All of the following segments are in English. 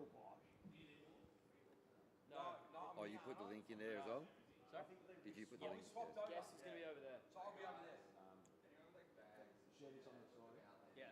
real bike. No. Oh, you put the link in there as well? Sorry? Did you put the Yeah, we link? swapped over. Yes, it's going to be over there. So I'll be over there. Share this on the side. Yeah.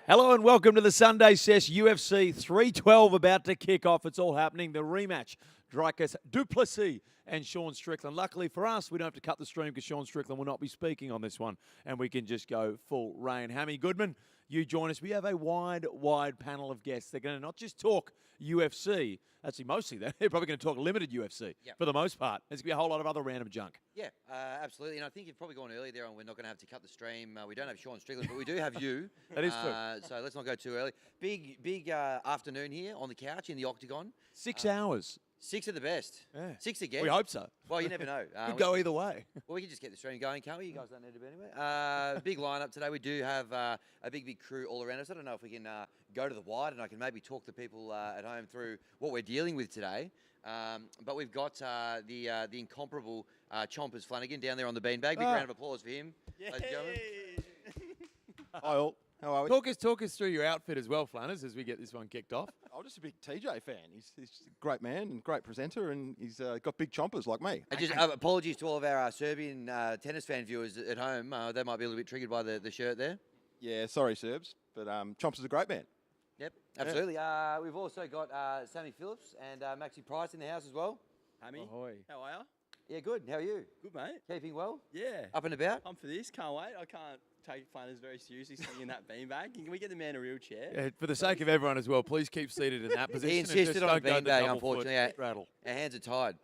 Hello and welcome to the Sunday Sesh UFC 312 about to kick off. It's all happening. The rematch, Dricus Duplessis and Sean Strickland. Luckily for us, we don't have to cut the stream because Sean Strickland will not be speaking on this one and we can just go full rain. Hammy Goodman, you join us. We have a wide panel of guests. They're going to not just talk UFC, actually mostly they're probably going to talk limited UFC for the most part. There's going to be a whole lot of other random junk. Yeah, absolutely. And I think you've probably gone early there, and we're not going to have to cut the stream. We don't have Sean Strickland, but we do have you. That is true. So let's not go too early. Big afternoon here on the couch in the Octagon. 6 hours. 6 are the best. Yeah. 6 again. We hope so. Well, you never know. Could go either way. Well, we can just get the stream going, can't we? You guys don't need to be anywhere. Big lineup today. We do have a big crew all around us. I don't know if we can go to the wide and I can maybe talk to people at home through what we're dealing with today. But we've got the incomparable Chompers Flanagan down there on the beanbag. Big round of applause for him, ladies and gentlemen. Hi all, how are we? Talk us through your outfit as well, Flanners, as we get this one kicked off. I'm just a big TJ fan. He's a great man and great presenter, and he's got big chompers like me. And just apologies to all of our Serbian tennis fan viewers at home. They might be a little bit triggered by the shirt there. Yeah, sorry Serbs, but Chompers a great man. Yep, absolutely. We've also got Sammy Phillips and Maxi Price in the house as well. Hammy, Ahoy. how are you? Yeah, good. How are you? Good, mate. Keeping well? Yeah. Up and about? I'm for this. Can't wait. I can't take Flanners very seriously sitting in that beanbag. Can we get the man a real chair? Yeah, for the sake of everyone as well, please keep seated in that position. He insisted on a beanbag, unfortunately. Rattle. Our hands are tied.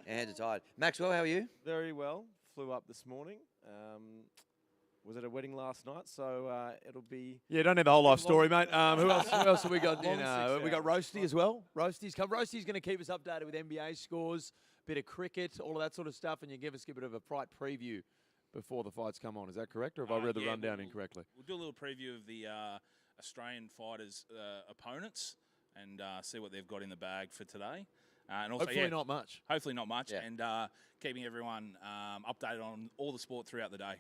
Maxwell, how are you? Very well. Flew up this morning. Was at a wedding last night, so it'll be... Yeah, don't need the whole life story, mate. Who else have we got? Long 6 We got hours. Roasty as well. Roasty's going to keep us updated with NBA scores, bit of cricket, all of that sort of stuff, and you give us a bit of a fight preview before the fights come on. Is that correct, or have I read the rundown incorrectly? We'll do a little preview of the Australian fighters' opponents and see what they've got in the bag for today. And also, Hopefully not much. Hopefully not much, Yeah. and keeping everyone updated on all the sport throughout the day.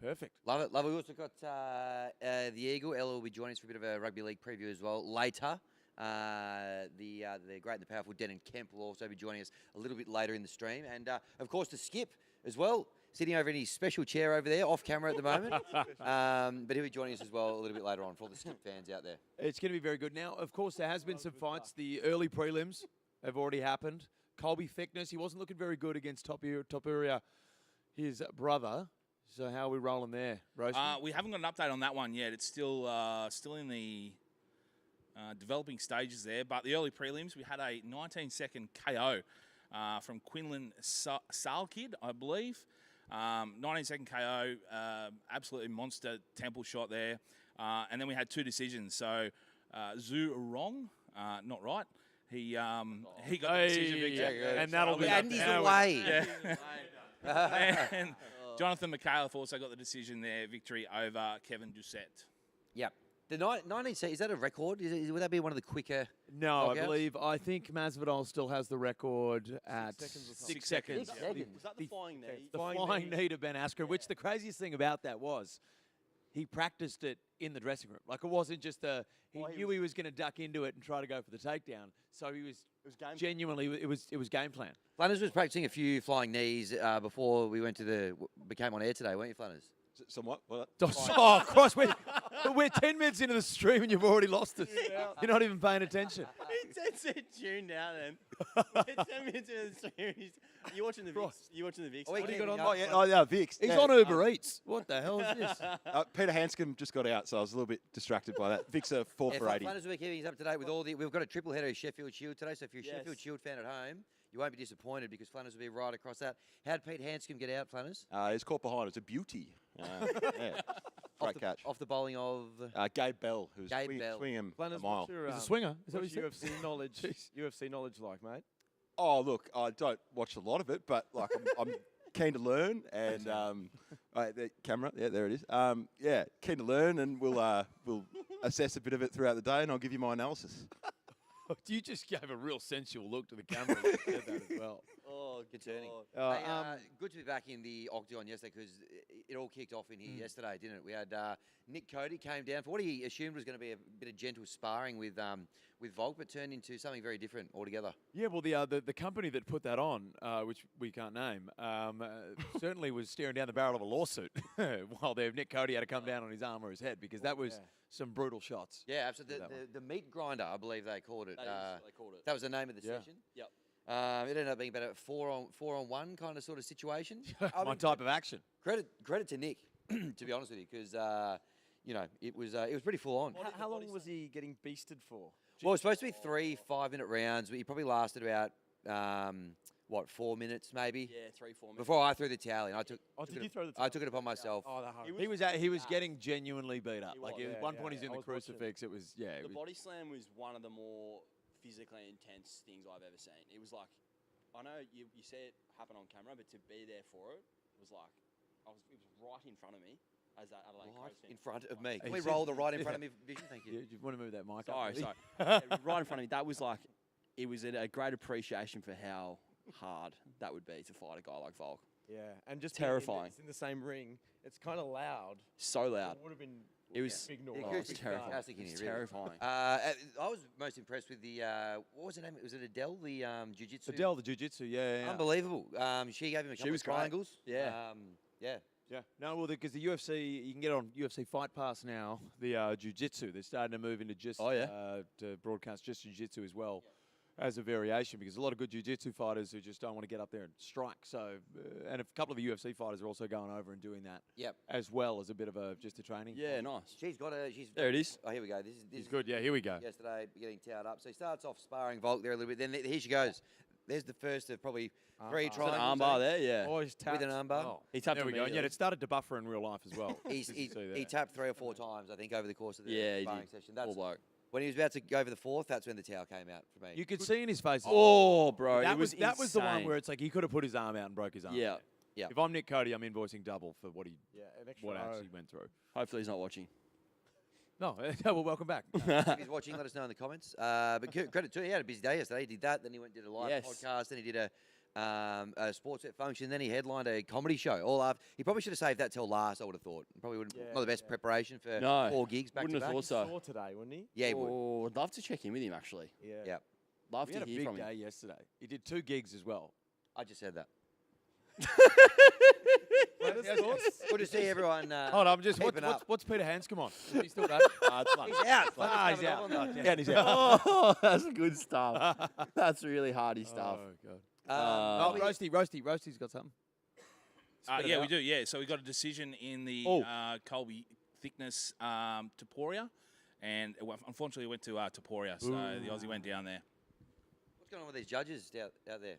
Perfect. Love it. We've also got the Eagle. Ella will be joining us for a bit of a rugby league preview as well later. The great and the powerful Denon Kemp will also be joining us a little bit later in the stream. And, of course, the Skip as well, sitting over in his special chair over there, off camera at the moment. But he'll be joining us as well a little bit later on for all the Skip fans out there. It's going to be very good. Now, of course, there has been some fights. The early prelims have already happened. Colby Thickness, he wasn't looking very good against Topuria, his brother. So how are we rolling there, Roasty? We haven't got an update on that one yet. It's still in the developing stages there. But the early prelims, we had a 19-second KO from Quinlan Salkid, I believe. 19-second KO, absolutely monster temple shot there. And then we had 2 decisions. So Zhu Rong, not right. He got the decision victory. And that'll be And he's away. Yeah. And Jonathan McAuliffe also got the decision there, victory over Kevin Doucette. Yep. The 19 seconds, is that a record? Would that be one of the quicker? No, knockouts? I think Masvidal still has the record at 6 seconds or 6 seconds. 6 seconds. Was that the flying knee? The flying knee to Ben Askren, which the craziest thing about that was he practiced it in the dressing room. Like, it wasn't just he knew he was going to duck into it and try to go for the takedown. So he was genuinely, it was game plan. Flanners was practicing a few flying knees before we became on air today, weren't you, Flanners? Somewhat. What? Oh, Christ, we're 10 minutes into the stream and you've already lost us. You're not even paying attention. It's a tune now then. We're 10 minutes into the stream. You watching the VIX? You watching the VIX? What do you got on? Oh yeah, Vix. He's Yeah. on Uber Eats. What the hell is this? Peter Hanscom just got out, so I was a little bit distracted by that. Vix are 4 for 80. Flanners will be keeping us up to date with all the... We've got a triple header of Sheffield Shield today, so if you're a Yes. Sheffield Shield fan at home, you won't be disappointed because Flanners will be right across that. How'd Pete Hanscom get out, Flanners? He's caught behind. It's a beauty. Yeah. Great catch. Off the bowling of... Gabe Bell, who's Gabe swinging Bell. him a Flanners, mile. what's your, He's a swinger. Is that what what's you your said? UFC knowledge? UFC knowledge like, mate? Oh, look, I don't watch a lot of it, but like I'm keen to learn. And the camera, yeah, there it is. Yeah, keen to learn, and we'll assess a bit of it throughout the day, and I'll give you my analysis. You just gave a real sensual look to the camera when you said that as well. concerning. God. Hey, good to be back in the octagon yesterday because it all kicked off in here yesterday, didn't it? We had Nick Cody came down for what he assumed was going to be a bit of gentle sparring with Volk, but turned into something very different altogether. Yeah, well, the company that put that on, which we can't name, certainly was staring down the barrel of a lawsuit while Nick Cody had to come down on his arm or his head because that was some brutal shots. Yeah, absolutely. The meat grinder, I believe they called it. They called it. That was the name of the session. Yep. It ended up being about a four on one kind of sort of situation. My type of action. Credit to Nick, to be honest with you, because it was pretty full on. How long was he getting beasted for? Well, it was supposed to be 3 5-minute rounds, but he probably lasted about 4 minutes maybe. Yeah, 3-4 minutes. Before I threw the towel in. Did you throw the I took it upon myself. Oh, that hurt. He was getting genuinely beat up. He Like was. at one point he's in I the was watching. crucifix. It was The body slam was one of the more physically intense things I've ever seen. It was like, I know you see it happen on camera, but to be there for it was like, it was right in front of me as that Adelaide Right Crows in front of me. Can He we said- roll the right in front of me vision? Thank you. You want to move that mic Sorry, up? sorry. Yeah, right in front of me. That was like, it was a great appreciation for how hard that would be to fight a guy like Volk. Yeah, and just Terrifying. It's in the same ring. It's kind of loud. So loud. It would have been. It was- big The noise. acoustic's terrifying. fantastic in It's here, really. terrifying. I was most impressed with the what was her name? Was it Adele, the jiu-jitsu? Adele, the jiu-jitsu, yeah. Unbelievable. She gave him a couple was of great. triangles. Yeah. Yeah. Yeah. No, well, because the UFC, you can get it on UFC Fight Pass now, the jiu-jitsu. They're starting to move into just to broadcast just jiu-jitsu as well as a variation because a lot of good jiu-jitsu fighters who just don't want to get up there and strike. So, and a couple of the UFC fighters are also going over and doing that Yep. as well as a bit of just a training. Yeah, nice. She's got a. She's There it is. Oh, here we go. This He's is good. Yeah, here we go. yesterday getting towed up. So he starts off sparring Volk there a little bit. Then here she goes. There's the first of probably 3 It's an triangles. armbar there, yeah. Oh, he's tapped. With an armbar. Oh. He tapped There we go. And yet immediately. it started to buffer in real life as well. He's, As you he, see there. he tapped 3 or 4 times, I think, over the course of the Yeah, he sparring did. session. Poor That's bloke. when he was about to go for the 4th. That's when the towel came out for me. You could see in his face. Oh, bro, that it was that was the one insane. where it's like he could have put his arm out and broke his arm. Yeah. Yeah. If I'm Nick Cody, I'm invoicing double for what Yeah, an extra what O. actually went through. Hopefully he's not watching. No, well, welcome back. If he's watching, let us know in the comments. But credit to him. He had a busy day yesterday. He did that. Then he went and did a live Yes. podcast. Then he did a Sportsbet function. Then he headlined a comedy show. All up. He probably should have saved that till last, I would have thought. Probably wouldn't. Yeah, Not the best yeah. preparation for No, 4 gigs back wouldn't to have back. thought so. Sore today, wouldn't he? Yeah, he would. Oh, I'd love to check in with him, actually. Yeah. Yeah. Love We to had a hear big from him. day yesterday. He did 2 gigs as well. I just said that. Let us know. Good to see everyone. Hold on, keeping up. what's Peter Handscombe on? He's still going? It's fun. He's out. He's out. Yeah, and he's out. Oh, that's good stuff. That's really hardy stuff. Oh, God. Um, Oh, Roasty's got something. Spit it Yeah, we out. do. Yeah, so we got a decision in the Oh. Colby thickness Taporia, and unfortunately it went to Taporia, so the Aussie went down there. What's going on with these judges out there?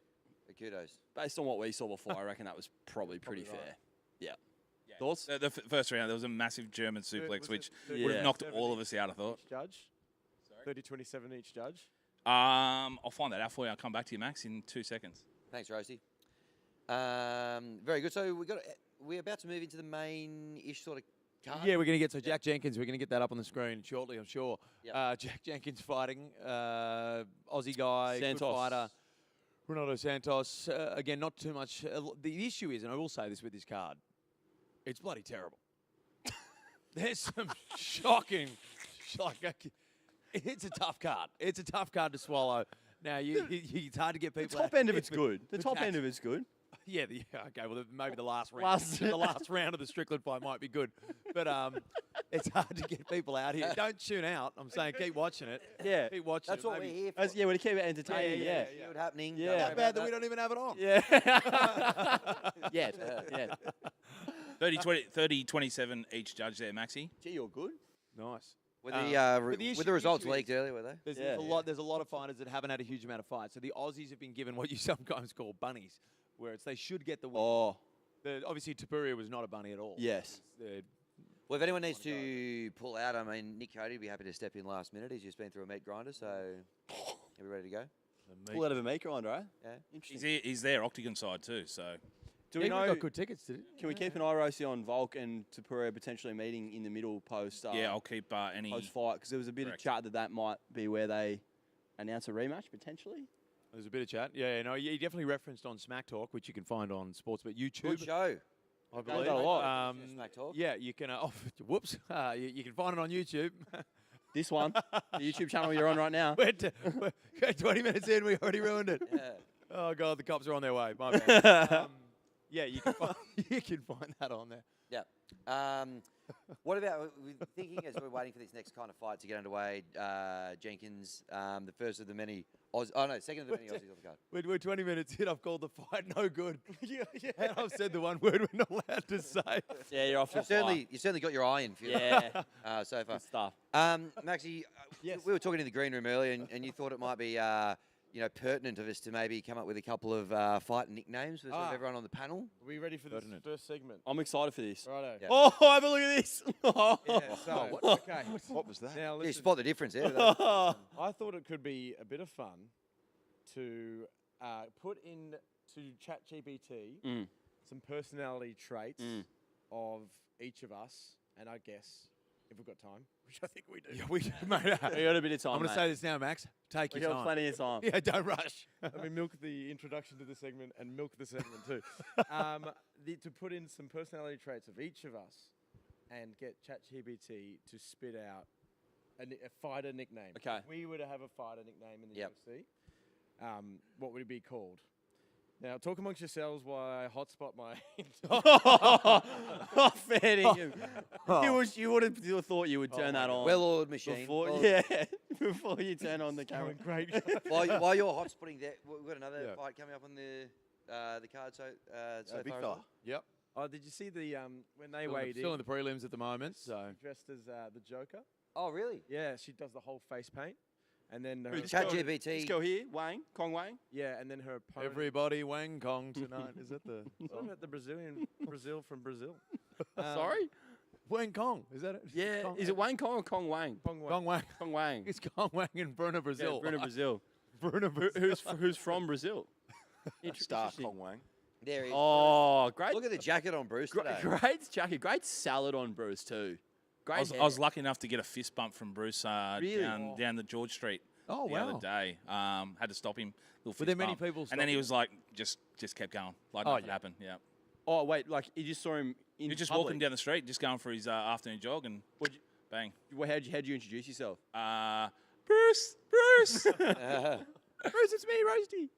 Kudos. Based on what we saw before, I reckon that was probably pretty fair. Yeah. Yeah. Thoughts? The first round, there was a massive German suplex, was which it would have Yeah. knocked all of us out, I thought. Each judge? 30-27 each judge? I'll find that out for you. I'll come back to you, Max, in 2 seconds. Thanks, Roasty. Very good. So we're about to move into the main-ish sort of card. Yeah, we're going to get Jack Jenkins. We're going to get that up on the screen shortly, I'm sure. Yep. Jack Jenkins fighting, Aussie guy, good Santos. fighter. Ronaldo Santos. Again, not too much. The issue is, and I will say this with this card, it's bloody terrible. There's some shocking, it's a tough card. It's a tough card to swallow. Now, it's hard to get The people top out end of here, it's but- good. The but top Jack's- end of it's good. Yeah, okay. Well, maybe the last round. Last- the last round of the Strickland fight might be good, but it's hard to get people out here. Don't tune out. I'm saying keep watching it. Yeah. Keep watching. That's it. what Maybe- we're here for. Yeah, we're to keep it entertaining. Yeah. See what's happening. Yeah. Don't Not worry bad about that we don't even have it on. Yeah. yeah. Yeah. 30-27 each judge there, Maxi. Gee, you're good. Nice. Were but the the results issue is- leaked earlier, were they? There's, Yeah. there's a lot of fighters that haven't had a huge amount of fights. So the Aussies have been given what you sometimes call bunnies, where it's they should get the win. Oh, Obviously, Tapuria was not a bunny at all. yes. Well, if anyone needs to pull out, I mean, Nick Cody would be happy to step in last minute. He's just been through a meat grinder, so are we ready to go? Pull out of a meat grinder, eh? Yeah. Interesting. He's there, Octagon side too. So Do we Yeah, know? got good tickets, did it? Can we keep an eye, Roasty, on Volk and Tapuria potentially meeting in the middle post? yeah, I'll keep any. post fight because there was a bit Correct. of chat that might be where they announce a rematch potentially. There's a bit of chat. Yeah, no, he definitely referenced on Smack Talk, which you can find on Sportsbet YouTube. Good show. I believe. a lot. Smack Talk. Yeah, you can. Whoops. You can find it on YouTube. This one, the YouTube channel you're on right now. we're 20 minutes in, we already ruined it. Yeah. Oh God, the cops are on their way. My bad. Yeah, you can find that on there. Yeah. What about we're thinking as we're waiting for this next kind of fight to get underway? Jenkins, the first of the many. Second of the many Aussies on the card. We're 20 minutes in. I've called the fight no good. And I've said the one word we're not allowed to say. Yeah, you're off to You certainly got your eye in. Yeah. So far. Good stuff. Maxie, Yes. we were talking in the green room earlier, and you thought it might be pertinent of us to maybe come up with a couple of fight nicknames for sort of everyone on the panel. Are we ready for this first segment? I'm excited for this. Righto. Yeah. Oh, have a look at this. Yeah, so, okay. What was that? Now, You listen, spot the difference there. I thought it could be a bit of fun to put into ChatGPT some personality traits of each of us and our guests, if we've got time, which I think we do. Yeah, we do, mate. We got a bit of time. I'm going to say this now, Max. Take we your got time. plenty of time. Yeah, don't rush. Let me milk the introduction to the segment and milk the segment too. To put in some personality traits of each of us and get ChatGPT to spit out a fighter nickname. Okay. If we were to have a fighter nickname in the Yep. UFC, what would it be called? Now, talk amongst yourselves while I hotspot my... Fair dinkum. You would have thought you would turn that on. Well-oiled machine. before, before you turn on the camera. Great. While you're hot spotting that, we've got another fight coming up on the card so Big far. as fella. well. Yep. Oh, did you see the when they weighed Still in in? the prelims at the moment, so. Dressed as the Joker. Oh, really? Yeah, she does the whole face paint, and then her, ChatGPT. Let's go here. Kong Wang. yeah, and then her opponent. Everybody Wang Kong tonight. Is that the Talking about the Brazil from Brazil. Sorry? Wang Kong? Is that it? Yeah. Kong, Is it Wang Kong or Kong Wang? Kong Wang? Kong Wang. It's Kong Wang in Bruno, Brazil. Yeah, Bruno, Brazil. Bruno, Brazil. Who's from Brazil? Star Interesting. Kong Wang. There he is. Oh, great. Look at the jacket on Bruce today. Great jacket. Great salad on Bruce, too. Great I was lucky enough to get a fist bump from Bruce Really? down the George Street Oh, the wow. other day. Had to stop him. Little Were fist there many bump. people And then he stopping? was like, just kept going. Like Oh, nothing yeah. happened. Yeah. Oh, wait. Like, you just saw him in You're just public? walking down the street, just going for his afternoon jog, and bang. How'd you introduce yourself? Bruce! Bruce, it's me, Roasty.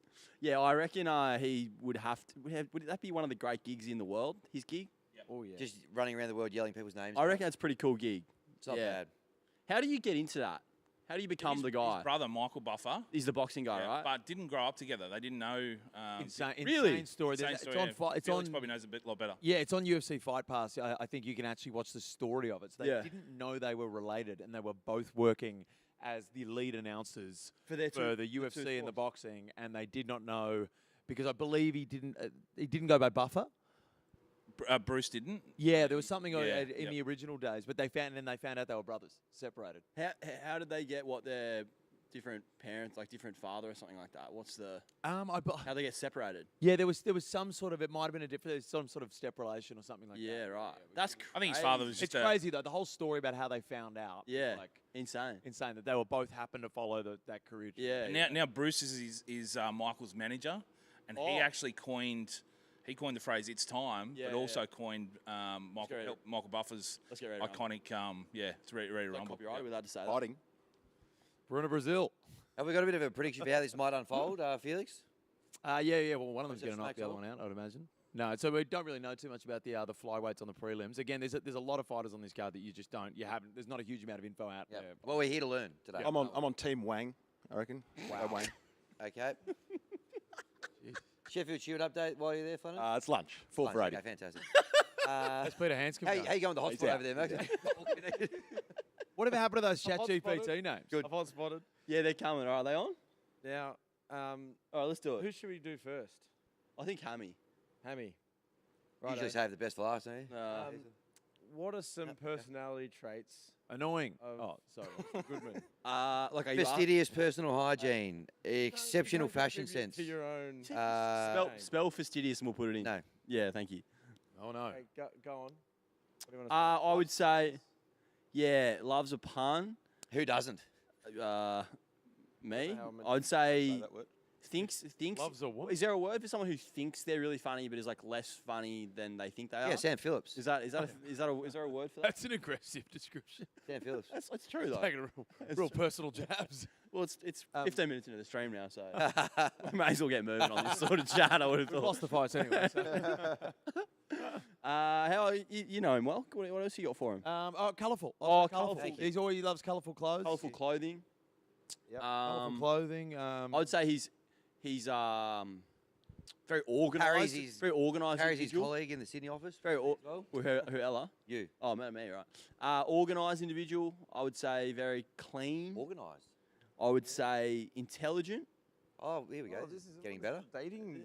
Yeah, I reckon he would have to. Would that be one of the great gigs in the world? His gig? Oh yeah. Just running around the world yelling people's names. I reckon that's a pretty cool gig. It's not yeah. bad. How do you get into that? How do you become the guy? His brother, Michael Buffer. He's the boxing guy, yeah, right? But didn't grow up together. They didn't know. Insane Really? story. Same There's- story, It's on. yeah. It's Felix on. probably knows a lot better. Yeah, it's on UFC Fight Pass. I think you can actually watch the story of it. So they Yeah. didn't know they were related, and they were both working as the lead announcers For their for the UFC and the boxing, and they did not know because I believe he didn't go by Buffer. Bruce didn't. Yeah, there was something Yeah, in yep. the original days, but they found out they were brothers, separated. How did they get their different parents, like different father or something like that? What's the how they get separated? Yeah, there was some sort of, it might have been some sort of step relation or something like Yeah, that. right. That's I think his father was It's just crazy though. The whole story about how they found out. was, Yeah. like insane. insane that they were both happened to follow that career. Yeah. And now Bruce is Michael's manager, and he actually coined the phrase "it's time," Yeah, but also coined ready. Michael Buffer's Let's get ready. to rumble. iconic. It's ready to Is that rumble. copyright? Are we allowed to say that? Fighting. Bruno, Brazil. Have we got a bit of a prediction for how this might unfold, Felix? Yeah. Well, one of them's Was going it to knock the other Smack one out, I'd imagine. No, so we don't really know too much about the flyweights on the prelims. Again, there's a lot of fighters on this card that you just don't. You haven't. There's not a huge amount of info out Yep. there. Well, we're here to learn today. I'm on Team Wang, I reckon. Wow. Wang. Okay. Sheffield Shield update while you're there, Flanner? It's lunch. 4 for 80. Okay, fantastic. That's Peter Hanscom. How you going with the He's hotspot out. over there, Max? Whatever happened to those I've ChatGPT names? Good. I've spotted. Yeah, they're coming. All right, are they on? Now, All right, let's do who it. should we do first? I think Hammy. Hammy. Usually Righto. save the best for last, don't you? What are some personality traits? Annoying. Of- Oh, sorry. Goodman. Like are you Fastidious personal hygiene, exceptional You can't fashion contribute sense. To your own. spell fastidious and we'll put it in. No. Yeah, thank you. Oh no. Okay, go on. What do you want to I would say, yeah, loves a pun. Who doesn't? Me. how I'm I'd say that word. Thinks. Loves a woman. Is there a word for someone who thinks they're really funny but is like less funny than they think they are? Yeah, Sam Phillips. Is there a word for that? That's an aggressive description. Sam Phillips. That's true though. Taking real personal jabs. Well, it's 15 minutes into the stream now, so we may as well get moving on this sort of chat. I would have We've thought. lost the fights anyway. So. How you know him well? What else you got for him? Colourful. Oh, colourful. colourful. He loves colourful clothes. Colourful clothing. Yep. Colourful clothing. I would say he's very organised. Very organised. Harry's his individual. colleague in the Sydney office. Very well. who Ella? You. Oh, me, right. Organised individual. I would say very clean. Organised. I would say intelligent. Oh, here we go. This is Getting better. Dating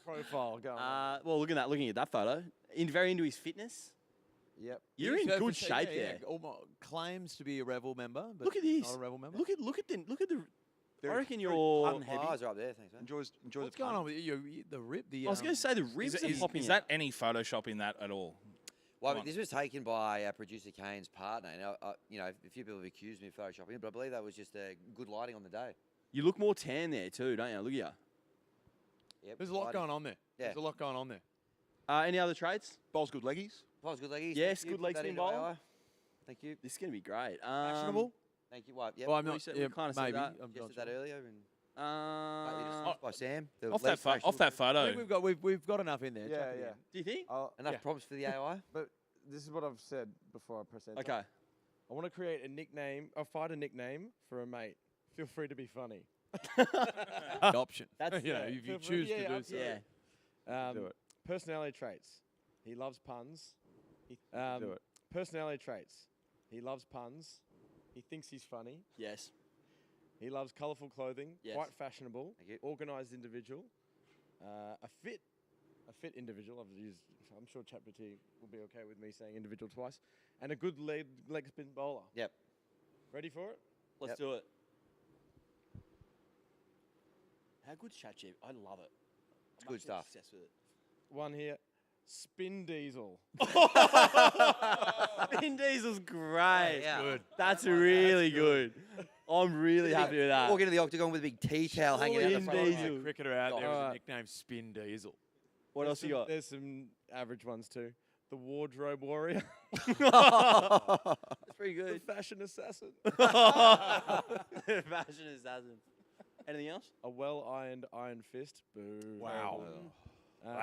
profile going. Well, looking at that photo, very into his fitness. Yep. You're in good shape there. Claims to be a Rebel member, but Look at this. not a Rebel member. Look at the. I reckon very you're. pun heavy. Eyes are up there, thanks, man. Enjoys What's the going pun. on with you? The rib? I was going to say the ribs are popping Is out. that any Photoshop in that at all? Well, Come on. this was taken by producer Kane's partner. Now, a few people have accused me of photoshopping it, but I believe that was just good lighting on the day. You look more tan there too, don't you? Look at you. Yep, There's a lot lighting. going on there. Yeah. There's a lot going on there. Any other traits? Bowls good leggies. Paul's good leggies. Yes, Thank you. good Put leg that spin into bowler. AI. Thank you. This is going to be great. Fashionable? Thank you. Well, yep. Well, I'm we not. said- Yeah, we kinda said maybe. that. I'm Just not did that sure. earlier. And by Sam. the Off lead that fashionable- off that I photo. think we've got enough in there. Yeah, Chuck it yeah. in. Do you think? Enough prompts for the AI. But this is what I've said before I press enter. Okay. I want to create a nickname, a fighter nickname for a mate. Feel free to be funny. The option. That's you know, yeah. if you Feel free- choose yeah, to do up so. to you. Yeah. Do it. Personality traits. He loves puns. Do it. Personality traits. He loves puns. He thinks he's funny. Yes. He loves colourful clothing. Yes. Quite fashionable. Thank you. Organised individual. A fit individual. I'm sure ChatGPT will be okay with me saying individual twice. And a good leg spin bowler. Yep. Ready for it? Let's Yep. do it. How good's ChatGPT? I love it. It's good stuff. Obsessed with it. One here. Spin Diesel. Vin Diesel's great. Yeah. Good. That's really good. I'm really happy with that. Walk into the octagon with a big tea towel hanging out the Spin front. of Diesel. it. Cricketer out there with a Alright. nickname Spin Diesel. What else you got? There's some average ones too. The Wardrobe Warrior. That's pretty The good. Fashion Assassin. Fashion assassin. Anything else? A well-ironed Iron Fist. Boo. Wow.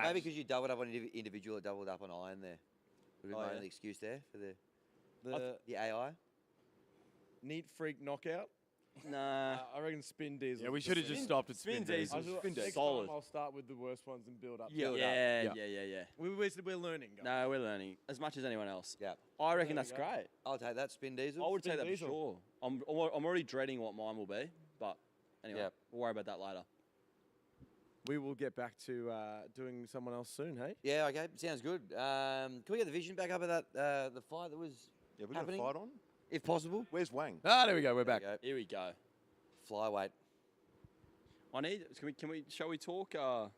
Maybe because you doubled up on individual, it doubled up on iron there. Would be Oh, my yeah. only excuse there for The the AI. Neat Freak Knockout. Nah. I reckon Spin Diesel. Yeah, we should have just stopped at Spin Spin Diesel. Diesel. Next time Solid. I'll start with the worst ones and build up. Yeah, Build up. yeah, Yeah. We're learning, guys. No, we're learning as much as anyone else. Yeah. I reckon There we that's go. great. I'll take that. Spin Diesel. I would Spin say that Diesel. for sure. I'm already dreading what mine will be, but anyway, Yep. we'll worry about that later. We will get back to doing someone else soon, hey? Yeah, okay. Sounds good. Can we get the vision back up of that the fight that was Yeah, we got a happening? fight on. If possible? Where's Wang? Ah, there we go. We're back. There Here we go. you go. Flyweight. Shall we talk? Are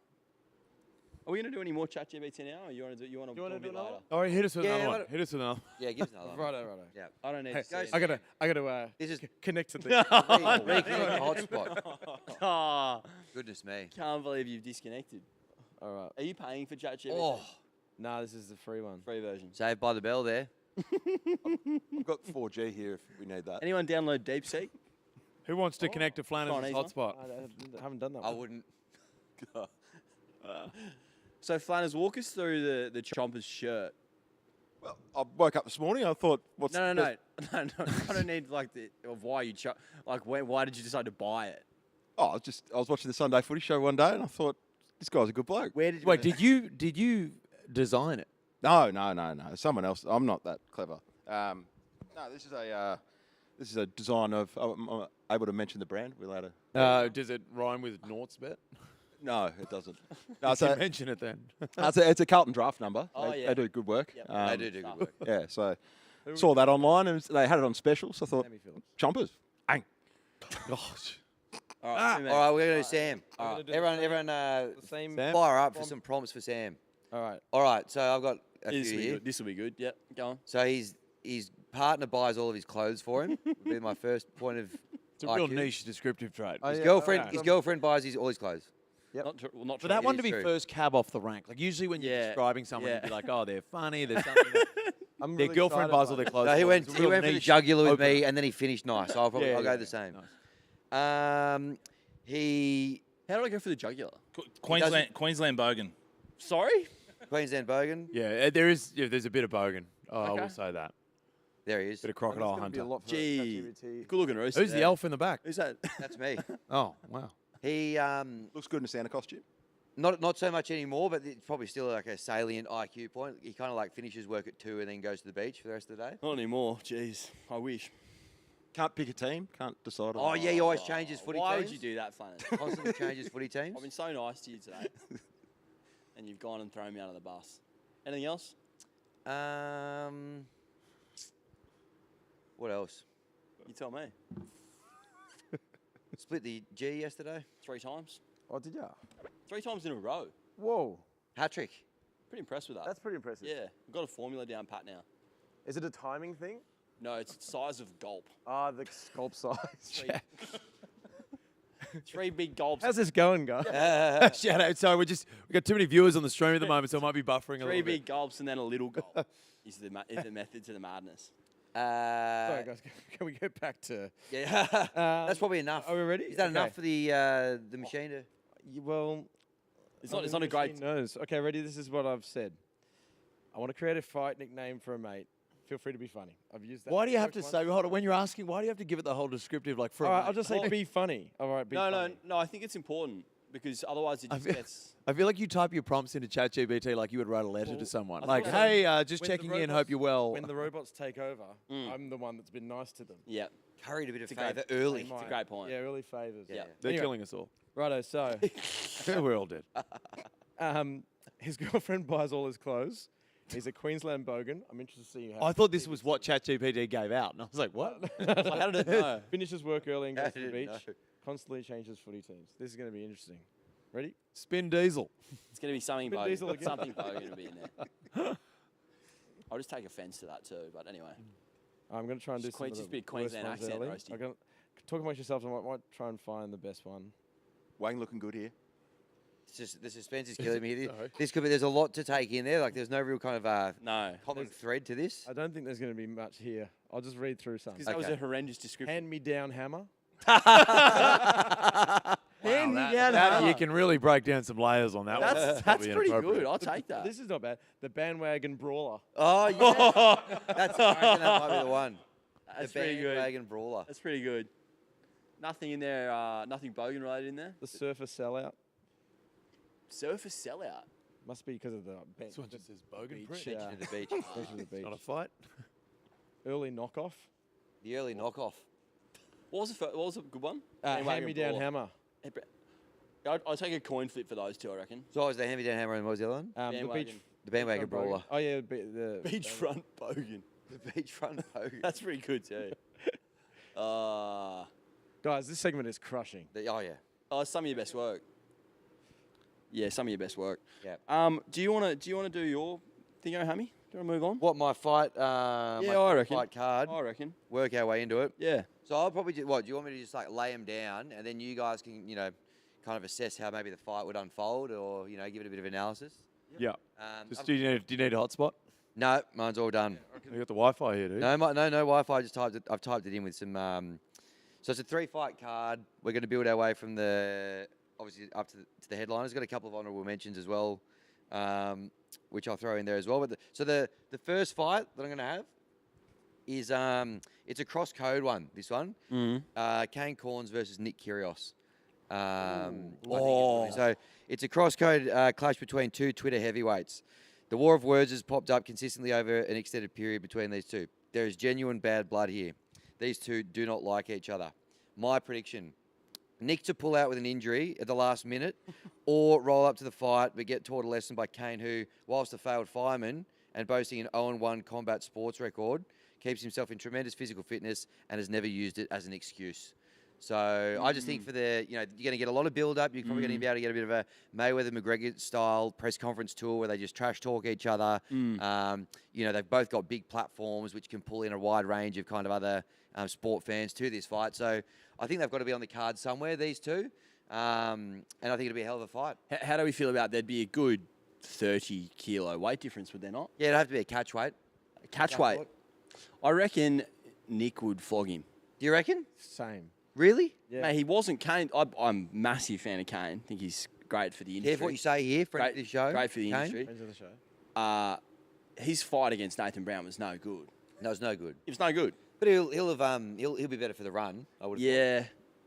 we going to do any more ChatGPT now, or you want to do a wanna bit do another later? one? All right, hit us with Yeah, another one. what- Hit us with another. Yeah, give us another one. Righto. Yeah. I don't need Hey, to see guys, it. I gotta This is connect to the. reconnect the hotspot. Oh, Goodness me. can't believe you've disconnected. All right. Are you paying for ChatGPT? Oh, Nah, this is the free one. Free version. saved by the bell there. I've got 4G here if we need that. Anyone download DeepSeek? Who wants to connect to Flanners' Chinese one. hotspot? I haven't done that. I one. wouldn't. So Flanners, walk us through the Chompers shirt. Well, I woke up this morning. I thought, what's No. the best- No. I don't need of why you why did you decide to buy it? Oh, I was watching the Sunday Footy show one day, and I thought this guy's a good bloke. Where did Wait, did you design it? No. Someone else. I'm not that clever. No, this is a design of. I'm able to mention the brand. We're allowed to. Does it rhyme with Nort's bet? No, it doesn't. No, You so mention it then. it's a Carlton draft number. Oh, they, yeah. they do good work. Yep. They do good work. Yeah, so saw that online and they had it on special. So I thought, Sammy Phillips. chompers. Bang. Gosh. All right, All right, we're going to do Sam. I'm All gonna right. do the Everyone, The same. Sam? fire up for some prompts for Sam. All right. All right, so I've got a This few will be here. good. This will be good. Yep, go on. So his partner buys all of his clothes for him. Would be my first point of It's a real IQ. niche descriptive trait. Oh, His yeah, girlfriend, yeah. his girlfriend buys all his clothes. Yep. Not true. Well, not For true. that one is to be true. first cab off the rank, like usually when you're Yeah, describing someone, yeah. you'd be like, oh, they're funny, there's something. I'm Their really girlfriend excited buys by all their this. clothes. No, he for them. went. It's a He real went for the niche jugular with opener. me, and then he finished nice. So I'll probably Yeah, I'll go yeah, the same. nice. He How do I go for the jugular? Queensland Bogan. Sorry. Queensland Bogan. Yeah, there's a bit of bogan. Oh, I will Okay. say that. There he is. Bit of Oh, that's crocodile gonna be a hunter. lot for Gee, ChatGPT. good looking roast. Who's the elf in the back? Who's that? That's me. Oh, wow. He Looks good in a Santa costume. not so much anymore, but it's probably still like a salient IQ point. He kind of like finishes work at 2 and then goes to the beach for the rest of the day. Not anymore. Jeez, I wish. Can't pick a team. Can't decide. Oh yeah, he always changes footy Why teams. would you do that, Flannan? Constantly changes footy teams. I've been so nice to you today, and you've gone and thrown me under the bus. Anything else? What else? You tell me. Split the G yesterday. 3 times. Oh, did ya? 3 times in a row. Whoa, Hat trick. Pretty impressed with that. that's pretty impressive. Yeah, we've got a formula down pat now. Is it a timing thing? No, it's size of gulp. Ah, the sculpt size. 3 big gulps. How's this going, guys? Shout out. Sorry, we got too many viewers on the stream at the moment, so it might be buffering a 3 little big bit. gulps and then a little gulp is the method to the madness. Sorry, guys. Can we get back to? Yeah, that's probably enough. Are we ready? Is that Okay. enough for the machine to? Well, It's not a great. Knows. Okay, ready? This is what I've said. I want to create a fight nickname for a mate. Feel free to be funny. I've used that. Why do you have joke to once. say, hold on, when you're asking, why do you have to give it the whole descriptive, like, for a All right, mate? I'll just say be funny. All right, be No, funny. no. I think it's important because otherwise it just feel- gets. I feel like you type your prompts into ChatGPT like you would write a letter to someone. I Like, thought- hey, just When the checking in, robots- hope you're well. When the robots take over, I'm the one that's been nice to them. Yeah, Curried a bit of It's a great- favour early. They might. great point. Yeah, early favours. Yeah. They're Anyway. killing us all. Righto, so We're all dead. his girlfriend buys all his clothes. He's a Queensland bogan. I'm interested to see how. I thought this was what ChatGPT gave out, and I was like, what? Like, how did it know? Finishes work early and How goes to the did it beach. know? Constantly changes footy teams. This is going to be interesting. Ready? Spin Diesel. It's going to be something Vin Diesel bogan. again. Something bogan to be in there. I'll just take offence to that too. But anyway, I'm going to try and do Just some of just the be a worst Queensland ones accent, early. Roasty. I'm gonna talk amongst yourselves. I might try and find the best one. Wang looking good here. It's just the suspense is killing me. Sorry. This could be. There's a lot to take in there. Like there's no real kind of no, common thread to this. I don't think there's going to be much here. I'll just read through some. because that was Okay. a horrendous description. Hand me down hammer. Hand me That- down that- hammer. you can really break down some layers on that one. That's probably pretty inappropriate. good. I'll take that. This is not bad. The bandwagon brawler. Oh yeah, that's. I reckon that might be the one. That's the pretty good. bandwagon brawler. That's pretty good. Nothing in there. Nothing bogan related in there. The surfer sellout. Surface sellout. Must be because of the bench. This one just says bogan beach. print. Bench Yeah. to the beach. Bench to the beach. Not a fight. Early knockoff. The early knockoff. What was a good one? Hand me down hammer. I'll take a coin flip for those two. I reckon. So I was the hand me down hammer and what was the other one? The beach. Bandwagon. The bandwagon brawler. Oh yeah, the Beachfront bogan. The beachfront bogan. That's pretty good too. Guys, this segment is crushing. Oh yeah. Some of your best work. Yeah, some of your best work. Yeah. Do you want to do your thing, Hammy? Do you want to move on? What my fight? Yeah, my I reckon. Fight card. I reckon. Work our way into it. Yeah. So I'll probably do what? Do you want me to just like lay them down and then you guys can kind of assess how maybe the fight would unfold or give it a bit of analysis? Yeah. Um, Do you need a hotspot? no, mine's all done. You got the Wi-Fi here, dude. No Wi-Fi. I've typed it in with some. So it's a 3-fight card. We're going to build our way from the obviously up to the headliners. Got a couple of honourable mentions as well, which I'll throw in there as well. But the first fight that I'm going to have is it's a cross code one. This one, Kane Corns versus Nick Kyrgios. So it's a cross code clash between two Twitter heavyweights. The war of words has popped up consistently over an extended period between these two. There is genuine bad blood here. These two do not like each other. My prediction, Nick to pull out with an injury at the last minute or roll up to the fight but get taught a lesson by Kane who, whilst a failed fireman and boasting an 0-1 combat sports record, keeps himself in tremendous physical fitness and has never used it as an excuse. So I just think for the, you're going to get a lot of build-up. You're probably going to be able to get a bit of a Mayweather-McGregor style press conference tour where they just trash talk each other. They've both got big platforms which can pull in a wide range of kind of other sport fans to this fight. So I think they've got to be on the card somewhere, these two. And I think it'll be a hell of a fight. How do we feel about there'd be a good 30 kilo weight difference, would there not? Yeah, it'd have to be a catch weight. Catch weight. I reckon Nick would flog him. Do you reckon? Same. Really? Yeah. Mate, he wasn't Kane. I'm a massive fan of Kane. I think he's great for the industry. Careful what you say here, friend of Great- the show. Great for the Kane. industry. Friends of the show. His fight against Nathan Brown was no good. No, it's no good. It was no good. But he'll be better for the run. I would. Yeah.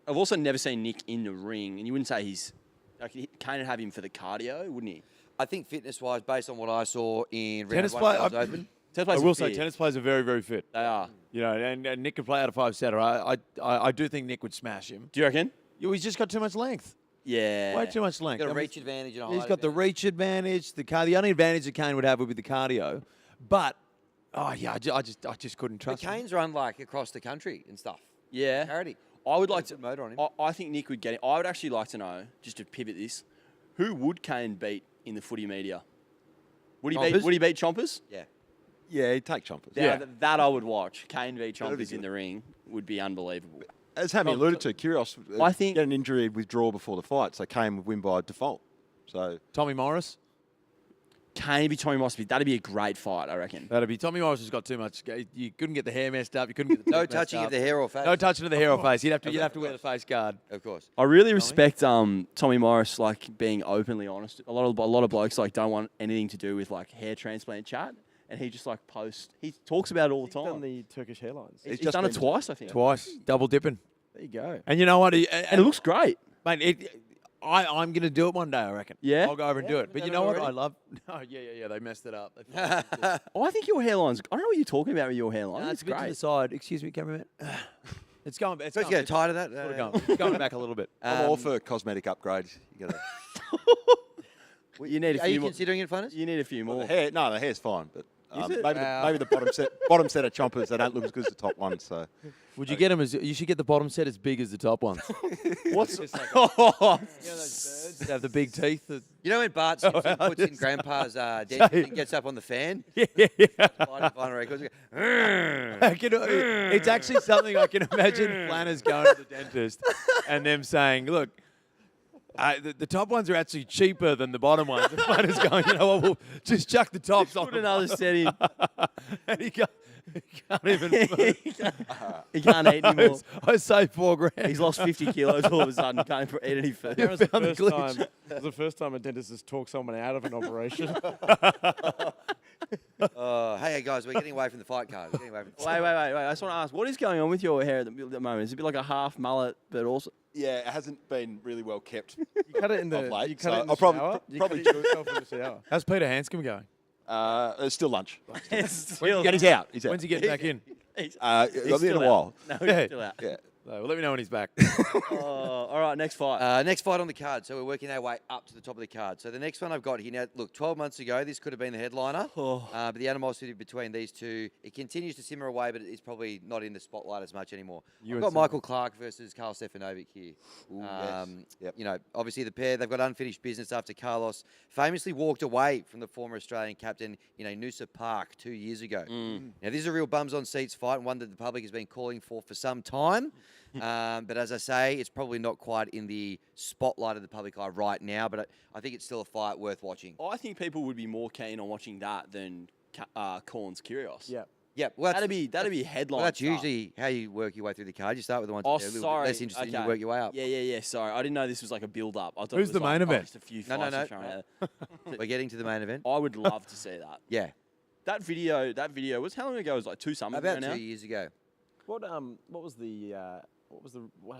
I've also never seen Nick in the ring, and you wouldn't say he's... Like, Kane would have him for the cardio, wouldn't he? I think fitness-wise, based on what I saw in round Tennis one, play- when I was open. I will say tennis players are very, very fit. They are. You know, and Nick can play out of 5-setter. I do think Nick would smash him. Do you reckon? He's just got too much length. Yeah. Way too much length. Got a I mean, reach advantage and a height he's got the advantage. reach advantage. The only advantage that Kane would have would be the cardio. But I just couldn't But trust him. Kane's run like across the country and stuff. Yeah. Charity. I would like to... Put motor on him. I think Nick would get it. I would actually like to know, just to pivot this, who would Kane beat in the footy media? Would he Chompers? beat Chompers? Yeah. Yeah, he'd take chompers. Yeah. That I would watch. Kane v That'd be Chompers in good. the ring would be unbelievable. As Hammy alluded to, Kyrgios I think- get an injury withdraw before the fight, so Kane would win by default. So Tommy Morris. Kane v Tommy Moss, that'd be a great fight, I reckon. That'd be Tommy Morris has got too much. You couldn't get the hair messed up. You couldn't get the No teeth messed touching up. of the hair or face. No touching of the hair or face. You'd have to wear the face guard. Of course. I really respect Tommy Morris like being openly honest. A lot of blokes like don't want anything to do with like hair transplant chat, and he just like posts. He talks about it all the He's done time. the Turkish hairlines. He's just done it been- twice, I think. Twice, double dipping. There you go. And you know what? And it looks great. Mate, I'm going to do it one day, I reckon. Yeah? I'll go over and do it. But done you it know what? already? I love... No, yeah. They messed it up. They fucking did it. Oh, I think your hairline's. I don't know what you're talking about with your hairline. No, it's it's a bit to the great. side. Excuse me, cameraman. It's going... It's Let's going, get tired of that. sort of going. It's going back a little bit. I'm all for cosmetic upgrades. You gotta, You need a Are few you more. considering it, Funners? You need a few more. the hair, no, the hair's fine, but Is it? maybe the bottom set of chompers, they don't look as good as the top ones. So Would you get them as... You should get the bottom set as big as the top ones. What's You know those birds that have the big teeth? That... You know when Bart Simpson puts in Grandpa's dentist and gets up on the fan? Yeah. Final records. It's actually something I can imagine Flanners going to the dentist and them saying, look, the top ones are actually cheaper than the bottom ones. The Flanners going, you know what, we'll just chuck the tops on. Put another set in. And he can't even move. He can't eat anymore. I say $4,000. He's lost 50 kilos all of a sudden. Can't eat any food. You found the It glitch. was the first time a dentist has talked someone out of an operation. Hey guys, we're getting away from the fight card. We're getting away from the Wait. I just want to ask, what is going on with your hair at the moment? Is it a bit like a half mullet, but also... yeah, it hasn't been really well kept. You cut it in the. Of late, You cut so it in the I'll probably- shower. You probably cut it yourself in the shower. How's Peter Hanscom going? It's still lunch. Still, And he's out. He's out. When's he getting back in? I'll be in still a while. No, Yeah. he's still out. Yeah. No, well, let me know when he's back. All right, next fight. Next fight on the card. So we're working our way up to the top of the card. So the next one I've got here now. Look, 12 months ago, this could have been the headliner. But the animosity between these two, it continues to simmer away, but it's probably not in the spotlight as much anymore. I've got Michael Clark versus Carl Stefanovic here. yes. Yep. You know, obviously the pair, they've got unfinished business after Carlos famously walked away from the former Australian captain, Noosa Park 2 years ago. Now, this is a real bums on seats fight, and one that the public has been calling for some time. But as I say, it's probably not quite in the spotlight of the public eye right now, but I think it's still a fight worth watching. I think people would be more keen on watching that than Corns Curios. Yeah. Yeah, well, That'd be headline. well, that's stuff. usually how you work your way through the card. You start with the ones Oh, that are a little sorry. bit less interesting, Okay. and you work your way up. Yeah. Sorry, I didn't know this was like a build-up. I thought Who's it was the main like, event? Just a few No, fights no. you're trying to- We're getting to the main event. I would love to see that. Yeah, That video was how long ago? It was like 2 summers about ago now. 2 years ago. What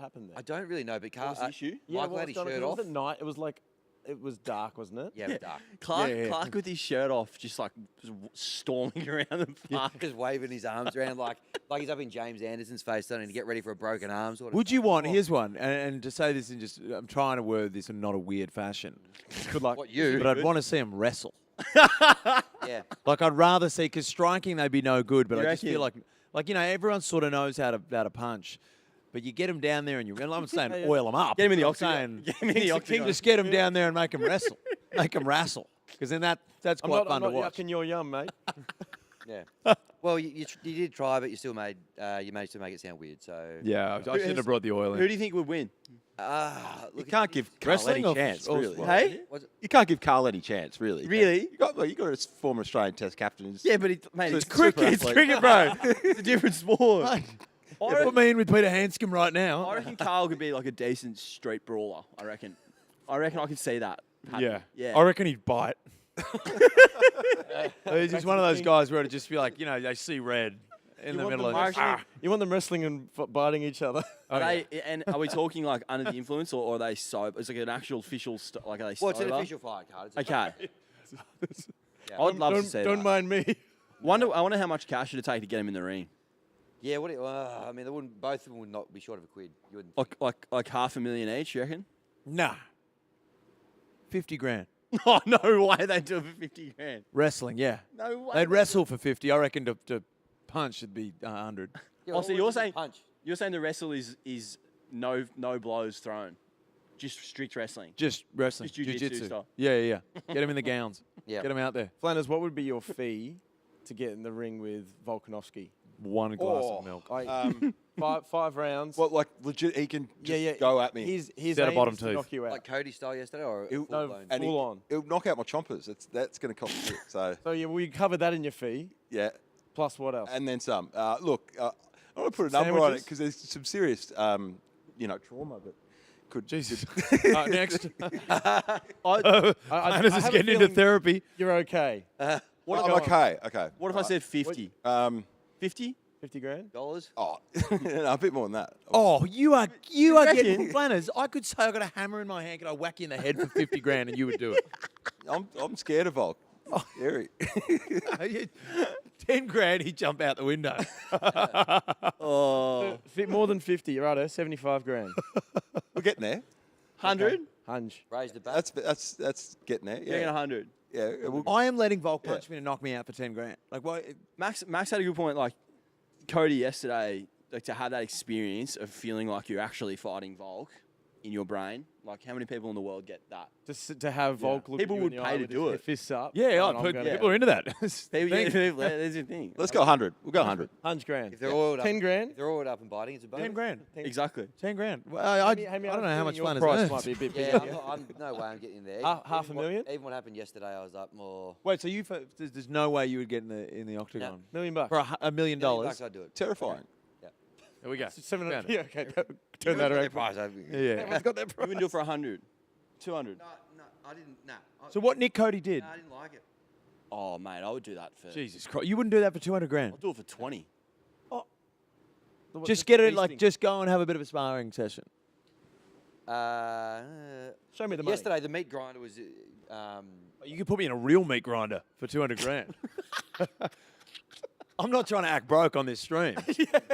happened there? I don't really know, but What was the issue? Michael had his shirt off. Was it night? It was dark, wasn't it? Yeah, it was dark. Clark with his shirt off, just like storming around the park. Just waving his arms around like he's up in James Anderson's face, starting to get ready for a broken arm. Sort of. Would you want, here's one, and to say this in just, I'm trying to word this in not a weird fashion. Good luck. What, you? But I'd want to see him wrestle. Yeah. Like, I'd rather see, because striking, they'd be no good, but You I just feel reckon? like, everyone sort of knows how to punch. But you get them down there and I'm not saying oil them up. Get him in the I'm octagon. saying Get him in the octagon. just get them down there and make them wrestle. Make them wrestle. Because then that's I'm quite not fun to watch. yucking your yum, mate. Yeah. Well, you did try, but you still you managed to make it sound weird. So Yeah, I shouldn't have brought the oil Who in. do you think would win? You can't give Carl Wrestling any or- chance, or- really. Hey? You can't give Carl any chance, really. Really? You got a former Australian Test captain. Who's Yeah, but mate, it's super cricket. It's athlete. cricket, bro. It's a different sport. Yeah, put me in with Peter Hanscom right now. I reckon Carl could be like a decent street brawler. I reckon I can see that. happening. Yeah. I reckon he'd bite. He's just one of those guys where it'd just be like, they see red in the middle of it. You want them wrestling and biting each other? And are we talking like under the influence or are they sober? It's like an actual official, like are they Well, sober? it's an official fight card. It's a Okay. Yeah. I would love to see Don't that. mind me. I wonder how much cash it'd take to get him in the ring. Yeah, I mean, both of them would not be short of a quid. You wouldn't think. Like $500,000 each, you reckon? Nah. 50 grand. Oh, no way they'd do it for 50 grand. Wrestling, yeah. No way. They'd wrestle for 50. I reckon to punch would be 100. Yeah, Oh, so what you're was the saying punch? the wrestle is no blows thrown, just strict wrestling. Just wrestling. Just jiu-jitsu style. Yeah. Get him in the gowns. Yeah. Get him out there. Flanders, what would be your fee to get in the ring with Volkanovski? 1 glass of milk. Five rounds. Well, like legit, he can just yeah. go at me. His Set a aim bottom is to tooth. knock you out. Like Cody style yesterday, or He'll- No, full-blown? and full on. He'll knock out my chompers. That's going to cost me. So So yeah, we covered that in your fee. yeah, Plus what else? and then some. Look, I want to put a number on it Sandwiches? because there's some serious, trauma that could. Jesus. Next. I Flanders is have a getting into feeling therapy. You're okay. What I'm if, okay. what if I said 50? 50? 50 grand? $50? Oh, no, a bit more than that. Oh, you are getting Flanders. I could say I got a hammer in my hand. Could I whack you in the head for 50 grand and you would do it? I'm scared of Volk. Scary. 10 grand, he'd jump out the window. Oh. More than 50, righto, 75 grand. We're getting there. 100? Hunch. Raise the bat. That's getting there. You reckon Yeah. 100? Yeah. I am letting Volk punch me to knock me out for 10 grand. Like, what? Max had a good point. Like Cody yesterday, like to have that experience of feeling like you're actually fighting Volk in your brain. Like how many people in the world get that? Just to have Volk look People at you would in the pay eye to with do his it. fists up. Yeah, and I'm gonna- people are into that. There's your thing. Let's go 100. We'll go 100. 100 grand. If they're oiled up, 10 grand? if they're oiled up and biting, it's a bonus. 10 grand. Exactly. 10 grand. Well, I don't know how much your Flanders price earns. might be a bit Yeah, bigger. no way I'm getting in there. Half a million? Even what happened yesterday, I was up more. Wait, so there's no way you would get in the octagon No. $1 million. for $1 million? $1,000,000 I'd do it. Terrifying. There we go. 700. Found it. Yeah, okay. Turn that around. Price, Yeah. Everyone's got that You price. wouldn't do it for 100, 200. No, I didn't. No. So what Nick Cody did? I didn't like it. Oh mate, I would do that for. Jesus Christ, you wouldn't do that for 200 grand. I'll do it for 20. Just get it just go and have a bit of a sparring session. Show me the money. Yesterday, the meat grinder was. You could put me in a real meat grinder for 200 grand. I'm not trying to act broke on this stream,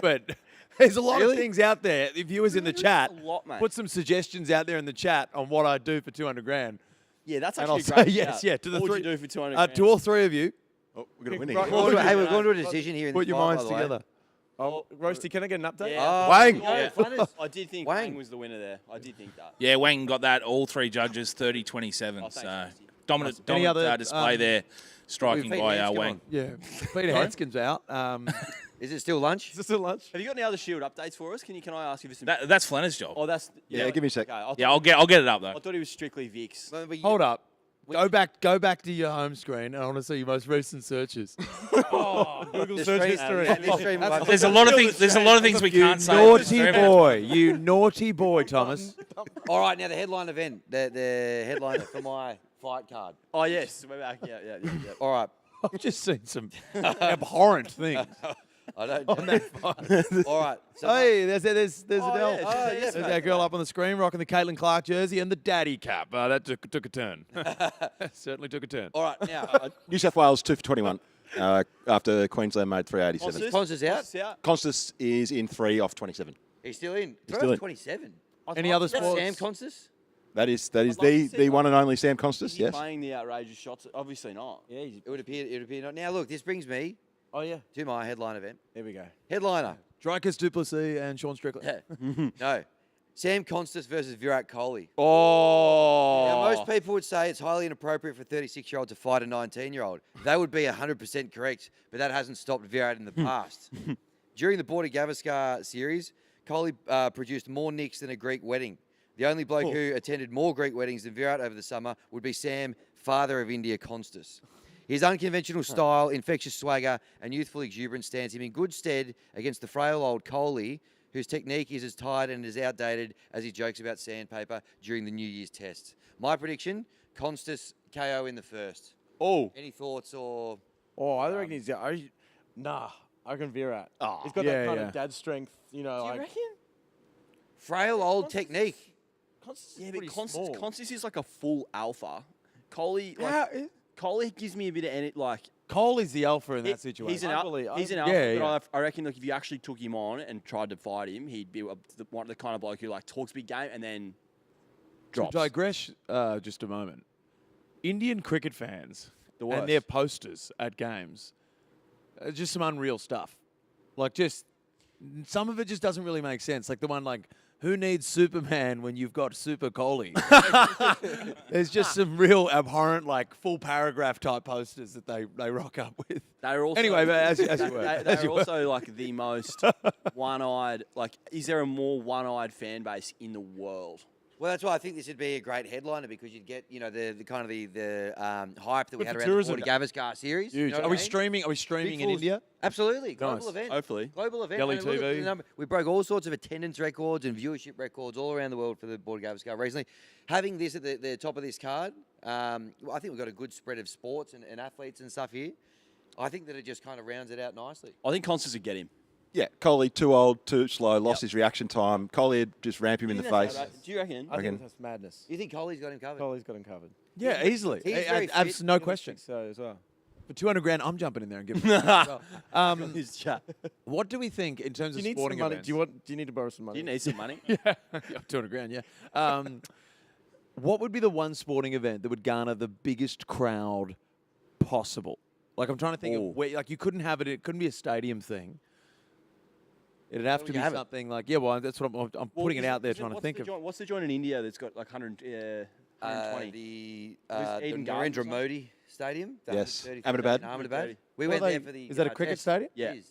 but there's a lot of things out there. The viewers in the chat, a lot, mate. put some suggestions out there in the chat on what I'd do for 200 grand. Yeah, that's And actually I'll a say great yes, shout. yeah, to the What would three. you do for 200 grand? To all three of you, Oh, we're going to win Right, here. well, we're going to a decision here. In put the your fight, minds by the way. together. Oh, Roasty, can I get an update? Yeah. Wang. Yeah. I did think Wang. Wang was the winner there. I did think that. Yeah, Wang got that. All three judges 30-27. Oh, thanks, So Roasty. dominant Any other, display there, striking We've by beaten Wang. Yeah, Peter Hanscom's out. Is it still lunch? Is this a lunch? Have you got any other Shield updates for us? Can I ask you for some? That's Flanner's job. Oh, that's Yeah, give me a sec. Okay, I Yeah, I'll get it up though. thought he was strictly Vix. Hold up. Go back to your home screen, and I want to see your most recent searches. Google The search stream- history. the stream- There's a lot of things. There's a lot of things we can't say. Naughty boy, you naughty boy, Thomas. All right, now the headline event, the headliner for my fight card. Oh yes, we're back. Yeah. All right. I've just seen some abhorrent things. I don't. On that fight. All right. So Hey, there's Adele. yeah, There's that girl up on the screen rocking the Caitlin Clark jersey and the daddy cap. That took a turn. Certainly took a turn. all right, now New South Wales 2 for 21 after Queensland made 387. Constance out. Constas is in 3 off 27. He's still in. He's still in. 27. Any other Is that sports? Sam Constance? That is love to see the one and only Sam Constas. He's Yes. playing the outrageous shots. Obviously not. Yeah, It would appear not. Now look, this brings me oh yeah. to my headline event. There we go. Headliner. Dreykus Duplessis and Sean Strickland. No. Sam Constas versus Virat Kohli. Oh. Now, most people would say it's highly inappropriate for a 36-year-old to fight a 19-year-old. They would be 100% correct, but that hasn't stopped Virat in the past. During the Border Gavaskar series, Kohli produced more nicks than a Greek wedding. The only bloke who attended more Greek weddings than Virat over the summer would be Sam, father of India Constas. His unconventional style, infectious swagger, and youthful exuberance stands him in good stead against the frail old Kohli, whose technique is as tired and as outdated as he jokes about sandpaper during the New Year's tests. My prediction, Constas KO in the first. Oh. Any thoughts or... Oh, I reckon he's... Nah, I reckon Virat. Oh, He's got yeah, that kind yeah. of dad strength, you know. Do you like, reckon? Frail old technique. Constas Yeah, is but pretty small. Constance is like a full alpha. Kohli, How- Kohli gives me a bit of like. Kohli's the alpha in that He's situation. an, I believe- he's an I- alpha, Yeah, but yeah. I reckon like if you actually took him on and tried to fight him, he'd be the kind of bloke who like talks big game and then To drops. digress just a moment. Indian cricket fans The and their worst. posters at games, just some unreal stuff. Like just some of it just doesn't really make sense. Like the one like, who needs Superman when you've got Super Kohli? There's just some real abhorrent like full paragraph type posters that they rock up with. They're also Anyway, but as you were. they're also like the most one-eyed. Like, is there a more one-eyed fan base in the world? Well, that's why I think this would be a great headliner because you'd get, you know, the kind of the hype that we Good had for around the tourism. Border Gavaskar series. You Huge. know what Are I we mean? streaming? Are we streaming Big in fools. India? Absolutely. Global Nice. event. Hopefully. Global event. Delhi And look at TV. the number. We broke all sorts of attendance records and viewership records all around the world for the Border Gavaskar recently. Having this at the top of this card, I think we've got a good spread of sports and athletes and stuff here. I think that it just kind of rounds it out nicely. I think Constance would get him. Yeah, Kohli, too old, too slow, lost his reaction time. Kohli would just ramp him in the face. Do you reckon? I Reckon. think that's madness. You think Kohli's got him covered? Kohli's got him covered. Yeah, easily. He's very fit. No I question. think so as well. For 200 grand, I'm jumping in there and giving it. Well, His chat. what do we think in terms Do of you need some sporting money? events? Do you need to borrow some money? You need some money. Yeah, 200 grand, yeah. What would be the one sporting event that would garner the biggest crowd possible? Like, I'm trying to think of where, like, you couldn't have it, it couldn't be a stadium thing. It'd have to you be have it. something like, yeah, well, that's what I'm putting it out there trying to think of. What's the joint in India that's got like 120? The Was Eden Gardens Narendra or Modi Stadium. the Yes. 130 Ahmedabad. in Ahmedabad. We What went are there they- for the. Is that a cricket test. stadium? Yeah. It is.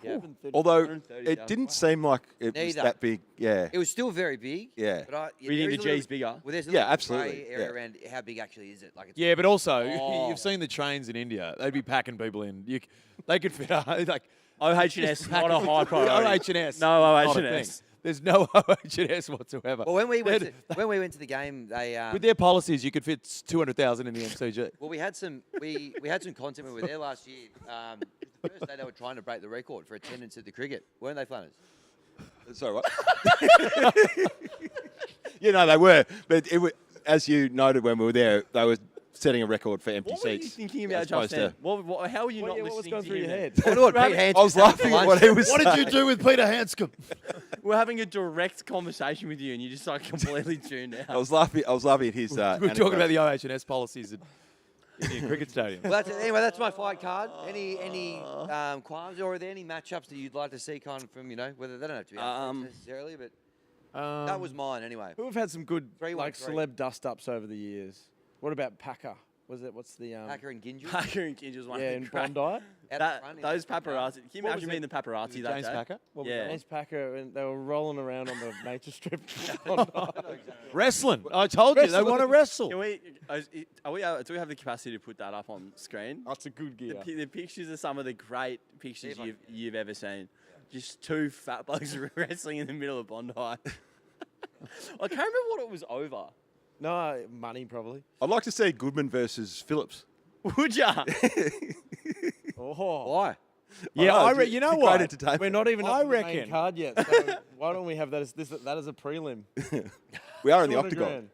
Yeah. Although 130, it yeah. didn't seem like it was Neither. that big. Yeah. It was still very big. Yeah. But We need the G's bigger. Well, there's a Yeah, little absolutely, grey area yeah. around how big actually is it. Like it's Yeah, but also, Oh. you've seen the trains in India. They'd be packing people in. They could fit, like, OH&S, not a high priority. OH&S. No not a OH&S. thing. There's no OH&S whatsoever. Well, when we went to, They'd- when we went to the game, they With their policies, you could fit 200,000 in the MCG. well, we had some content when we were there last year. The first day they were trying to break the record for attendance at the cricket, weren't they, Flanners? Sorry, what? You know, they were. But as you noted when we were there, they were setting a record for empty What were you seats. thinking as about just opposed then? to- How were you not What was listening going to through him your then? head? I know what Pete I Hanscom was was having for laughing at lunch. what he was What saying. did you do with Peter Hanscom? We're having a direct conversation with you, and you just like completely tuned out. I was laughing at his. We're talking about the OH&S policies at Indian Cricket Stadium. Well, anyway, that's my fight card. Any qualms, or are there any matchups that you'd like to see, kind of from whether they don't have to be necessarily, but that was mine anyway. Who have had some good 3-1-3. like celeb dust ups over the years? What about Packer? What's the Hacker and Ginju. Packer and Kinge was one yeah of in the great. Bondi? Those paparazzi. Can you What imagine was being the paparazzi that James day? Packer? Yeah. James Packer, and they were rolling around on the nature strip. in Bondi. Wrestling. I told you, they want to wrestle. Can we, do we have the capacity to put that up on screen? That's a good gear. The pictures are some of the great pictures See if I you've ever seen. Just two fat blokes wrestling in the middle of Bondi. I can't remember what it was over. No, money probably. I'd like to see Goodman versus Phillips. Would ya? Oh, Why? Yeah, I know, you know great what? entertainment. we're not even I up to the main reckon- card yet. So why don't we have that as a prelim? We are in the 200 octagon. grand.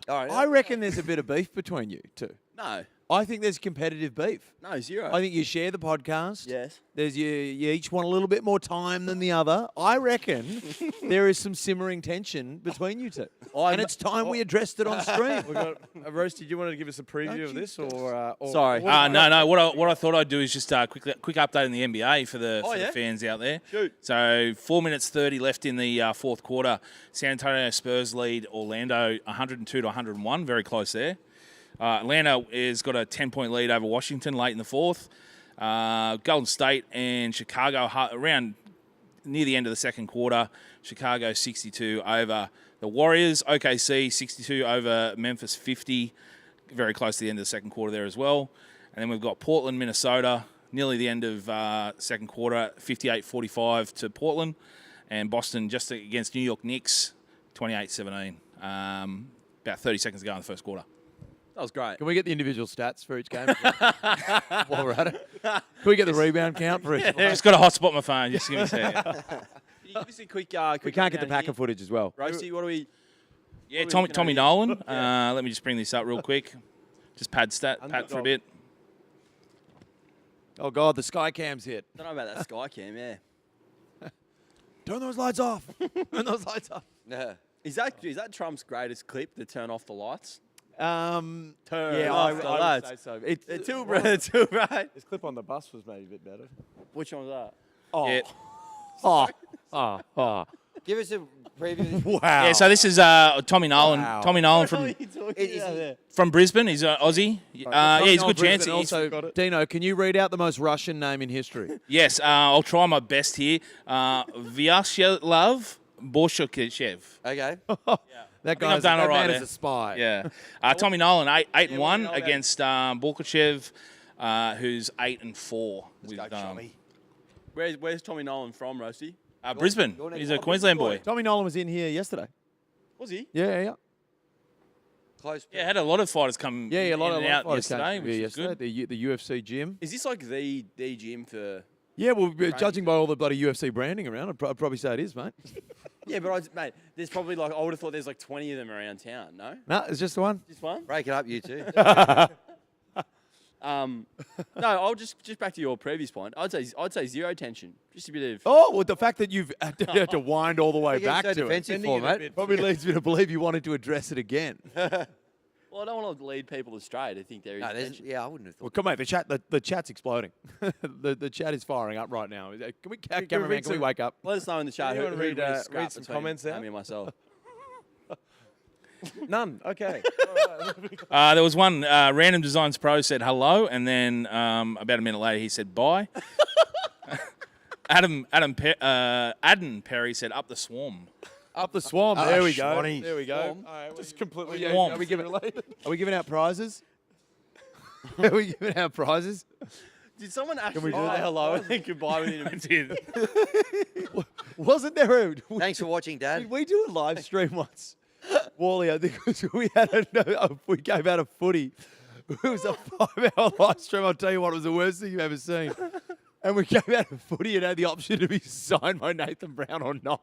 All right. I reckon there's a bit of beef between you two. No. I think there's competitive beef. No, zero. I think you share the podcast. Yes. There's you each want a little bit more time than the other. I reckon there is some simmering tension between you two. And it's time we addressed it on stream. We got Roasty. Do you want to give us a preview of this, or Sorry. No. What I thought I'd do is just quick update on the NBA for the yeah? fans out there. Shoot. So 4 minutes 30 left in the fourth quarter. San Antonio Spurs lead Orlando 102 to 101. Very close there. Atlanta has got a 10-point lead over Washington late in the fourth. Golden State and Chicago around near the end of the second quarter. Chicago 62 over the Warriors. OKC 62 over Memphis 50. Very close to the end of the second quarter there as well. And then we've got Portland, Minnesota, nearly the end of second quarter, 58-45 to Portland. And Boston just against New York Knicks, 28-17. About 30 seconds to go in the first quarter. That was great. Can we get the individual stats for each game while we're at it? Can we get the rebound count for each I one? just got to hotspot my phone. Just give me a second. Can you give us a quick We can't get the packer footage as well. Roasty, what do we... Yeah, What are we Tommy looking at Nolan. Let me just bring this up real quick. Just pat for a Underdog. bit. Oh, God, the sky cam's hit. Don't know about that sky cam, yeah. Turn those lights off. Turn those lights off. Yeah. Is that Trump's greatest clip, the turn off the lights? Turn off I the would lights. say so. They're too bright. This clip on the bus was maybe a bit better. Which one was that? Oh. Yeah. Give us a preview. Wow. Yeah, so this is Tommy Nolan. Wow. Tommy Nolan from Brisbane. He's Aussie. Yeah, he's a good chance. He's- Also, Dino, can you read out the most Russian name in history? Yes, I'll try my best here. Vyacheslav Borshokechev. Okay. That think I've done that all right man there. is a spy. Yeah. Tommy Nolan, 8-1 know against Borkachev, who's 8-4. With, Where's Tommy Nolan from, Roasty? Brisbane. your next He's a one. Queensland boy. Tommy Nolan was in here yesterday. Was he? Yeah. Close. Yeah, had a lot of fighters come Yeah, a lot in of and out fighters yesterday, came which here is good. yesterday. The UFC gym. Is this like the gym for... Yeah, well, judging by all the bloody UFC branding around, I'd probably say it is, mate. Yeah, but mate, there's probably like, I would have thought there's like 20 of them around town, no? No, it's just the one. Just one? Break it up, you two. No, I'll just back to your previous point. I'd say zero tension. Just a bit of... Oh, well, the fact that you've had to wind all the way You're back getting so to it defensive for, mate. probably leads me to believe you wanted to address it again. Well, I don't want to lead people astray to think there is No, there's, tension. yeah, I wouldn't have Well, thought. come on, the chat's exploding. the chat is firing up right now. Can we, cameraman, read can we some- wake up? Let us know in the chat Anyone who read, wins read scrap some between comments out? Hammy and myself. None. Okay. There was one, Random Designs Pro said hello, and then about a minute later he said bye. Adam Perry said up the swarm. Up the swarm. There we go. Schwanny. There we go. All right, just completely Swarm. Are we giving out prizes? Are we giving out prizes? Did someone actually we do say that? hello and then goodbye within a I minute? did. Wasn't there a... Thanks for watching, Dad. Did we do a live stream once? Wally, I think it was, we gave out a footy. It was a 5-hour live stream. I'll tell you what, it was the worst thing you've ever seen. And we gave out a footy and had the option to be signed by Nathan Brown or not.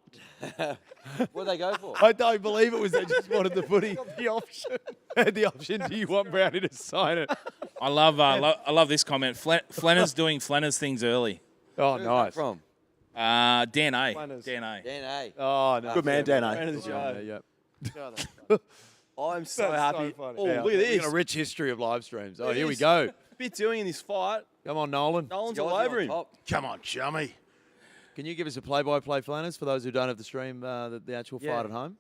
What did they go for? I don't believe it was they just wanted the footy. The option. Had the option, do you want Brownie to sign it? I love this comment. Flanner's doing Flanner's things early. Oh, Where's that nice. from? Dan A. Planners. Dan A. Dan A. Oh, no. Good man, Dano. Friend of the show. Yeah. I'm so That's happy. so funny. Oh, Yeah. look at We've this. got a rich history of live streams. Oh, It here we is. go. Bit doing in this fight. Come on, Nolan. Nolan's Guys all are over on him. top. Come on, chummy. Can you give us a play-by-play, Flanners, for those who don't have the stream, the actual Yeah. fight at home?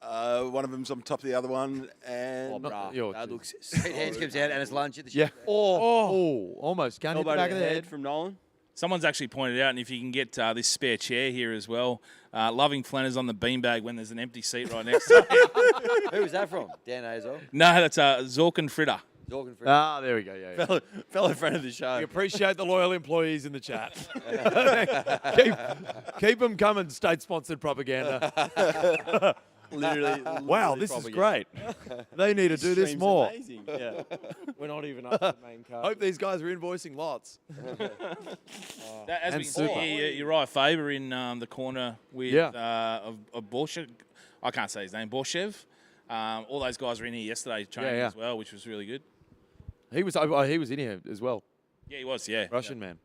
One of them's on top of the other one, and Oh, not- bruh, your that two. looks Pete Hands comes out and it's lunch at the Yeah. shop. Oh, almost. Can't hit the elbow back to of the the head head. from Nolan. Someone's actually pointed out, and if you can get this spare chair here as well, loving Flanner's on the beanbag when there's an empty seat right next to him. Who was that from? Dan A as well. No, that's Zork and Fritter. Zork and Ah, there we go. Yeah. Fellow friend of the show. We appreciate the loyal employees in the chat. keep them coming, state-sponsored propaganda. Literally. Wow, this is great. They need to do this Stream's more. Amazing. Yeah. We're not even up to the main card. Hope these guys are invoicing lots. As And we can see super. here, Uriah Faber in the corner with of Borshev. I can't say his name. Borshev. All those guys were in here yesterday training yeah. as well, which was really good. He was in here as well. Yeah, he was. Yeah. Russian man.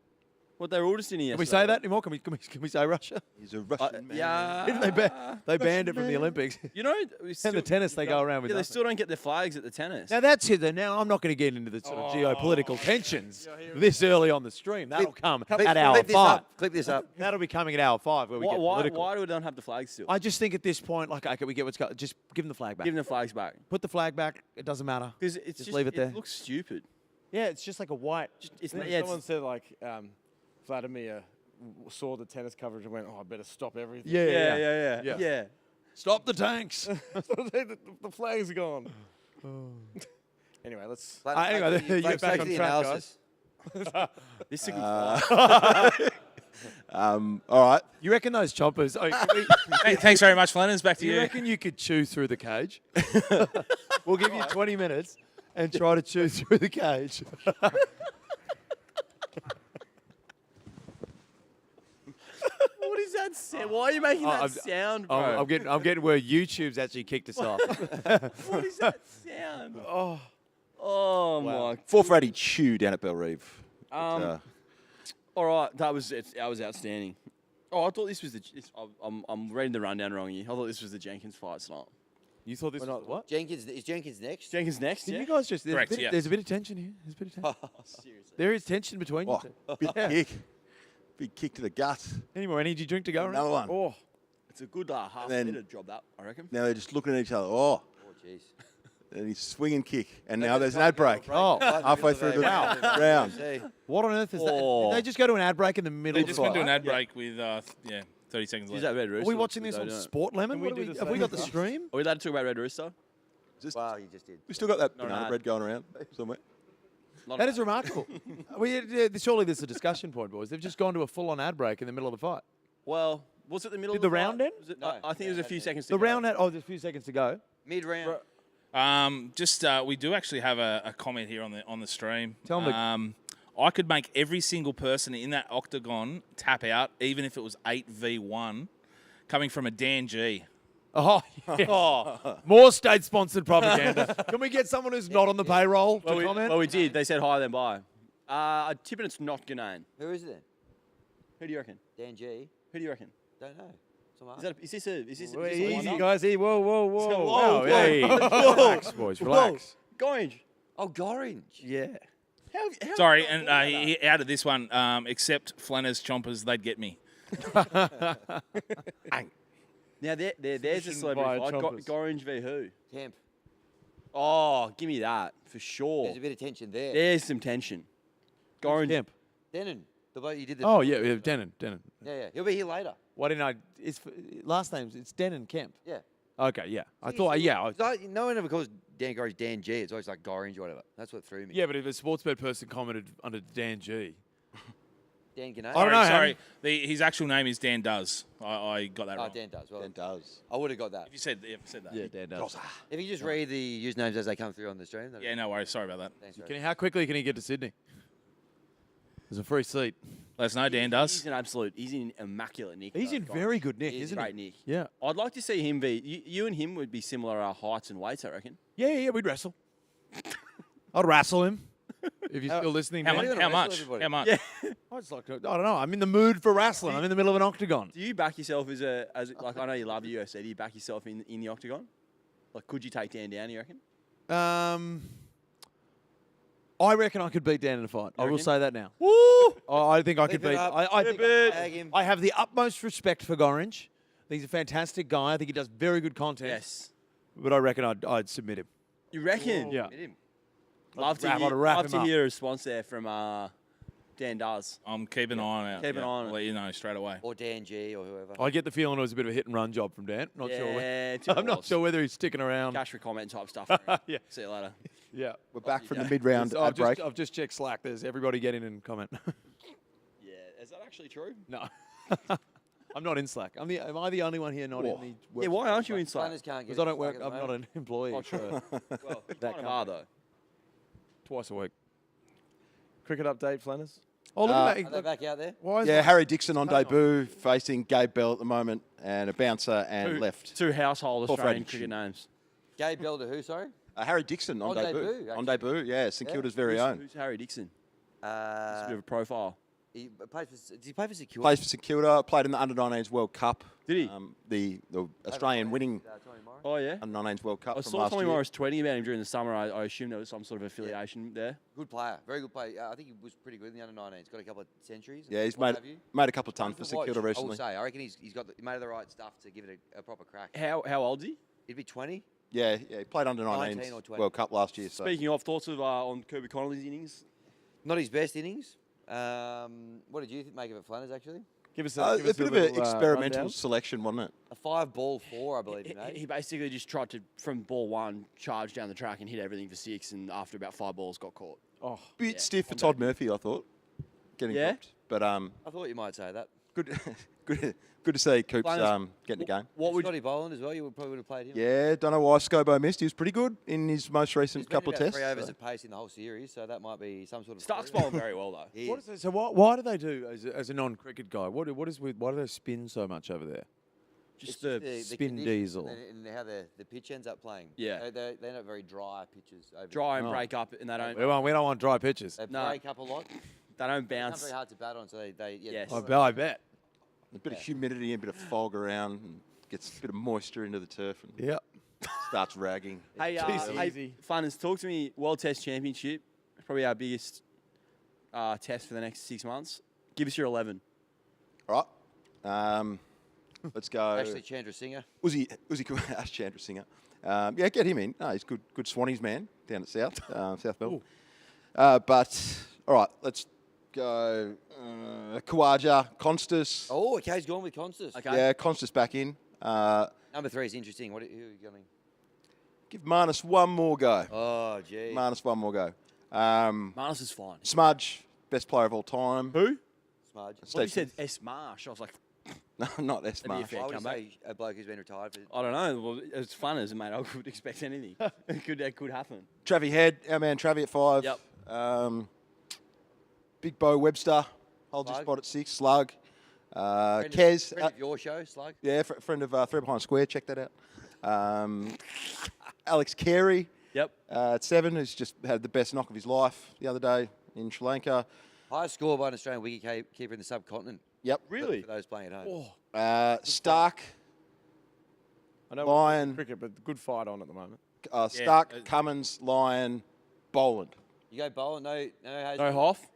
What, they were all just in here Can we yesterday, say that anymore? Can we say Russia? He's a Russian man. Yeah. They banned it from the Olympics. You know, And the tennis they go around with. Yeah, they nothing. still don't get their flags at the tennis. Now that's it. Now I'm not going to get into the sort of geopolitical tensions this early on the stream. That'll come at hour 5. Clip this up. That'll be coming at hour 5 where we get Why political. do we don't have the flags still? I just think at this point, like, okay, we get what's going. Just give them the flag back. Give them the flags back. Put the flag back. It doesn't matter. Because it's Just leave it there. It looks stupid. Yeah, it's just like a white. It's Someone yeah, it's, said like Vladimir saw the tennis coverage and went, "Oh, I better stop everything." yeah. Stop the tanks. the flags are gone. Anyway, let's. Anyway, you get back on track, analysis. This is a good fight. All right. You reckon those choppers? Thanks very much, Flanners. Back to You you. reckon you could chew through the cage? We'll give you 20 minutes and try to chew through the cage. What is that sound? Why are you making that sound, bro? I'm getting where YouTube's actually kicked us off. What is that sound? Oh my. 480 chew down at Bellerive. All right, that was outstanding. Oh, I thought this was I'm reading the rundown wrong here. I thought this was the Jenkins fight tonight. You thought this was what? Is Jenkins next? Jenkins next, Did yeah? you guys just? There's, Correct, a bit, yeah. there's a bit of tension here. There's a bit of tension. Seriously. There is tension between you two. Big kick. Big kick to the gut. Any more energy drink to go around? Another one. Oh, it's a good half then- minute drop that, I reckon. Now they're just looking at each other. Oh, jeez. And he's swinging kick. And now there's an ad break. Oh, Halfway through the round. what on earth is that? Oh. Did they just go to an ad break in the middle They of the just went fight? to an ad break with 30 seconds Is left. that Red Rooster? Are we watching this on Sport Lemon? Can we What do are the have we same? got the stream? Are we allowed to talk about Red Rooster? Wow, you just did. We still got that Not an banana ad. bread going around somewhere. That is remarkable. Surely this is a discussion point, boys. They've just gone to a full-on ad break in the middle of the fight. Well, was it the middle Did of the the round fight? end? Was it, No. I think it was a few seconds to The go. round had there's a few seconds to go. Mid-round. We do actually have a comment here on the stream. Tell 'em I could make every single person in that octagon tap out, even if it was 8v1, coming from a Dan G. Oh, yeah. More state-sponsored propaganda. Can we get someone who's not on the payroll to comment? Well, we did. They said higher than by. I'm tipping it's not Ghanaian. Who is it then? Who do you reckon? Dan G. Who do you reckon? Don't know. Someone Is this a Easy, wind-up? guys. Whoa. Whoa, Hey. Relax, boys. Relax. Orange. Oh, Gorange. Yeah. Sorry, and he added this one, except Flanners Chompers, they'd get me. Now there's a Finishing celebrity by fight. chompers. Orange v who? Temp. Oh, give me that for sure. There's a bit of tension there. There's some tension. Orange. Kemp. Denon. The bloke you did the. Oh, yeah. Denon. Yeah. He'll be here later. Why didn't I? Last name's it's Denon Kemp. Yeah. Okay, yeah. I thought, yeah. No one ever calls Dan Gorange Dan G. It's always like Gorange or whatever. That's what threw me. Yeah, but if a sports bet person commented under Dan G. Dan Gannett. I don't know, Sorry. His actual name is Dan Does. I got that Oh, wrong. Dan does. Well, It does. I would have got that. If you said that. Yeah, Dan does. If you just read the usernames as they come through on the stream. Yeah, no worries. Sorry about that. Thanks, Ray. How quickly can he get to Sydney? There's a free seat. Let us know, Dan He's Does. an absolute. He's in immaculate nick. He's though, in guys. very good nick, He's isn't great he? nick. Yeah. I'd like to see him be. You and him would be similar heights and weights, I reckon. Yeah, we'd wrestle. I'd wrestle him. If you're still listening, How, man. much? gonna How wrestle much? everybody? How much? Yeah. I just like to, I don't know. I'm in the mood for wrestling. I'm in the middle of an octagon. Do you back yourself as like I know you love UFC? Do you back yourself in the octagon? Like, could you take Dan down? You reckon? I reckon I could beat Dan in a fight. I will reckon? say that now. Woo! I think I could Lift it beat. up. I think Tag him. I have the utmost respect for Gorange. I think he's a fantastic guy. I think he does very good content. Yes. But I reckon I'd submit him. You reckon? Yeah. Hit him. Love to I'd hear. wrap Love him to up. hear a response there from Dan Does. I'm keeping an eye on it. Keep an eye on I'll it. let you know straight away. Or Dan G or whoever. I get the feeling it was a bit of a hit and run job from Dan. Not sure. Yeah, I'm not sure whether he's sticking around. Cash for comment type stuff. Yeah. See you later. Yeah. We're back from go. the mid-round ad break. I've just checked Slack. There's everybody get in and comment. Yeah, is that actually true? No. I'm not in Slack. Am I the only one here not in the Yeah, why aren't you in Slack? Planners can't get Because I don't Slack work. at the I'm not moment. an employee. Oh, true. Well, you That kind of are though. Twice a week. Cricket update, Flanners. Oh, look Uh, at Are they that. back out there? Why is Yeah, that? Harry Dixon on Hang on. debut, facing Gabe Bell at the moment, and a bouncer and left. Two household Paul Australian Fradich. cricket names. Gabe Bell to who, sorry? Harry Dixon on On debut. debut, On actually. debut, yeah. St Yeah. Kilda's very own. Who's Harry Dixon? It's a bit of a profile. He plays for, did he play for Secure? Plays for St Kilda. Played in the Under-19s World Cup. Did he? The Australian winning Tony Morris. Oh, yeah. Under-19s World Cup I from saw last Tommy year. Morris tweeting about him during the summer. I assume there was some sort of affiliation there. Good player, very good player. I think he was pretty good in the under-19s. He's got a couple of centuries. Yeah, he's what made have you. made a couple of tons Fun for to St watch, Kilda I will recently. say. I reckon he's got he made the right stuff to give it a proper crack. How old is he? He'd be 20. Yeah, he played Under-19s 19 or 20. World Cup last year. So. Speaking of, thoughts of on Kirby Connolly's innings? Not his best innings. What did you make of it, Flanners, actually? Give us A give us bit of little, an experimental rundown. selection, wasn't it? A 5-ball 4, I believe he He, made. he basically just tried to, from ball one, charge down the track and hit everything for 6, and after about 5 balls, got caught. Oh, Bit Yeah, stiff for on Todd Murphy, I thought. Getting Yeah? dropped. But I thought you might say that. good, good to see Coops Flanners, getting the game. What would Scotty Boland as well, you probably would have played him. Yeah, don't know why Scobo missed. He was pretty good in his most recent He's been couple of about tests. 3 overs so. at pace in the whole series, so that might be some sort of... Stark's clue. bowling very well, though. He What is. is it, so why do they do as a non-cricket guy? Why do they spin so much over there? Just It's the spin conditions diesel. and how the pitch ends up playing. Yeah. They're not very dry pitches. Over dry and Oh. break up, and they don't We don't want dry pitches. They No. break up a lot. they don't They're not bounce. very hard to bat on, so they Yes. I bet. A bit of humidity and a bit of fog around, and gets a bit of moisture into the turf and Yep. starts ragging. Hey, Easy. Funners, talk to me. World Test Championship, probably our biggest test for the next 6 months. Give us your 11. All right. Let's go. Actually, Chandra Singer. Uzi Ash Chandra Singer. Yeah, get him in. No, he's good Swannies man down at South Melbourne. But all right, let's go. Kawaja, Constas. Oh, okay, he's gone with Constas. Okay. Yeah, Constas back in. Number 3 is interesting. Who are you going? Give Marnus one more go. Oh, gee. Marnus one more go. Marnus is fine. Smudge, best player of all time. Who? Smudge. Well, you said S. Marsh. I was like, No, not S. That'd be a Marsh. fair Why would you comeback. say a bloke who's been retired for... I don't know. Well, it's Funners, mate. I could expect anything. It could happen. Travie Head, our man Travie at 5. Yep. Big Bo Webster holds his Slug. spot at 6. Slug. Friend Kez. of your show, Slug. Yeah, friend of Three Behind Square. Check that out. Alex Carey Yep. at 7, who's just had the best knock of his life the other day in Sri Lanka. Highest score by an Australian wicket-keeper in the subcontinent. Yep. Really? For those playing at home. Stark, I know Lion. cricket, but good fight on at the moment. Stark, Cummins, Lyon, Boland. You go Boland, no No Hoff.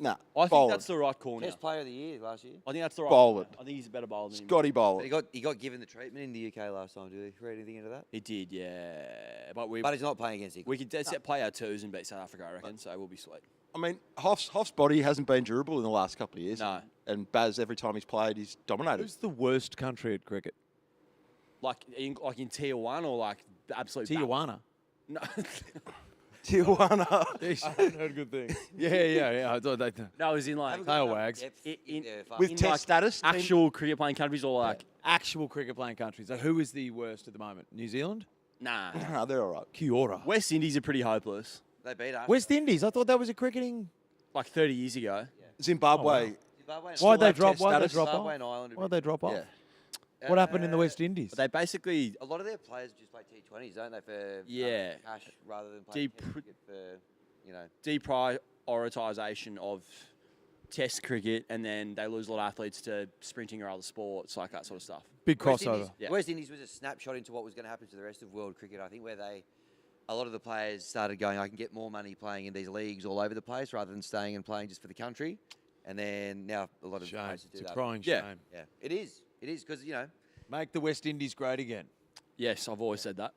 Nah, I think Boland. that's the right call now. Test player of the year last year. I think that's the right Boland. call. I think he's a better bowler than him. Scotty But Boland. he got given the treatment in the UK last time. Did you read anything into that? He did, yeah. But But he's not playing against England. we could set play our twos and beat South Africa, I reckon, so we'll be sweet. I mean, Hoff's body hasn't been durable in the last couple of years. No. And Baz, every time he's played, he's dominated. Who's the worst country at cricket? Like in tier 1 or like the absolute Tijuana. No, Tijuana. I haven't heard good things. Yeah. I thought they. no, it was in like Haven't got tail enough wags. depth In- in their fucking- With in test like status. team- actual cricket playing countries or like Actual cricket playing countries. So who is the worst at the moment? New Zealand? nah. No, they're all right. Kia ora. West Indies are pretty hopeless. They beat us. West Indies. I thought that was a cricketing. Like 30 years ago. Zimbabwe. Zimbabwe and Why'd they have drop? test Why'd they status. drop Zimbabwe off? and Ireland. Why'd they drop off? Yeah. What happened in the West Indies? But they basically A lot of their players just play T20s, don't they? For Yeah. cash rather than playing Deep- Test cricket for deprioritisation of Test cricket, and then they lose a lot of athletes to sprinting or other sports, like that sort of stuff. Big West crossover. Indies, Yeah. West Indies was a snapshot into what was going to happen to the rest of world cricket. I think where a lot of the players started going, I can get more money playing in these leagues all over the place rather than staying and playing just for the country. And then now a lot of Shame. places do It's a that. crying Yeah. shame. Yeah, it is. It is because Make the West Indies great again. Yes, I've always said that.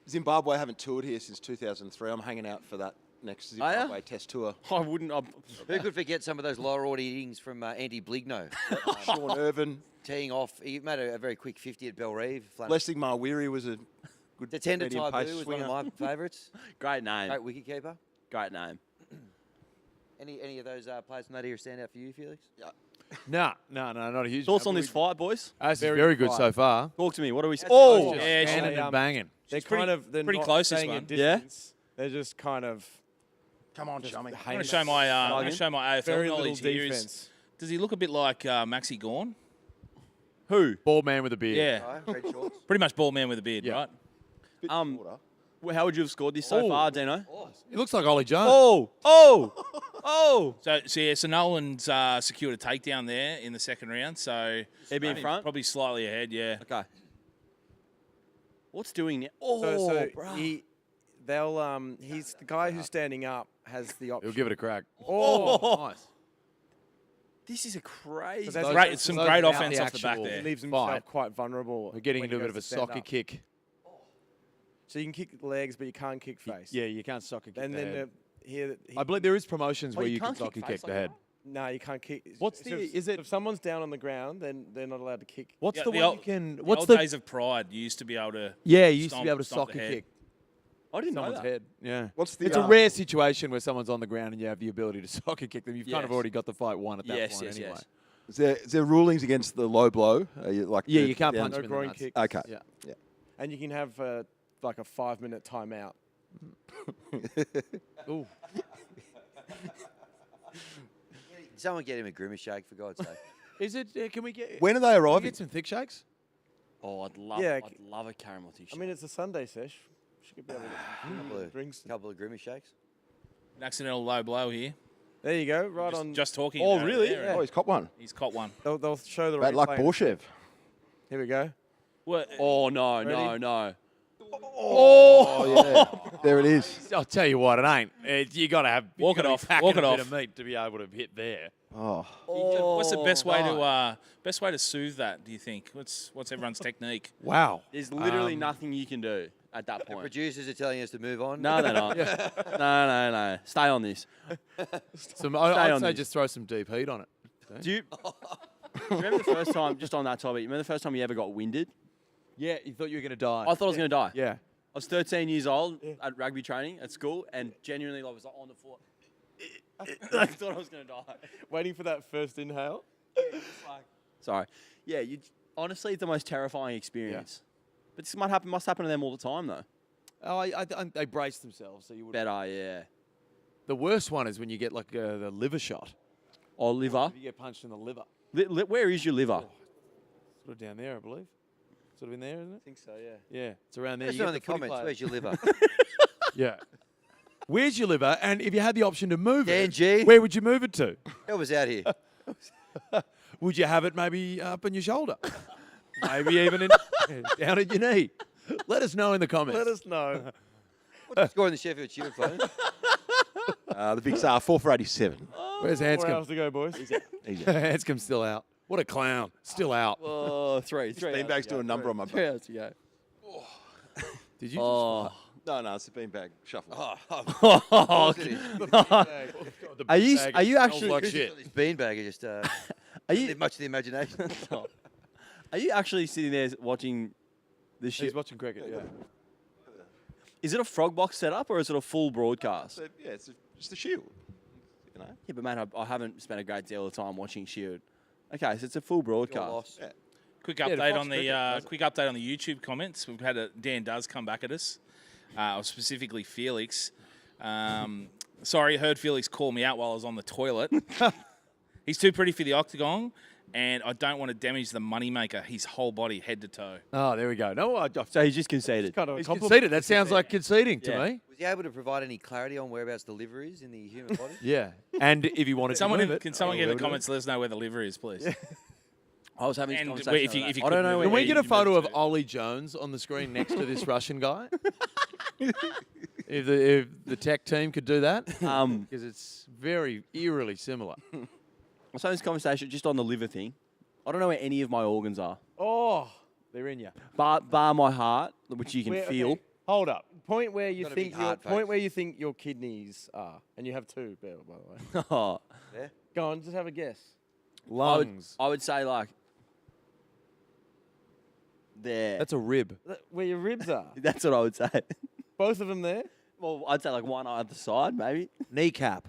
Zimbabwe haven't toured here since 2003. I'm hanging out for that next Are ya? Zimbabwe Test tour. I wouldn't. who could forget some of those lower order innings from Andy Bligno Sean Irvin. teeing off. He made a very quick 50 at Bellerive. Blessing Mawiri was a good The tender medium pace Taibu was one swinger. of my favourites. Great name. Great wicketkeeper. Great name. Any of those players from that era stand out for you, Felix? No, not a huge. Thoughts amount. on this fight, boys? That's Very very good good fight. so far. Talk to me. What do we? That's Oh, just yeah, Standing and banging. They're She's pretty- they're pretty not close, this staying one. at Yeah? distance. They're just kind of Come on, just chummy. I'm going to show my AFL very little knowledge here. defense. Does he look a bit like Maxi Gorn? who? Bald man with a beard. Yeah, Red shorts. pretty much bald man with a beard, Yeah. right? Bit Um, shorter. How would you have scored this so far, Dino? It looks like Ollie Jones. Oh! So Nolan's secured a takedown there in the second round. So He'd be in only front? probably slightly ahead. Yeah. Okay. What's doing now? So bruh. he's the guy who's standing up has the option. He'll give it a crack. Oh, Nice. This is a crazy. that's- Great, it's some those great without offense the off the back actual- He there. leaves himself Fight. quite vulnerable. We're getting when into a he bit of a goes to stand soccer up. kick. So you can kick legs, but you can't kick face. Yeah, you can't soccer kick And the head. then here, I believe there is promotions Oh, where you you can can't kick soccer face kick the like head. that? no, you can't kick. What's So the- if- is it- If someone's down on the ground, then they're not allowed to kick. What's Yeah, the the one old- you can? The What's old the? days of Pride, you used to be able to. Yeah, you used to be able to stomp the soccer head. kick I didn't know someone's that. head. Yeah. What's the? It's a rare situation where someone's on the ground and you have the ability to soccer kick them. You've kind of Yes. already got the fight won at that Yes, point yes, anyway. yes. Is there rulings against the low blow? Are you like Yeah, the- you can't yeah. punch No him in the groin nuts. kicks. Okay. Yeah. And you can have like a 5-minute timeout. Ooh. Someone get him a grimace shake, for God's sake. Is it? Can we get? When are they Can we arriving? get some thick shakes? Oh, I'd love. Yeah, I'd love a caramel t-shirt. I mean, it's a Sunday sesh. Should be able to get couple of, drinks. couple of grimace shakes. An accidental low blow here. There you go, right on. Just talking. Oh, about it really? there, Oh, he's caught one. He's caught one. They'll show the Bad luck, replay. Borshev. Here we go. Well, oh no, Ready? no. Oh, yeah. There it is. I'll tell you what, it ain't. You got to have Walk you it gotta be off, packing walk it a bit off. of meat to be able to hit there. Oh. what's the best way right. to soothe that? Do you think? What's everyone's technique? Wow. There's literally nothing you can do at that The point. producers are telling us to move on. No, they're not. No. Stay on this. Some, Stay I'd on say this. just throw some deep heat on it. Do you remember the first time? Just on that topic, remember the first time you ever got winded? Yeah, you thought you were going to die. I thought I was going to die. yeah. I was 13 years old at rugby training at school, and genuinely I was like on the floor. I thought I was going to die. Waiting for that first inhale. Sorry. Yeah, honestly, it's the most terrifying experience. But this must happen to them all the time, though. Oh, they brace themselves, so you would. Better, yeah. The worst one is when you get like the liver shot. Or liver. If you get punched in the liver. Where is your liver? Sort of down there, I believe. Sort of in there, isn't it? I think so, yeah. Yeah, it's around there. Let us You know get in the footy comments, players. where's your liver? Yeah. Where's your liver? And if you had the option to move Dan it, G. where would you move it to? Help us out here. Would you have it maybe up in your shoulder? Maybe even down at your knee? Let us know in the comments. Let us know. What's the score in the Sheffield Shield, phone? The big star, 4 for 87. Where's 4 Hanscom? hours to go, boys. Easy. Hanscom's still out. What a clown. Still out. Oh, three. Beanbag's doing a number on my Three back. hours to go. Did you Oh. No, it's a beanbag shuffle. Oh, just... Are you Smells actually like shit. This beanbag is just are you leave much to the imagination. are you actually sitting there watching this shit? He's watching cricket, yeah. Is it a frog box setup or is it a full broadcast? So, yeah, it's just a shield. You know? Yeah, but man, I haven't spent a great deal of time watching Shield. Okay, so it's a full broadcast. loss. Yeah. Quick the update Fox on the cricket does it. quick update on the YouTube comments. We've had Dan does come back at us, or specifically Felix. Sorry, heard Felix call me out while I was on the toilet. He's too pretty for the octagon, and I don't want to damage the moneymaker. His whole body, head to toe. Oh, there we go. No, So he's just conceded. Kind of a he's compliment. conceded. That sounds like conceding to Yeah. me. Was he able to provide any clarity on whereabouts the liver is in the human body? Yeah. And if you wanted Someone to move it, can someone get in where the would it comments let us know where the liver is, please. I was having this And conversation. if you I could don't know move where Can we Yeah, get a you photo of meant to. Ollie Jones on the screen next to this Russian guy? if the tech team could do that, because it's very eerily similar. I was having this conversation just on the liver thing. I don't know where any of my organs are, Oh, they're in you. bar my heart, which you can Where- feel. okay, hold up. Point where you Got a big think heart, folks. where you think your kidneys are, and you have 2, Bill, by the way. Oh, Go on, just have a guess. Lungs. I would say like there. That's a rib. Where your ribs are. That's what I would say. Both of them there. Well, I'd say like one either side, maybe. Kneecap.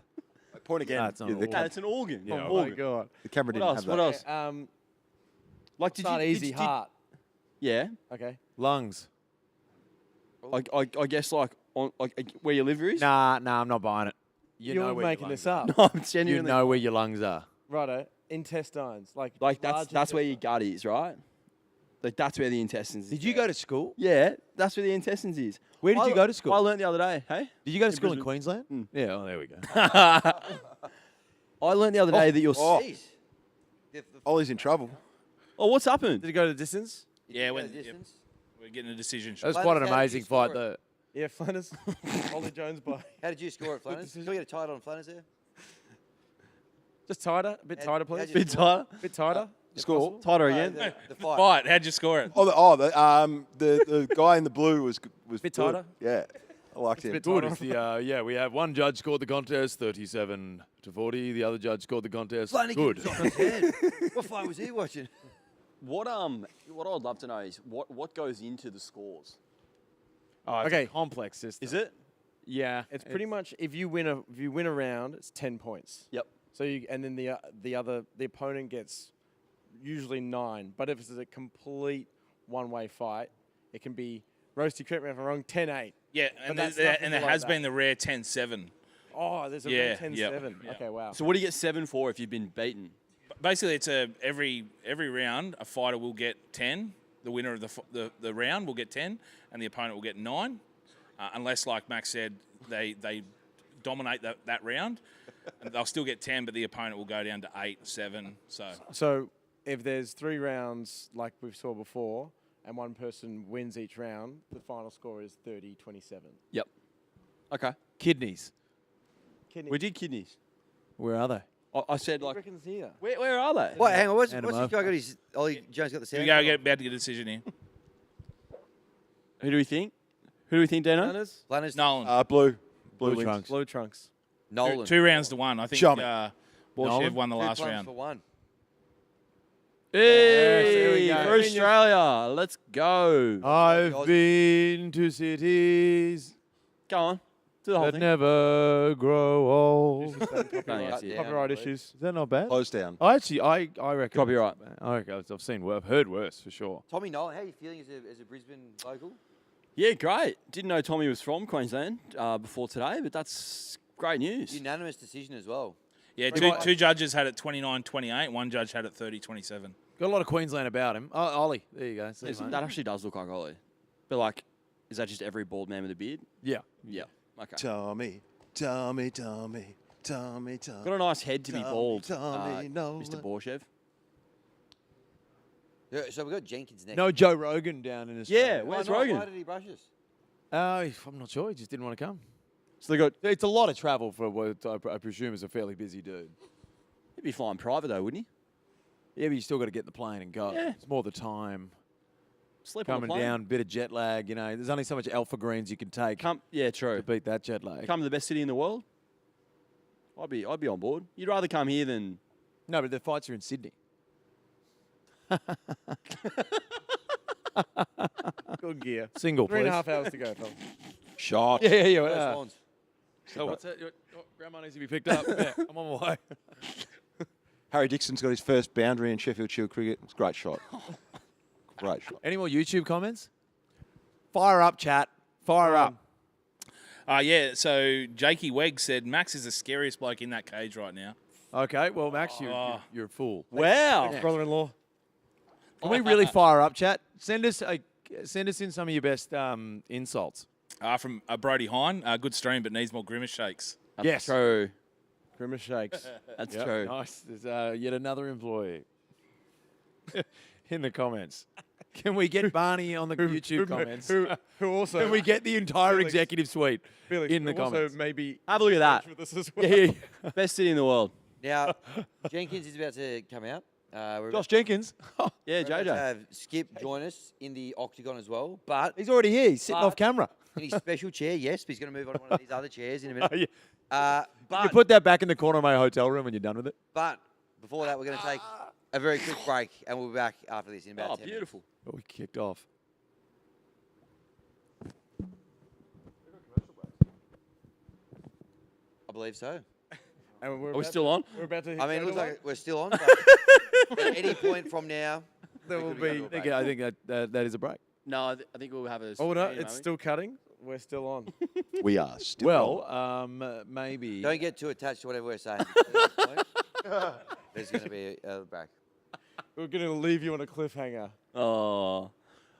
Point again. No, it's not Yeah, an the, organ. No, cam- it's an organ. Yeah, An oh Oh my organ. god. the camera What didn't else? have What that. else? Like, Like, it's not easy. Heart. Yeah. Okay. Lungs. I guess like on like where your liver is. Nah, I'm not buying it. You know You're where your making lungs this are. up. No, I'm You genuinely. know where your lungs are. Righto. Intestines. Like Like large that's where your intestine. gut is, right? Like that's where the intestines. Did is you there. go to school? Yeah, that's where the intestines is. Where did you go to school? I learnt the other day. Hey, Did you go to in school in Brisbane. Queensland? Yeah, oh, there we go. I learnt the other day that you're. Oh. Jeez. Ollie's in trouble. Oh, what's happened? Did you go to distance? Yeah, When yep, we're getting a decision. That was Flanders, quite an how did you amazing score fight, it? though. Yeah, Flanders. Ollie Jones by. How did you score it, Flanders? Can we get a title on Flanders there? Just tighter, a bit How'd- tighter, how'd please. you Bit score it? tighter. Bit tighter. if Score. possible. Tighter No, again. the fight. Fight. How'd you score it? The guy in the blue was Bit good. tighter? Yeah, I liked him. bit Good. tighter. It's the, yeah, we have one judge scored the contest 37-40. The other judge scored the contest. Flanagan Good. was off his head. What fight was he watching? What I would love to know is what goes into the scores. Oh, it's Okay. a complex system. Is it? Yeah. It's pretty much if you win a round, it's 10 points. Yep. So and then the opponent gets usually 9. But if it's a complete one-way fight, it can be Roasty, correct me if I'm wrong, 10-8. Yeah, But and that's there nothing has like that. been the rare 10-7. Oh, there's a Yeah, red 10-7. yep, yep. Okay, wow. So what do you get 7 for if you've been beaten? Basically, it's every round a fighter will get 10. The winner of the round will get 10, and the opponent will get 9, unless, like Max said, they dominate that round, and they'll still get 10, but the opponent will go down to 8, 7. So if there's 3 rounds like we saw before, and one person wins each round, the final score is 30-27. Yep. Okay. Kidneys. We did kidneys. Where are they? I said like, Reckon's here. where are they? What? Hang on. What's Hand this him guy got his? Ollie Jones got the Here sound. we go. About to get a decision here. Who do we think? Who do we think, Dano? Flanders? Flanders. Nolan. Blue Blue wins. trunks. Blue trunks. Nolan. 2 rounds to 1. I think Show me. Borshev won the 2 last plums round. for 1. there we Hey, go. for Australia. Let's go. I've been to cities Go on. Do the whole that thing. never grow old. that's it. Copyright issues. Is that not bad? Close down. I reckon. Copyright. I've seen. I've heard worse for sure. Tommy Nolan, how are you feeling as a Brisbane local? Yeah, great. Didn't know Tommy was from Queensland before today, but that's great news. Unanimous decision as well. Yeah, Pretty two judges had it 29-28. One judge had it 30-27. Got a lot of Queensland about him. Oh, Ollie, there you go. See, Yes, mate. that actually does look like Ollie. But like, is that just every bald man with a beard? Yeah. Yeah. Okay. Tommy. Got a nice head to be Tommy, bald, Tommy, Nolan. Mr. Borshev. Yeah, so we've got Jenkins next. No Joe Rogan down in Australia. Yeah, Why where's not? Rogan? Why did he brush us? I'm not sure. He just didn't want to come. So they got. It's a lot of travel for what I presume is a fairly busy dude. He'd be flying private though, wouldn't he? Yeah, but you still got to get in the plane and go. Yeah. It's more the time. Sleep on the Coming plane. down, bit of jet lag. You know, there's only so much alpha greens you can take Yeah, true. to beat that jet lag. Come to the best city in the world. I'd be on board. You'd rather come here than. No, but the fights are in Sydney. Good gear. Single, 3.5 hours to go, Phil. Shot. Yeah. First lines. So what's that? Grandma needs to be picked up. Yeah, I'm on my way. Harry Dixon's got his first boundary in Sheffield Shield cricket. It's a great shot. Great shot. Any more YouTube comments? Fire up, chat. Fire up. Yeah, so Jakey Wegg said Max is the scariest bloke in that cage right now. Okay, well, Max, you're a fool. Wow. Brother-in-law. Can we really fire up, chat? Send us in some of your best insults. From Brody Hine, good stream, but needs more grimace shakes. That's Yes. true. Grimace shakes. That's Yep, true. Nice. There's yet another employee in the comments. Can we get Barney on the YouTube comments? Who also... Can we get the entire Felix. executive suite Felix, in the who also comments? maybe Have a look at that. with us as well. Yeah. Best city in the world. Now, Jenkins is about to come out. We're Josh Jenkins. Yeah, about to JJ. have Skip join us in the octagon as well. But He's already here. He's sitting But- off camera. in his special chair, yes, but he's going to move on to one of these other chairs in a minute. Oh, yeah. Uh, You but, put that back in the corner of my hotel room when you're done with it. but before that, we're going to take a very quick break, and we'll be back after this in about Oh, 10 beautiful. Oh, we kicked off. minutes. I believe so. And we're Are we about still on? We're about to hit I mean, it looks Saturday. like we're still on, but at any point from now, There will could be be... going to a I think that is a break. No, I think we'll have a. Oh, no, stream, it's won't we? still cutting. We're still on. We are still on. Well, maybe. don't get too attached to whatever we're saying. There's going to be a break. We're going to leave you on a cliffhanger. Oh.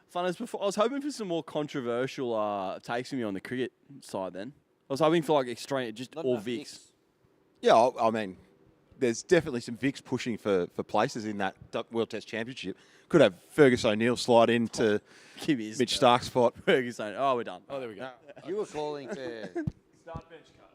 Fun as before. I was hoping for some more controversial takes from you on the cricket side then. I was hoping for like extreme, just Not all enough Vicks. Yeah, I mean, there's definitely some Vicks pushing for places in that World Test Championship. Could have Fergus O'Neill slide into Give me his Mitch Stark's spot. Ferguson. Oh, we're done. Oh, there we go. You were calling for. Start bench cut.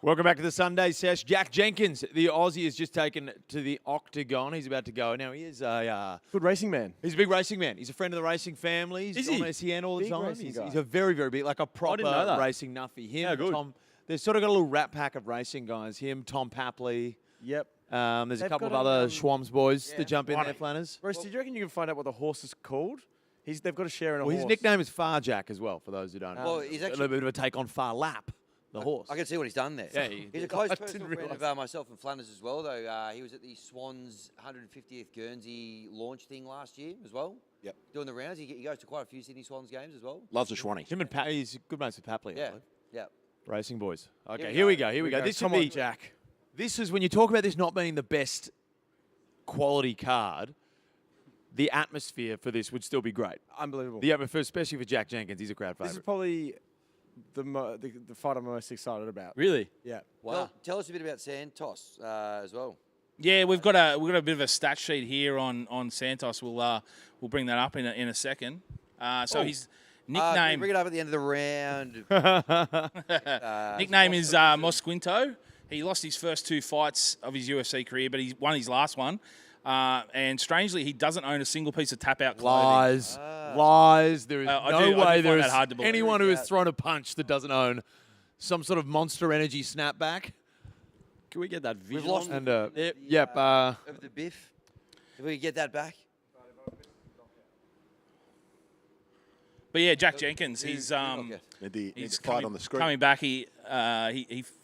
Welcome back to the Sunday Sesh. Jack Jenkins, the Aussie, has just taken to the octagon. He's about to go. Now, he is a Good racing man. he's a big racing man. He's a friend of the racing family. He's Is he? on SEN all the Big time. racing He's, guy. he's a very, very big, like a proper didn't know that. racing nuffy. Him, Yeah, good. Tom. They've sort of got a little rat pack of racing guys. Him, Tom Papley. Yep. There's a They've couple of got other a, Schwamms boys yeah. that jump in there, Flanners. Roasty, do you reckon you can find out what the horse is called? They've got a share in a Well, horse. his nickname is Far Jack as well, for those who don't know. Well, he's a actually- little bit of a take on Far Lap, the horse. I can see what he's done there. Yeah, he's a close I personal didn't friend of myself and Flanners as well, though. He was at the Swans 150th Guernsey launch thing last year as well. Yep. Doing the rounds. He goes to quite a few Sydney Swans games as well. Loves a Schwanny. Him and he's good mates with Papley. I Yeah, believe. yeah. Racing boys. Okay, we here we go. go. Here we go. This should Come on, be Jack. This is when you talk about this not being the best quality card. The atmosphere for this would still be great. Unbelievable. The atmosphere, especially for Jack Jenkins, he's a crowd This is favourite. probably the fight I'm most excited about. Really? Yeah. Tell us a bit about Santos as well. Yeah, we've got a bit of a stat sheet here on Santos. We'll bring that up in a second. So his Can you nickname bring it up at the end of the round. nickname is Mosquinto. He lost his first 2 fights of his UFC career, but he won his last one. And strangely, he doesn't own a single piece of tap-out clothing. Lies. There is I no do way find there that is hard to believe. anyone who has thrown a punch that doesn't own some sort of Monster Energy snapback. Can we get that visual? lost And Of the Biff. If we could get that back. But yeah, Jack Jenkins, he's Need to he's fight on the screen. coming back. He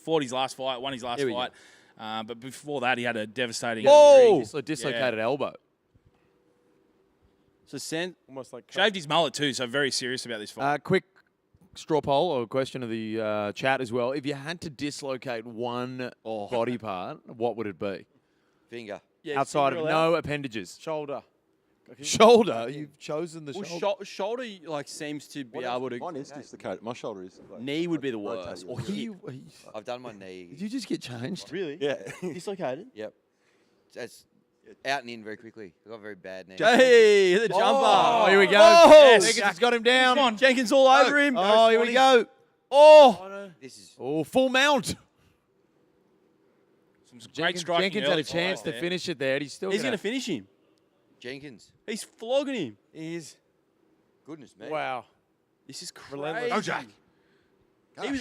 fought his last fight, won his last Here we fight. But before that, he had a devastating Whoa! injury. Dislocated elbow. So Almost like Shaved his mullet too, so very serious about this fight. Quick straw poll or question of the chat as well. If you had to dislocate one body part, what would it be? Finger. Outside of no appendages. shoulder. Shoulder. You've chosen the Well, shoulder. shoulder like seems to be able to. Mine is dislocated. My shoulder is. Like, Knee would be the rotated. worst. Or hip. I've done my knee. Did you just get changed? Really? Yeah. Dislocated. Yep. It's out and in very quickly. I've got a very bad knee. Hey, the jumper. Oh, here we go. Oh, Jenkins has got him down. Come on. Jenkins all over him. Oh, here we go. Oh, This is Oh, full mount. Some great striking. Jenkins had early a chance fights to there. finish it there. He's still he's gonna going to finish him. Jenkins. He's flogging him. He is. Goodness me. Wow. This is Relentless. crazy. Go, Jack.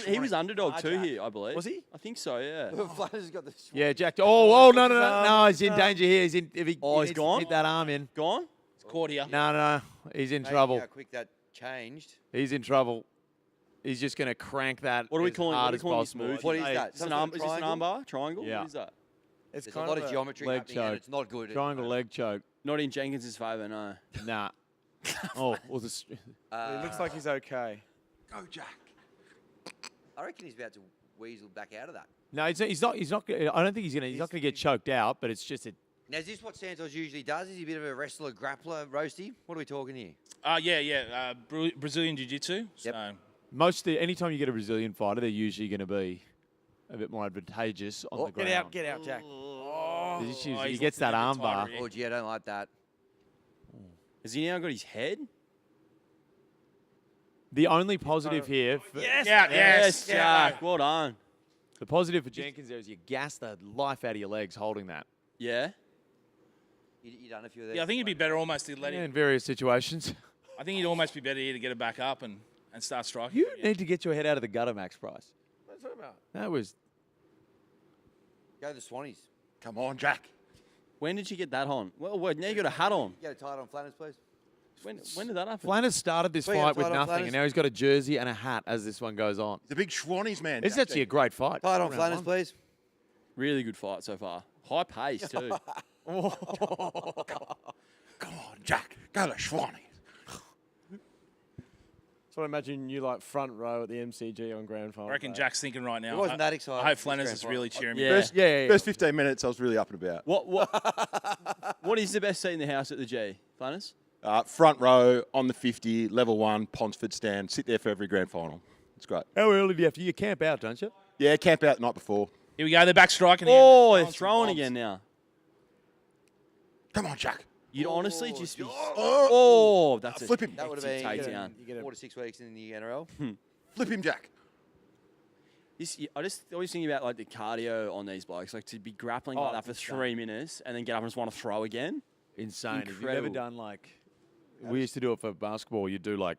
He was underdog too Jack. here, I believe. Was he? I think so. Yeah. Flanners got the Yeah, Jack. Oh, no. He's in danger here. He's in. If he, Oh, he he's needs to gone? hit that arm in. Gone. It's caught here. No. He's in Amazing trouble. How quick that changed. He's in trouble. He's just going to crank that What are we as calling? hard What are we as calling this possible. move? What is that? Is this Some an sort arm? of Is this an triangle? armbar? Triangle? Yeah. What is that? It's There's a kind lot of a geometry leg happening and choke. it's not good. Triangle leg choke. Not in Jenkins' favour, no. Nah. Oh, well, this, It looks like he's okay. Go, Jack. I reckon he's about to weasel back out of that. no, he's not. He's not. I don't think he's going to. He's not going to get choked out. But it's just a. Now, is this what Santos usually does? Is he a bit of a wrestler, grappler, roasty? What are we talking here? Brazilian Jiu-Jitsu. Yep. So Anytime you get a Brazilian fighter, they're usually going to be a bit more advantageous on the ground. Get out, Jack. He he's gets that looking a arm bit bar. tighter Oh, gee, I don't like that. Has he now got his head? The only positive here, Yes, Jack. Well done. the positive for Jenkins there is you gas the life out of your legs holding that. Yeah. You done a few of these? Yeah, I think it'd be better almost to let In him. various situations. I think it'd almost be better here to get it back up and start striking. You again. need to get your head out of the gutter, Max Price. What are you talking about? That was. Go to the Swannies. Come on, Jack. When did you get that on? Well, now you got a hat on. Get a tight on Flanners, please. When did that happen? Flanners started this Bring it fight with tight on, nothing, Flanners. and now he's got a jersey and a hat as this one goes on. The big Schwannies, man. It's Jack actually a great fight. Tight on Round Flanners, one. please. Really good fight so far. High pace too. Come on, Jack. Go to Schwannies. So I imagine you like front row at the MCG on grand final. I reckon day. Jack's thinking right now. It wasn't that exciting. I hope This Flanners grand is really cheering me. Yeah. Yeah. First 15 minutes, I was really up and about. What is the best seat in the house at the G? Flanners? Front row on the 50, level 1, Ponsford stand. Sit there for every grand final. It's great. How early do you have to? You camp out, don't you? Yeah, camp out the night before. Here we go. They're back striking. Oh, here. they're throwing again now. Come on, Jack. You'd honestly just be. Oh, Oh, that's a flip him. That would have hectic been takedown. You get 4 to 6 weeks in the NRL. Flip him, Jack. I just always think about like the cardio on these blokes, like to be grappling like that for 3 minutes and then get up and just want to throw again. Insane. Have you ever Incredible. done like? We used to do it for basketball. You do like,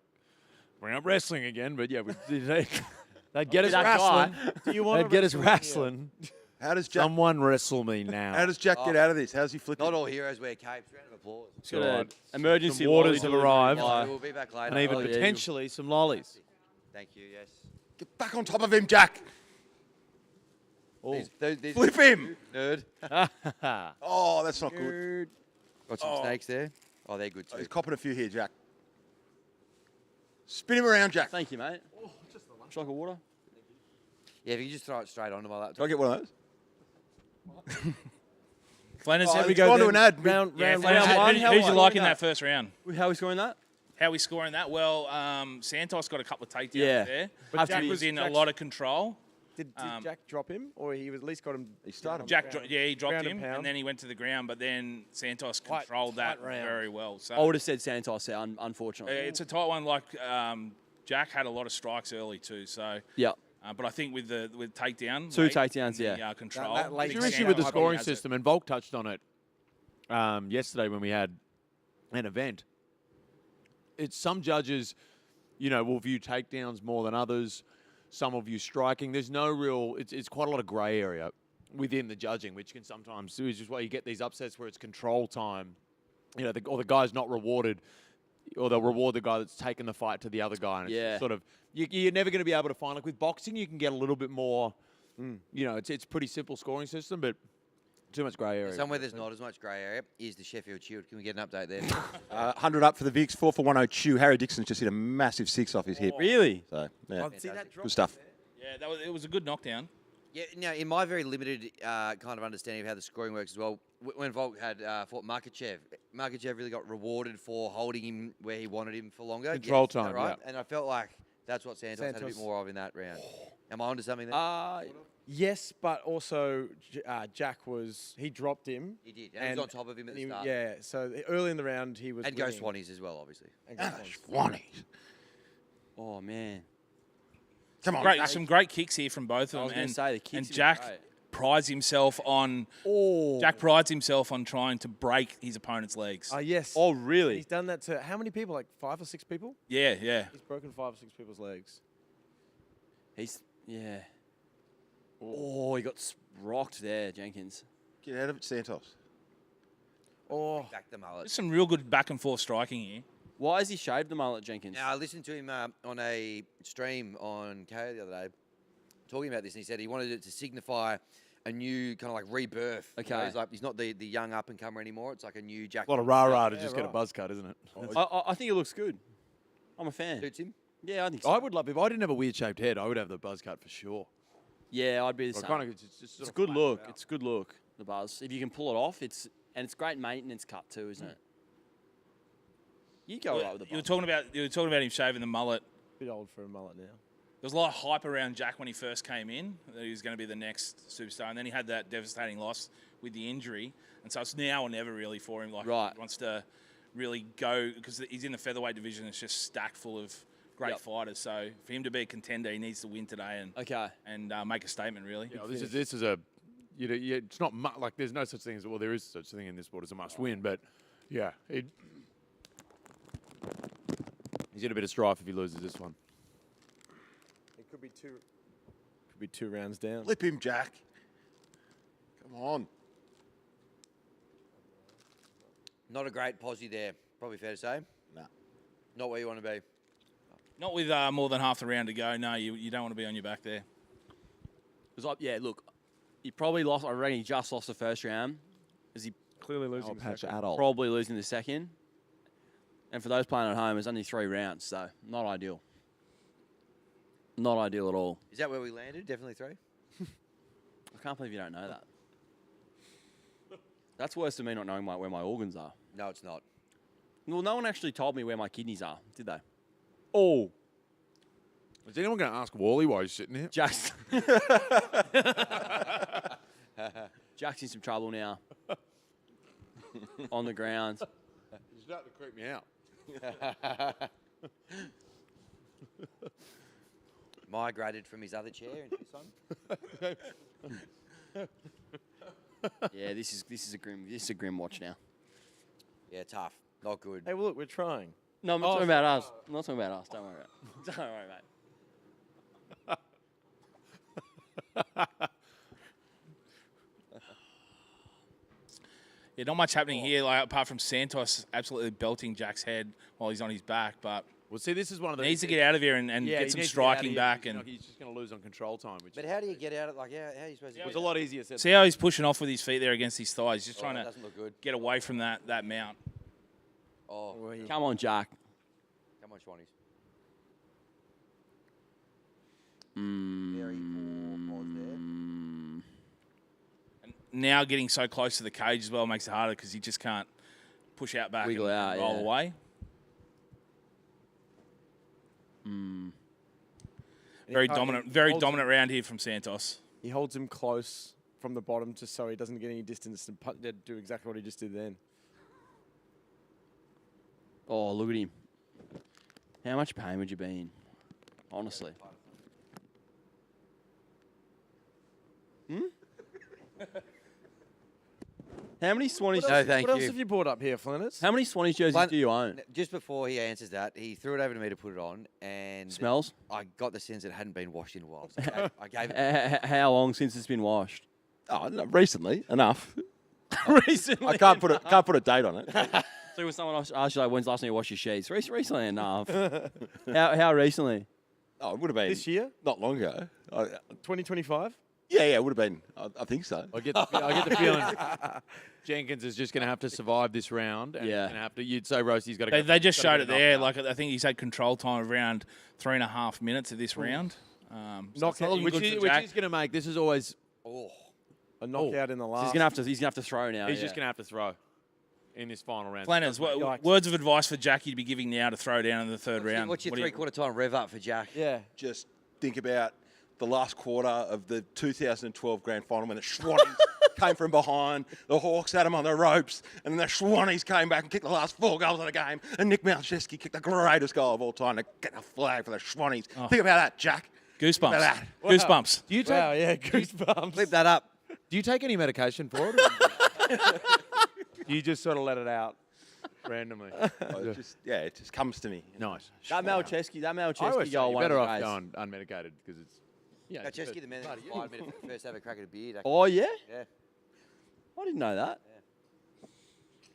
we're not wrestling again, but yeah, they'd get us That guy. wrestling. Do you want They'd get us wrestling. How does Jack? Someone wrestle me now. How does Jack get out of this? How's he flipping? Not all heroes wear capes. Round of applause. It's got God. an emergency Some waters lolly have delivery arrived. by- We'll be back later. and even Oh, yeah, potentially some lollies. Thank you. Yes. Get back on top of him, Jack. These Flip him. nerd. Oh, that's not good. Got some snakes there. Oh, they're good Oh, too. he's copping a few here, Jack. Spin him around, Jack. Thank you, mate. Shock of water. Yeah, if you just throw it straight onto my laptop. Do I get one of those? Flanners, Oh, how we it's go? gone to an ad. Round Yeah, one. Flanners, one, who'd how you we like in scoring that first round? How are we scoring that? How are we scoring that? Well, Santos got a couple of takedowns Yeah. there. But Have Jack to be was- in a Jack's- lot of control. Did Jack drop him, or he was at least got him? He started. Jack, he dropped Ground him, and pound. and then he went to the ground. But then Santos Tight- controlled tight that round. very well. So I would have said Santos there, unfortunately. it's a tight one. Like Jack had a lot of strikes early too. So, Yeah. but I think with takedown, Two late takedowns, in the, yeah. control. That late It's I your think issue with the Santos scoring has it. system, and Volk touched on it yesterday when we had an event. It's some judges, will view takedowns more than others. Some will view striking. There's no real. It's quite a lot of grey area within the judging, which can sometimes do. Is just why you get these upsets where it's control time. Or the guy's not rewarded, or they'll reward the guy that's taken the fight to the other guy. And it's Yeah. sort of you're never going to be able to find. Like with boxing, you can get a little bit more. It's pretty simple scoring system, but too much grey area. Somewhere there's not as much grey area is the Sheffield Shield. Can we get an update there? 100 up for the Vicks, 4 for 1-0 Chew. Harry Dixon's just hit a massive 6 off his hip. Really? So, yeah, See that drop good stuff. Yeah, it was a good knockdown. Yeah, now in my very limited kind of understanding of how the scoring works as well, when Volk had fought Makachev really got rewarded for holding him where he wanted him for longer. Control Is that time, right? yeah. And I felt like that's what Santos had a bit more of in that round. Am I onto something there? Yes, but also Jack he dropped him. He did. And he was on top of him at the start. Yeah, so early in the round he was. And Ghost Swannies as well, obviously. Oh, man. Come on. Great, some great kicks here from both of them. I was going to say the kicks. and have been Jack great. prides himself on. Jack prides himself on trying to break his opponent's legs. Yes. Oh, really? He's done that to how many people? Like 5 or 6 people? Yeah, yeah. He's broken 5 or 6 people's legs. Yeah. Oh, he got rocked there, Jenkins. Get out of it, Santos. Oh, Back the mullet. There's some real good back and forth striking here. Why has he shaved the mullet, Jenkins? Now, I listened to him on a stream on KO the other day talking about this, and he said he wanted it to signify a new kind of like rebirth. You know, Okay. he's not the young up-and-comer anymore. It's like a new Jack. A lot of rah-rah to just get a buzz cut, isn't it? I think it looks good. I'm a fan. Suits him. Yeah, I think so. I would love, if I didn't have a weird-shaped head, I would have the buzz cut for sure. Yeah, I'd be the Well, same. kind of, it's just It's sort a of good flat look. out. It's a good look, the buzz. If you can pull it off, it's great maintenance cut too, isn't it? You go right with the You were buzz. talking about him shaving the mullet. bit old for a mullet now. There was a lot of hype around Jack when he first came in, that he was going to be the next superstar. And then he had that devastating loss with the injury. And so it's now or never really for him. Like, Right. he wants to really go, because he's in the featherweight division. It's just stacked full of great Yep. fighters. So for him to be a contender, he needs to win today Okay. and make a statement, really. You know, this is a, it's not like there's no such thing as, well, there is such thing in this sport as a must win, but yeah, he's in a bit of strife if he loses this one. It could be 2 rounds down. Flip him, Jack. Come on. Not a great posse there. Probably fair to say. Nah. Not where you want to be. Not with more than half the round to go. No, you don't want to be on your back there. Yeah, look, he probably lost. I reckon he just lost the first round. Is he Clearly losing. the second. adult. probably losing the second? And for those playing at home, it's only 3 rounds, so not ideal. Not ideal at all. Is that where we landed? Definitely 3. I can't believe you don't know that. That's worse than me not knowing where my organs are. No, it's not. Well, no one actually told me where my kidneys are, did they? Oh, Is anyone going to ask Wally why he's sitting here? Jack's. Jack's in some trouble now. On the ground. He's starting to creep me out. migrated from his other chair into this one. Yeah, this is a grim watch now. Yeah, tough. Not good. Hey, well, look, we're trying. No, I'm not talking about us. I'm not talking about us. Don't worry about it. Don't worry, mate. Yeah, not much happening here, like apart from Santos absolutely belting Jack's head while he's on his back. But Well, see, this is one of the. he needs to get out of here and Yeah, get he some needs to get out of striking here back. because, And he's just going to lose on control time, which But how do you get out of how are you supposed to it get was a lot easier said. see how he's pushing off with his feet there against his thighs, just trying that to doesn't look good. get away from that mount. Oh, Come on, Jack. come on, Schwannies. Mm. Very poor pause there. And now getting so close to the cage as well makes it harder because he just can't push out back Wiggle and out, roll yeah. away. Mm. Very He dominant round here from Santos. He holds him close from the bottom just so he doesn't get any distance and do exactly what he just did then. Oh, look at him. How much pain would you be in? Honestly. How many Swannies? No, thank What else you. have you brought up here, Flanners? How many Swannies jerseys Flan- do you own? Just before he answers that, he threw it over to me to put it on, and Smells? I got the sense it hadn't been washed in a while. So I gave it. How long since it's been washed? Oh, no, recently enough. Recently. I can't put a date on it. So when someone asked you, like, when's the last time you washed your sheets? Recently enough. How recently? Oh, it would have been This year? not long ago. 2025? Yeah, it would have been. I think so. I get the feeling Jenkins is just going to have to survive this round. And Yeah. Gonna have to. You'd say Roasty's got to. They just showed it there. Like I think he's had control time of around 3.5 minutes of this round. So it's not looking which good for is Jack. going to make this is always. Oh, A knockout in the So last. he's gonna have to throw now. He's yeah. just going to have to throw in this final round. Flanners, words of advice for Jackie to be giving now to throw down in the third round. what's your What do you- three-quarter time rev up for Jack? Yeah. Just think about the last quarter of the 2012 grand final when the Schwannies came from behind. The Hawks had them on the ropes, and then the Schwannies came back and kicked the last 4 goals of the game. And Nick Malczewski kicked the greatest goal of all time to get a flag for the Schwannies. Think about that, Jack. Goosebumps. Think about that. Goosebumps. Do you take? Wow, yeah, goosebumps. Flip that up. Do you take any medication for it? You just sort of let it out randomly. It just comes to me. Nice. That Malczewski I always say goal. you're one of better the off greats. going unmedicated because it's. Yeah. Malczewski, the man that 5 minutes first have a crack at a beard. Oh yeah. Yeah, I didn't know that.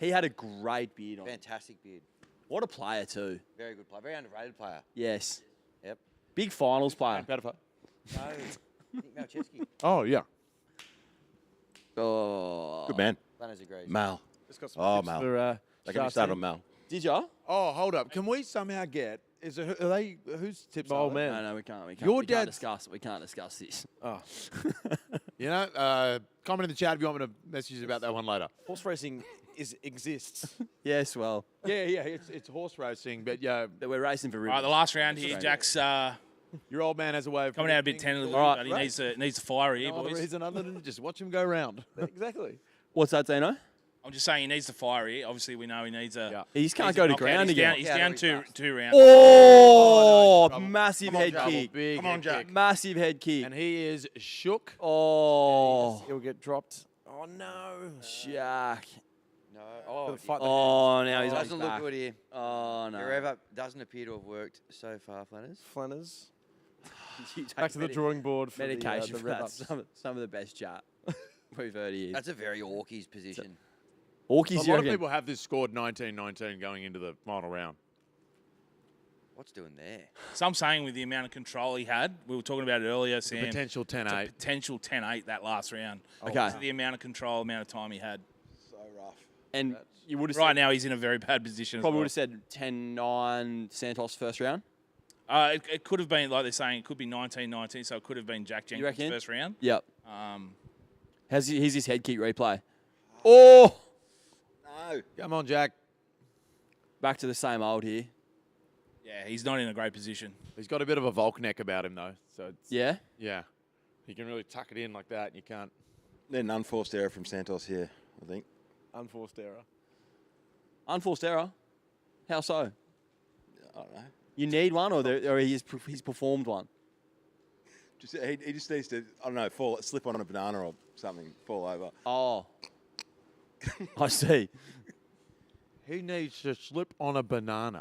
He had a great beard on. fantastic beard. What a player too. Very good player. Very underrated player. Yes. Yep. Big finals player. No, Nick Malczewski. Oh yeah. Oh. Good man. Planners agrees. Mal. Just got some Oh, tips Mal. for, They can start on Mal. Did ya? Oh, hold up. Can we somehow get? Is it? Are they? Whose tips? old are they? man. No, we can't. We can't. Your we can't dad's- discuss. We can't discuss this. Oh. You know, comment in the chat if you want me to message you about that one later. Horse racing exists. Yes. Well, Yeah, it's horse racing, but yeah, that we're racing for All ribbons. right, the last round here, Jack's your old man has a way of coming out a bit predicting. tentatively, All right, but he right. needs to fire here, No other boys. reason other than just watch him go round. Exactly. What's that, Dino? I'm just saying he needs to fire here. Obviously, we know he needs a. Yeah. He just can't needs a go to knockout. ground He's again. Down, he's Knockout down every two fast. rounds. Oh, trouble. massive head kick. Big Come on, head Jack. kick. Massive head kick. And he is shook. Oh, He'll get dropped. Oh, no. Jack. No. Oh, the fight- Oh, now he's on his doesn't look back. good here. Oh, no. Your rev up doesn't appear to have worked so far, Flanners. Flanners. You take Back to the drawing board for medication the for rev that. ups. Some of the best chat we've heard here. That's a very Orkies position. Hawkeye's, A you lot of reckon? people have this scored 19-19 going into the final round. What's doing there? So I'm saying with the amount of control he had, we were talking about it earlier, Sam. Potential it's a 10-8. potential 10-8 that last round. Okay. So the amount of control, amount of time he had. So rough. And you would have Right said, now, he's in a very bad position. probably would as have said 10-9 Santos first round. well. It could have been, like they're saying, it could be 19-19, so it could have been Jack Jenkins' reckon? first round. Yep. Um, Here's his head kick replay. Oh, No. Come on, Jack. back to the same old here. yeah, he's not in a great position. He's got a bit of a Volk neck about him, though. So it's, Yeah. yeah. You can really tuck it in like that, and you can't. Then an unforced error from Santos here, I think. Unforced error. Unforced error. How so? I don't know. You need one, or he's performed one? He just needs to, I don't know, slip on a banana or something, fall over. Oh. I see. He needs to slip on a banana.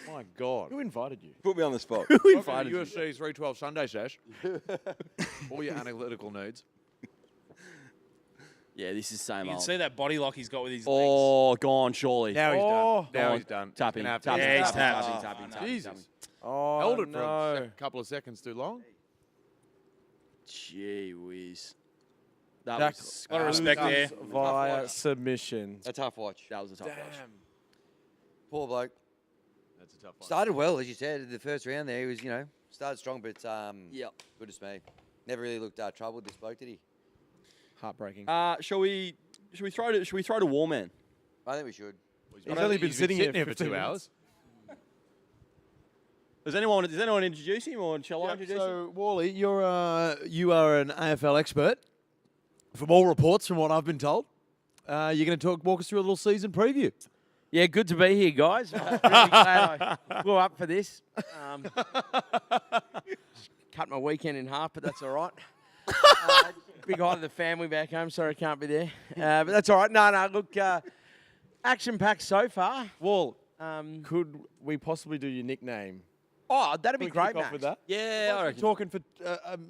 My God. Who invited you? Put me on the spot. Welcome to UFC 312 Sunday, Sesh. All your analytical needs. Yeah, this is same You can old. see that body lock he's got with his legs. Oh, gone, surely. Now he's Oh. done. Now Gone. he's done. Tapping. Gonna have to- Tapping. Yeah, he's tapping, tapped. tapping, tapping, Jesus. tapping. Oh, Held it for no. a couple of seconds too long. Gee whiz. That That was Lot of respect there. via watch. submission. A tough watch. That was a tough watch. Poor bloke. That's a tough one. Started well, as you said, the first round there. He was, started strong, but Yep. good to me. Never really looked troubled, this bloke, did he? Heartbreaking. Shall we throw to Warman? I think we should. He's only been sitting here for 15 2 minutes. hours. Does anyone introduce him, or shall I Yep, introduce him? so, Wally, you are an AFL expert. From all reports, from what I've been told, you're going to walk us through a little season preview. Yeah, good to be here, guys. Really glad I blew up for this. Cut my weekend in half, but that's all right. Big hi to the family back home. Sorry I can't be there. But that's all right. No, look, action-packed so far. Wall, Could we possibly do your nickname? Oh, that'd Can be we great, kick off Max. with that? Yeah, I We're reckon. talking for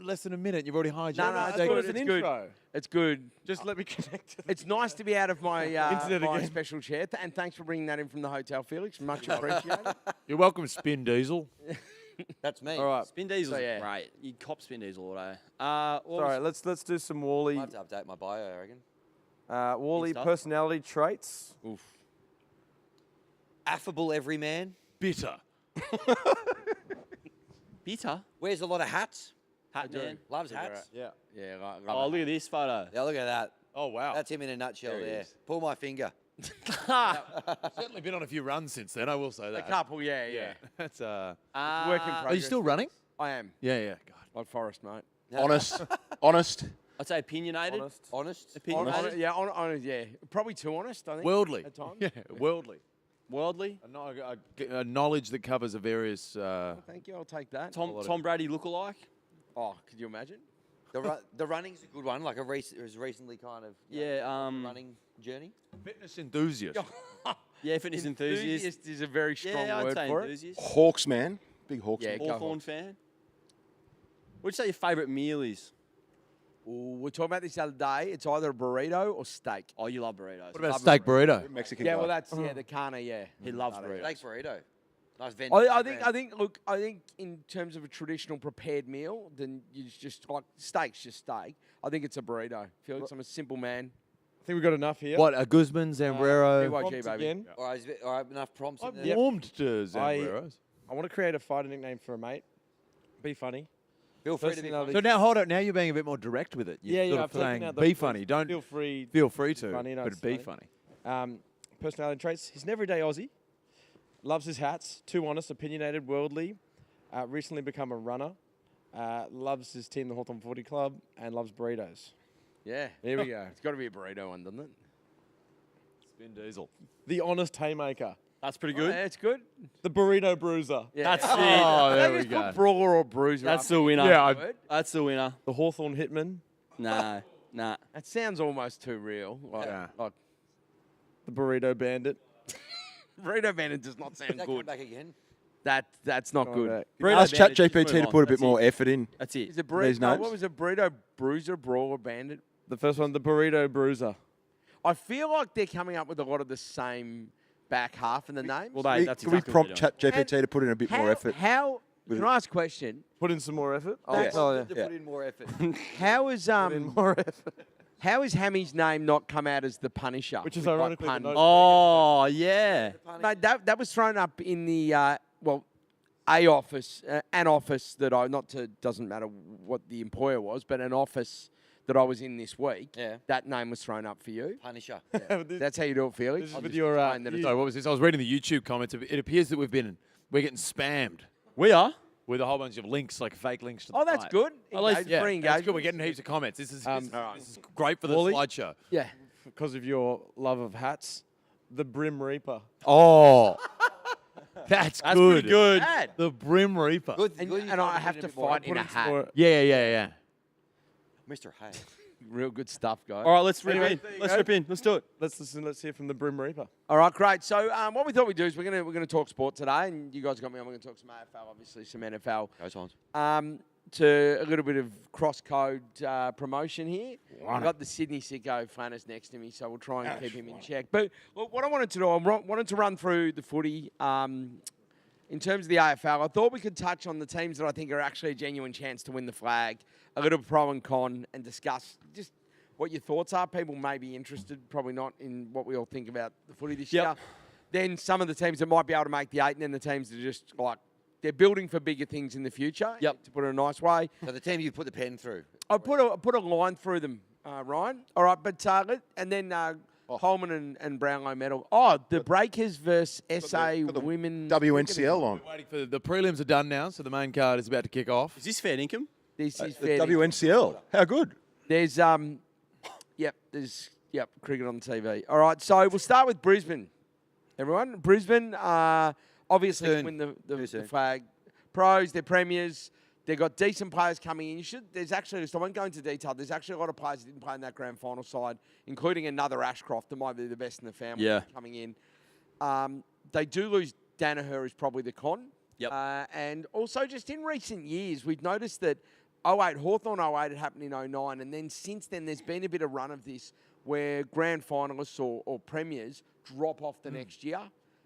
less than a minute. You've already hijacked. No, I it's thought it good. was an It's good. intro. It's good. Just let me connect to It's nice to be out of my, Internet my again. special chair. And thanks for bringing that in from the hotel, Felix. Much appreciated. You're welcome, Spin Diesel. That's me. All right. Spin Diesel's So, yeah. great. You cop Spin Diesel all day. Sorry, let's do some Wally. I have to update my bio, I reckon. Wally Insta. personality traits. Affable everyman. Bitter. Bitter. Wears a lot of hats. Hat man. Loves hats. Yeah. Yeah, right. Oh, look at this photo. Yeah, look at that. Oh, wow. That's him in a nutshell There he there. is. Pull my finger. Certainly been on a few runs since then, I will say A that. couple, yeah. That's Work in progress. Are you still running? I am. Yeah. God. Like Forrest, mate. Honest. I'd say opinionated. Honest. Opinionated. Yeah. Probably too honest, I think. Worldly. At times. Yeah, worldly. Worldly. A knowledge that covers a various. Thank you. I'll take that. Tom Brady lookalike. Oh, could you imagine? The running's a good one. Like was recently kind of running journey. Fitness enthusiast. Yeah, fitness enthusiast. Enthusiast is a very strong Yeah, I'd word say for enthusiast. Hawks man. Big Hawks Yeah, man. go Hawthorn Hawks. fan. What'd you say your favourite meal is? it. Ooh, we were talking about this the other day. It's either a burrito or steak. Oh, you love burritos. What about a steak burrito? Mexican Yeah, guy. well, that's the carne. Yeah, He loves burritos. Steak burrito. Nice vent. I think in terms of a traditional prepared meal, then you just like steak's just steak. I think it's a burrito. Felix, I'm a simple man. I think we've got enough here. What, a Guzman, Zambrero? BYG, Prompts baby. again. All right, enough prompts in I've there. warmed to I- Zambreros. I want to create a fighter nickname for a mate. Be funny. Feel free to be Personality. So now, hold on. Now you're being a bit more direct with it. You're sort I've of taken saying, out the be funny. Don't Feel free. feel free to, funny, no, but it's be funny. funny. Personality traits. He's an everyday Aussie. Loves his hats. Too honest, opinionated, worldly. Recently become a runner. Loves his team, the Hawthorn Footy Club, and loves burritos. Yeah, There we go. it's got to be a burrito one, doesn't it? Spin Diesel. The honest haymaker. That's pretty Oh, good. yeah, it's good. The burrito bruiser. Yeah. That's it. Oh, there They we just go. put brawler or bruiser. That's up the winner. Yeah, in the word. That's the winner. The Hawthorn hitman. Nah. That sounds almost too real. Like, Yeah. like The burrito bandit. burrito bandit does not sound Did that come good. back again? That's not Oh, good. right. Burrito Ask bandit, just ChatGPT move to on. put a bit That's more it. effort in. That's it. Is it These burrito? names? What was it? Burrito bruiser, brawler, bandit? The first one, the burrito bruiser. I feel like they're coming up with a lot of the same back half in the names. Well, Can we prompt ChatGPT to put in a bit more effort? How? With Can I ask a question? Put in some more effort. Oh, That's oh, yeah. to Yeah. put in more effort. How is Put in more effort. how is Hammy's name not come out as the Punisher? Which is with, like, ironically the pun? note- Oh, yeah. Mate, that was thrown up in the an office that I doesn't matter what the employer was, but an office that I was in this week. Yeah. That name was thrown up for you. Punisher. That's how you do it, Felix. This is I'll with just your, explain that it's- Sorry, what was this? I was reading the YouTube comments. It appears that we're getting spammed We are. with a whole bunch of links, like fake links to the Oh, that's site. good. At least- Engage- Yeah, free that's good. engagement. We're getting heaps of comments. This is Alright. this is great for the Wally? slideshow. Yeah. Because of your love of hats. The Brim Reaper. Oh, That's That's good. pretty good. Bad. The Brim Reaper. Good. And, good you and I tried have put to it a bit more. fight in a hat. Yeah. Mr. Hay. Real good stuff, guys. All right, let's rip Anyway, in. there you Let's go. rip in. Let's do it. Let's listen. Let's hear from the Brim Reaper. All right, great. So what we thought we'd do is we're gonna talk sport today, and you guys got me on. We're gonna talk some AFL, obviously some NFL. Go Swans. To a little bit of cross-code promotion here. I've got the Sydney sicko Flanners next to me, so we'll try and keep him in check. But look, what I wanted to do, I wanted to run through the footy. In terms of the AFL, I thought we could touch on the teams that I think are actually a genuine chance to win the flag, a little pro and con, and discuss just what your thoughts are. People may be interested, probably not, in what we all think about the footy this year. Then some of the teams that might be able to make the 8, and then the teams that are just like, they're building for bigger things in the future, to put it a nice way. So the team you put the pen through. I put a line through them, Ryan. All right, but and then Coleman and Brownlow medal. Oh, the Breakers versus SA got the women. WNCL on. Waiting for the prelims are done now, so the main card is about to kick off. Is this fair income? This is The fair. WNCL. How good? There's there's cricket on TV. All right, so we'll start with Brisbane. Everyone, Brisbane obviously Soon. win the Too soon. flag. Pros, they're premiers. They've got decent players coming in. There's actually, I won't go into detail, there's actually a lot of players that didn't play in that grand final side, including another Ashcroft that might be the best in the family coming in. They do lose Danaher, who's probably the con. And also just in recent years, we've noticed that Hawthorn 08 had happened in 09, and then since then there's been a bit of run of this where grand finalists or premiers drop off the next year.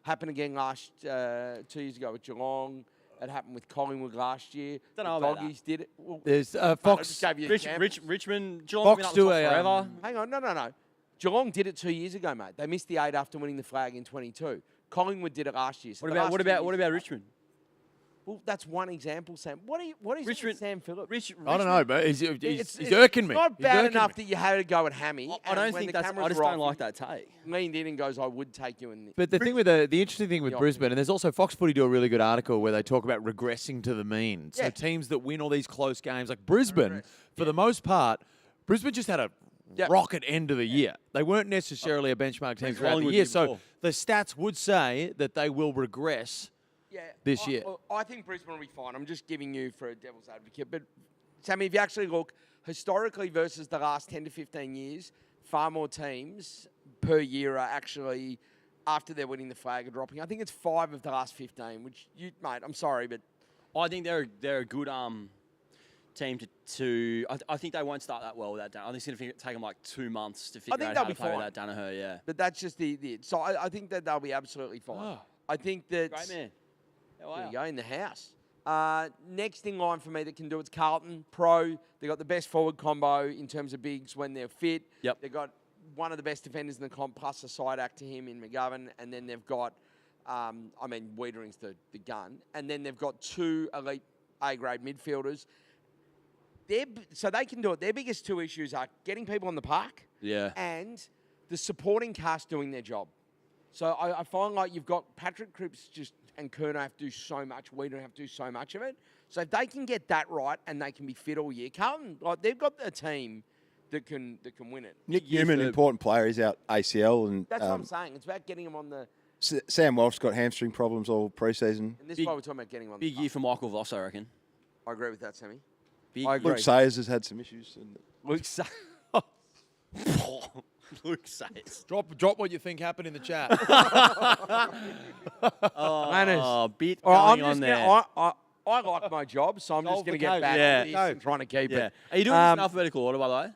Happened again 2 years ago with Geelong. It happened with Collingwood last year. Don't know The about Doggies did it. Well, There's I Fox. just gave you examples. Richmond, Geelong Fox been up do the top a, forever. Hang on, no. Geelong did it 2 years ago, mate. They missed the 8 after winning the flag in 22. Collingwood did it last year. So What the last 2 about years- Richmond? Well, that's one example, Sam. What is it with Richmond- Sam Phillips? I don't know, but he's It's irking me. It's not He's bad irking enough me. that you had to go at Hammy. I and don't when think the that's. cameras I just were don't off, like that take. he leaned in and goes, "I would take you in." The But the thing with the interesting thing with Yeah. Brisbane, and there's also Fox Footy do a really good article where they talk about regressing to the mean. So Yeah. teams that win all these close games, like Brisbane, for the most part, Brisbane just had a rocket end of the year. They weren't necessarily a benchmark team throughout the Collingwood year. did So before. the stats would say that they will regress. this year. I think Brisbane will be fine. I'm just giving you for a devil's advocate. But, Sammy, if you actually look historically versus the last 10 to 15 years, far more teams per year are actually, after they're winning the flag, are dropping. I think it's 5 of the last 15, which, mate, I'm sorry, but... I think they're a good team to I think they won't start that well without Danaher. I think it's going to take them like 2 months to figure out how to play without Danaher, yeah. But that's just the so I think that they'll be absolutely fine. Oh. I think that... Great man. There you go, in the house. Next in line for me that can do it's Carlton, pro. They've got the best forward combo in terms of bigs when they're fit. Yep. They've got one of the best defenders in the comp, plus a side act to him in McGovern. And then they've got, Wiedering's the gun. And then they've got 2 elite A-grade midfielders. So they can do it. Their biggest 2 issues are getting people on the park and the supporting cast doing their job. So I find like you've got Patrick Cripps and Kerner have to do so much. We don't have to do so much of it. So if they can get that right and they can be fit all year, Carlton, like they've got a team that can win it. Nick Newman, important player, he's out ACL, and That's what I'm saying. It's about getting him on the. Sam Walsh's got hamstring problems all pre-season. And this is why we're talking about getting him on. Big the year for Michael Voss, I reckon. I agree with that, Sammy. Big I agree. Luke Sayers has had some issues. And Luke Sayers. Luke Sayers. Drop what you think happened in the chat. Oh, bit All right, going on there. I like my job, so I'm just going to get back Yeah. to this and trying to keep Yeah. it. Are you doing this in alphabetical order, by the way?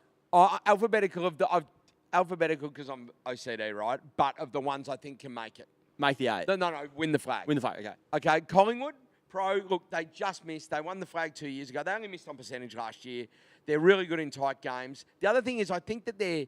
Alphabetical because I'm OCD, right? But of the ones I think can make it. Make the 8. No, win the flag. Win the flag, okay. Okay, Collingwood, pro, look, they just missed. They won the flag 2 years ago. They only missed on percentage last year. They're really good in tight games. The other thing is I think that they've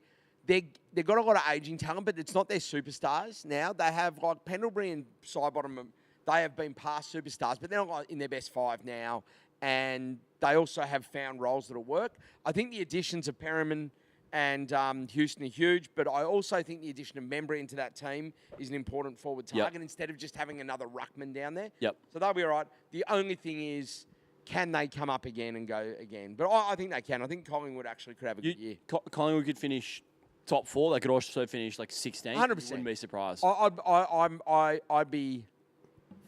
got a lot of aging talent, but it's not their superstars now. They have, like, Pendlebury and Sidebottom, they have been past superstars, but they're not like, in their best 5 now. And they also have found roles that'll work. I think the additions of Perriman and Houston are huge, but I also think the addition of Membry into that team is an important forward target instead of just having another ruckman down there. Yep. So they'll be all right. The only thing is, can they come up again and go again? But I think they can. I think Collingwood actually could have a good year. Collingwood could finish top 4. They could also finish like 16. 100%. Wouldn't be surprised. I'd be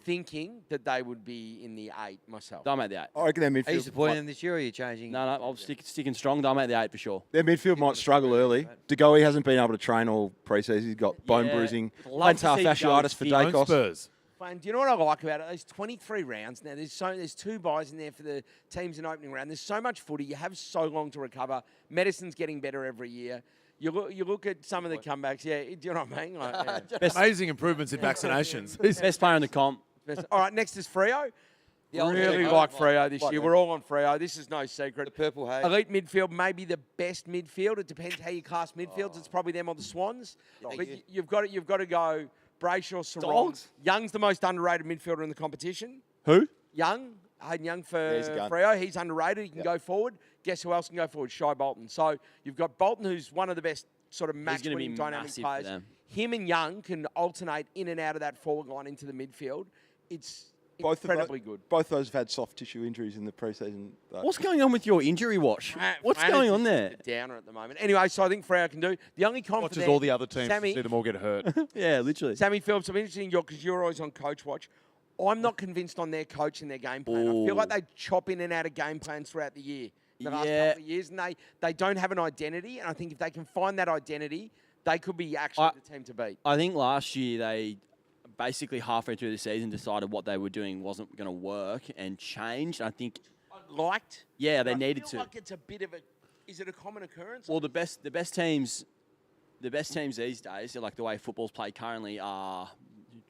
thinking that they would be in the 8 myself. Don't make the 8. I reckon their Are you midfield. supporting them this year, or are you changing? No, I'll sticking strong. Don't make the 8 for sure. Their midfield might struggle early. Degoe hasn't been able to train all pre-season. He's got bone bruising, Love to plantar see Degoe fasciitis for fit. Own Dacos. Spurs. Fine. Do you know what I like about it? There's 23 rounds now. There's 2 buys in there for the teams in opening round. There's so much footy. You have so long to recover. Medicine's getting better every year. You look at some of the comebacks. Yeah, do you know what I mean? Like, yeah. Amazing improvements in vaccinations. Best player in the comp. All right, next is Freo. old Really Freo. like Freo this Like year. them. We're all on Freo. This is no secret. The purple hay. Elite midfield, maybe the best midfield. It depends how you class midfields. It's probably them or the Swans. Thank But you. you've got to go Brayshaw, Sarong. Dogs? Young's the most underrated midfielder in the competition. Who? Hayden Young for he's a gun. Freo. He's underrated. He can go forward. Guess who else can go forward? Shy Bolton. So you've got Bolton, who's one of the best sort of gonna be match-winning dynamic massive for players. them. Him and Young can alternate in and out of that forward line into the midfield. It's Both incredibly good. Both those have had soft tissue injuries in the pre-season. What's going on with your injury watch? What's Fran going is on just there? a downer at the moment. Anyway, so I think Freo can do. The only confidence. Watches all the other teams to Sammy, see them all get hurt. Yeah, literally. Sammy Phillips, I'm interested in you because you're always on coach watch. I'm not convinced on their coach and their game plan. I feel like they chop in and out of game plans throughout the year, the last couple of years, and they don't have an identity. And I think if they can find that identity, they could be actually the team to beat. I think last year they basically halfway through the season decided what they were doing wasn't going to work and changed. I think, yeah, they needed I to. feel like it's a bit of a. Is it a common occurrence? Well, the best teams these days, like the way football's played currently, are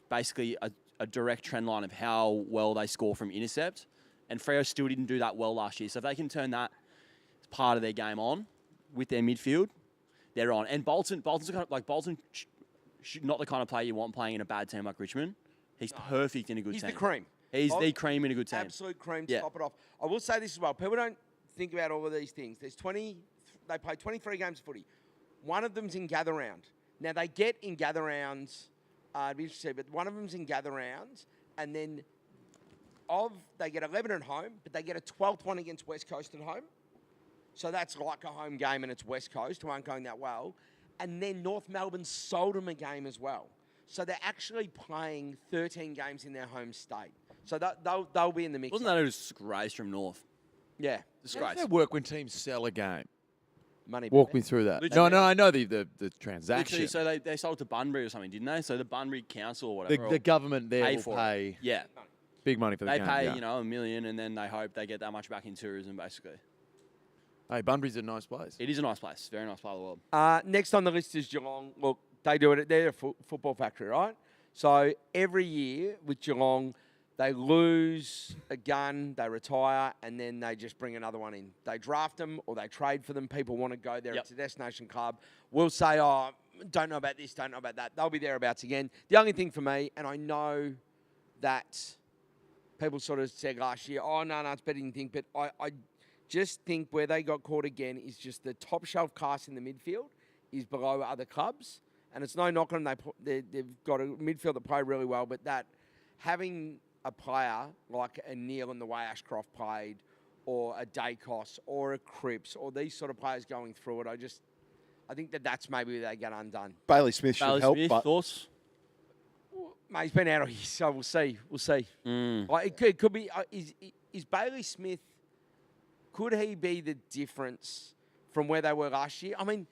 basically a direct trend line of how well they score from intercept. And Freo still didn't do that well last year. So if they can turn that part of their game on with their midfield, they're on. And Bolton's kind of like Bolton. Not the kind of player you want playing in a bad team like Richmond. He's perfect in a good team. He's the cream. He's the cream in a good team. Absolute cream to top it off. I will say this as well. People don't think about all of these things. There's 20. They play 23 games of footy. One of them's in gather round. Now they get in gather rounds. It'd be interesting to see, but one of them's in gather rounds, and then they get 11 at home, but they get a 12th one against West Coast at home. So that's like a home game, and it's West Coast who aren't going that well. And then North Melbourne sold them a game as well. So they're actually playing 13 games in their home state. So they'll be in the mix. Wasn't that a disgrace from North? Yeah. How does that work when teams sell a game? Money. Walk me through that. Literally. No, I know the transaction. Literally, so they sold to Bunbury or something, didn't they? So the Bunbury Council or whatever. The government there pay will for pay it. Yeah. big money for the They game. pay, yeah. $1 million, and then they hope they get that much back in tourism, basically. Hey, Bunbury's a nice place. It is a nice place. Very nice part of the world. Next on the list is Geelong. Look, they do it. They're a football factory, right? So every year with Geelong, they lose a gun, they retire, and then they just bring another one in. They draft them or they trade for them. People want to go there. Yep. It's a destination club. We'll say, oh, don't know about this, don't know about that. They'll be thereabouts again. The only thing for me, and I know that people sort of said last year, oh, no, it's better than you think, but I just think where they got caught again is just the top shelf cast in the midfield is below other clubs. And it's no knock on them. They've got a midfield that play really well, but that having a player like a Neil and the way Ashcroft played, or a Dacos, or a Cripps, or these sort of players going through it, I think that's maybe where they get undone. Bailey Smith should help, but thoughts? Mate, he's been out of here, so we'll see. Like, it could be. Is Bailey Smith? Could he be the difference from where they were last year? I mean,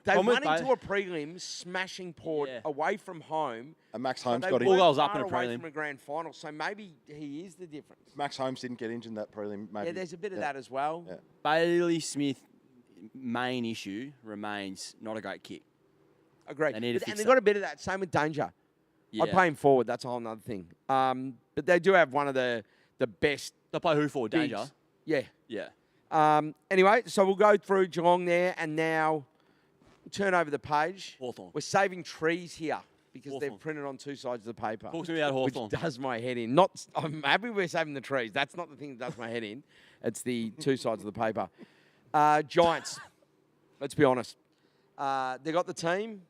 they Problem with won into a prelim, smashing Port away from home. and Max So Holmes they got weren't All injured. goals up far in a away prelim. from a grand final, so maybe he is the difference. Max Holmes didn't get injured in that prelim. Maybe. Yeah, there's a bit of that as well. Yeah. Bailey Smith, main issue remains not a great kick. Agreed. They need to And fix they've that. got a bit of that. Same with Danger. Yeah. I'd play him forward. That's a whole other thing. But they do have one of the best. They play who for? bigs. Danger? Yeah. Yeah. Anyway, so we'll go through Geelong there, and now turn over the page. Hawthorn. We're saving trees here because Hawthorn. they've printed on two sides of the paper. Talk to me about Which Hawthorn. does my head in. I'm happy we're saving the trees. That's not the thing that does my head in. It's the two sides of the paper. Giants. Let's be honest. They got the team.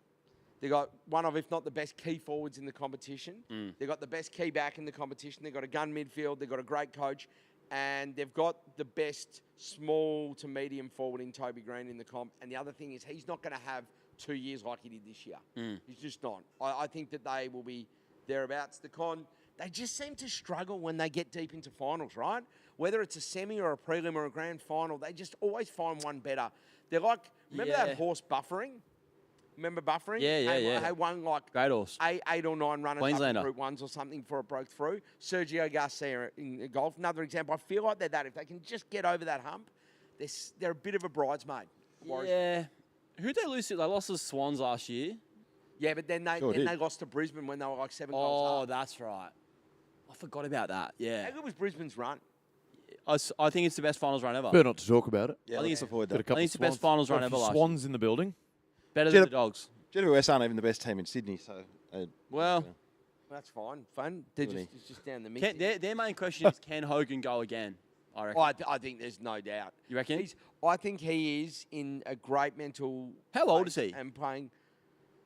They got one of, if not the best key forwards in the competition. They got the best key back in the competition. They got a gun midfield. They got a great coach, and they've got the best small to medium forward in Toby Green in the comp. And the other thing is, he's not going to have 2 years like he did this year. He's just not. I think that they will be thereabouts. The con, they just seem to struggle when they get deep into finals, right? Whether it's a semi or a prelim or a grand final, they just always find one better. They're like, remember that horse buffering? Remember buffering? Yeah. They won like Great horse. eight or nine runners up in Queenslander. Group 1s or something before it broke through. Sergio Garcia in golf, another example. I feel like they're that. If they can just get over that hump, they're a bit of a bridesmaid. Yeah. Who'd they lose to? They lost to the Swans last year. Yeah, but then they lost to Brisbane when they were like 7 goals Oh, up. that's right. I forgot about that. Yeah. How good was Brisbane's run? I think it's the best finals run ever. Better not to talk about it. Yeah, I think let's it's avoid Got a that. couple I think it's the of best finals got a run few ever last Swans in the building. Better Jet than up- the Dogs. GWS aren't even the best team in Sydney, so... Well, That's fine. Fun. They're Really? it's just down the mix. their main question is, can Hogan go again? I reckon. I think there's no doubt. You reckon? I think he is in a great mental. How old place is he? And playing.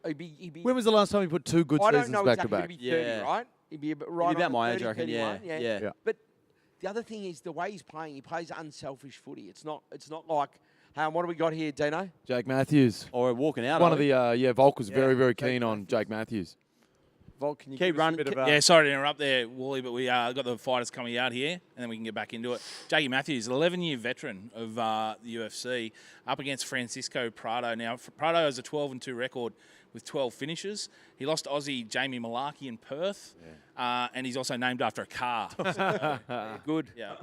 He'd be When was the last time he put 2 good I don't seasons know back exactly. to back? He'd be 30, Yeah. right? He'd be right about on my 30, age, I reckon. 31, Yeah. Yeah. But the other thing is the way he's playing. He plays unselfish footy. It's not like, hey, what do we got here, Dino? Jake Matthews. Or walking out. One are of we? the Volk was very, very Jake keen on Jake Matthews. Volk, can you Keep give us a running. bit of a- Yeah, sorry to interrupt there, Wally, but we got the fighters coming out here, and then we can get back into it. Jakey Matthews, an 11-year veteran of the UFC, up against Francisco Prado. Now, Prado has a 12-2 record with 12 finishes. He lost to Aussie Jamie Malarkey in Perth, and he's also named after a car. Good. Yeah.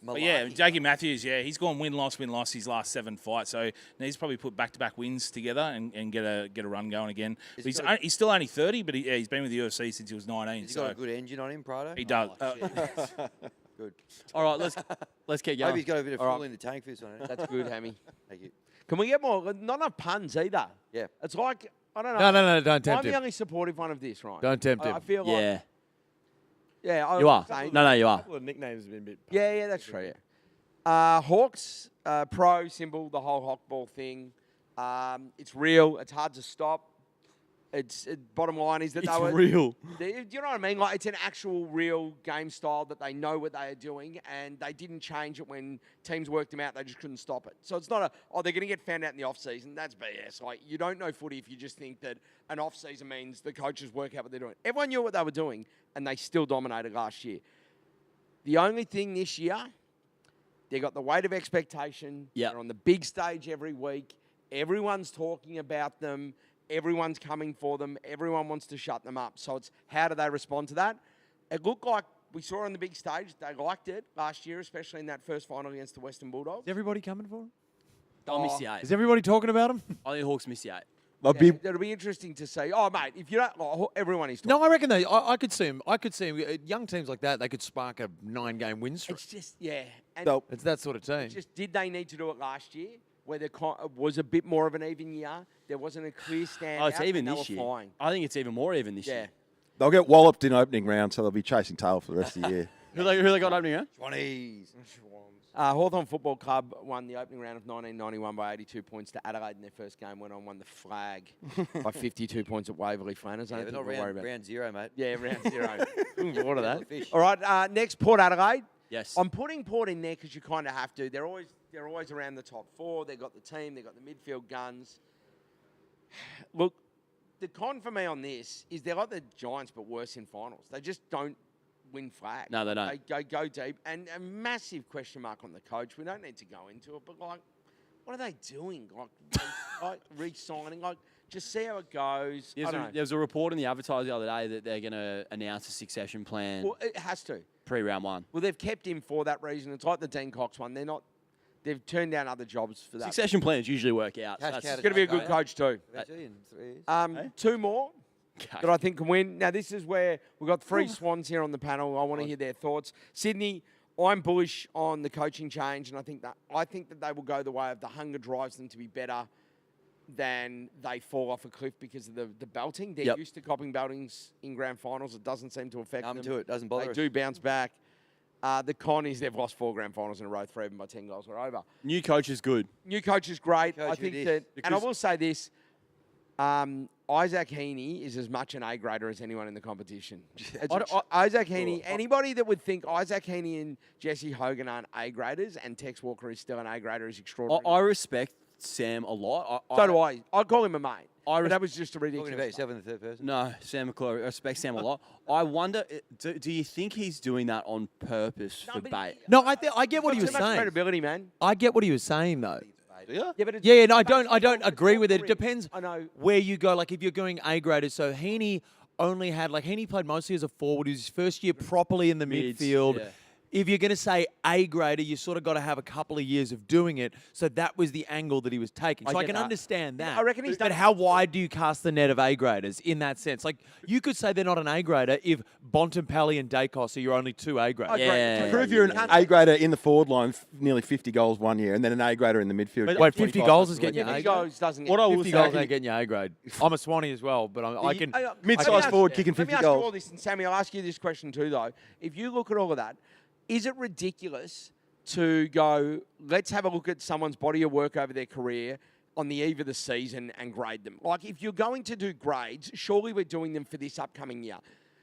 But yeah, Jakey Matthews, he's gone win-loss his last 7 fights. So he's probably put back-to-back wins together and get a run going again. He's still only 30, but he's been with the UFC since he was 19. He's got a good engine on him, Prado. He does. Good. All right, let's keep I hope going. he's got a bit of All right. fuel in the tank for this one. That's good, Hammy. Thank you. Can we get more? Not enough puns either. Yeah. It's like, I don't know. No, don't I'm tempt the him. only supportive one of this, right? Don't tempt I him. feel like, Yeah. yeah, You are. saying- No, you A are. couple of nicknames have been a bit. Yeah, that's true. Yeah. Hawks, pro symbol, the whole hawk ball thing. It's real. It's hard to stop. Bottom line is that It's they were real. Do you know what I mean? Like, it's an actual real game style that they know what they are doing, and they didn't change it when teams worked them out. They just couldn't stop it. So it's not they're going to get found out in the off season. That's BS. Like, you don't know footy if you just think that an off season means the coaches work out what they're doing. Everyone knew what they were doing, and they still dominated last year. The only thing this year, they got the weight of expectation. Yep. They're on the big stage every week. Everyone's talking about them. Everyone's coming for them. Everyone wants to shut them up. So it's how do they respond to that? It looked like we saw on the big stage. They liked it last year, especially in that first final against the Western Bulldogs. Is everybody coming for him? I'll miss the 8. Is everybody talking about him? I think Hawks miss the 8. Yeah, it'll be interesting to see. Oh, mate, if you don't, everyone is talking. No, I reckon I could see him. I could see him. Young teams like that, they could spark a 9-game win streak. It's just, yeah. And Nope. It's that sort of team. just did they need to do it last year, where there was a bit more of an even year? There wasn't a clear stand. Oh, it's even this year. Flying. I think it's even more even this Yeah. year. They'll get walloped in opening round, so they'll be chasing tail for the rest of the year. Who they got opening round? 20s. Hawthorn Football Club won the opening round of 1991 by 82 points to Adelaide in their first game. Went on, won the flag by 52 points at Waverley Flanners. I Yeah, don't but think not we'll worry about round zero, mate. Yeah, round 0. What of that? Fish. All right, next Port Adelaide. Yes. I'm putting Port in there because you kind of have to. They're always around the top 4. They've got the team. They've got the midfield guns. Look, the con for me on this is they're like the Giants, but worse in finals. They just don't win flags. No, they don't. They go deep. And a massive question mark on the coach. We don't need to go into it, but, like, what are they doing? Like re-signing? Like, just see how it goes. I don't know. There was a report in the Advertiser the other day that they're going to announce a succession plan Well, it has to. pre-round 1. Well, they've kept him for that reason. It's like the Dean Cox one. They've turned down other jobs for that. Succession plans usually work out. Cash That's cow It's going to be a good coach too. Eventually in 3 years. 2 more that I think can win. Now, this is where we've got 3 Swans here on the panel. I want to hear their thoughts. Sydney, I'm bullish on the coaching change, and I think that they will go the way of the hunger drives them to be better than they fall off a cliff because of the belting. They're used to copping beltings in grand finals. It doesn't seem to affect them. To it, doesn't bother They us. do bounce back. The con is they've lost 4 grand finals in a row, 3 of them by 10 goals or over. New coach is good. New coach is great. Coach I who think dis? that, and I Because- will say this, Isaac Heaney is as much an A grader as anyone in the competition. Isaac Heaney, anybody that would think Isaac Heaney and Jesse Hogan aren't A graders and Tex Walker is still an A grader is extraordinary. I respect Sam a lot. So do I. I call him a mate. But that was just a ridiculous. Talking about yourself in the third person. No, Sam McClure, I respect Sam a lot. I wonder, do you think he's doing that on purpose for bait? No, I get what he was Too much saying. credibility, man. I get what he was saying though. Yeah. Yeah, but it's Yeah, no, I don't agree with it. It depends I know. where you go. Like if you're going A graders, so Heaney only had Heaney played mostly as a forward. It was his first year properly in the Mids, midfield. yeah. If you're going to say A grader, you sort of got to have a couple of years of doing it. So that was the angle that he was taking. So I get can that. understand that. I reckon he's But done- how wide do you cast the net of A graders in that sense? Like you could say they're not an A grader if Bontempelli and Dacos are your only two A graders. Yeah. To prove you're an A grader in the forward line, nearly 50 goals one year, and then an A grader in the midfield. But Wait, 50 goals is getting you 50 A grade? goals doesn't What I will 50 say, goals ain't getting you A grade. I'm a Swanee as well, but I can. mid-sized forward kicking Let 50 me ask you all goals. this, and Sammy, I'll ask you this question too, though. If you look at all of that, is it ridiculous to go, let's have a look at someone's body of work over their career on the eve of the season and grade them? Like, if you're going to do grades, surely we're doing them for this upcoming year.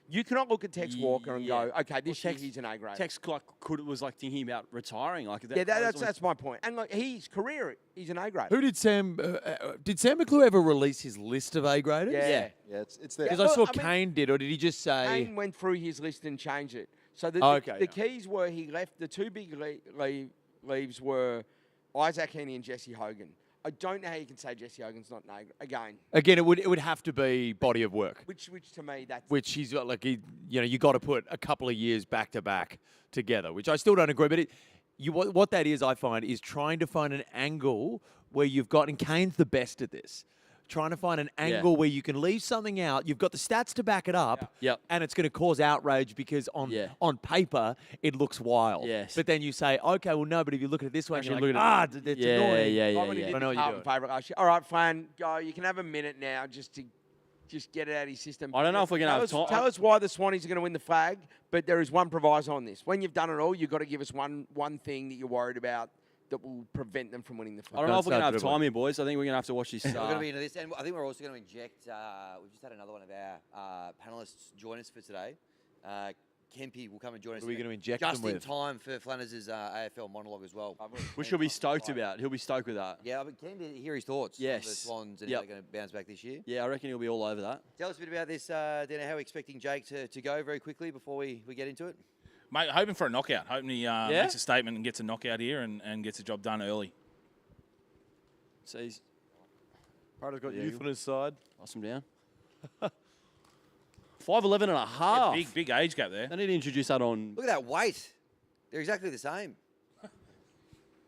You cannot look at Tex Walker and go, okay, this year he's an A grade. Tex was thinking about retiring. Yeah, that's my point. And like his career, he's an A grade. Who did Sam McClure ever release his list of A graders? Yeah. Yeah, it's there. Because Yeah, I saw well, I mean- Kane did, or did he just say? Kane went through his list and changed it. So the Okay, keys were he left, the two big leaves were Isaac Heaney and Jesse Hogan. I don't know how you can say Jesse Hogan's not an A again. Again, it would have to be body of work, Which to me that's which he's got you got to put a couple of years back to back together, which I still don't agree. But what that is, I find, is trying to find an angle where you've got, and Kane's the best at this. Trying to find an angle where you can leave something out. You've got the stats to back it up, Yep. and it's going to cause outrage because on paper it looks wild. Yes. But then you say, okay, well, no, but if you look at it this way, and you're Actually like, look it's Yeah, annoying. yeah, Like yeah, when he yeah. did I know the what you're Carlton favourite last year. All right, Fran, go. You can have a minute now just to get it out of your system. I don't know if we're gonna have time. Tell us why the Swannies are going to win the flag, but there is one proviso on this. When you've done it all, you've got to give us one thing that you're worried about that will prevent them from winning the I flag. don't know if we're going to have dribbling. time here, boys. I think we're going to have to watch this. We're going to be into this, and I think we're also going to inject. We've just had another one of our panelists join us for today. Kempy will come and join us. What are we going to inject just them in with? time for Flanners' AFL monologue as well. which he'll be stoked about. He'll be stoked with that. Yeah, I'm keen to hear his thoughts. Yes. On the Swans and Yep. how they're going to bounce back this year. Yeah, I reckon he'll be all over that. Tell us a bit about this, Dana. How are we expecting Jake to go very quickly before we get into it? Mate, hoping for a knockout. Hoping he makes a statement and gets a knockout here and gets the job done early. So he's Prado's got youth on his side. pass him down. 5'11" and a half. Big age gap there. They need to introduce that on. Look at that weight. They're exactly the same.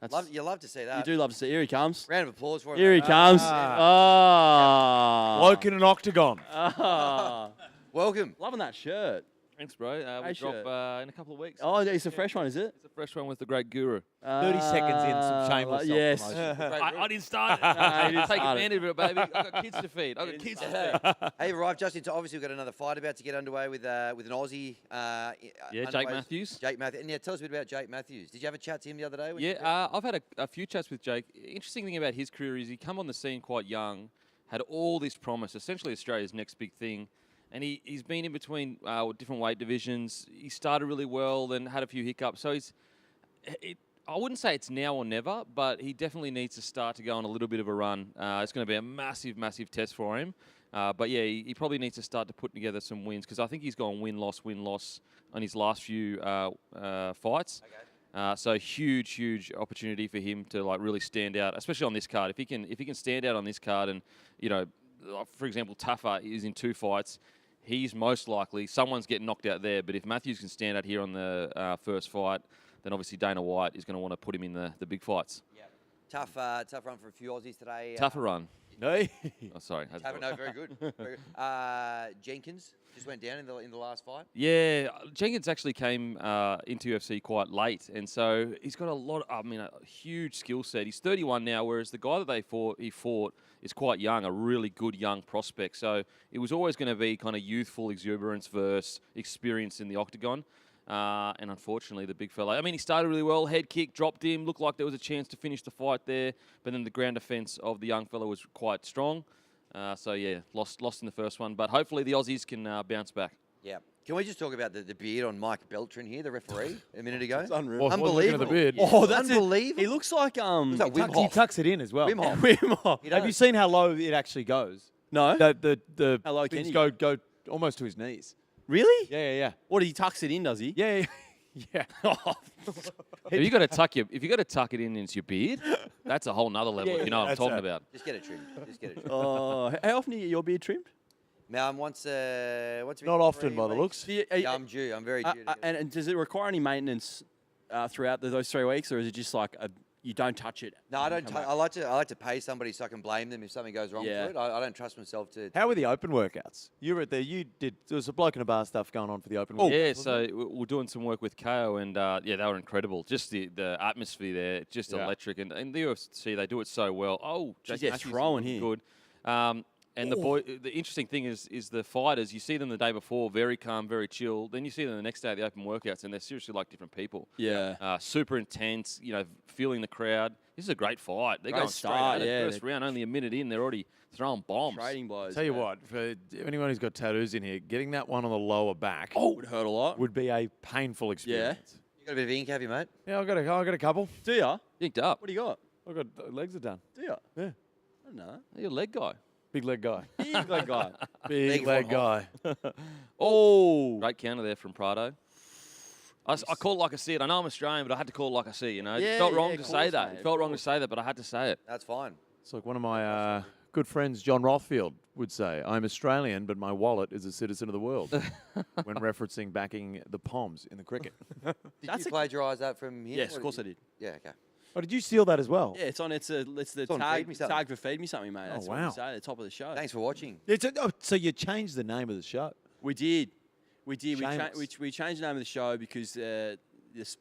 That's, You love to see that. you do love to see. Here he comes. Round of applause for him. Here he mate. comes. Ah. Bloke in an octagon. Ah. Welcome. Loving that shirt. Thanks, bro. Hey, We'll drop shirt. in a couple of weeks. Oh, it's a fresh one, is it? It's a fresh one with the great guru. 30 seconds in, some shameless Yes. self-promotion. I didn't start it. he didn't Take start it. advantage of it, baby. I've got kids to feed. I've got kids to feed. Hey, arrived just into. Obviously, we've got another fight about to get underway with an Aussie. Yeah, Jake underway. Matthews. Jake Matthews. And yeah, tell us a bit about Jake Matthews. Did you have a chat to him the other day? Yeah, I've had a few chats with Jake. Interesting thing about his career is he come on the scene quite young, had all this promise, essentially Australia's next big thing. And he's been in between different weight divisions. He started really well, then had a few hiccups. So I wouldn't say it's now or never, but he definitely needs to start to go on a little bit of a run. It's going to be a massive, massive test for him. But yeah, he probably needs to start to put together some wins because I think he's gone win-loss on his last few fights. Okay. So huge opportunity for him to like really stand out, especially on this card. If he can stand out on this card, and for example, Taffa is in 2 fights. He's most likely, someone's getting knocked out there, but if Matthews can stand out here on the first fight, then obviously Dana White is going to want to put him in the big fights. Yeah. Tough run for a few Aussies today. Tougher run. No. Oh, sorry. No, very good. Very good. Jenkins just went down in the last fight. Yeah, Jenkins actually came into UFC quite late, and so he's got a huge skill set. He's 31 now, whereas the guy that he fought is quite young, a really good young prospect. So it was always going to be kind of youthful exuberance versus experience in the octagon. And unfortunately, the big fella, he started really well, head kick, dropped him, looked like there was a chance to finish the fight there, but then the ground defense of the young fella was quite strong. So yeah, lost in the first one, but hopefully the Aussies can bounce back. Yeah. Can we just talk about the beard on Mike Beltran here, the referee, a minute ago? It's unreal. Well, Unbelievable. the beard. Oh, that's it. Unbelievable. He looks like Looks like Wim He Hof. tucks it in as well. Wim Hof. Wim Hof. He Have you does. seen how low it actually goes? No. The How low can things he go almost to his knees. Really? Yeah. What, he tucks it in, does he? Yeah. If you got to tuck it in into your beard, that's a whole nother level. Yeah, if you know what I'm that's talking it. about. Just get it trimmed. Just get it trimmed. Oh, how often do you get your beard trimmed? Now I'm once every Not often 3 by the weeks. looks. Yeah, I'm due. I'm very due. to get it. And does it require any maintenance throughout those 3 weeks, or is it just like you don't touch it? No, I and don't. come back? I like to pay somebody so I can blame them if something goes wrong Yeah. to it. I don't trust myself to. How were the open workouts? You were there. There was a bloke in a bar stuff going on for the open. Oh, workouts, yeah, wasn't so there? we're doing some work with KO, and they were incredible. Just the atmosphere there, just Yeah. electric. And the UFC, they do it so well. Oh, Jeez, Jake yeah, Matthews is throwing looking here. good. And the interesting thing is the fighters, you see them the day before, very calm, very chill. Then you see them the next day at the open workouts, and they're seriously like different people. Yeah. Super intense, feeling the crowd. This is a great fight. They're Great going straight start, at it. yeah. First round, only a minute in, they're already throwing bombs. Trading blows. Tell you yeah. what, for anyone who's got tattoos in here, getting that one on the lower back would hurt a lot. would be a painful experience. You got a bit of ink, have you, mate? Yeah, I got a couple. Do ya? Inked up. What do you got? I got legs are done. Do ya? Yeah, I don't know. You're a leg guy. big leg guy. Big leg guy. Big leg guy. Oh. Great counter there from Prado. I call it like I see it. I know I'm Australian, but I had to call it like I see. Yeah, it felt wrong yeah, to of say course, that. mate, It felt wrong to say that, but I had to say it. That's fine. It's like one of my good friends, John Rothfield, would say, I'm Australian, but my wallet is a citizen of the world, when referencing backing the Poms in the cricket. Did you plagiarise that from him? Yes, or of course I did did. you- Yeah, okay. Oh, did you steal that as well? Yeah, it's the on Feed tag, Me Something. tag for Feed Me Something, mate. That's what wow. we say at the top of the show. Thanks for watching. So you changed the name of the show. We did. We did. Shameless. We changed the name of the show because the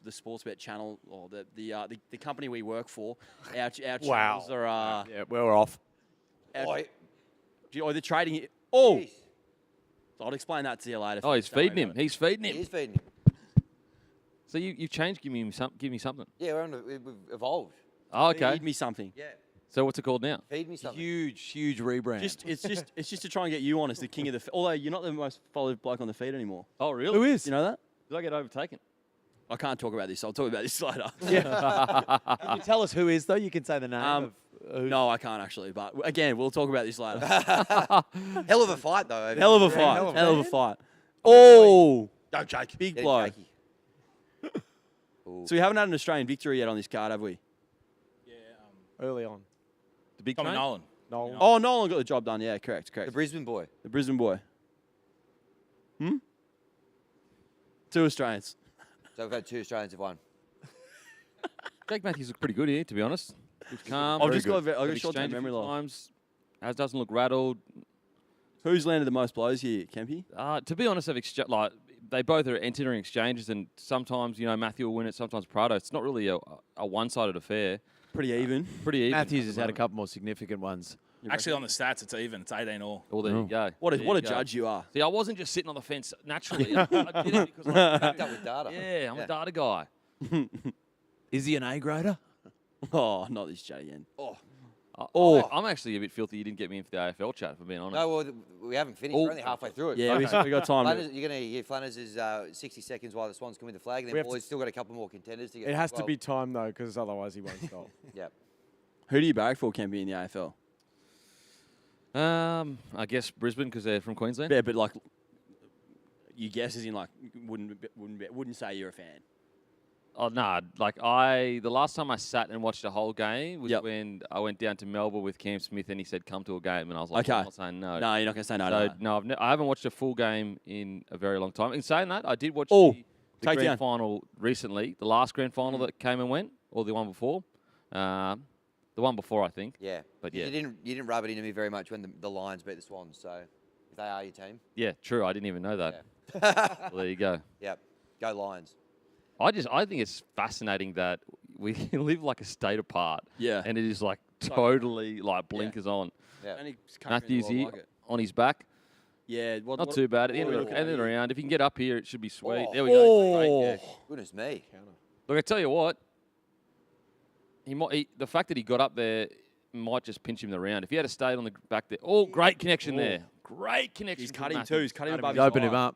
Sportsbet channel, or the company we work for, our channels are Yeah, we're off. or the trading. Oh, Jeez. I'll explain that to you later. Oh, he's Don't worry feeding him. about it. He's feeding He him. is feeding him. So you've changed. Give me something. Yeah, we've evolved. Oh, okay. Feed me something. Yeah. So what's it called now? Feed me something. Huge rebrand. It's just to try and get you on as the king of the. Although you're not the most followed bloke on the feed anymore. Oh, really? Who is? You know that? Did I get overtaken? I can't talk about this. I'll talk about this later. Can you tell us who is, though? You can say the name of who. No, I can't actually. But again, we'll talk about this later. Hell of a fight, though. Hell of a fight. hell of a Hell of a fight. Oh, Don't Jake. big Get it, blow. Jakey. Ooh. So we haven't had an Australian victory yet on this card, have we? Yeah. Early on. The big Tommy train? Nolan. Nolan. Oh, Nolan got the job done. Yeah, correct. The Brisbane boy. The Brisbane boy. 2 Australians. So we've had 2 Australians have won. Jake Matthews looked pretty good here, to be honest. He's calm. I've very just got good. I've got Got short-term exchanged a memory few loss. times. As doesn't look rattled. Who's landed the most blows here, Kempy? To be honest, they both are entering exchanges, and sometimes Matthew will win it, sometimes Prado. It's not really a one-sided affair. Pretty even. Pretty even. Matthews at has the had a moment. couple more significant ones. Actually, on the stats, it's even. It's 18 all. Well, there you go. What There a you go. judge you are. See, I wasn't just sitting on the fence naturally. I did it because I Backed up with data. yeah, I'm a data guy. Is he an A grader? Oh, not this chat again. I'm actually a bit filthy you didn't get me in for the AFL chat, if I'm being honest. No, well, we haven't finished. Oh. We're only halfway through it. Yeah, we got time. Flanners, you're going to hear Flanners' 60 seconds while the Swans come with the flag, and We then have Wally's still got a couple more contenders to get. It has as to well. be time, though, because otherwise he won't stop. Yep. Who do you barrack for, Kempy, in the AFL? I guess Brisbane because they're from Queensland. Yeah, but like, you guess as in like, wouldn't say you're a fan. Oh no! The last time I sat and watched a whole game was when I went down to Melbourne with Cam Smith, and he said, "Come to a game," and I was like, Okay. "I'm not saying no." No, you're not going to say no. So to that. no, I haven't watched a full game in a very long time. In saying that, I did watch Oh, the take grand down. final recently, the last grand final that came and went, or the one before. The one before, I think. Yeah. But yeah. You didn't rub it into me very much when the Lions beat the Swans, so if they are your team. Yeah, true. I didn't even know that. Yeah. Well, there you go. Yep. Go Lions. I think it's fascinating that we live like a state apart. Yeah. And it is like totally like blinkers on. Yeah. Only country in the Matthews world here like it. on his back. Yeah. Not too bad. At the end what are of we the looking at here? round, if you can get up here, it should be sweet. Oh. There we go. Great, yeah. Goodness me. Look, I tell you what, the fact that he got up there might just pinch him the round. If he had stayed on the back there, great connection there. Great connection. He's from cut him Matthews. too. He's cut him above He's his opened him eye. up.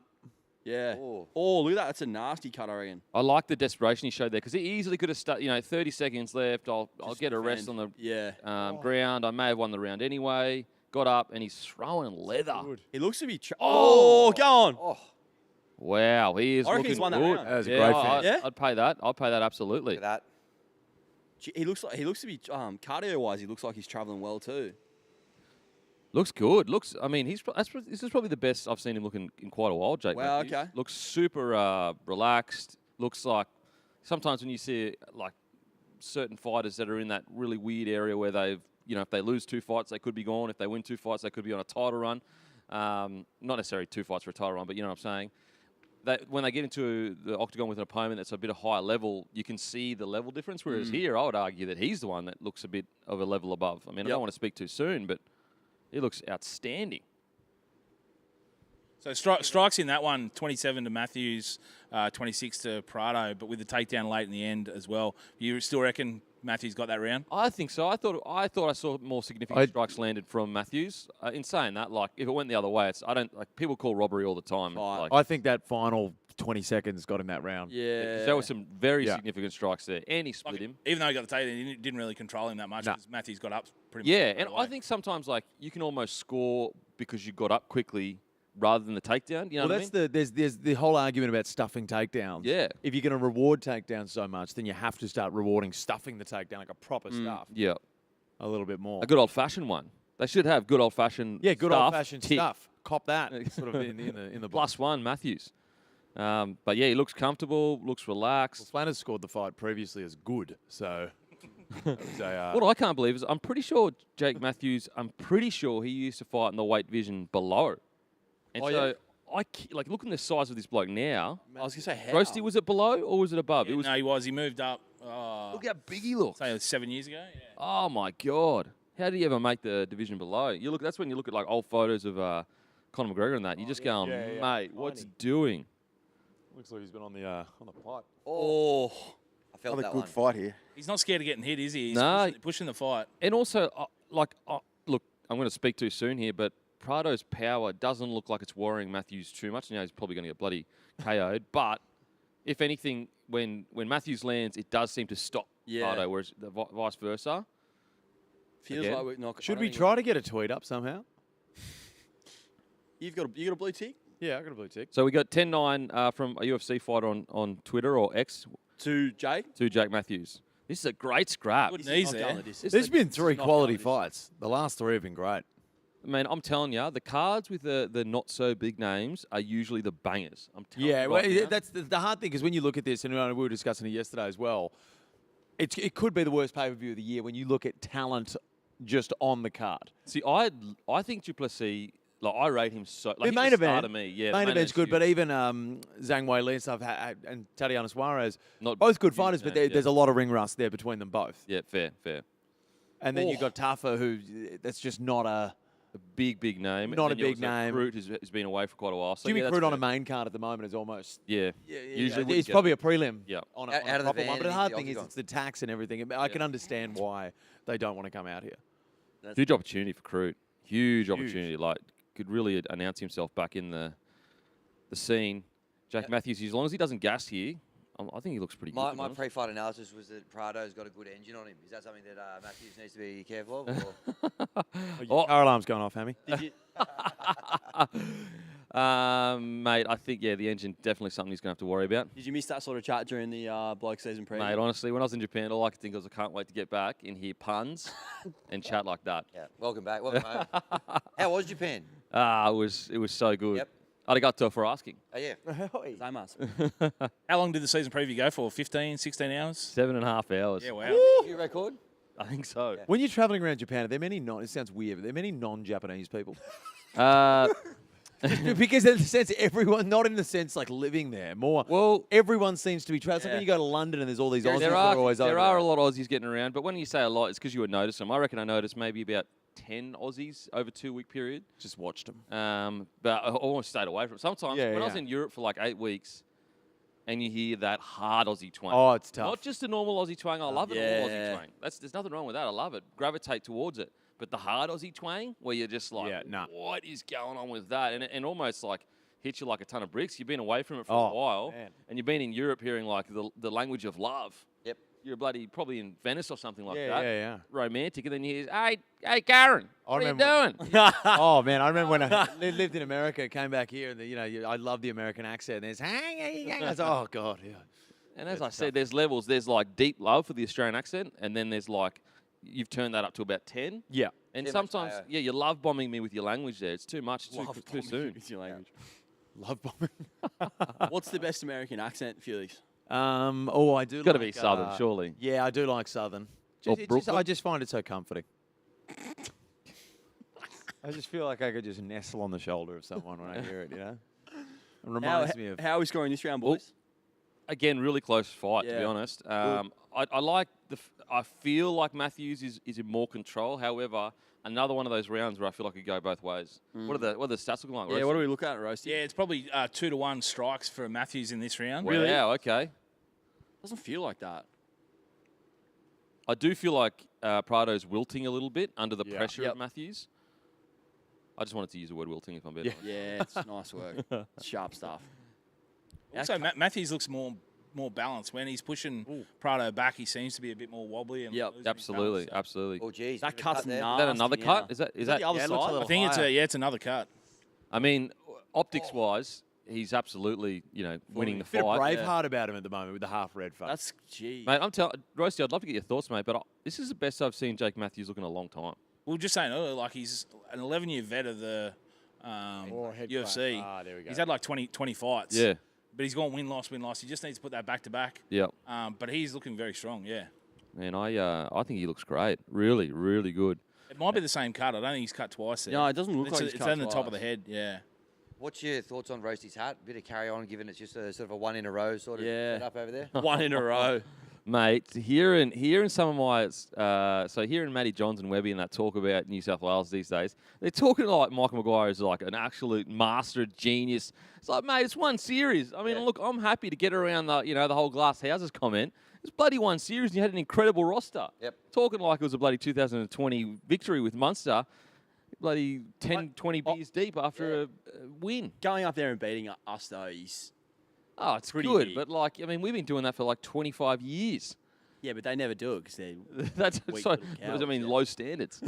Yeah. Oh. Oh, look at that. That's a nasty cut, I reckon. I like the desperation he showed there because he easily could have started. 30 seconds left. I'll Just get a rest on defend. the Yeah. ground. I may have won the round anyway. got up, and he's throwing leather. He looks to be. Go on. Oh, Wow, he is I reckon looking he's won that good. round. That was a yeah, great finish. Yeah? I'd pay that. I'd pay that absolutely. look at that. He looks to be cardio wise. He looks like he's traveling well too. Looks good. I mean, this is probably the best I've seen him looking in quite a while, Jake. Wow, Matthews. okay. Looks super relaxed. Looks like sometimes when you see like certain fighters that are in that really weird area where they've, if they lose 2 fights, they could be gone. If they win 2 fights, they could be on a title run. Not necessarily 2 fights for a title run, but you know what I'm saying. That when they get into the octagon with an opponent that's a bit of higher level, you can see the level difference. Whereas here, I would argue that he's the one that looks a bit of a level above. I mean, I don't want to speak too soon, but he looks outstanding. So strikes in that one, 27 to Matthews, 26 to Prado, but with the takedown late in the end as well. You still reckon Matthews got that round? I think so. I thought I saw more significant strikes landed from Matthews. In saying that, like if it went the other way, people call robbery all the time. Like, I think that final 20 seconds got him that round. Yeah. there were some very significant strikes there, and he split him. Even though he got the takedown, he didn't really control him that much because Matthews got up pretty much. Yeah, right and away. I think sometimes like you can almost score because you got up quickly rather than the takedown. You know what I mean? There's the whole argument about stuffing takedowns. Yeah. If you're going to reward takedowns so much, then you have to start rewarding stuffing the takedown like a proper stuff Yeah. a little bit more. A good old-fashioned one. They should have good old-fashioned good stuff, old-fashioned tick. stuff. Cop that sort of in the box. +1 Matthews. But yeah, he looks comfortable, looks relaxed. Well, Flanners scored the fight previously as good, so. That was What I can't believe is I'm pretty sure Jake Matthews, he used to fight in the weight division below. And look at the size of this bloke now. I was gonna say, how? Roasty, was it below or was it above? Yeah, It was. no, he was. He moved up. Look how big he looks. Say 7 years ago. Yeah. Oh my God! How did he ever make the division below? That's when you look at like old photos of Conor McGregor and that. You just go, mate, what's doing? Looks like he's been on the pipe. Oh, I felt Another that good one. fight here. He's not scared of getting hit, is he? He's No. pushing the fight. And also, look, I'm going to speak too soon here, but Prado's power doesn't look like it's worrying Matthews too much. Now he's probably going to get bloody KO'd. But if anything, when Matthews lands, it does seem to stop Prado, whereas the vice versa. Feels Again. like we're not. Should we try to get a tweet up somehow? You got a blue tick Yeah, I got a blue tick. So we got 10-9 from a UFC fighter on Twitter or X to Jake. to Jake Matthews. This is a great scrap. Good This knees is not there. going the distance. There's been This 3 is not quality going the distance. fights. The last 3 have been great. Man, I'm telling you, the cards with the not so big names are usually the bangers. I'm telling Yeah, you well, right now. that's the hard thing, because when you look at this, and we were discussing it yesterday as well, it could be the worst pay-per-view of the year when you look at talent just on the card. See, I think Duplessis, like I rate him so. Like The he's main the star event, to me. Yeah, main the event's good, huge. but even Zhang Wei Li and stuff, and Tatiana Suarez, Not both good huge fighters, but names, there's a lot of ring rust there between them both. Yeah, fair. And then you've got Tafa, who that's just not a big name. Not And a then big you also name. Crute has been away for quite a while. So Jimmy yeah, that's Crute on a fair. main card at the moment is almost Yeah. usually wouldn't it's get probably it. a prelim Yeah. on Out a of the proper van one. But the into hard the thing is octagon. it's the tax and everything. I can understand why they don't want to come out here. Huge opportunity for Crute. Huge opportunity. Like could really announce himself back in the scene. Jack Matthews, as long as he doesn't gas here, I think he looks pretty good. My to be honest. pre-fight analysis was that Prado's got a good engine on him. Is that something that Matthews needs to be careful of? Or? Your car alarm's going off, Hammy. Mate, I think, the engine definitely something he's going to have to worry about. Did you miss that sort of chat during the bloke season preview? Mate, honestly, when I was in Japan, all I could think was I can't wait to get back and hear puns and chat like that. Yeah, welcome back. Welcome home. How was Japan? It was so good. Yep. Arigato for asking. Oh, yeah. Zaimasu. How long did the season preview go for? 15, 16 hours? 7.5 hours. Yeah, wow. New record? I think so. When you're traveling around Japan, are there many it sounds weird, but are there many non-Japanese people? Because in the sense, everyone, not in the sense like living there, more. Well, Everyone seems to be traveling. It's like when you go to London and there's all these Aussies there that are always are over a there. lot of Aussies getting around, but when you say a lot, it's because you would notice them. I reckon I noticed maybe about 10 Aussies over a 2-week period. Just watched them. But I almost stayed away from it. Sometimes Yeah, when I was yeah. in Europe for like 8 weeks and you hear that hard Aussie twang. Oh, it's tough. Not just a normal Aussie twang. I love a normal Aussie Yeah. twang. There's nothing wrong with that. I love it. Gravitate towards it. But the hard Aussie twang where you're just like, Yeah, nah. what is going on with that? And almost like hits you like a ton of bricks. You've been away from it for Oh, a while. man. And you've been in Europe hearing like the language of love. Yep. you're bloody probably in Venice or something like Yeah, that. yeah. Romantic, and then you hear, hey, Karen, what are you doing? Oh man, I remember when I lived in America, came back here, and I love the American accent. There's I was, oh god, yeah. And as I said, there's levels. There's like deep love for the Australian accent, and then there's like you've turned that up to about 10. Yeah. And Too much sometimes, higher. you're love bombing me with your language there. It's too much. It's too soon. It's your language. Love bombing. What's the best American accent, Felix? I do. Got to like, be Southern, surely. Yeah, I do like Southern. Or I just find it so comforting. I just feel like I could just nestle on the shoulder of someone when I hear it. It reminds me of. How are we scoring this round, boys? Again, really close fight, to be Yeah. honest. I like I feel like Matthews is in more control. However, another one of those rounds where I feel like it could go both ways. What are the stats looking like? Yeah, Roasty? what do we look at, Roasty? Yeah, it's probably 2-1 strikes for Matthews in this round. Wow, okay. Doesn't feel like that. I do feel like Prado's wilting a little bit under the Yeah. pressure Yep. of Matthews. I just wanted to use the word wilting if I'm being honest. Yeah, it's nice work. Sharp stuff. Also, Matthews looks more balanced. When he's pushing Prado back, he seems to be a bit more wobbly. And Yep, losing his Absolutely, balance, so. absolutely. Oh, geez. That bit of a cut's cut there. Is that another nasty, cut? yeah. Is that the other Yeah, it looks a side? little I think higher. it's another cut. I mean, optics-wise, he's absolutely, winning the Bit of fight. Braveheart about him at the moment with the half red face. That's gee. Mate, I'm telling Roasty, I'd love to get your thoughts, mate, but this is the best I've seen Jake Matthews look in a long time. We were just saying earlier, like he's an 11-year vet of the head UFC. class. There we go. He's had like 20 fights. Yeah, But he's gone win-loss, win-loss. He just needs to put that back-to-back. yeah. But he's looking very strong, yeah. Man, I think he looks great. Really, really good. It might be the same cut. I don't think he's cut twice there. No, it doesn't look like he's it's cut on the top of twice. the head, yeah. What's your thoughts on Roasty's hat? Bit of carry on, given it's just a sort of a one in a row sort of Yeah. setup over there. One in a row. Mate, hearing some of my so hearing Matty Johns and Webby and that talk about New South Wales these days, they're talking like Michael Maguire is like an absolute master genius. It's like, mate, it's one series. I mean, look, I'm happy to get around the the whole glass houses comment. It's bloody one series, and you had an incredible roster. Yep. Talking like it was a bloody 2020 victory with Munster, bloody 10, 20 beers deep after a win. Going up there and beating us, though, he's... Oh, it's Pretty good, big. but like, I mean, we've been doing that for like 25 years. Yeah, but they never do it because they're... That's Weak so. little I cowards, mean, yeah. low standards.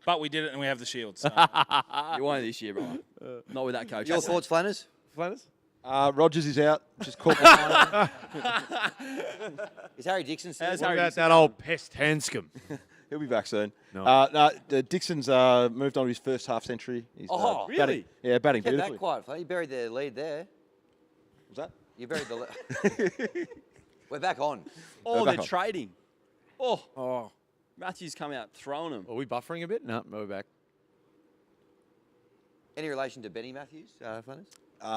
But we did it, and we have the shield. So. You won't this year, bro. Not with that coach. Your thoughts, Flanners? Flanners? Rogers is out, which is corporate. Is Harry Dixon still? How's What Harry about Dixon? that old pest Hanscom? He'll be back soon. No. Dixon's moved on to his first half century. He's, Oh, batting, yeah, batting Kept beautifully. that quiet, Flanner. You buried the lead there. Was that? You buried the lead. We're back on. Oh, back they're on. trading. Oh, Oh, Matthews come out throwing them. Are we buffering a bit? No, we're back. Any relation to Benny Matthews, Flanners?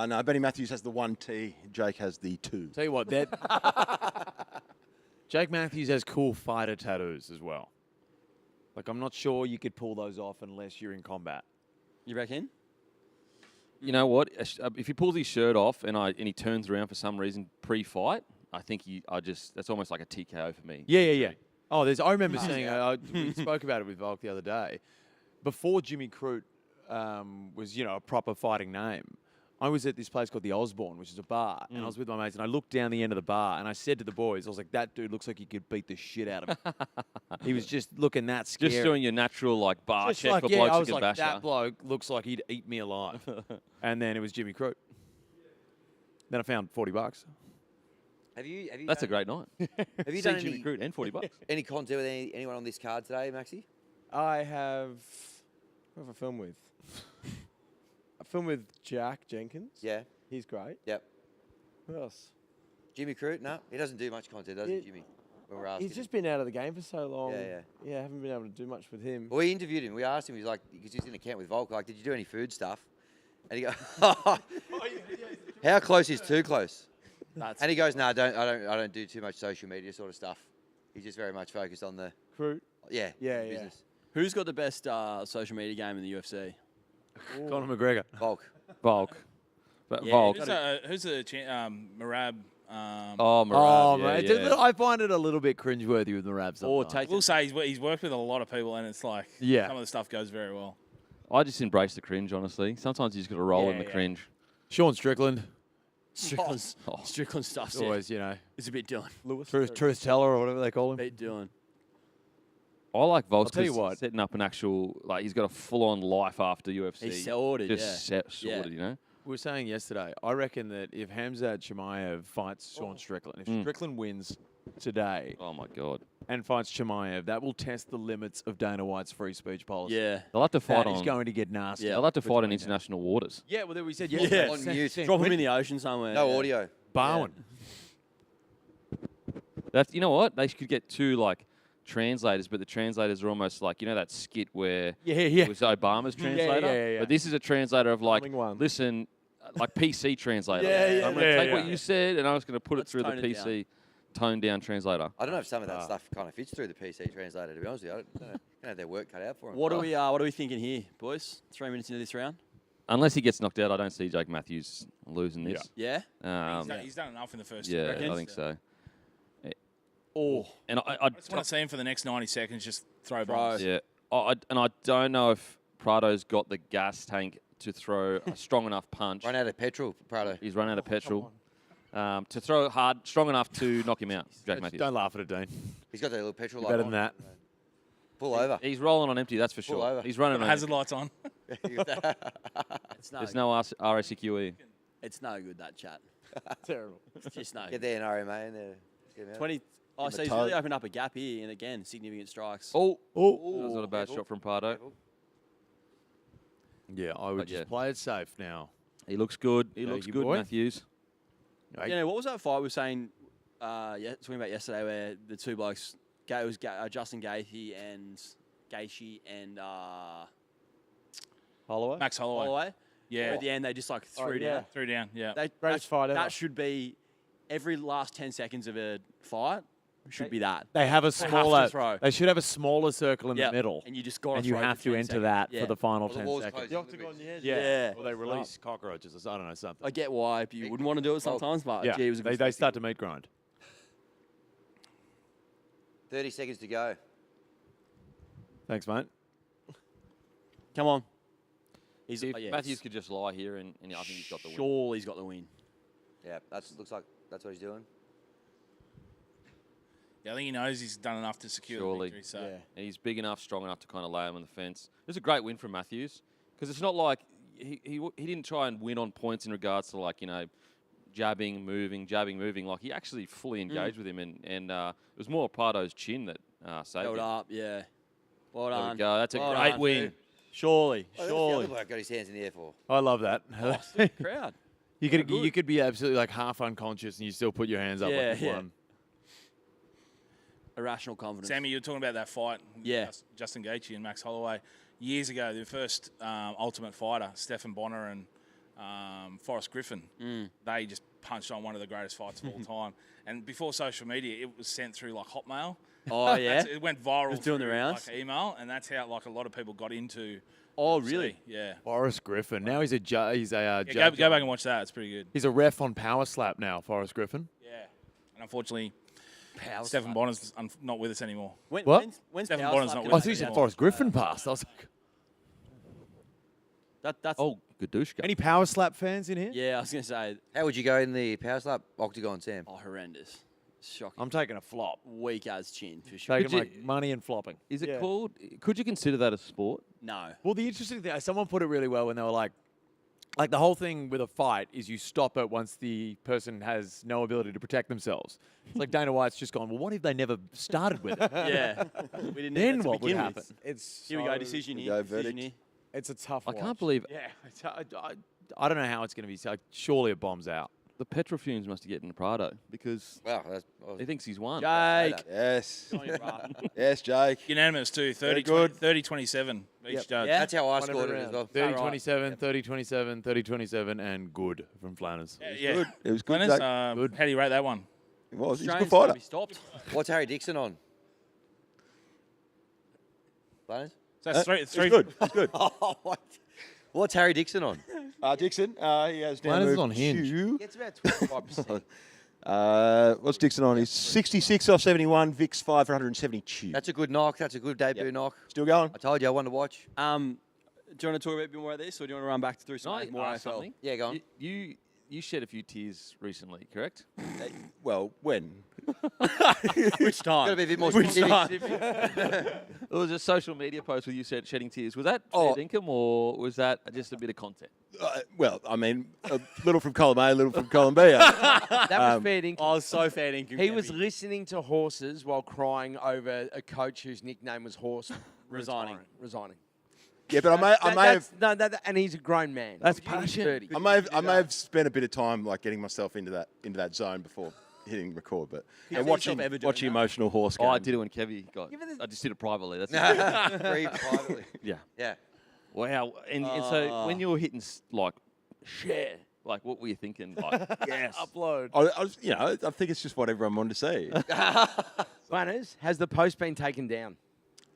No, Benny Matthews has the 1 T. Jake has the 2. Tell you what, that Jake Matthews has cool fighter tattoos as well. Like, I'm not sure you could pull those off unless you're in combat. You reckon? You know what? If he pulls his shirt off and he turns around for some reason pre-fight, I think that's almost like a TKO for me. Yeah. Oh, I remember seeing. We spoke about it with Volk the other day. Before Jimmy Crute was, a proper fighting name, I was at this place called the Osborne, which is a bar, and I was with my mates, and I looked down the end of the bar, and I said to the boys, I was like, that dude looks like he could beat the shit out of me. He was just looking that scary. Just doing your natural bar Just check like, for yeah, blokes I who was can like, bash that you. bloke looks like he'd eat me alive. And then it was Jimmy Crute. Then I found $40. Have you That's a done, great night. Have you See done Jimmy any, Crute and $40. any content with anyone on this card today, Maxie? I have... Who have I filmed with? I filmed with Jack Jenkins. Yeah. He's great. Yep. Who else? Jimmy Crute? No, he doesn't do much content, does he, Yeah. Jimmy? When we're asking He's just been out of the game for so long. Yeah. Yeah, I haven't been able to do much with him. Well, we interviewed him. We asked him. He's like, because he's in a camp with Volk. Like, did you do any food stuff? And he goes, "How close is too close?" And he goes, "No, I don't do too much social media sort of stuff. He's just very much focused on the Crute. yeah Yeah. business." Who's got the best social media game in the UFC? Conor McGregor. Volk. Volk. But Yeah, Volk. Who's the Marab? Oh, Marab. Oh, yeah, man. yeah. I find it a little bit cringeworthy with Marab Or sometimes. take We'll say he's worked with a lot of people, and it's like Yeah. some of the stuff goes very well. I just embrace the cringe, honestly. Sometimes you just got to roll in the Yeah. cringe. Sean Strickland. Strickland's Strickland stuff's It's always, you know, It's a bit Dylan. truth teller or whatever they call him. Bit Dylan. I like Volks tell you 'cause what. he's setting up an actual, like, he's got a full-on life after UFC. He's sorted, Just yeah. sorted, you know? We were saying yesterday, I reckon that if Hamzat Chimaev fights Sean Strickland, if Strickland wins today Oh, my God. and fights Chimaev, that will test the limits of Dana White's free speech policy. Yeah. They'll have to fight That is on... going to get nasty. They'll have to fight in between them. international waters. Yeah, well, we said Yeah. yesterday. On mute. Drop him in the ocean somewhere. No yeah. audio. Bowen. That's, you know what? They could get two, like, translators, but the translators are almost like, you know that skit where Yeah. it was Obama's translator? yeah. But this is a translator of, like, Coming one. listen, like PC translator. Yeah, I'm going to take what yeah. you said and I'm just going to put Let's it through the tone it PC toned-down translator. I don't know if some of that stuff kind of fits through the PC translator, to be honest with you. I don't know. They have their work cut out for them. What are we thinking here, boys? 3 minutes into this round? Unless he gets knocked out, I don't see Jake Matthews losing this. Yeah. He's done enough in the first. Yeah, reckon? I think so. Oh, And I just want to see him for the next 90 seconds. Just throw Throw. bombs. yeah, I don't know if Prado's got the gas tank to throw a strong enough punch. Run out of petrol, Prado. He's run out of petrol to throw hard, strong enough to knock him out. Jake Matthews. Don't laugh at it, Dean. He's got that little petrol You're light better on. than that. Pull over. He's rolling on empty, that's for Pull sure. over. He's running on Hazard empty. lights on. it's no, There's no RACQE. it's no good, that chat. Terrible. It's just no Get good. there in RMA and there. Get him out. 20. Oh, so he's toe. really opened up a gap here, and again, significant strikes. Oh, that was not a bad careful. shot from Prado. Careful. Yeah, I would But just yeah. play it safe now. He looks good. He Yeah, looks you good, boy. Matthews. Yeah, what was that fight we were saying? Talking about yesterday, where the two blokes, Justin Gaethje and Gaethje and Holloway? Max Holloway. Holloway. Yeah. At the end, they just like threw yeah. down. Threw down. Yeah. Greatest fight ever. That should be every last 10 seconds of a fight. Should be that. They have a have to smaller. throw. They should have a smaller circle in Yep. the middle, And you just got and you have to enter that for the final Well, the 10 wall's seconds. closed. The octagon, yeah. Yeah. Or they release cockroaches. Or I don't know something. I get why you wouldn't want to do it sometimes, but Yeah, gee, it was a good they start to meat grind. 30 seconds to go. Thanks, mate. Come on. If yeah, Matthews could just lie here, and I think he's got the win. surely he's got the win. Yeah, looks like that's what he's doing. Yeah, I think he knows he's done enough to secure Surely. the victory. So And he's big enough, strong enough to kind of lay him on the fence. It was a great win from Matthews because it's not like he didn't try and win on points in regards to, like, you know, jabbing, moving. Like, he actually fully engaged with him, and it was more Prado's chin that saved Held him. up, yeah. Well There done. we go. That's a Well great done. win. Surely, Oh, that's the surely. other bloke got his hands in the air for. I love that. Crowd. you could be absolutely like half unconscious and you still put your hands up Yeah, like you yeah. won. Irrational confidence. Sammy, you were talking about that fight. Yeah. Justin Gaethje and Max Holloway. Years ago, the first Ultimate Fighter, Stephen Bonner and Forrest Griffin, they just punched on one of the greatest fights of all time. And before social media, it was sent through like Hotmail. Oh, yeah? It went viral. It was doing the through, rounds? like email, and that's how like a lot of people got into. Oh, UFC. really? Yeah. Forrest Griffin. Now he's a judge. Yeah, Judge. go back and watch that. It's pretty good. He's a ref on Power Slap now, Forrest Griffin. Yeah. And unfortunately, Power Stephen slap. Bonner's not with us anymore. When, What? When's Stephen Power Bonner's slap not gonna I with thought you us said happen? Forrest Griffin passed. I was like, That's Oh, Gadushka. any Power Slap fans in here? yeah. I was gonna say, How would you go in the power slap octagon, Sam? oh, horrendous, shocking, I'm taking a flop. weak as chin for sure. Taking Could my you- money and flopping. Is it Yeah. called? Could you consider that a sport? No, Well, the interesting thing, someone put it really well when they were like the whole thing with a fight is you stop it once the person has no ability to protect themselves. It's like Dana White's just gone, well, what if they never started with it? yeah, we didn't. Then need that to what would begin happen? with. It's Here we go. so- Decision we here. go, Decision verdict. here. It's a tough I watch. can't believe Yeah, I don't know how it's going to be. So surely it bombs out. the petrol fumes must have getting Prado because Wow, he thinks he's won. Jake. Yes. Go on, you bruh. Yes, Jake. Unanimous too. 30, Very good. 30-27 each judge. Yeah? that's how I Won every scored it as round. well. 30-27, 30-27, 30-27, and good from Flanners. Yeah. Good. It was good. Glennis, Jake. how do you rate that one? It was. He's a Strain's good gotta fighter. be stopped. What's Harry Dixon on? Flanners? So that's three. It's good. It's good. Oh, what? What's Harry Dixon on? Dixon, he has down Flanners is moved on hinge. to- Gets about 25%. What's Dixon on? He's 66 off 71. Vic's 572. That's a good knock. That's a good debut knock. Still going. I told you I wanted to watch. Do you want to talk a bit more about this, or do you want to run back through some Can I more ask AFL? something? Yeah, go on. you shed a few tears recently, correct? Well, when? Which time? Got to be a bit more Which specific. time? It was a social media post where you said shedding tears. Was that Oh. fair income or was that just a bit of content? Well, I mean, a little from column A, a little from column B. That was fair dinkum. I was so fair dinkum. He was listening to horses while crying over a coach whose nickname was Horse Resigning. Resigning. Yeah, but I may have. No, and he's a grown man. That's He's passion. 30. I may have spent a bit of time like getting myself into that zone before hitting record, but you and see watching yourself ever doing that? emotional horse Oh, games. I did it when Kevy got. I just did it privately. That's Very privately. yeah. Yeah. Wow. And so when you were hitting like share, like what were you thinking? Like yes, upload. I think it's just what everyone wanted to see. Planners, has the post been taken down?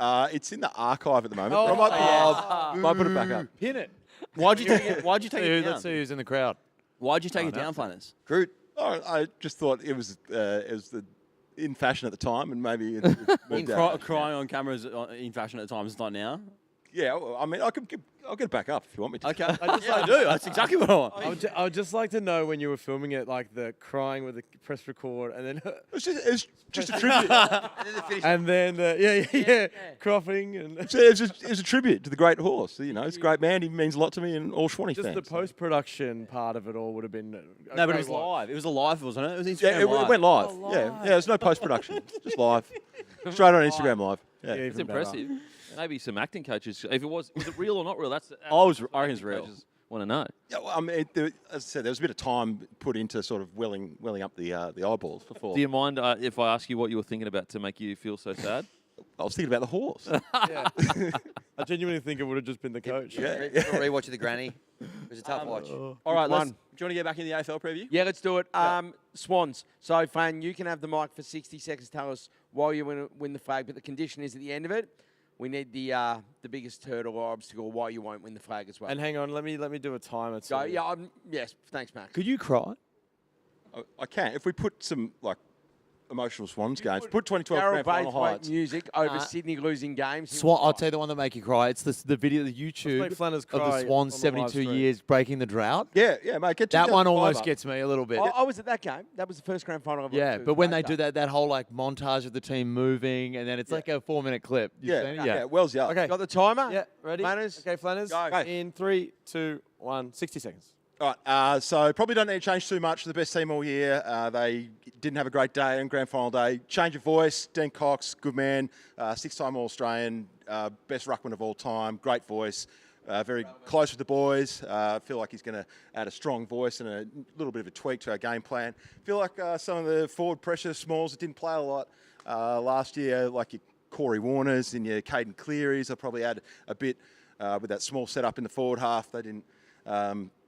It's in the archive at the moment. Oh, but might put it back up. Pin it. Why'd you take it? Why'd you take it down? Let's see who's in the crowd. Why'd you take it down, Planners? Crute. Oh, I just thought it was in fashion at the time, and maybe it moved out. Crying on cameras in fashion at times, not now. Yeah, well, I mean, I'll get it back up if you want me to. Okay. I do. That's exactly what I want. I would just like to know when you were filming it, like the crying with the press record, and then It was just a tribute. and then the, cropping and It was a tribute to the great horse. You know, he's a great man. He means a lot to me and all Schwanny just fans. the post production part of it all would have been. No, but it was live. live. It was a live, wasn't it? It was Instagram Yeah, it live. went live. Oh, Yeah, live. there's no post production, just live, straight on Instagram live. Yeah. Yeah, It's even better. impressive. Maybe some acting coaches. If it was it real or not real? That's I reckon it's real. Want to know. Yeah, well, I mean, as I said, there was a bit of time put into sort of welling up the eyeballs before. Do you mind if I ask you what you were thinking about to make you feel so sad? I was thinking about the horse. I genuinely think it would have just been the coach. Rewatching the granny. It was a tough watch. All right, One. do you want to get back in the AFL preview? Yeah, let's do it. Swans. So, Fran, you can have the mic for 60 seconds. Tell us why you win the flag, but the condition is at the end of it, we need the biggest hurdle or obstacle why you won't win the flag as well. And hang on, let me do a timer. Go, yeah, yes, thanks, Max. Could you cry? I can. If we put some like emotional Swans games, put 2012 Daryl grand final Braithwaite highlights. music over Sydney losing games. Swan, I'll tell you the one that make you cry. It's the video, the YouTube make Flanners of the cry Swans on the live 72 stream. years breaking the drought. Yeah, mate. Get That one 2005 almost up. gets me a little bit. I was at that game. That was the first grand final I've Yeah, went to. but when they Great do game. that whole like montage of the team moving, and then it's like a 4-minute clip. You Yeah, seen it? yeah. Wells, yeah. Okay. Got the timer? Yeah, ready? Flanners? Okay, Flanners. Go. In 3, 2, 1, 60 seconds. All right, so probably don't need to change too much. The best team all year. They didn't have a great day on grand final day. Change of voice. Dean Cox, good man, 6-time All-Australian, best ruckman of all time. Great voice. Very close with the boys. I feel like he's going to add a strong voice and a little bit of a tweak to our game plan. Feel like some of the forward pressure smalls that didn't play a lot last year, like your Corey Warners and your Caden Clearys, I'll probably add a bit with that small setup in the forward half. They didn't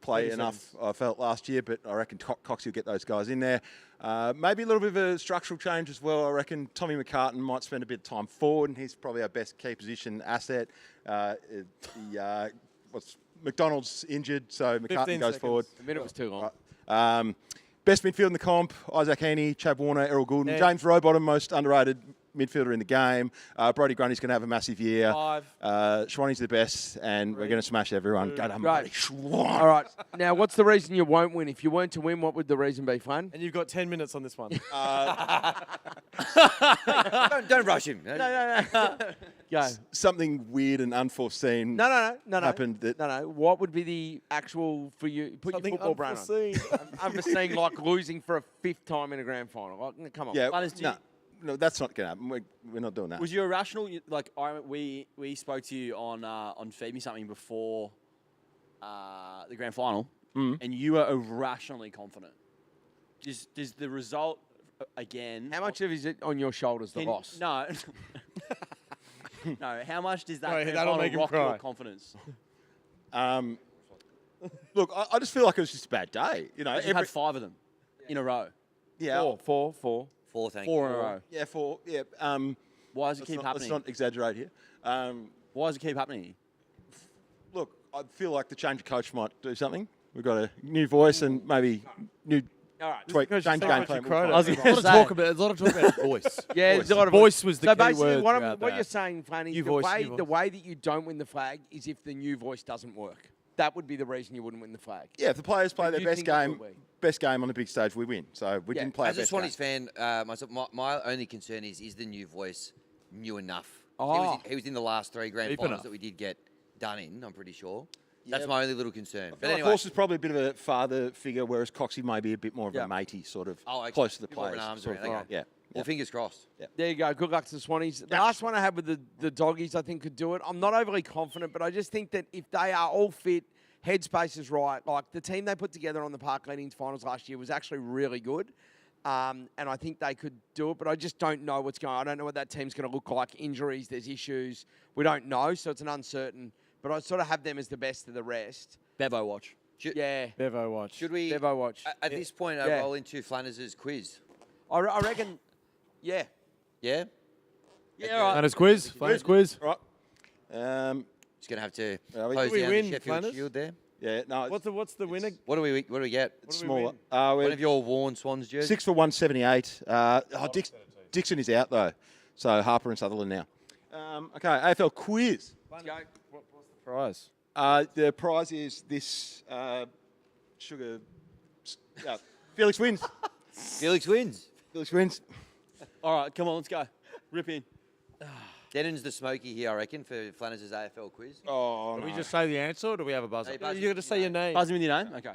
play enough, I felt, last year, but I reckon Coxie will get those guys in there. Maybe a little bit of a structural change as well. I reckon Tommy McCartan might spend a bit of time forward, and he's probably our best key position asset. McDonald's injured, so McCartan goes forward. The minute was too long. Best midfield in the comp, Isaac Heaney, Chad Warner, Errol Goulden, James Rowbottom, most underrated midfielder in the game. Brodie Grundy's going to have a massive year. 5. Schwanny's the best, and we're going to smash everyone. Go to Right. Schwan. All right. Now, what's the reason you won't win? If you weren't to win, what would the reason be, Flan? And you've got 10 minutes on this one. Don't rush him. No. Go. Something weird and unforeseen No. happened. No. What would be the actual for you? Put Something your football brain on. unforeseen. Unforeseen, like losing for a 5th time in a grand final. Like, come on. Yeah, Linus, do you- no, that's not going to happen. We're not doing that. Was you irrational? Like we spoke to you on Feed Me Something before the grand final, and you were irrationally confident. Does the result again? How much of is it on your shoulders, the loss? No. No. How much does that Right, grand that'll final make him rock your cry. confidence? Look, I just feel like it was just a bad day. You know, You had 5 of them in a row. yeah, Four. 4, thank 4 you. in a row. yeah, 4, yeah. Why does it keep Let's happening? not exaggerate here. Why does it keep happening? Look, I feel like the change of coach might do something. We've got a new voice and maybe new tweak, Because change you game said plan. you cried I was at going to There's a lot of talk about voice. Yeah, there's a lot of Voice was the so key basically, word what throughout you're saying, Flan, is New the voice, way new the voice. way that you don't win the flag is if the new voice doesn't work. that would be the reason you wouldn't win the flag. Yeah, if the players play But their you best think it game, will be? best game on the big stage, we win. So we Yeah. didn't play our As a best Swannies game. fan, myself, my only concern is the new voice new enough? Oh. He was in the last 3 grand Deep finals enough. that we did get done in, I'm pretty sure. That's my only little concern. But Of anyway, course, is probably a bit of a father figure, whereas Coxie may be a bit more of Yeah. a matey, sort of okay. close to the Bit more of players. an arms sort of around, thing. okay. Yeah. well, fingers crossed. There you go. Good luck to the Swannies. The last one I had with the doggies, I think, could do it. I'm not overly confident, but I just think that if they are all fit, headspace is right. Like the team they put together on the Park Leadings finals last year was actually really good. And I think they could do it, but I just don't know what's going on. I don't know what that team's going to look like. Injuries, there's issues. We don't know, so it's an uncertain. But I sort of have them as the best of the rest. Bevo watch. Yeah. Bevo watch. Should we, Bevo watch. at this point, Yeah. roll into Flanners' quiz? I reckon, yeah. Yeah? Yeah, all right. Flanders quiz. Flanders quiz. Right. Just going to have to Are we- close Do we down win, the Sheffield Flanners? Shield there. Yeah, no, What's the winner? What do we get? it's do we smaller. win? One of your worn Swans jerseys? 6 for 178. Dixon is out, though. So Harper and Sutherland now. Okay, AFL quiz. What's the prize? The prize is this sugar. Felix wins. Felix wins. Felix wins. All right, come on, let's go. Rip in. Denon's the smoky here, I reckon, for Flanners' AFL quiz. Oh, Do no. we just say the answer, or do we have a buzzer? Hey, buzz You got to say your name. Buzz him with your name. Okay.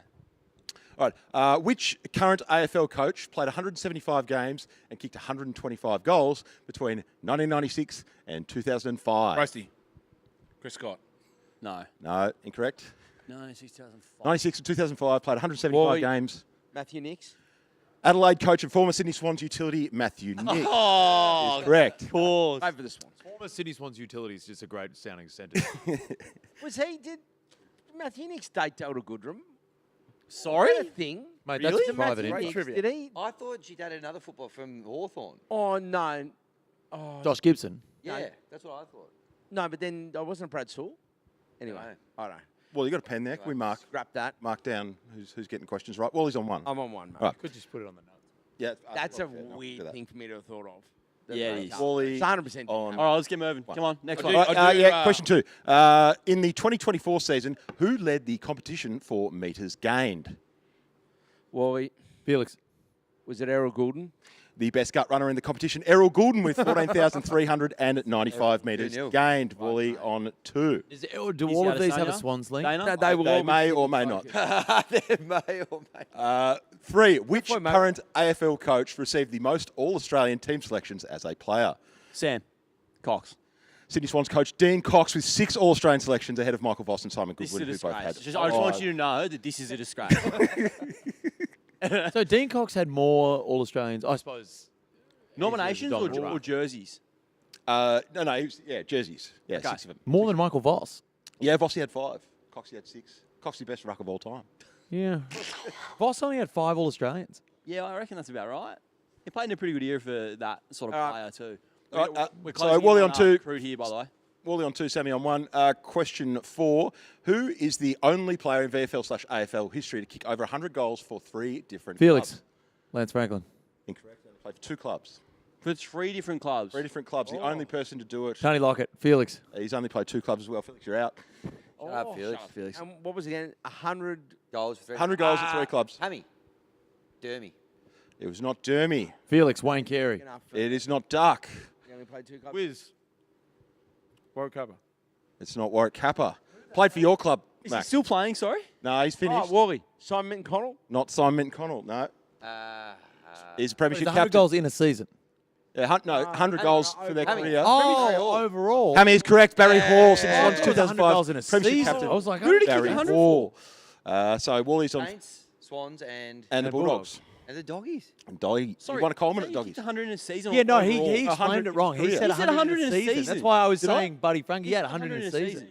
All right. Which current AFL coach played 175 games and kicked 125 goals between 1996 and 2005? Roasty. Chris Scott. No. No, incorrect. No, 2005. 96 and 2005 played 175 Wally. games. Matthew Nix. Adelaide coach and former Sydney Swans utility Matthew Nick. Oh, is correct. course. Over the Swans. Former Sydney Swans utility is just a great sounding sentence. Did Matthew Nix date Delta Goodrum? Sorry? Was that a thing? Mate, Really? that's private Matthew info. Nix, Trivia. did he? I thought she dated another footballer from Hawthorn. Oh, no. Oh, Josh Gibson. Yeah, that's what I thought. no, but then I wasn't Brad Sewell. Anyway, I don't know. Well, you got a pen there. Can we mark Scrap that. down who's getting questions right? Wally's on one. I'm on one, mate. All right. Could just put it on the notes. Yeah, That's a yeah, no, do weird that. thing for me to have thought of. Yeah, it is. Wally It's 100% on. All right, let's get moving. Come on, next I one. do- Right, I do, yeah, question 2. In the 2024 season, who led the competition for metres gained? Wally, Felix. was it Errol Goulden? The best gut runner in the competition, Errol Goulden, with 14,395 metres 2-0. gained. Wally on 2. Do all of these have a Swans link? Dana? No, they will all They be may Sydney or may not. focused. They may or may. 3. Which point, mate. current AFL coach received the most All-Australian team selections as a player? Sam. Cox. Sydney Swans coach Dean Cox with 6 All-Australian selections ahead of Michael Voss and Simon This is a Goodwin, who both had disgrace. I just want you to know that this is a disgrace. So Dean Cox had more All Australians, I suppose. Nominations or, Donald. or jerseys? No, jerseys. Yeah, Okay. 6 of them. More than Michael Voss. Yeah, Vossy had 5. Coxie had 6. Coxie the best ruck of all time. Yeah. Voss only had 5 All Australians. Yeah, I reckon that's about right. He played in a pretty good era for that sort of player too. All right, We're so closing Wally in on 2. Crute here, by the way. Wally on 2, Sammy on 1. Question 4. Who is the only player in VFL/AFL history to kick over 100 goals for 3 different Felix. clubs? Lance Franklin. Incorrect. Only played for 2 clubs. For 3 different clubs. 3 different clubs. The only person to do it. Tony Lockett. Felix. He's only played 2 clubs as well. Felix, you're out. Shut up, Felix. Felix. And what was it again? 100. Goals for 3. 100 goals at 3 clubs. Hammy. Dermy. It was not Dermy. Felix. Wayne Carey. Enough. It is not Duck. He only played 2 clubs. Wiz. World Cup. It's not Warwick Kappa. Played for your club, Is he Mac. still playing, sorry? No, he's finished. Oh, Wally. Simon Minton-Connell. Not Simon Connell. No. He's a premiership 100 captain. goals in a season. Yeah, 100 goals for their Hammy. career. Oh, overall. Hammy is correct. Barry Hall, Sydney Swans, 100 2005. goals in a Premiership season. captain. I was like, Who did he kick Barry 100 Hall. So Wally's on Saints, Swans, and and the Bulldogs. the Doggies. And Dolly. Sorry. You won a Coleman at he the kicked Doggies. 100 in a season. Yeah, or no, overall? he explained 100 it wrong. He career. said He said 100 in a season. season. That's why I was Did I? saying Buddy Frankie. Yeah, 100 in a season.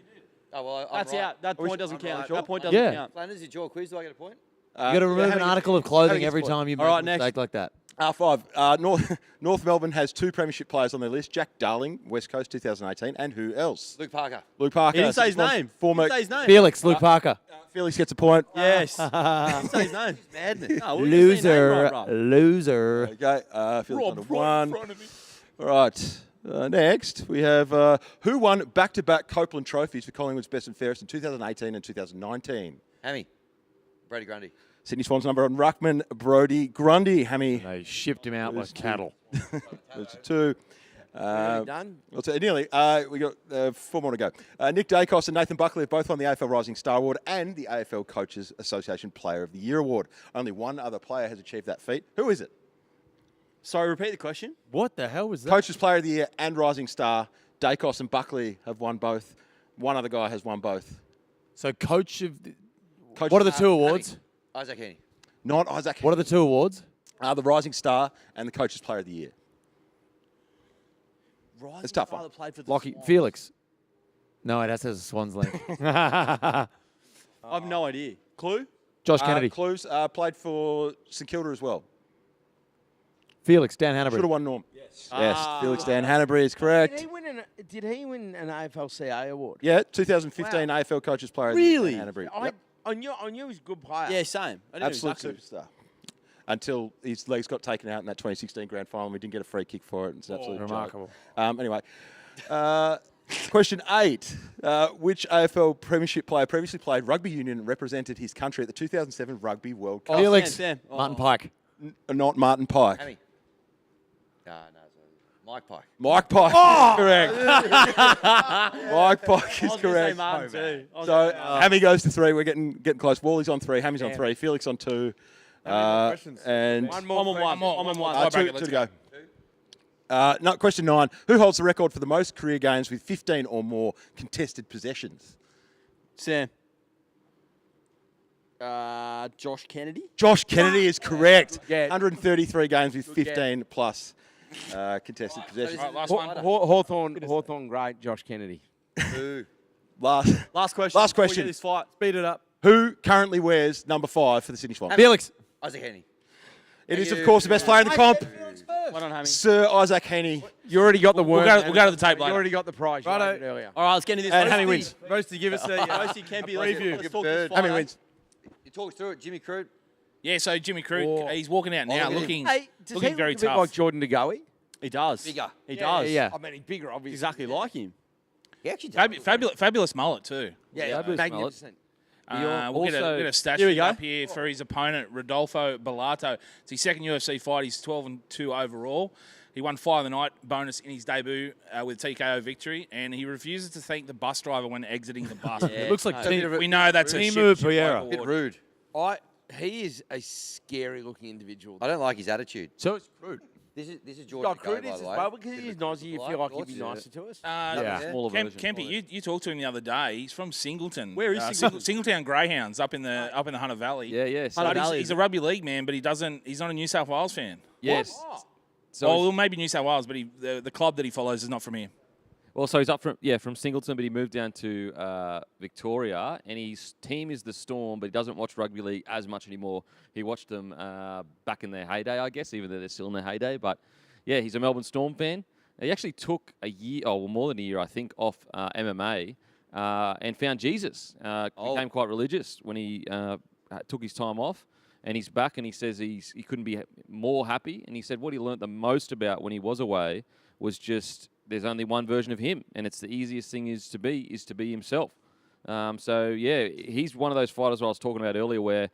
Oh, well, I'm That's right. out. That point doesn't I'm count. right. That point doesn't Yeah. count. Flanders, it's your quiz. Do I get a point? You got to remove an article of clothing every time you make All right, a next. mistake like that. R5. North Melbourne has 2 premiership players on their list. Jack Darling, West Coast 2018. And who else? Luke Parker. Luke Parker. He didn't say his Sydney Swans name. Former He didn't say his name. Felix, Luke Parker. Felix gets a point. Yes. He didn't say his name. Madness. No, we didn't say his name Loser. right, right. Loser. Okay. Felix on 1. All right. Next, we have who won back-to-back Copeland trophies for Collingwood's Best and Fairest in 2018 and 2019? Hammy. Brody Grundy. Sydney Swans number on Ruckman, Brody Grundy. Hammy. They shipped him out like cattle. There's 2. Done? Nearly. We got 4 more to go. Nick Dacos and Nathan Buckley have both won the AFL Rising Star Award and the AFL Coaches Association Player of the Year Award. Only one other player has achieved that feat. Who is it? Sorry, repeat the question. What the hell was that? Coaches Player of the Year and Rising Star. Dacos and Buckley have won both. One other guy has won both. So coach of... Coach what are the 2 awards? Isaac Heaney. Not Isaac. What are the 2 awards? The Rising Star and the Coaches Player of the Year. It's a tough one. Played for the Lockie, Swans. Felix. No, it has a Swans link. I've no idea. Clue? Josh Kennedy. Clues played for St Kilda as well. Felix, Dan Hanbury. Should have won Norm. Yes, Felix Dan Hanbury is correct. Did he win an AFL-CA award? Yeah, 2015 AFL Coaches Player of the Year. Dan Hanbury. I knew he was a good player. Yeah, same. I didn't Absolute know he was superstar. Until his legs got taken out in that 2016 grand final. We didn't get a free kick for it. It's an absolute remarkable. joke. Anyway, question 8. Which AFL premiership player previously played rugby union and represented his country at the 2007 Rugby World Cup? Felix. Sam. Martin Pike. Not Martin Pike. Hammy. No, Mike Pike. Mike Pike is correct. Mike Pike is correct. So Hammy goes to 3. We're getting close. Wally's on 3. Hammy's on 3. Felix on 2. And One more. I'm on one. 2 to go. Question 9. Who holds the record for the most career games with 15 or more contested possessions? Sam. Josh Kennedy. Josh Kennedy is correct. Yeah. 133 games with 15 plus contested possessions. All right, last one. Hawthorne, great. Josh Kennedy. Last Last question. Last before we question. get this fight. Speed it up. Who currently wears number 5 for the Sydney Swans? Felix. Isaac Heaney. It is, of course, the best player in the comp, Well done, Hammy. Sir Isaac Heaney. You already got the We'll worm. go to the tape You later. already got the prize. You Righto. opened earlier. All right, let's get into this. And Roasty. Hammy wins. Roasty, give us a Roasty can be preview. Let's talk this fight. Hammy wins. You talk us through it. Jimmy Crute. Yeah, so Jimmy Crute, he's walking out now, looking Hey, does looking he very look a bit tough. like Jordan DeGoey? He does. Bigger. He does. Yeah. I mean, he's bigger, obviously. Exactly like him. He actually does. Fabulous mullet too. Yeah, Fabulous magnificent. We'll get a stat Here we sheet go. up here for his opponent, Rodolfo Bellato. It's his second UFC fight. He's 12-2 overall. He won Fight of the Night bonus in his debut with a TKO victory, and he refuses to thank the bus driver when exiting the bus. It looks like We know that's a Timu ship Pereira. Bit award. rude. He is a scary-looking individual. I don't like his attitude. So it's Crute. This is Jordan Like Go, Crute by is as the way. well, because he's Aussie, you feel like he'd be nicer to us. Yeah. Smaller version. Kempy, you talked to him the other day. He's from Singleton. Where is Singleton? Singletown Greyhounds up in the Hunter Valley. Yeah, yeah. So But he's a rugby league man, but he's not a New South Wales fan. yes. So Well, maybe New South Wales, but the club that he follows is not from here. Well, so he's up from Singleton, but he moved down to Victoria, and his team is the Storm, but he doesn't watch rugby league as much anymore. He watched them back in their heyday, I guess, even though they're still in their heyday. But yeah, he's a Melbourne Storm fan. He actually took a year, more than a year, I think, off MMA and found Jesus. Became quite religious when he took his time off. And he's back, and he says he couldn't be more happy. And he said what he learnt the most about when he was away was just there's only one version of him, and it's the easiest thing is to be himself. So yeah, he's one of those fighters I was talking about earlier, where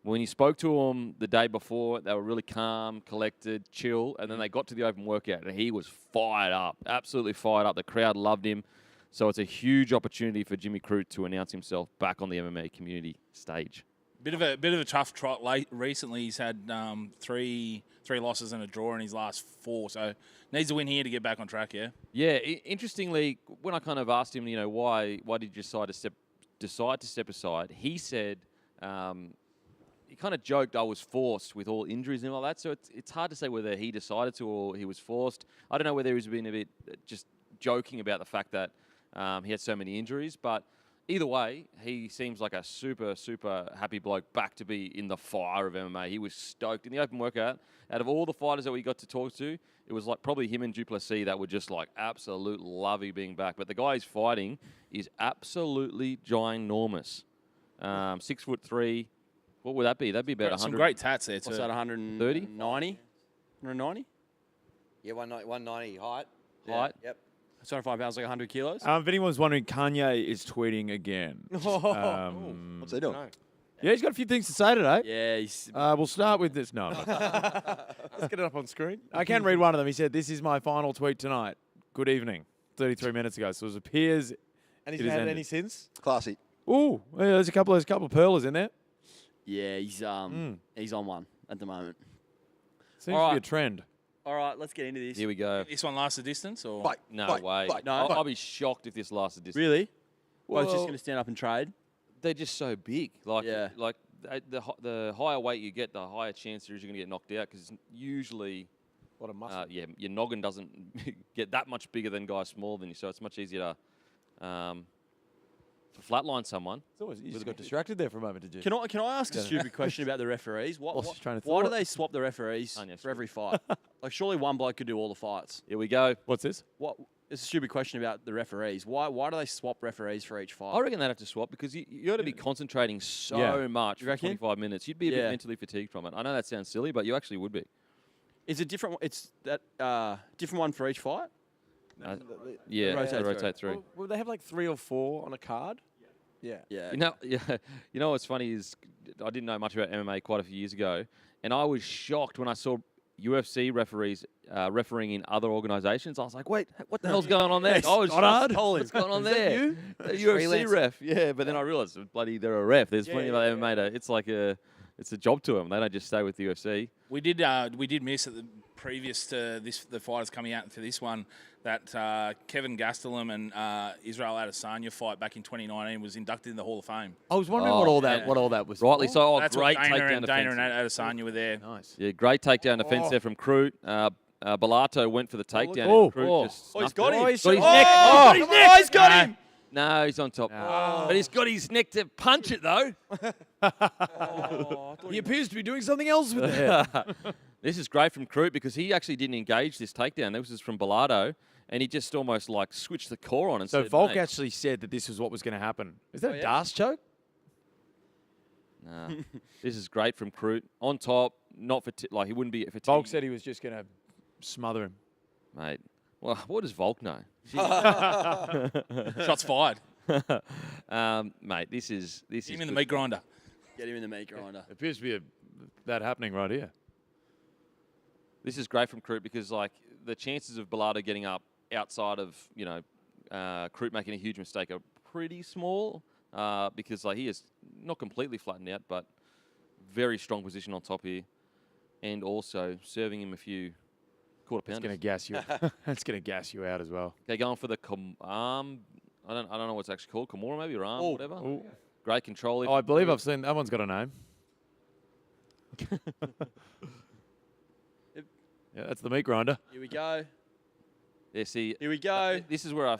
when you spoke to him the day before, they were really calm, collected, chill, and then they got to the open workout, and he was fired up, absolutely fired up. The crowd loved him. So it's a huge opportunity for Jimmy Crute to announce himself back on the MMA community stage. Bit of a tough trot recently. He's had three losses and a draw in his last 4, so needs a win here to get back on track. Yeah. Yeah. Interestingly, when I kind of asked him, why did you decide to step aside? He said he kind of joked I was forced with all injuries and all that. So it's hard to say whether he decided to or he was forced. I don't know whether he's been a bit just joking about the fact that he had so many injuries, but. Either way, he seems like a super, super happy bloke back to be in the fire of MMA. He was stoked. In the open workout, out of all the fighters that we got to talk to, it was like probably him and Duplessis that were just like absolute lovey being back. But the guy he's fighting is absolutely ginormous. 6'3". What would that be? That'd be about 100. Some great tats there too. What's that, 130? 190? 190? Yeah, 190 height. height. Yep. 205 pounds, like 100 kilos. If anyone's wondering, Kanye is tweeting again. What's he doing? Yeah, he's got a few things to say today. Yeah, he's We'll start with this. No, Let's get it up on screen. I can read one of them. He said, "This is my final tweet tonight. Good evening." 33 minutes ago. So it appears. And It he's is had ended. any since? Classy. Ooh, yeah, there's a couple of pearlers in there. yeah, he's on one at the moment. Seems All to be a right. trend. All right, let's get into this. Here we go. This one lasts a distance, or Bite. No bite, way. bite, No. bite. I'll be shocked if this lasted this. Really? Well, just Well- going to stand up and trade. They're just so big. Like, Yeah. the higher weight you get, the higher chance there is you're going to get knocked out because usually, What a muscle. your noggin doesn't get that much bigger than guys smaller than you, so it's much easier to flatline someone. It's always, you just got distracted there for a moment, did you? Can I ask a stupid question about the referees? Lost his train of Why do thought. they swap the referees Oh, yeah, for every fight? Like, surely one bloke could do all the fights. Here we go. What's this? What? It's a stupid question about the referees. Why do they swap referees for each fight? I reckon they'd have to swap because you got to be concentrating so Yeah. much You for reckon? 25 minutes. You'd be a bit Yeah. mentally fatigued from it. I know that sounds silly, but you actually would be. Is it different? It's that different one for each fight. Yeah, rotate they through. rotate through. Well, they have like 3 or 4 on a card. Yeah. Yeah. You know what's funny is I didn't know much about MMA quite a few years ago, and I was shocked when I saw UFC referees refereeing in other organisations. I was like, wait, what the hell's going on there? I was shocked. What's going on there? A UFC freelance. ref. Yeah, but then I realised, bloody, they're a ref. There's plenty of other MMA. It's like it's a job to them. They don't just stay with the UFC. we did miss at the previous to this the fighters coming out for this one that Kevin Gastelum and Israel Adesanya fight back in 2019 was inducted in the Hall of Fame. I was wondering Oh, what all yeah. that was. Rightly for. so. Oh, That's great what Dana takedown and defense. Adesanya were there. Nice. Yeah, great takedown defense there from Crute. Bellato went for the takedown. Oh, and Crute oh. just Oh, he's snuffed got it. him. He's got his Oh, neck. oh, He's got his neck. he's got him. No, he's on top. But he's got his neck to punch it, though. He appears to be doing something else with the head. This is great from Crute because he actually didn't engage this takedown. This was from Bellato, and he just almost like switched the core on and So said, Volk "Mate, actually said that this was what was going to happen. Is that a yeah? Das choke? nah, this is great from Crute. On top, not for like he wouldn't be fatigued. Volk said he was just going to smother him. Mate, well, what does Volk know? Shots fired. Mate, this is Him in the good. meat grinder. Get him in the meat grinder. Appears to be that happening right here. This is great from Crute because like the chances of Bellato getting up outside of Crute making a huge mistake are pretty small because like he is not completely flattened out, but very strong position on top here, and also serving him a few quarter It's pounders. going to gas you. It's going to gas you out as well. Okay, going for the arm. I don't know what's actually called. Kimura maybe or arm, Oh. whatever. Ooh. Great control. Oh, I believe I've seen that one's got a name. Yeah, that's the meat grinder. Here we go. Yeah, see, Here we go. this is where I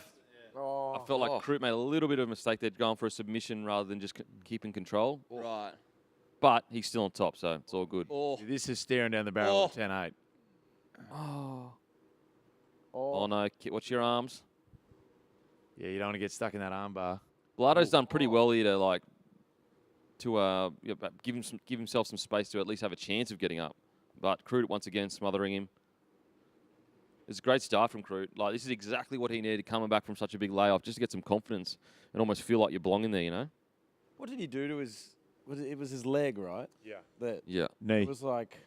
felt like Oh. Crute made a little bit of a mistake. They'd gone for a submission rather than just keeping control. Right. But he's still on top, so it's all good. Oh. This is staring down the barrel of Oh. 10-8. Oh no, watch your arms. Yeah, you don't want to get stuck in that arm bar. Bellato's done pretty well here to give himself some space to at least have a chance of getting up. But Crute once again smothering him. It's a great start from Crute. Like this is exactly what he needed coming back from such a big layoff, just to get some confidence and almost feel like you belong in there, you know? What did he do to his... It was his leg, right? Yeah. That Yeah. Knee. it was like...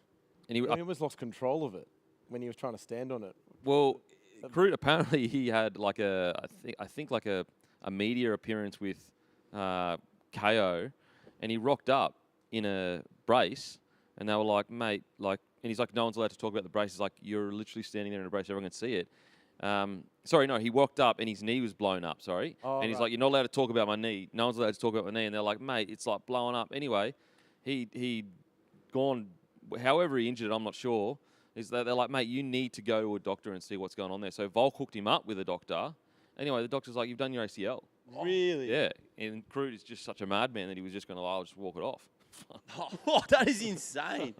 And he, he almost lost control of it when he was trying to stand on it. well, Crute apparently he had like I think like a media appearance with KO, and he rocked up in a brace, and they were like, mate, like, and he's like, no one's allowed to talk about the brace. He's like, you're literally standing there in a brace, everyone can see it. Sorry, no, he walked up and his knee was blown up, sorry. Oh, and he's right. like, you're not allowed to talk about my knee. No one's allowed to talk about my knee. And they're like, mate, it's like blowing up. Anyway, he'd gone, however he injured it, I'm not sure. They're like, mate, you need to go to a doctor and see what's going on there. So Volk hooked him up with a doctor. Anyway, the doctor's like, you've done your ACL. Really? Yeah. And Crute is just such a madman that he was just going to, I'll just walk it off. Oh, that is insane.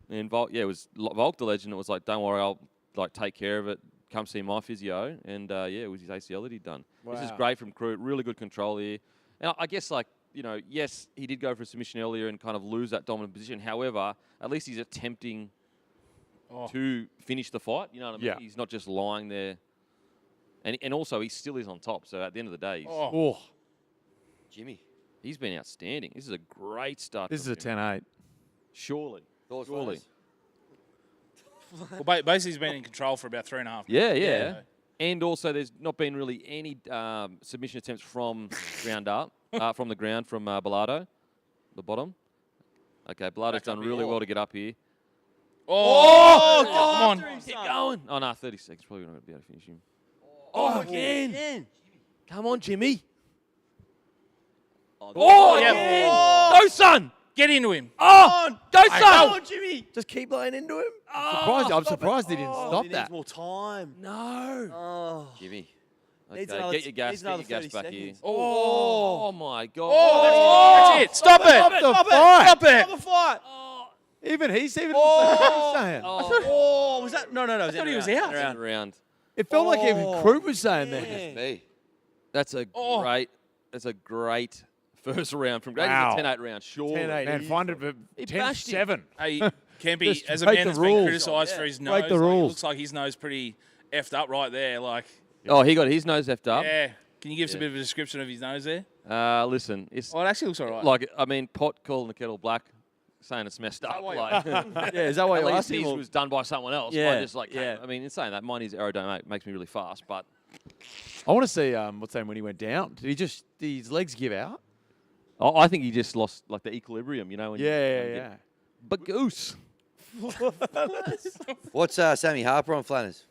And Volk, yeah, it was Volk the legend. It was like, don't worry, I'll like take care of it. Come see my physio. And yeah, it was his ACL that he'd done. This is Wow. great from Crute. Really good control here. And I guess like, you know, yes, he did go for a submission earlier and kind of lose that dominant position. However, at least he's attempting to finish the fight. You know what I mean? Yeah. He's not just lying there. And also, he still is on top. So at the end of the day, Jimmy. he's been outstanding. This is a great start. This is from a Jimmy. 10-8. Surely. Thoughts, Surely. fellas? Well, basically, he's been in control for about 3.5 minutes. Yeah. And also, there's not been really any submission attempts from ground up, from the ground from Bilardo, the bottom. Okay, Bilardo's Back done up really here. well to get up here. Oh, come on. Keep going. Oh, no, 30 seconds. Probably not going to be able to finish him. Again. Come on, Jimmy. Oh, yeah. Go, son. Get into him. Oh, go, son. Come on, Jimmy. Just keep laying into him. I'm surprised he didn't stop He that. needs more time. No. Oh. Jimmy. Okay, Needs another- get your gas. needs Get your another gas 30 back seconds. here. Oh, my God. That's it. Stop it. Stop the fight. Stop it. Stop the fight. Even he's saying. Oh, was that? No. I thought he was out. Round. It felt like even Crute was saying that. Me. That's a great first round from great Wow. to 10-8 round. Sure. 10-8. Man, find it for bashed 10-7. Hey, Campy, Just as a break man the that's been rules. criticised for his nose, Break the like, rules. it looks like his nose pretty effed up right there. Like, Oh, he got his nose effed up. yeah. Can you give us a bit of a description of his nose there? Listen, it's Oh, it actually looks all right. like, I mean, pot calling the kettle black, saying it's messed up. Like, Yeah, is that why at you're least asking? his Or- was done by someone else. Yeah, Mine just like, yeah. I mean, in saying that, mine is aerodynamic, makes me really fast, but I want to see what's that when he went down. Did his legs give out? I think he just lost like the equilibrium, you know? When you Yeah. get- But goose. What's Sammy Harper on Flanners?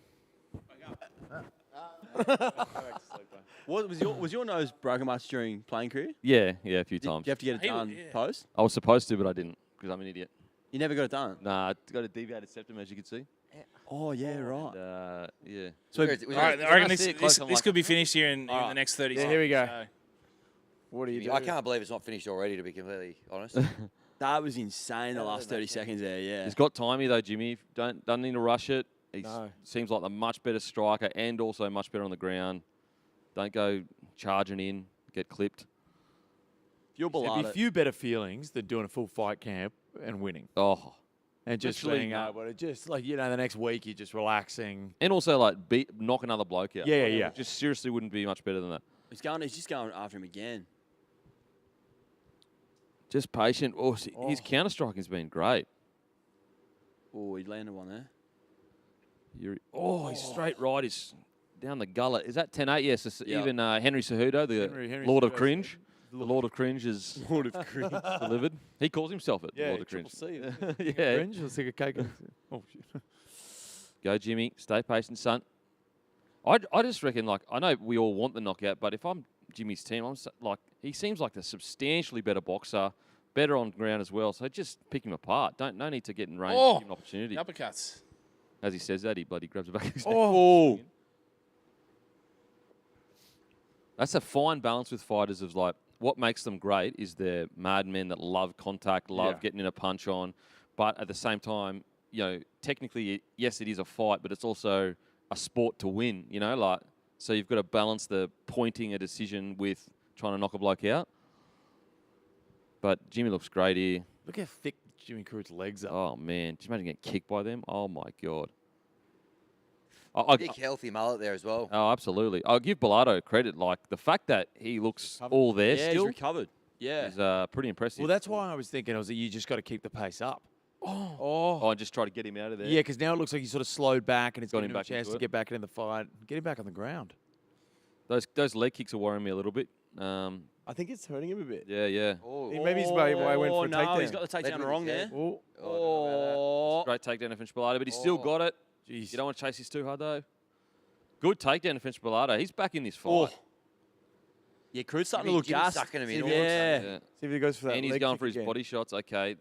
What was your nose broken much during playing career? Yeah, a few Did times. you have to get it He was- done yeah. post? I was supposed to, but I didn't because I'm an idiot. You never got it done. Nah, I got a deviated septum, as you can see. Oh yeah, right. And, yeah. So Was all it- right, I reckon That's it, close on this like- could be finished here in the right. next 30 Yeah, seconds. here we go. So, What do you do? I can't believe it's not finished already, to be completely honest. that was insane. The last 30 seconds there. Yeah. He's got timey though, Jimmy. Doesn't need to rush it. He No. seems like a much better striker and also much better on the ground. Don't go charging in, get clipped. If you're There'd be Bilardo, few better feelings than doing a full fight camp and winning. Oh, And just Literally being no. able to just like, the next week you're just relaxing. and also like knock another bloke out. Yeah. Just seriously wouldn't be much better than that. he's just going after him again. Just patient. Oh, his counter striking's been great. Oh, he landed one there. His straight right is down the gullet. Is that 10-8? Yes. Yeah. Even Henry Cejudo, the Henry Lord of Cejudo. Cringe. The Lord of Cringe is Lord of Cringe. delivered. He calls himself it. the Lord of Triple Cringe. C. Yeah. Cringe. Let's take a cake. Oh, shit. Go, Jimmy. Stay patient, son. I just reckon, like, I know we all want the knockout, but if I'm Jimmy's team, he seems like a substantially better boxer, better on ground as well. So just pick him apart. No need to get in range. Give him an opportunity. uppercuts. As he says that, he bloody grabs the back of his neck. Oh, That's a fine balance with fighters of like what makes them great is they're madmen that love contact, love getting in a punch on, but at the same time, technically, yes, it is a fight, but it's also a sport to win, so you've got to balance the pointing a decision with trying to knock a bloke out. But Jimmy looks great here. Look how thick Jimmy Crute's legs are. Oh, man. Just imagine getting kicked by them. Oh, my God. Big, healthy mullet there as well. Oh, absolutely. I'll give Bilardo credit. Like, the fact that he looks all there yeah, still he's recovered. Yeah. is pretty impressive. Well, that's why I was thinking, you just got to keep the pace up. Oh, and just try to get him out of there. Yeah, because now it looks like he's sort of slowed back and it's Got got him him a back chance into to it. get back in the fight. Get him back on the ground. Those leg kicks are worrying me a little bit. I think it's hurting him a bit. Yeah. Oh, Maybe he's why he went for a no, takedown. he's got the takedown Read what wrong he there. said. Oh, Oh, Great takedown from Bilardo, but he's still got it. Jeez. You don't want to chase this too hard, though. Good takedown from Bilardo. He's back in this fight. Oh. Yeah, Crute's starting to look Jimmy's gassed. sucking him in. Yeah. Yeah. see if he goes for that. And he's leg going kick for his again. body shots. Okay.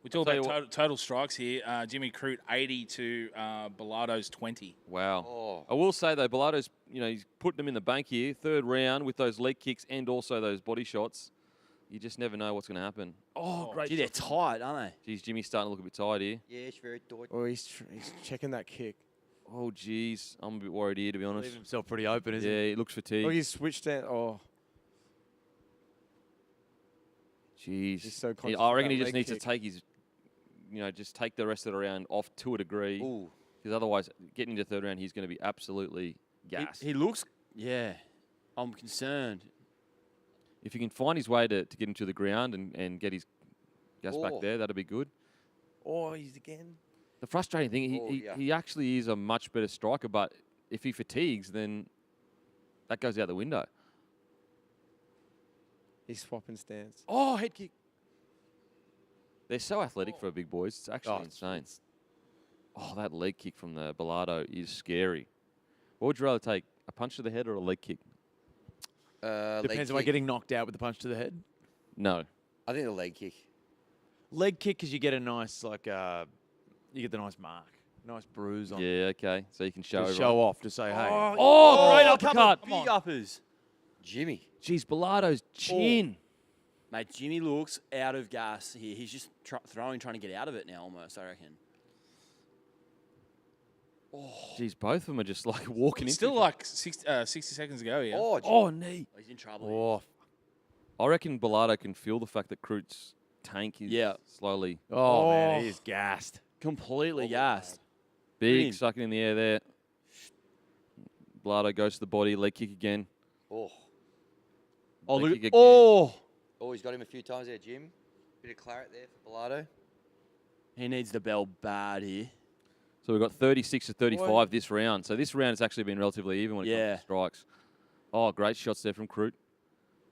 We talk I'll tell about you total strikes here. Jimmy Crute 80 to Bilardo's 20. Wow. Oh. I will say, though, Bilardo's, he's putting them in the bank here. Third round with those leg kicks and also those body shots. You just never know what's going to happen. Oh, great. Gee, they're tight, aren't Geez, Jimmy's starting to look a bit tired here. Yeah, it's very tight. Oh, he's checking that kick. Oh, geez. I'm a bit worried here, to be honest. Leave himself pretty open, isn't Yeah, he looks fatigued. Oh, he's switched down. Oh, Jeez. He's so conscious I of reckon that he just leg needs kick. to take his just take the rest of the round off to a degree. Ooh. Because otherwise, getting into the third round, he's going to be absolutely gassed. He looks, yeah. I'm concerned. If he can find his way to get him to the ground and get his gas back there, that'd be good. Oh, he's again. The frustrating thing, he actually is a much better striker, but if he fatigues, then that goes out the window. He's swapping stance. Oh, head kick. They're so athletic for big boys. It's actually insane. Oh, that leg kick from the Bilardo is scary. What would you rather take, a punch to the head or a leg kick? Depends. Am I getting knocked out with the punch to the head? No. I think the leg kick. Leg kick because you get a nice, you get the nice mark. Nice bruise on. Yeah, okay. So you can show To everyone. show off, to say, hey. Oh, great uppercut. Big uppers. Jimmy. Jeez, Bilardo's chin. Mate, Jimmy looks out of gas here. He's just trying to get out of it now almost, I reckon. Jeez, both of them are just like walking It's into still like 60 seconds ago, yeah. Oh, knee. Oh, he's in trouble. Oh, I reckon Bilardo can feel the fact that Crute's tank is slowly Oh, man, he is gassed. Completely gassed. big, sucking in the air there. Bilardo goes to the body, leg kick again. Oh. Oh, Leg look kick at, again. Oh, he's got him a few times there, Jim. Bit of claret there for Bilardo. He needs the bell bad here. So we've got 36 to 35 this round. So this round has actually been relatively even when it comes to strikes. Oh, great shots there from Crute.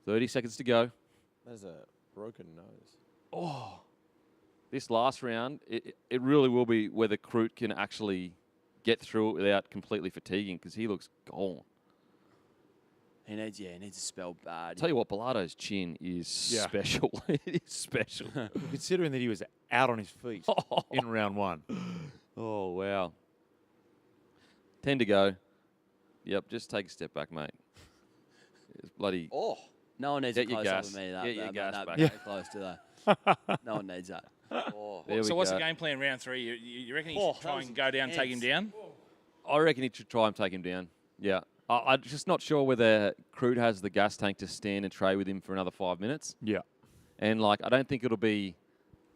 30 seconds to go. There's a broken nose. Oh, this last round, it really will be whether Crute can actually get through it without completely fatiguing because he looks gone. He needs a spell bad. Tell you what, Bilardo's chin is special. It is special. Considering that he was out on his feet in round one. Oh, wow. 10 to go. Yep, just take a step back, mate. It's bloody... Oh. No one needs Get it your close up gas. with me. That, Get your that, gas that, back. that close to that. No one needs that. Oh. So what's the game plan round 3? You reckon he should try and go down, take him down? I reckon he should try and take him down. Yeah. I'm just not sure whether Crute has the gas tank to stand and trade with him for another 5 minutes. Yeah. And, I don't think it'll be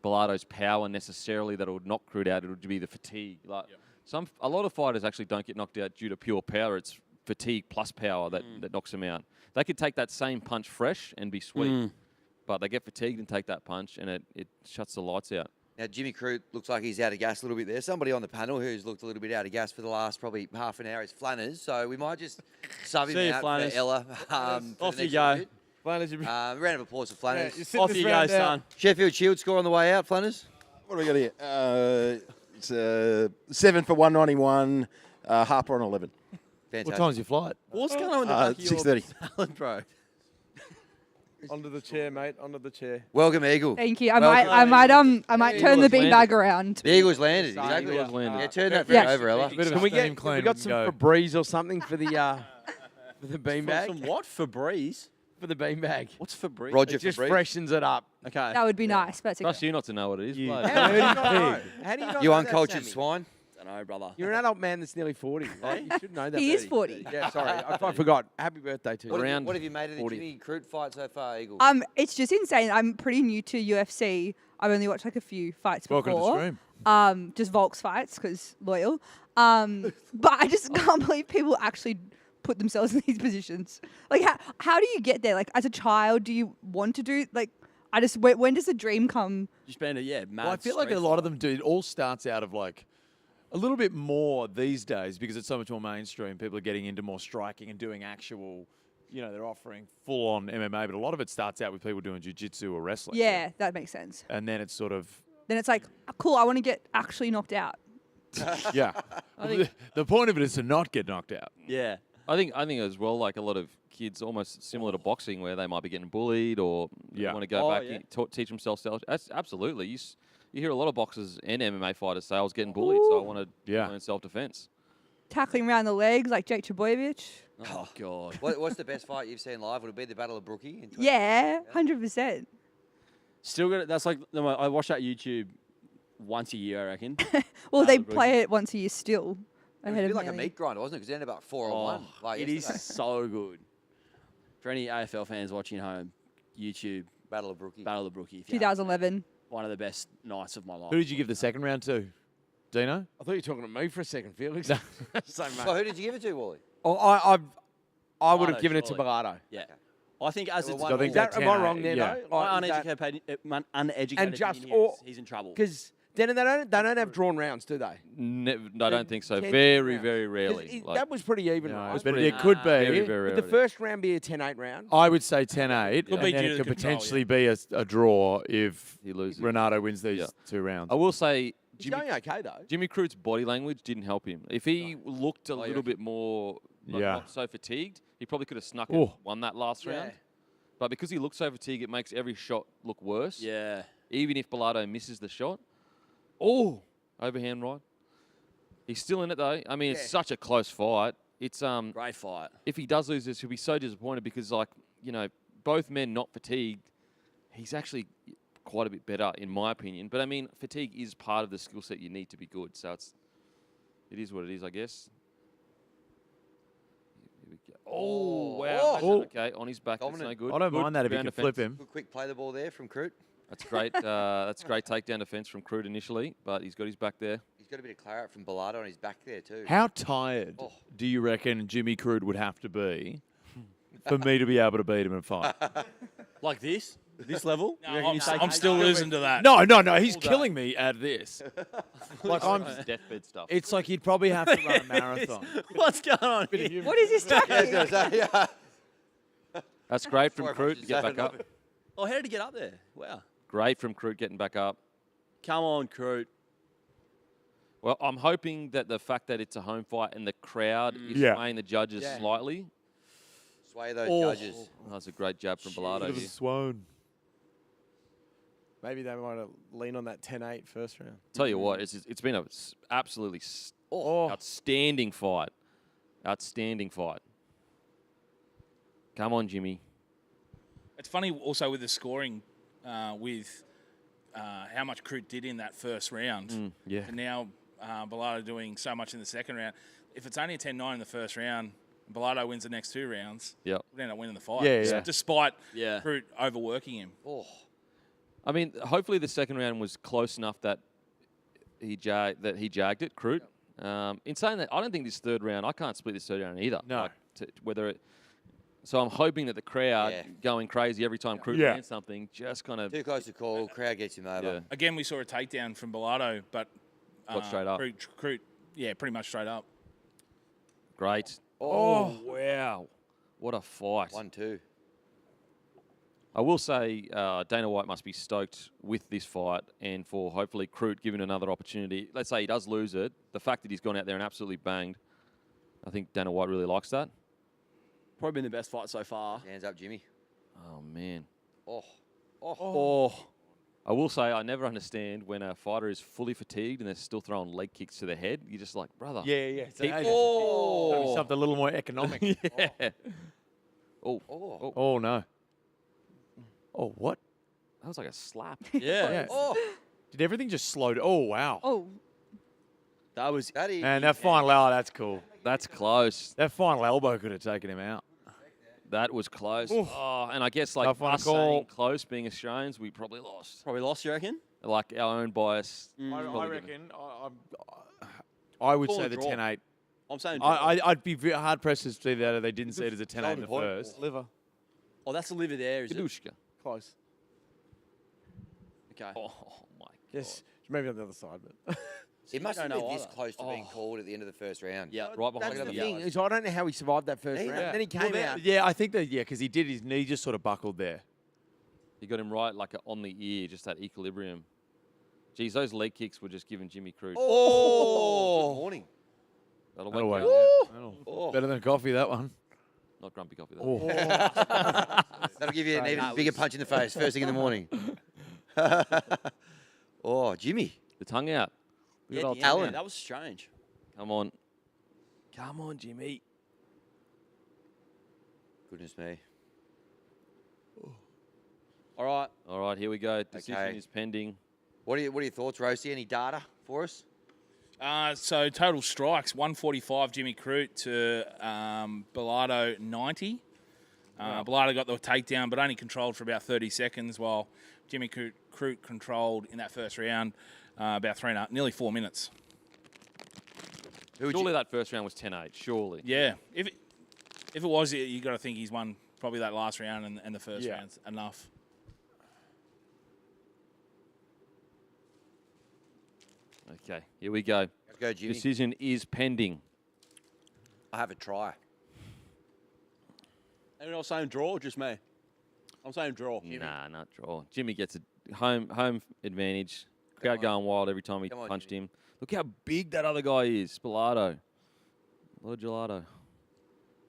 Bilardo's power necessarily that will knock Crute out. It'll be the fatigue. A lot of fighters actually don't get knocked out due to pure power. It's fatigue plus power that knocks them out. They could take that same punch fresh and be sweet, but they get fatigued and take that punch, and it shuts the lights out. Now, Jimmy Crute looks like he's out of gas a little bit there. Somebody on the panel who's looked a little bit out of gas for the last probably half an hour is Flanners. So we might just sub him out for Ella. Off you go. Round of applause for Flanners. Off you go, son. Sheffield Shield score on the way out, Flanners. What do we got here? It's 7 for 191, Harper on 11. Fantastic. What time's your flight? What's going on in the back of your 6:30. salad, bro? Onto the chair, mate. Onto the chair. Welcome, Eagle. Thank you. I might turn the beanbag around. The Eagle's landed. Exactly. Eagle's landed. Yeah, turn that thing over, Ella. Can we got some Febreze or something for the beanbag? Some what? Febreze? For the beanbag. What's Febreze? Roger It just Febreze. freshens it up. Okay. That would be nice. But Trust you not to know what it is. bloke. How do you not know? How do you not You know uncultured that, Sammy? swine. I don't know, brother. You're an adult man that's nearly 40, right? You should know that. he is 40. Yeah, sorry. I forgot. Happy birthday to you. What have you made of the Jimmy Crute fight so far, Eagle? It's just insane. I'm pretty new to UFC. I've only watched a few fights Welcome before. to the stream. Just Volks fights because loyal. But I just can't believe people actually put themselves in these positions. How do you get there? As a child, do you want to do when does the dream come? Just been mad. Well, I feel like a lot of them do. It all starts out of a little bit more these days because it's so much more mainstream. People are getting into more striking and doing actual, they're offering full-on MMA, but a lot of it starts out with people doing jiu-jitsu or wrestling. Yeah, that makes sense. And then it's sort of... Then it's like, cool, I want to get actually knocked out. Yeah. The point of it is to not get knocked out. Yeah. I think as well, a lot of kids, almost similar to boxing, where they might be getting bullied or want to go back and teach themselves self. That's absolutely. You hear a lot of boxers and MMA fighters say, I was getting bullied, so I want to learn self-defense. Tackling around the legs like Jake Trbojevic. Oh, God. What's the best fight you've seen live? Would it be the Battle of Brookie? Yeah, 100%. Still got it. That's I watch that YouTube once a year, I reckon. Well, they play it once a year still. It was a bit like a meat grinder, wasn't it? Because it ended about 4-1. It is so good. For any AFL fans watching at home, YouTube Battle of Brookie. Battle of Brookie. 2011. one of the best nights of my life. Who did you give the second round to? Dino? I thought you were talking to me for a second, Felix. so, So who did you give it to, Wally? Oh, I would have Bilardo, given it to surely. Bilardo. Yeah. I think as Well, it's one- I think Is that, am I wrong 10-8, there, yeah. though? my Like, is that- uneducated And just opinion or- is he's in trouble. Because then they don't have drawn rounds, do they? I don't think so. 10 Very, rounds. very 'Cause rarely. that was pretty even, No, right? but it could be. Very, very Would the rarely. first round be a 10-8 round? I would say 10-8, Could and be then due it to could control, potentially be a draw if He loses. Renato wins these Yeah. 2 rounds. I will say He's going okay, though. Jimmy Crute's body language didn't help him. If he looked a little bit more not so fatigued, he probably could have snuck and won that last round. But because he looks so fatigued, it makes every shot look worse. Yeah. Even if Bilardo misses the shot. Oh, overhand right. He's still in it though. I mean, it's such a close fight. It's Great fight. if he does lose this, he'll be so disappointed because both men not fatigued. He's actually quite a bit better in my opinion. But I mean, fatigue is part of the skill set you need to be good. So it is what it is, I guess. Here we go. Oh, wow. Oh. Okay, on his back. That's no Dominant. good. I don't Good mind that if you ground can defense. flip him. Good quick play the ball there from Crute. That's great. That's great takedown defense from Crute initially, but he's got his back there. He's got a bit of claret from Bilardo on his back there too. How tired Oh. do you reckon Jimmy Crute would have to be for me to be able to beat him in fight? Like this? This level? No, I'm still losing to that. No, he's killing me at this. Like I'm. Deathbed stuff. It's like he'd probably have to run a marathon. What's going on here? What is this tactic? Yeah. That's great from Sorry, Crute to just get saying. back up. Oh, how did he get up there? Wow. Great from Crute getting back up. Come on, Crute. Well, I'm hoping that the fact that it's a home fight and the crowd is Yeah. swaying the judges slightly. Sway those judges. Oh, that's a great jab from Bilardo here. Swoon. Maybe they might have leaned on that 10-8 first round. Tell you what, it's been a absolutely outstanding fight. Outstanding fight. Come on, Jimmy. It's funny also with the scoring, with how much Crute did in that first round. Yeah. And now Bilardo doing so much in the second round. If it's only a 10-9 in the first round, Bilardo wins the next 2 rounds, Yep. we'd end up winning the fight. Yeah. Despite Yeah. Crute overworking him. Oh, I mean, hopefully the second round was close enough that he jagged it, Crute. In saying that, I don't think this third round, I can't split this third round either. No. So I'm hoping that the crowd Yeah. going crazy every time Crute lands something, just kind of too close to call. Crowd gets him over. yeah. Again, we saw a takedown from Bilardo, but Got straight up. Crute, yeah, pretty much straight up. Great. Oh, wow. What a fight. 1-2. I will say Dana White must be stoked with this fight and for hopefully Crute giving another opportunity. Let's say he does lose it. The fact that he's gone out there and absolutely banged, I think Dana White really likes that. Probably been the best fight so far. Hands up, Jimmy. Oh, man. Oh. I will say I never understand when a fighter is fully fatigued and they're still throwing leg kicks to the head. You're just like, brother. Yeah. Keep- Something a little more economic. Yeah. Oh. Oh, no. Oh, what? That was like a slap. Yeah. Oh. Did everything just slow down? Oh, wow. Oh, That was Daddy. And that final, that's cool. That's close. That final elbow could have taken him out. That was close. Oh, and I guess like Tough one to us call. saying close, being Australians, we probably lost. probably lost, you reckon? Like our own bias. I probably reckon I would Call say a the draw. 10-8. I'm saying. I'd be hard pressed to see that if they didn't see it as a 10-8 in the point. first. Liver. Oh, that's the liver there, is it? Kadushka. Close. Okay. Oh, my God. Yes. Maybe on the other side, but It must don't have been know this either. close to being called at the end of the first round. Yeah. Right behind That's the the other thing. guys. Is I don't know how he survived that first Neither. round. Then he came out. Yeah, I think that, because he did, his knee just sort of buckled there. He got him right like on the ear, just that equilibrium. Geez, those leg kicks were just giving Jimmy Crute. Oh. Good morning. That'll That'll wake wake you up. That'll- Oh. Better than coffee, that one. Not grumpy coffee, though. That'll give you an even bigger punch in the face first thing in the morning. Oh, Jimmy. The tongue out. Yeah, old yeah, tongue Alan. out. That was strange. Come on. Come on, Jimmy. Goodness me. All right. All right, here we go. Decision Okay. is pending. What are your thoughts, Roasty? Any data for us? So total strikes, 145 Jimmy Crute to Bilardo 90. Bellardo got the takedown, but only controlled for about 30 seconds, while Jimmy Crute controlled in that first round about nearly 4 minutes. Surely that first round was 10-8, surely. Yeah. If it was, you got to think he's won probably that last round and the first round's enough. Okay, here we go. Let's go, Jimmy. Decision is pending. I have a try. Anyone else saying draw or just me? I'm saying draw. Nah, not draw. Jimmy gets a home advantage. Crowd going wild every time he punched him. Look how big that other guy is, Bellardo. Lord Gelato.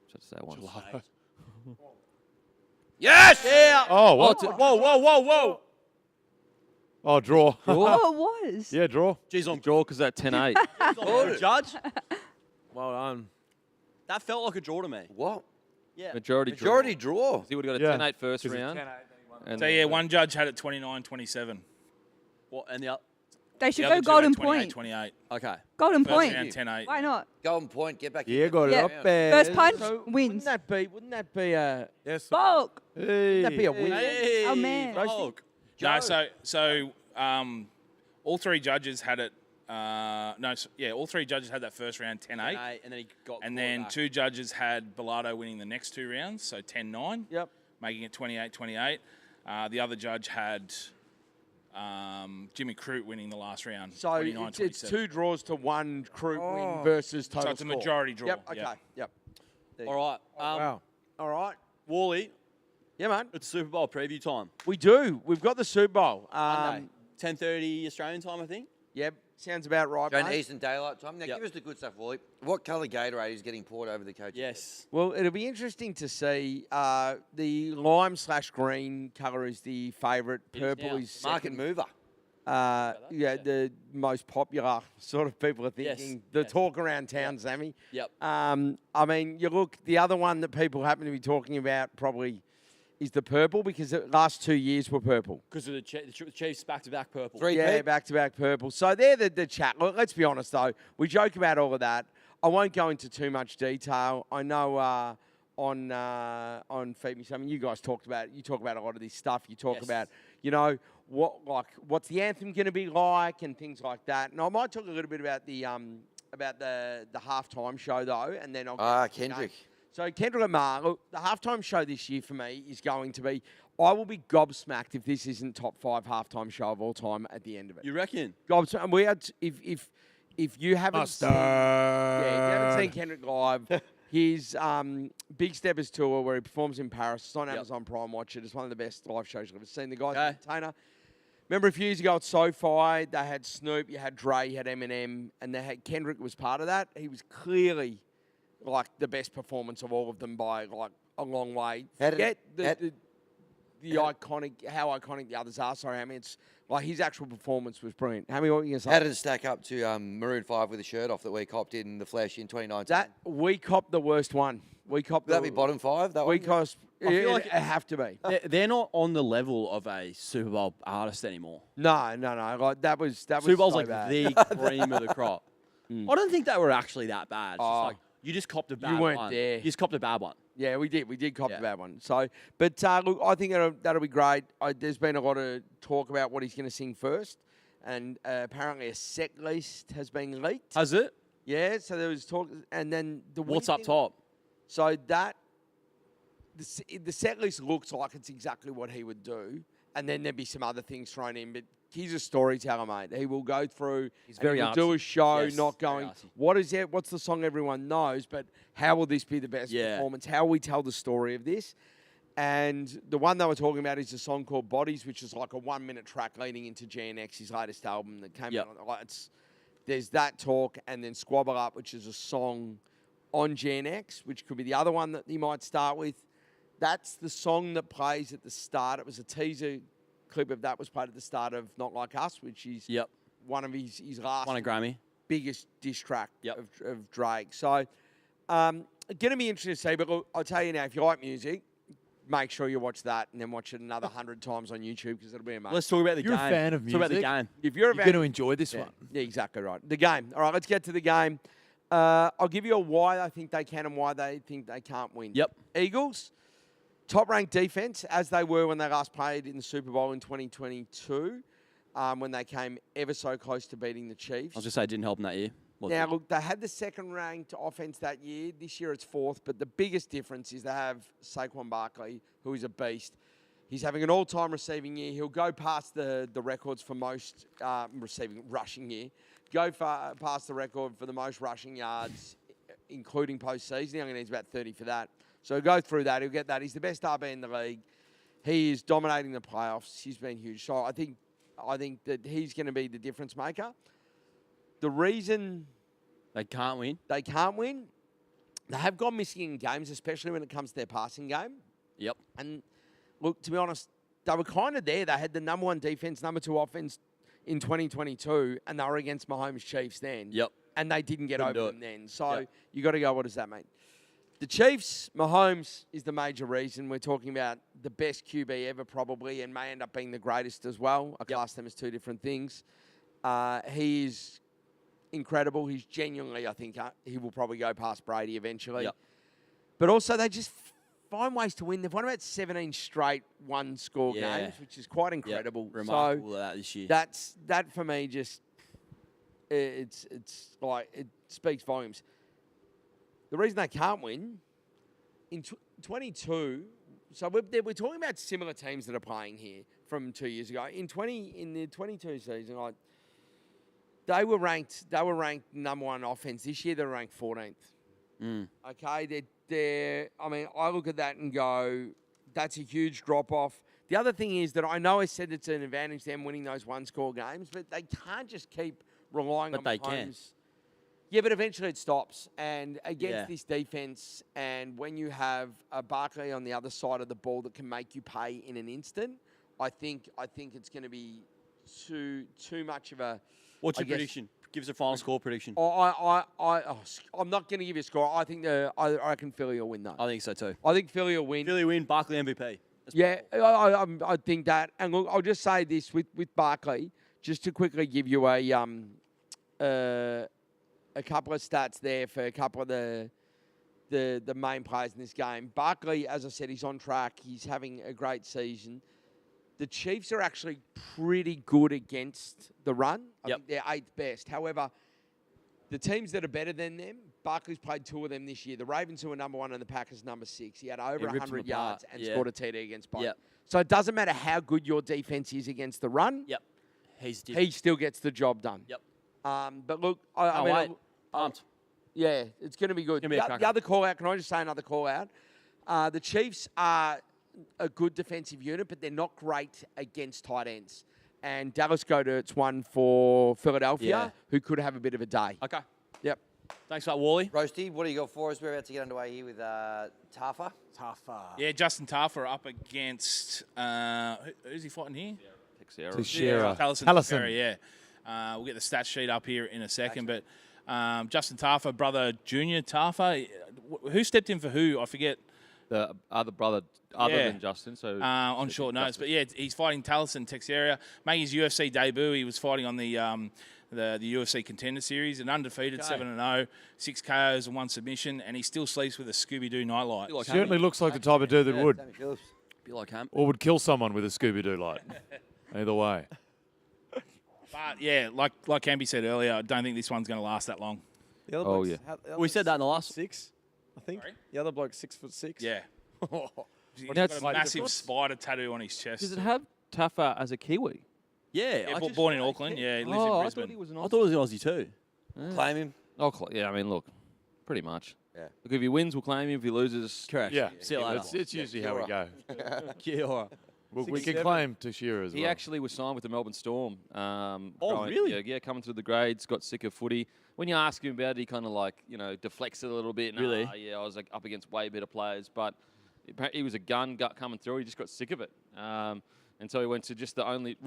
Should I say it once? Gelato. Yes! Yeah! Oh, what? Whoa. Oh, draw. Oh, it was. Yeah, draw. Jeez, on Draw because that 10-8. judge. Well done. That felt like a draw to me. What? Yeah. Majority draw. He would have got Yeah. a 10-8 first round. So, yeah, one judge had it 29-27. What? And the other? They should The go other two golden had point. 28-28. Okay. Golden First point. round 10-8. Why not? Golden point. Get back Yeah, in. got Yeah. it up there. First punch wins. Wouldn't that be a Yes. Bulk. Hey. that'd be a win? Hey, Oh, man. Roasty. No, so all three judges had it. All three judges had that first round 10-8. And then he got. And then two judges had Bellardo winning the next two rounds, so 10-9, Yep. making it 28-28. The other judge had Jimmy Crute winning the last round, So 29-27. it's two draws to one Crute win versus total So it's a score. majority draw. Yep. Okay. Yep. Yep. All right. Wow. All right. Wally, Yeah, man. it's Super Bowl preview time. We do. We've got the Super Bowl. Monday, 10:30 Australian time, I think. Yep. Sounds about right, During mate. Eastern Daylight Time. Now, Yep. give us the good stuff, Wally. What colour Gatorade is getting poured over the coach? Yes. Well, it'll be interesting to see. The lime/green colour is the favourite. Purple now. is Market second. mover. The most popular sort of people are Yes, thinking. The yes. talk around town, Sammy. Yep. I mean, you look, the other one that people happen to be talking about probably is the purple because the last 2 years were purple. Because of the Chiefs back-to-back purple. Yeah, back-to-back purple. So they're the chat. Look, let's be honest, though. We joke about all of that. I won't go into too much detail. I know on Feed Me Something, you guys talk about a lot of this stuff. You talk Yes. about, what's the anthem going to be like and things like that. And I might talk a little bit about the halftime show, though, and then I'll get to the Kendrick. game. So Kendrick Lamar, look, the halftime show this year for me is going to be, I will be gobsmacked if this isn't top 5 halftime show of all time at the end of it. You reckon? Gobsmacked. And we had, if you haven't seen, if you haven't seen Kendrick live, his Big Steppers tour where he performs in Paris, it's on Amazon Prime. Watch it. It's one of the best live shows you've ever seen. The guy's an entertainer. Remember a few years ago at SoFi, they had Snoop, you had Dre, you had Eminem, and they had Kendrick was part of that. He was clearly like the best performance of all of them by like a long way. Forget the iconic, how iconic the others are. Sorry, Hammy. It's like his actual performance was brilliant. Hammy, what were you going to say? How did it stack up to Maroon 5 with the shirt off that we copped in the flesh in 2019? That we copped the worst one. We copped. Would that be bottom 5? That We one? cost. I feel like it have to be. They're not on the level of a Super Bowl artist anymore. No. Like that was Super Bowl's so like bad. the cream of the crop. I don't think they were actually that bad. It's just Oh. like you just copped a bad weren't one. there. You just copped a bad one. Yeah, we did. We did cop Yeah. the bad one. So, but look, I think that'll be great. There's been a lot of talk about what he's going to sing first, and apparently a set list has been leaked. Has it? Yeah, so there was talk, and then the What's weird up thing- top? So that the set list looks like it's exactly what he would do, and then there'd be some other things thrown in. But he's a storyteller, mate. He will go through. He's and very he will do a show, Yes, not very going. artsy. What is it? What's the song everyone knows? But how will this be the best Yeah. performance? How will we tell the story of this? And the one they were talking about is a song called Bodies, which is like a 1-minute track leading into GNX, his latest album that came Yep. out. Like, there's that talk, and then Squabble Up, which is a song on GNX, which could be the other one that he might start with. That's the song that plays at the start. It was a teaser clip of that was played at the start of Not Like Us, which is Yep. one of his last Won a Grammy. biggest diss track Yep. of Drake. So, going to be interesting to see. But look, I'll tell you now, if you like music, make sure you watch that and then watch it another 100 times on YouTube because it'll be amazing. Let's talk about the You're a game. fan of Talk about the music? game. If you're a You're fan, going to enjoy this yeah, one. yeah, exactly right. The game. All right, let's get to the game. I'll give you a why I think they can and why they think they can't win. Yep. Eagles, top-ranked defense, as they were when they last played in the Super Bowl in 2022, when they came ever so close to beating the Chiefs. I was just say it didn't help them that year. Now, look, they had the second-ranked offense that year. This year it's fourth, but the biggest difference is they have Saquon Barkley, who is a beast. He's having an all-time receiving year. He'll go past the records for most rushing year. Past the record for the most rushing yards, including postseason. He only needs about 30 for that. So he'll go through that. He'll get that. He's the best RB in the league. He is dominating the playoffs. He's been huge. So I think that he's going to be the difference maker. The reason they can't win, they have gone missing in games, especially when it comes to their passing game. Yep. And look, to be honest, they were kind of there. They had the number one defense, number two offense in 2022, and they were against Mahomes Chiefs then. Yep. And they didn't get Couldn't over do them it. then. So Yep. you got to go, what does that mean? The Chiefs, Mahomes is the major reason. We're talking about the best QB ever probably, and may end up being the greatest as well. I class them as two different things. He is incredible. He's genuinely, I think, he will probably go past Brady eventually. Yep. But also they just find ways to win. They've won about 17 straight one-score games, which is quite incredible. Yep. Remarkable that this year. That for me just, it's like, it speaks volumes. The reason they can't win, in 22, so we're talking about similar teams that are playing here from 2 years ago. In the 22 season, they were ranked number one offense. This year they're ranked 14th. Okay, I look at that and go, that's a huge drop off. The other thing is that I know I said it's an advantage them winning those one-score games, but they can't just keep relying on But they Mahomes. can. Yeah, but eventually it stops. And against this defense, and when you have a Barkley on the other side of the ball that can make you pay in an instant, I think it's going to be too much of a. What's your prediction? Give us a final score prediction. I'm not going to give you a score. I think I reckon Philly will win though. I think so too. I think Philly will win. Philly win. Barkley MVP. I think that. And look, I'll just say this with Barkley, just to quickly give you a couple of stats there for a couple of the main players in this game. Barkley, as I said, he's on track. He's having a great season. The Chiefs are actually pretty good against the run. I think they're 8th best. However, the teams that are better than them, Barkley's played 2 of them this year. The Ravens, who are number 1, and the Packers, number 6. He had over 100 yards and scored a TD against both. Yep. So it doesn't matter how good your defense is against the run. Yep. He still gets the job done. Yep. But look, I mean, pumped. Yeah, it's going to be good. Gonna be a The other call out, can I just say another call out? The Chiefs are a good defensive unit, but they're not great against tight ends. And Dallas Goedert's one for Philadelphia, who could have a bit of a day. Okay. Yep. Thanks for that, Wally. Roasty, what do you got for us? We're about to get underway here with Tafa. Yeah, Justin Tafa up against who's he fighting here? Teixeira. Teixeira, yeah. We'll get the stat sheet up here in a second, but Justin Tafa, brother Junior Tafa, who stepped in for who? I forget. The other brother, than Justin, so on short notice. But yeah, he's fighting Taliesin Teixeira, making his UFC debut. He was fighting on the UFC Contender Series, an undefeated 7-0, 6 KOs and 1 submission, and he still sleeps with a Scooby-Doo nightlight. Like Certainly looks like the type of dude that would. Be like Hammy. Or would kill someone with a Scooby-Doo light. Either way. But yeah, like Camby said earlier, I don't think this one's going to last that long. The other Oh, bloke's- yeah. how- the other We said that in the bloke's last. 6, I think. Sorry? The other bloke's 6'6". Yeah. He's Now got it's a like- massive spider tattoo on his chest. Does it have Tafa as a Kiwi? Yeah. Yeah, I just- born in Auckland. Yeah, he lives in I Brisbane. thought he was an I thought it was an Aussie too. Claim him. Yeah, I mean, look, pretty much. Yeah. Look, if he wins, we'll claim him. If he loses, Correct. Yeah. See you later. It's usually how we go. Kia ora. We can claim Teixeira as well. he actually was signed with the Melbourne Storm. Really? Yeah, coming through the grades, got sick of footy. When you ask him about it, he kind of deflects it a little bit. Really? Yeah, I was up against way better players, but he was a gun coming through. He just got sick of it. And so he went to just the only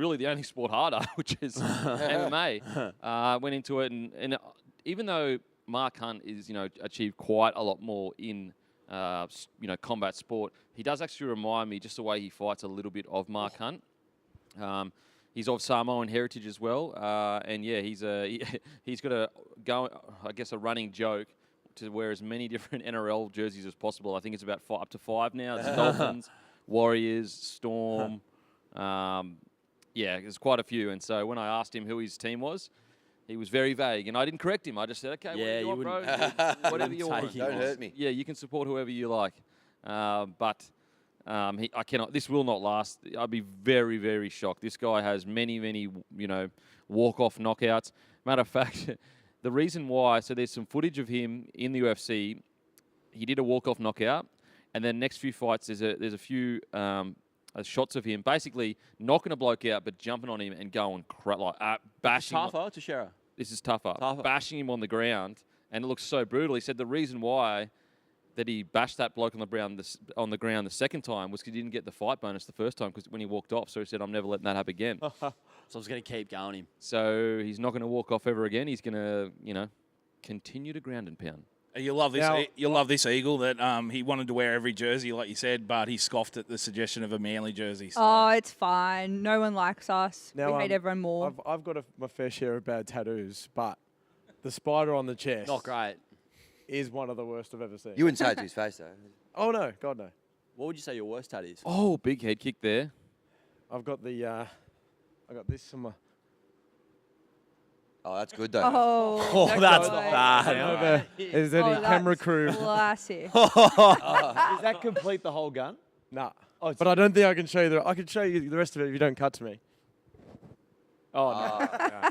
sport harder, which is MMA. Went into it, and even though Mark Hunt is, achieved quite a lot more in, combat sport, he does actually remind me, just the way he fights, a little bit of Mark Hunt. He's of Samoan heritage as well, and yeah, he's got a running joke to wear as many different NRL jerseys as possible. I think it's about up to 5 now. It's Dolphins, Warriors, Storm. Yeah, there's quite a few. And so when I asked him who his team was, he was very vague. And I didn't correct him. I just said, okay, Yeah, whatever you want, wouldn't- bro. Whatever you want. take it. Don't hurt me. Yeah, you can support whoever you like. But I cannot. This will not last. I'd be very, very shocked. This guy has many, many, walk-off knockouts. Matter of fact, the reason why, so there's some footage of him in the UFC. He did a walk-off knockout, and then next few fights, there's a few shots of him basically knocking a bloke out, but jumping on him and going bashing. Tougher, Teixeira. This is tougher. Tougher. Bashing him on the ground, and it looks so brutal. He said the reason why that he bashed that bloke on the ground the second time was because he didn't get the fight bonus the first time when he walked off. So he said, I'm never letting that happen again. So I was going to keep going him. So he's not going to walk off ever again. He's going to, continue to ground and pound. You love this. Now- You love this Eagle that he wanted to wear every jersey, like you said, but he scoffed at the suggestion of a Manly jersey. So. Oh, it's fine. No one likes us. Now, we hate everyone more. I've got my fair share of bad tattoos, but the spider on the chest Not great. is one of the worst I've ever seen. You wouldn't say it to his face, though. Oh, no. God, no. What would you say your worst tat is? Oh, big head kick there. I've got the... I got this on my... Oh, that's good, though. Oh, that's boy. bad. Is there any Oh, camera that's crew? Classic. Does that complete the whole gun? Nah. Oh, But I don't think I can show you I can show you the rest of it if you don't cut to me. Oh, no.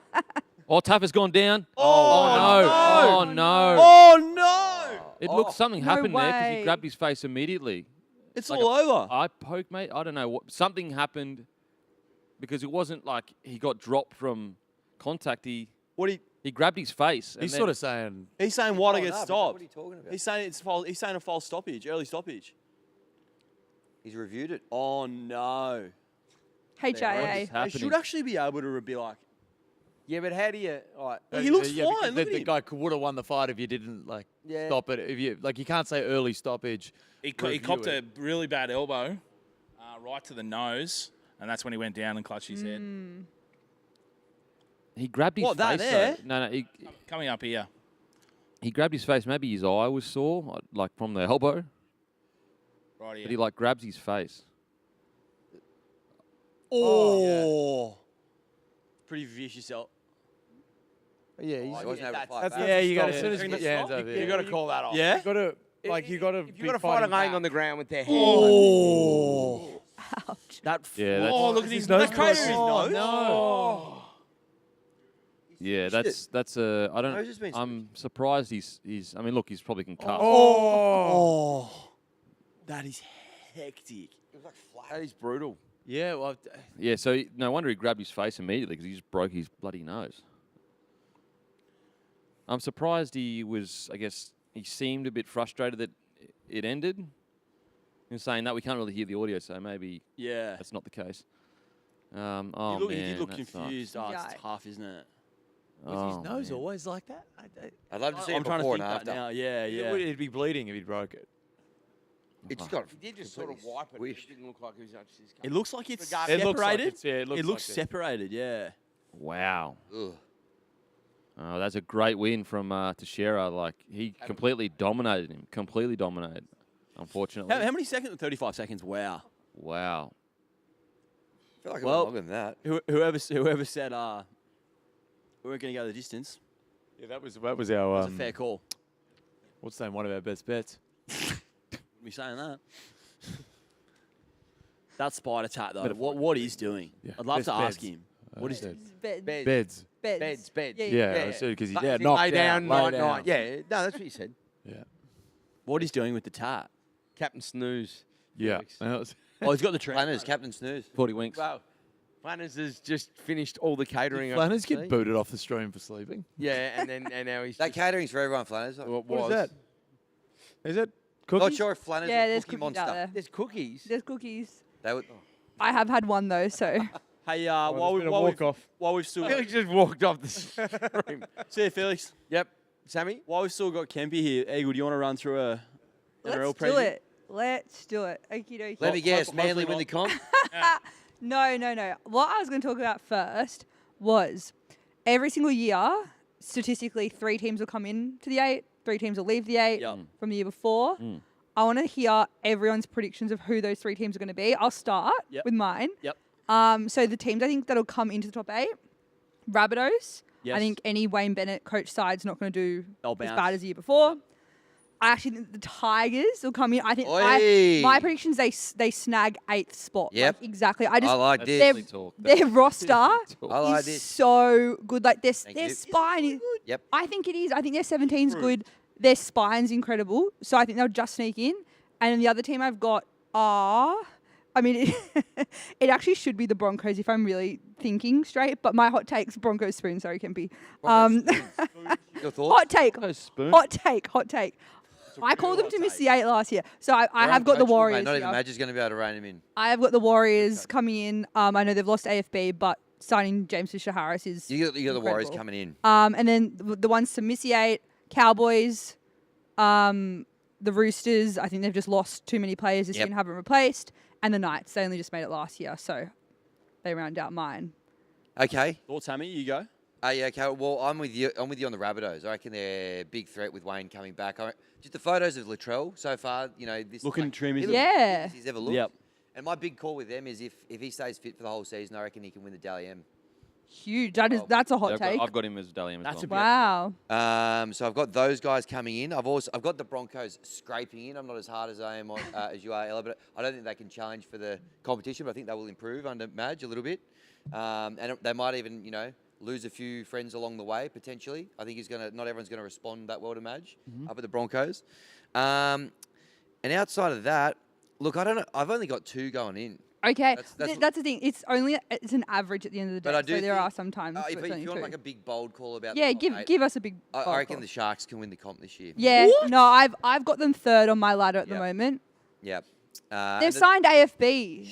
Oh, Tough has gone down. Oh, no. Oh, no. Oh, no! It looked something No happened there because he way. grabbed his face immediately. It's Like all over. Eye poke, mate. I don't know. Something happened because it wasn't like he got dropped from contact. He grabbed his face. He's sort of saying, He's saying why to Oh, get no, but stopped. What are you talking about? He's saying it's false. He's saying a false stoppage, early stoppage. He's reviewed it. Oh no! HIA. They happening. should actually be able to be like, Yeah, but how do you... Like, he looks yeah, fine. because Look the at him. guy would have won the fight if you didn't Yeah. stop it. If you you can't say early stoppage. He review copped it. a really bad elbow right to the nose, and that's when he went down and clutched his head. He grabbed his What, that face. there? No, Coming up here. he grabbed his face. Maybe his eye was sore, like from the elbow. Right here. But he grabs his face. Oh, pretty vicious. Yeah, Oh, he wasn't able to fight that's- back. Yeah, you got Stop as soon it. as you get your hands over you there. got to call that off. Yeah. you got to you got to If you got a fighter laying on the ground with their hand. Oh, Ouch. that. Yeah, that's- Oh, look at his nose nose. Crater in his blood. nose. Yeah, that's a. I Nose has been don't. I'm surprised he's. I mean, look, he's probably concussed. Oh, that is hectic. It was like flat. That is brutal. Yeah, well, Yeah, so no wonder he grabbed his face immediately because he just broke his bloody nose. I'm surprised he was. I guess he seemed a bit frustrated that it ended. He was saying that we can't really hear the audio, so maybe Yeah. that's not the case. Oh he man, did look that sucks. confused. Oh, it's Yikes. tough, isn't it? was his Oh, nose man. always like that? I'd love to see I'm it trying to before think and that after. now. Yeah, yeah. He'd be bleeding if he broke it. It just got He did just sort of completely wipe it. squished. It didn't look like he was actually... It looks like it's It separated. looks like it's- yeah, it looks like it. separated. Yeah. Wow. Ugh. Oh, that's a great win from Teixeira. Like he completely dominated him. Completely dominated. Unfortunately. How many seconds? 35 seconds. Wow. Wow. I feel like it Well- was longer than that. Whoever said we weren't going to go the distance. Yeah, that was our It was a fair call. what's the name? One of our best bets. Be saying that. That spider tat though. What he's doing? Yeah. I'd love Best to ask beds. him. What is Beds. Beds. Beds. Beds. Beds. Beds. Yeah, Yeah. because he's Lay knocked down, out, lay night, down. night. Yeah, no, that's what you said. Yeah. what he's doing with the tat? Captain Snooze. Yeah. Felix. That was- Oh, he's got the trend. Planners, Captain Snooze. 40 winks. Wow. Flanners has just finished all the catering. I Flanners can get see. booted off the stream for sleeping. Yeah, and now he's That just, catering's for everyone, Flanners. what What was. is that? Is it Not cookies? sure if Flanners Yeah, are there's Cookie cookies out Monster. there. There's cookies. There's cookies. They would, I have had one though, so Hey, Oh, while there's been a we've walk-off. while we've still Felix just walked off the stream. see you, Felix. Yep. Sammy? While we've still got Kempy here, Eagle, do you want to run through a NRL let's preview? do it. Let's do it. Okie dokie. let me guess, hopefully Manly win not. the comp. No. What I was going to talk about first was every single year, statistically, 3 teams will come in to the 8 3 teams will leave the 8 from the year before. I want to hear everyone's predictions of who those 3 teams are going to be. I'll start with mine. Yep. So the teams I think that'll come into the top 8, Rabbitohs. Yes. I think any Wayne Bennett coach side's not going to do They'll as bounce. bad as the year before. I actually think the Tigers will come in. I think Oi. my predictions they snag 8th spot. Yep. Like, exactly. I like their, this. their roster I like is this. so good. Like their you. spine is. Yep. I think it is. I think their 17's good. Their spine's incredible. So I think they'll just sneak in. And then the other team I've got are. I mean, it actually should be the Broncos if I'm really thinking straight. But my hot take's Broncos spoon. Sorry, Kempy. Your thoughts? Hot take. Spoon. Hot take. I called them to miss the 8 last year. So I have got the Warriors. Not even here. Madge is going to be able to rein him in. I have got the Warriors coming in. I know they've lost AFB, but signing James Fisher-Harris is You got the Warriors incredible. coming in. And then the ones to miss the 8, Cowboys, the Roosters. I think they've just lost too many players this year and haven't replaced. And the Knights. They only just made it last year, so they round out mine. Okay. Thoughts, Hammy? You go. Yeah, okay. Well, I'm with you. I'm with you on the Rabbitohs. I reckon they're a big threat with Wayne coming back. Just the photos of Latrell so far, this Looking trim, he isn't looks he? the Yeah. fittest he's ever looked. Yep. And my big call with them is if he stays fit for the whole season, I reckon he can win the Dally M. Huge. That's a hot Yeah, take. I've got him as Dally M as That's well. Wow. So I've got those guys coming in. I've got the Broncos scraping in. I'm not as hard as I am on, as you are, Ella, but I don't think they can challenge for the competition. But I think they will improve under Madge a little bit, and they might even lose a few friends along the way potentially. I think not everyone's gonna respond that well to Madge up at the Broncos. And outside of that, look, I don't know. I've only got 2 going in. Okay, That's- that's the thing. It's an average at the end of the day. But I do so there think- are some times. If where it's only you want 2. like a big bold call about Yeah, the top 8, give us a big. I bold reckon call. the Sharks can win the comp this year. Yeah, no, I've got them 3rd on my ladder at the Yep. moment. Yep. They've signed AFB.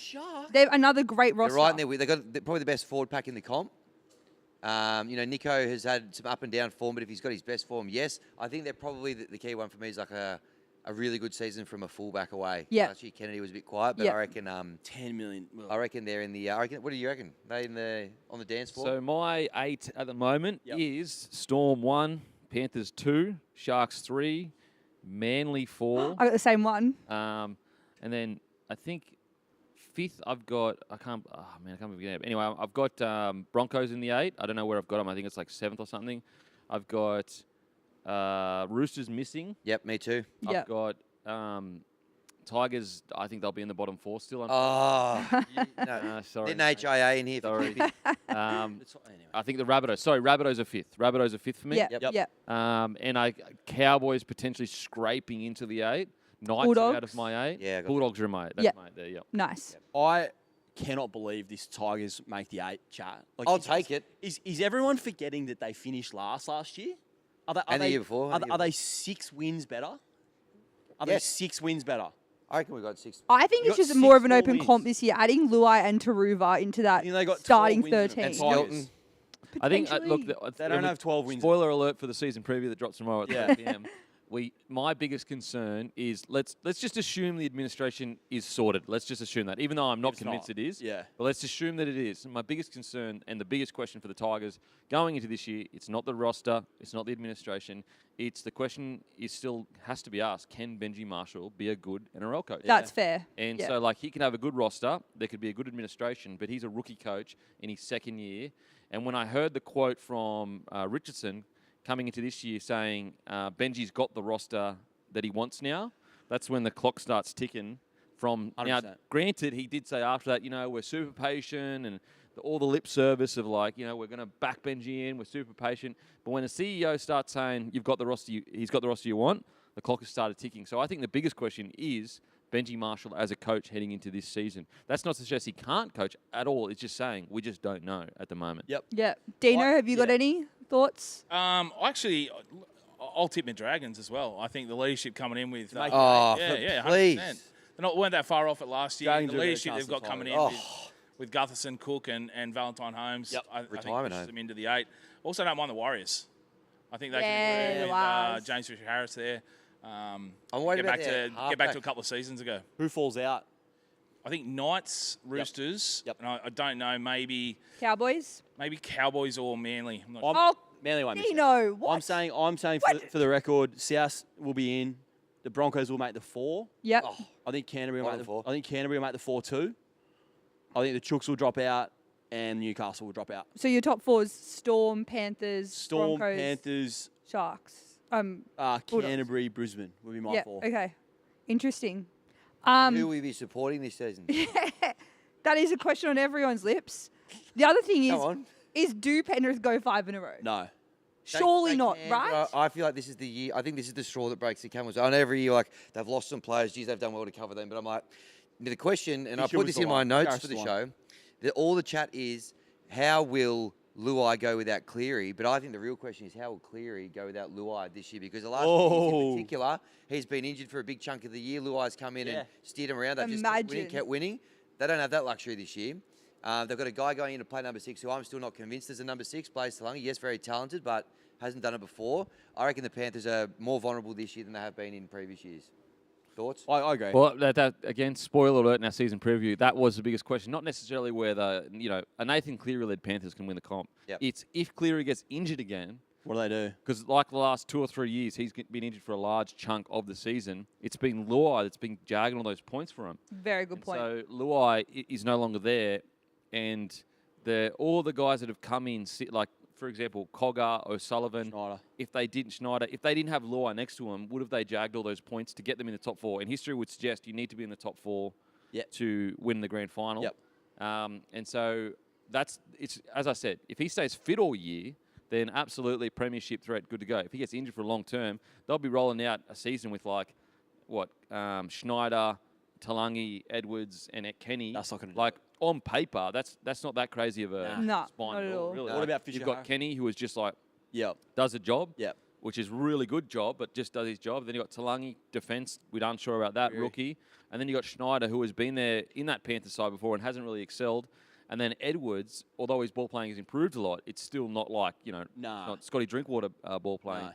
They've another great roster. They're right there. They've got probably the best forward pack in the comp. Nico has had some up and down form, but if he's got his best form, yes. I think they're probably the key one for me is like a really good season from a fullback away. Yeah. Last year Kennedy was a bit quiet, but Yeah. I reckon 10 million. Well, I reckon they're in the. What do you reckon? They on the dance floor? So my 8 at the moment Yep. is Storm 1, Panthers 2, Sharks 3, Manly 4. I got the same one. And then I think 5th I've got I can't forget it. Anyway, I've got Broncos in the 8. I don't know where I've got them. I think it's like 7th or something. I've got Roosters missing. Yep, me too. Yeah. I've got Tigers. I think they'll be in the bottom 4 still. Oh, no. Sorry. Didn't HIA in here for Sorry. Kippy. Um, anyway. I think the Rabbitohs. Sorry, Rabbitohs are 5th. Rabbitohs are 5th for me. Yeah, Yep. yeah. And Cowboys potentially scraping into the 8. Knights are out Bulldogs. of my 8. Yeah, I got Bulldogs are in my 8. That's Yeah. my 8 there, yep. Nice. I cannot believe this Tigers make the 8 chat. Like, I'll take it. Is everyone forgetting that they finished last year? Are they, And the year before, and the year Are they 6 wins better? Are they Yes. 6 wins better? I reckon we got 6. I think You it's got just more of an 6 open more comp wins. this year, adding Luai and Taruva into that You know, they got 12 starting wins in it. 13. And Tigers. Skelton. I think, look, Potentially. They don't have 12 wins. Spoiler alert for the season preview that drops tomorrow at Yeah. 3 p.m. My biggest concern is let's just assume the administration is sorted. Let's just assume that, even though I'm not It's convinced not. it is. Yeah. But let's assume that it is. My biggest concern and the biggest question for the Tigers going into this year, it's not the roster, it's not the administration. It's the question is still has to be asked: can Benji Marshall be a good NRL coach? That's fair. And Yeah. so, like, he can have a good roster. There could be a good administration, but he's a rookie coach in his 2nd year. And when I heard the quote from Richardson coming into this year saying Benji's got the roster that he wants now, that's when the clock starts ticking. From now, 100%. granted, he did say after that, we're super patient and all the lip service of like, we're going to back Benji in, we're super patient. But when the CEO starts saying you've got the roster, he's got the roster you want, the clock has started ticking. So I think the biggest question is Benji Marshall as a coach heading into this season. That's not to suggest he can't coach at all. It's just saying we just don't know at the moment. Yep. Yeah. Dino, have you got any thoughts? I'll tip my Dragons as well. I think the leadership coming in with Oh, yeah, 100%. please. Weren't that far off it last year. Dragons The are a leadership chance they've got to coming in title. with Gutherson, Cook, and Valentine Holmes. Yep. I think Retirement pushes home. them into the 8. Also, don't mind the Warriors. I think they Yeah, can improve with Waz. James Fisher-Harris there. I'm worried Get about back their to halfback. a couple of seasons ago. Who falls out? I think Knights, Roosters, Yep. and I don't know, maybe Cowboys? Cowboys or Manly. I'm not I'm- sure. Oh, Manly won't miss out. Nino, what? I'm saying What? for the record, South will be in. The Broncos will make the 4. Yep. I think Canterbury will One make and the 4. I think Canterbury will make the 4-2. I think the Chooks will drop out and Newcastle will drop out. So your top 4 is Storm, Panthers, Storm, Broncos, Panthers, Sharks. Canterbury, Brisbane will be my Yeah. 4. Okay. Interesting. Who will we be supporting this season? That is a question on everyone's lips. The other thing Come on. is do Penrith go 5 in a row? No. Surely They not, can, right? but I feel like this is the year. I think this is the straw that breaks the camel's. I know every year, like, they've lost some players. Geez, they've done well to cover them. But I'm like, the question, and I Fisher put was this the in my one. notes Gareth's for the the one. show, that all the chat is, how will Luai go without Cleary? But I think the real question is, how will Cleary go without Luai this year? Because the last few years in particular, he's been injured for a big chunk of the year. Luai's come in and steered him around. They've just kept winning. They don't have that luxury this year. They've got a guy going in to play number 6 who I'm still not convinced is a number 6, plays Talangi. Yes, very talented, but hasn't done it before. I reckon the Panthers are more vulnerable this year than they have been in previous years. Thoughts? I agree. Well, that again, spoiler alert in our season preview, that was the biggest question. Not necessarily whether, a Nathan Cleary-led Panthers can win the comp. Yep. It's if Cleary gets injured again. What do they do? Because like the last 2 or 3 years, he's been injured for a large chunk of the season. It's been Luai that's been jagging all those points for him. Very good point. So Luai is no longer there, and all the guys that have come in, like, for example, Cogger, O'Sullivan, if they didn't have Luai next to him, would have they jagged all those points to get them in the top 4? And history would suggest you need to be in the top 4 to win the grand final. Yep. And so it's as I said, if he stays fit all year, then absolutely premiership threat, good to go. If he gets injured for long term, they'll be rolling out a season with Schneider, Talangi, Edwards, and Kenny. That's not going to like on paper. That's not that crazy of a No, spine not at all. really. What about Fisher? You've got Kenny, who is just like Yep. does a job, Yep. which is really good job, but just does his job. Then you got Talangi, defense. We're unsure about that rookie, and then you got Schneider, who has been there in that Panthers side before and hasn't really excelled. And then Edwards, although his ball playing has improved a lot, it's still not like not Scotty Drinkwater ball playing.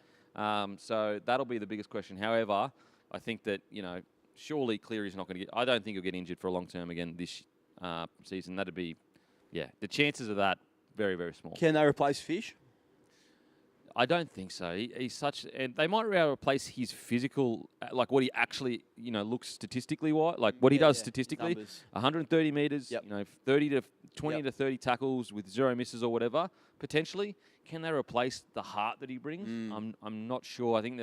So that'll be the biggest question. However, I think that surely Cleary's not going to get. I don't think he'll get injured for a long term again this season. That'd be, the chances of that very, very small. Can they replace Fish? I don't think so. He's such, and they might be able to replace his physical, like what he actually, looks statistically like what he does statistically. Numbers. 130 meters, Yep. 30 to 20 to 30 tackles with 0 misses or whatever. Potentially, can they replace the heart that he brings? I'm not sure. I think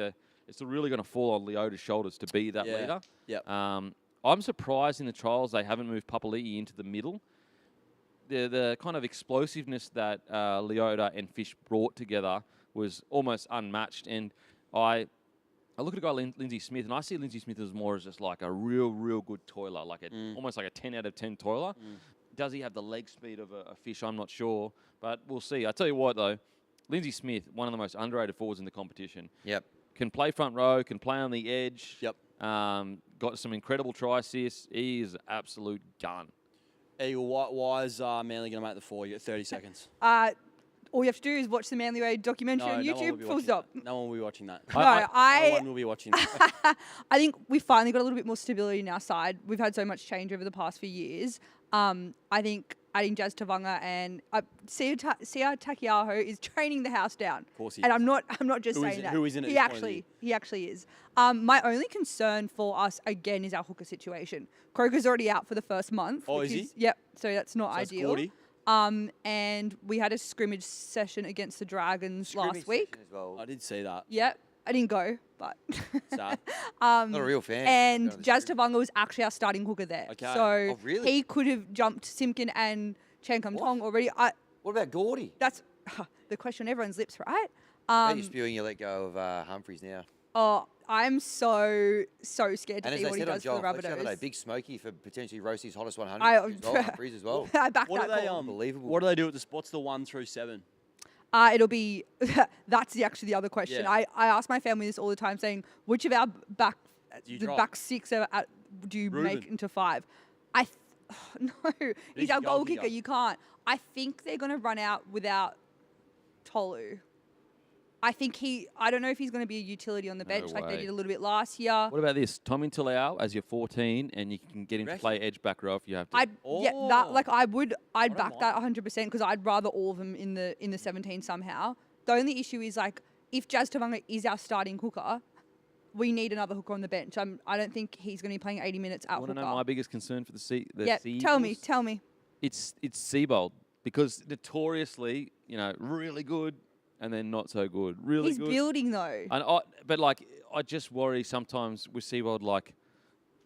it's really going to fall on Leota's shoulders to be that leader. Yep. I'm surprised in the trials they haven't moved Papali'i into the middle. The kind of explosiveness that Leota and Fish brought together was almost unmatched. And I look at a guy Lindsay Smith, and I see Lindsay Smith as more as just like a real good toiler, like almost like a 10 out of 10 toiler. Does he have the leg speed of a Fish? I'm not sure, but we'll see. I tell you what, though, Lindsay Smith, one of the most underrated forwards in the competition. Yep. Can play front row, can play on the edge. Yep. Got some incredible try assists. He is an absolute gun. Eagle, why is Manly going to make the 4? You got 30 seconds. All you have to do is watch the Manly Way documentary on no one will YouTube. be Full watching stop. that. No one will be watching that. No, No one will be watching that. I think we finally got a little bit more stability in our side. We've had so much change over the past few years. I think adding Jazz Tavanga and Sia Takiaho is training the house down. Of course he and is. I'm not just saying that. Who is in it He this point of the actually is. My only concern for us again is our hooker situation. Croker's already out for the first month. Oh, which is he? Yep. So that's not So that's ideal. Gordy? And we had a scrimmage session against the Dragons last week. As well. I did see that. Yep. I didn't go, but Sad. Not a real fan. and Jazz Tavanga was actually our starting hooker there. Okay. So Oh, really? he could have jumped Simpkin and Chen Kum Tong already. What about Gordy? That's the question on everyone's lips, right? You're spewing you let go of Humphreys now. Oh, I'm so scared to And as see they what he said on does for the Joel Fletcher the other day, Rabbitohs. Big Smoky for potentially Roasty's hottest 100 I- as well, Humphreys as well. I back What that do they call. Unbelievable. What do they do at the spots? The 1 through 7. It'll be that's actually the other question. Yeah. I ask my family this all the time, saying which of our back you the drop? back 6 do you Reuben. make into 5? No, he's a our goal goal kicker. kicker. You can't. I think they're going to run out without Tolu. I don't know if he's going to be a utility on the bench like they way. did a little bit last year. What about this? Tommy Talau as your 14, and you can get him to Reckon? play edge back row if you have to. I'd Oh. I'd back that 100% because I'd rather all of them in the 17 somehow. the only issue is like if Jazz Tavanga is our starting hooker, we need another hooker on the bench. I don't think he's going to be playing 80 minutes at Want hooker. to know my biggest concern for the Yeah, tell me. It's Seabold, because notoriously, really good and then not so good. Really He's good. building though. But I just worry sometimes with Seabold, like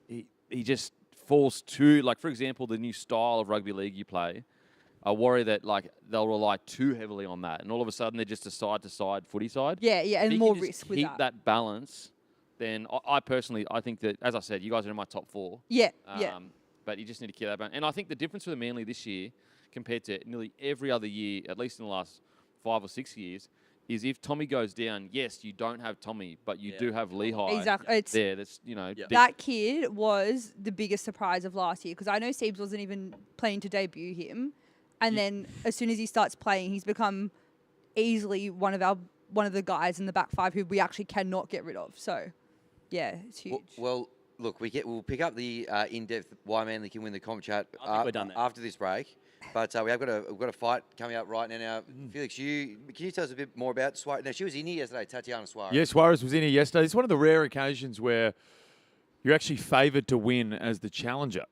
he just falls too, like for example, the new style of rugby league you play. I worry that like they'll rely too heavily on that, and all of a sudden they're just a side-to-side footy side. Yeah, If and you more can just risk with keep that. that balance, then I personally think that, as I said, you guys are in my top 4. Yeah. But you just need to keep that balance. And I think the difference with the Manly this year compared to nearly every other year, at least in the last 5 or 6 years, is if Tommy goes down, yes, you don't have Tommy, but you do have Lehigh. Exactly. It's there. That's that kid was the biggest surprise of last year because I know Siebes wasn't even planning to debut him, and then as soon as he starts playing, he's become easily one of the guys in the back 5 who we actually cannot get rid of. So, yeah, it's huge. Well, look, we'll pick up the in-depth why Manly can win the comp chat we're done there. after this break. But we've got a fight coming up right now. Now, Felix, can you tell us a bit more about Suarez? Now, she was in here yesterday, Tatiana Suarez. Yeah, Suarez was in here yesterday. It's one of the rare occasions where you're actually favoured to win as the challenger.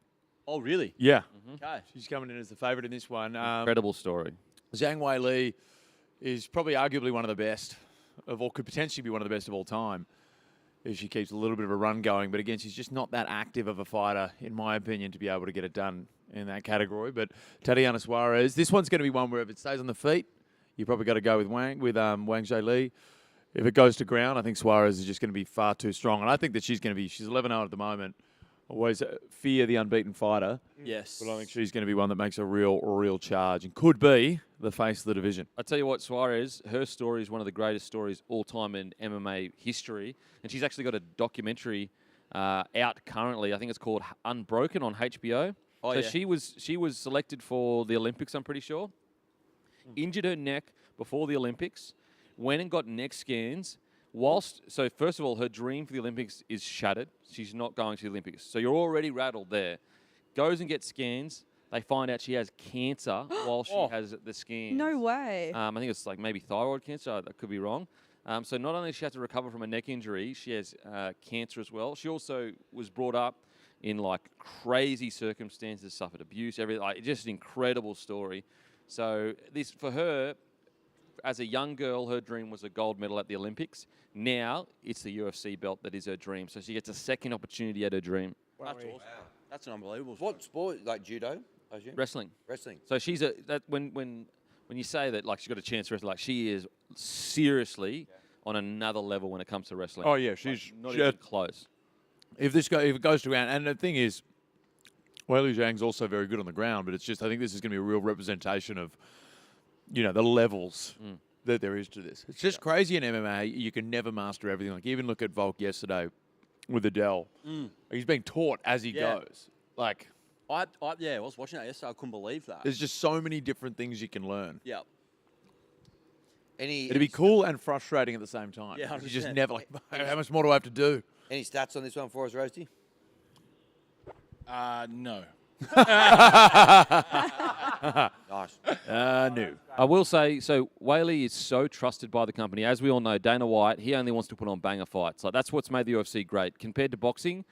Oh, really? Yeah. Okay. She's coming in as the favourite in this one. incredible story. Zhang Wei Li is probably arguably one of the best of all, could potentially be one of the best of all time if she keeps a little bit of a run going. But again, she's just not that active of a fighter, in my opinion, to be able to get it done in that category. But Tatiana Suarez, this one's going to be one where if it stays on the feet, you probably got to go with Wang Zhai Li. If it goes to ground, I think Suarez is just going to be far too strong. And I think that she's 11-0 at the moment. Always fear the unbeaten fighter. Yes. But I think she's going to be one that makes a real charge and could be the face of the division. I tell you what, Suarez, her story is one of the greatest stories all time in MMA history, and she's actually got a documentary out currently. I think it's called Unbroken on HBO. Oh, so yeah. she was selected for the Olympics, I'm pretty sure. Injured her neck before the Olympics, went and got neck scans. So first of all, her dream for the Olympics is shattered. She's not going to the Olympics. So you're already rattled there. Goes and gets scans. They find out she has cancer while she has the scans. No way. I think it's like maybe thyroid cancer. I could be wrong. So not only does she have to recover from a neck injury, she has cancer as well. She also was brought up in like crazy circumstances, suffered abuse, everything. Like just an incredible story. So this for her, as a young girl, her dream was a gold medal at the Olympics. Now it's the UFC belt that is her dream. So she gets a second opportunity at her dream. That's awesome. That's an unbelievable What sport? Like judo, I assume? Wrestling. Wrestling. So she's when you say that like she's got a chance to wrestle, like she is seriously on another level when it comes to wrestling. Oh yeah, she's not even close. If it goes to ground, and the thing is, Weili Zhang's also very good on the ground, but it's just I think this is going to be a real representation of, the levels that there is to this. It's just crazy in MMA. You can never master everything. Like even look at Volk yesterday with Adele. He's being taught as he goes. Like I was watching that yesterday. I couldn't believe that. there's just so many different things you can learn. Yeah. It'd be cool and frustrating at the same time. Yeah, you just 100%. never like, how much more do I have to do? Any stats on this one for us, Roasty? No. Nice. No. I will say, so Whaley is so trusted by the company. As we all know, Dana White, he only wants to put on banger fights. Like that's what's made the UFC great. Compared to boxing,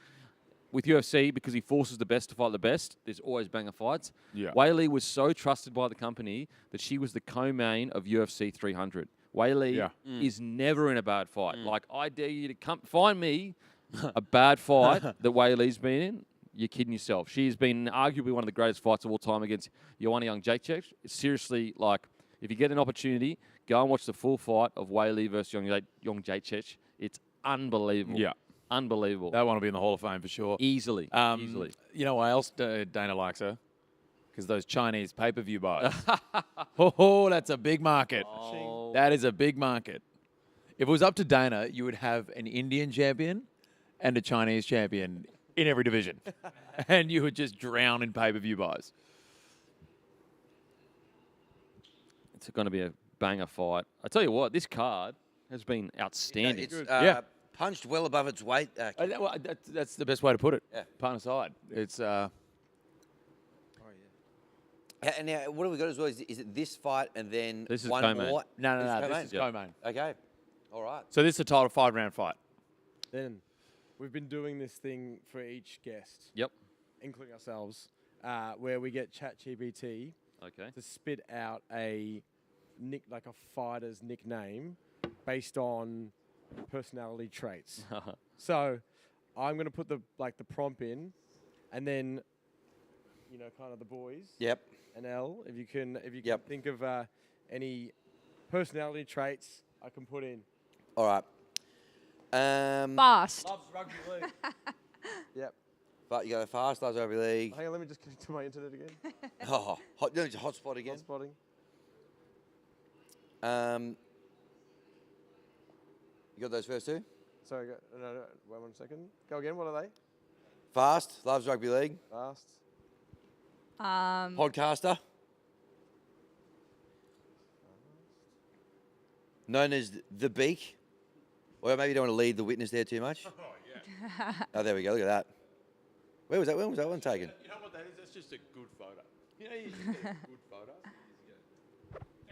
with UFC, because he forces the best to fight the best, there's always banger fights. Yeah. Whaley was so trusted by the company that she was the co-main of UFC 300. Whaley is never in a bad fight. Like, I dare you to come find me a bad fight that Whaley's been in. You're kidding yourself. She's been arguably one of the greatest fights of all time against Joanna Jędrzejczyk. Seriously, like, if you get an opportunity, go and watch the full fight of Whaley versus Jędrzejczyk. It's unbelievable. Yeah. Unbelievable. That one will be in the Hall of Fame for sure. Easily. You know why else Dana likes her? Because those Chinese pay-per-view buys. That's a big market. Oh. That is a big market. If it was up to Dana, you would have an Indian champion and a Chinese champion in every division. And you would just drown in pay-per-view buys. It's going to be a banger fight. I tell you what, this card has been outstanding. It's punched well above its weight. That's the best way to put it. Yeah. Pun aside. It's And now, what have we got as well? Is it this fight and then This is one co-main. more? No. co-main? This is co-main. Okay. All right. So this is a title 5-round fight. Then we've been doing this thing for each guest, Yep. including ourselves, where we get ChatGPT Okay. to spit out a fighter's nickname based on personality traits. So I'm going to put the prompt in, and then kind of the boys. Yep. And L, if you can Yep. think of any personality traits I can put in. All right. Fast. Loves rugby league. Yep. But you go fast, loves rugby league. Hang on, let me just connect to my internet again. Oh, hotspot again. Spotting. You got those first two? Sorry, no, wait 1 second. Go again. What are they? Fast, loves rugby league. Fast. Podcaster. Known as the Beak. Or maybe you don't want to lead the witness there too much. Oh, there we go. Look at that. When was that one taken? You know what that is? That's just a good photo. You know, you just get a good photo.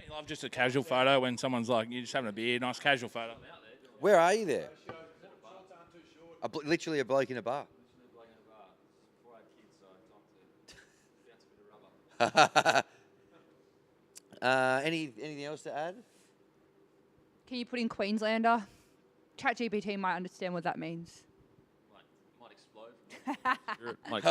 You love just a casual photo when someone's like, you're just having a beer, nice casual photo. Where are you there? Literally a bloke in a bar. Anything else to add? Can you put in Queenslander? ChatGPT might understand what that means. Like,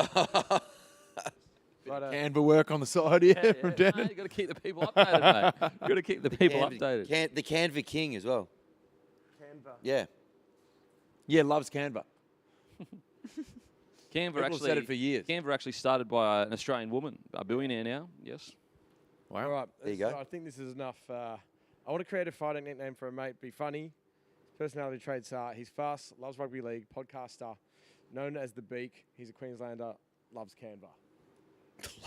Canva work on the side here from Dan. you got to keep the people updated, mate. You got to keep the people updated. The Canva King as well. Canva. Yeah. Yeah, loves Canva. Canva People have actually said it for years. Canva actually started by an Australian woman, a billionaire now. Yes. All right. There you go. I think this is enough. I want to create a fighting nickname for a mate. Be funny. Personality traits are he's fast, loves rugby league, podcaster, known as the Beak. He's a Queenslander, loves Canva.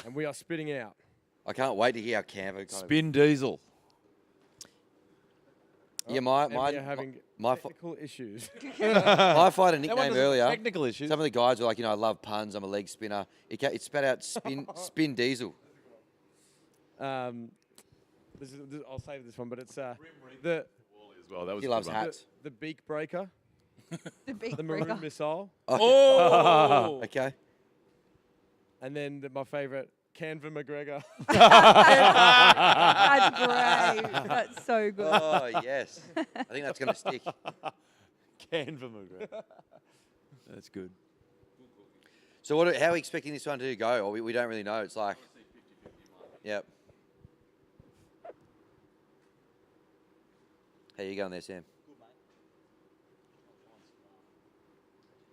And we are spitting out. I can't wait to hear how Canva kind Spin Diesel. Yeah, And we are having technical issues. I find a nickname earlier. Technical issues. Some of the guys were like, I love puns. I'm a leg spinner. It spat out spin Diesel. I'll save this one, but it's the Wally as well. That was He a loves good one. hats. the beak breaker, The big the breaker. maroon missile, Oh! Okay. and then my favourite, Canva McGregor. That's great. That's so good. Oh, yes. I think that's going to stick. Canva McGregor. That's good. So how are we expecting this one to go? Or we don't really know. It's like... Yep. How you going there, Sam?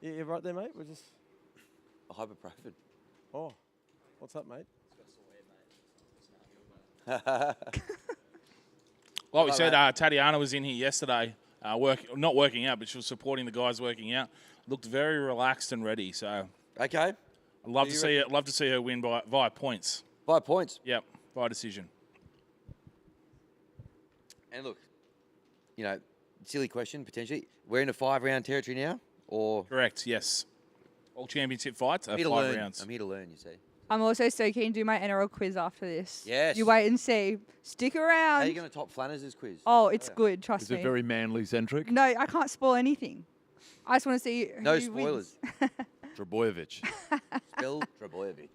Yeah, you're right there, mate. We're just. Ibuprofen. Oh, what's up, mate? Like we said, Tatiana was in here yesterday, not working out, but she was supporting the guys working out. Looked very relaxed and ready. So Okay. I'd love to see it. Love to see her win via points. 5 points. Yep, by decision. And look, silly question potentially. We're in a 5-round territory now, or Correct. Yes. All championship fights are I'm here to 5 learn. rounds. I'm here to learn. You see. I'm also so keen to do my NRL quiz after this. Yes. You wait and see. Stick How around. are you going to top Flanners' quiz? Oh, it's good. Trust Is me. it very manly centric? No, I can't spoil anything. I just want to see No who wins. spoilers. Trebojevic. Spell Trebojevic.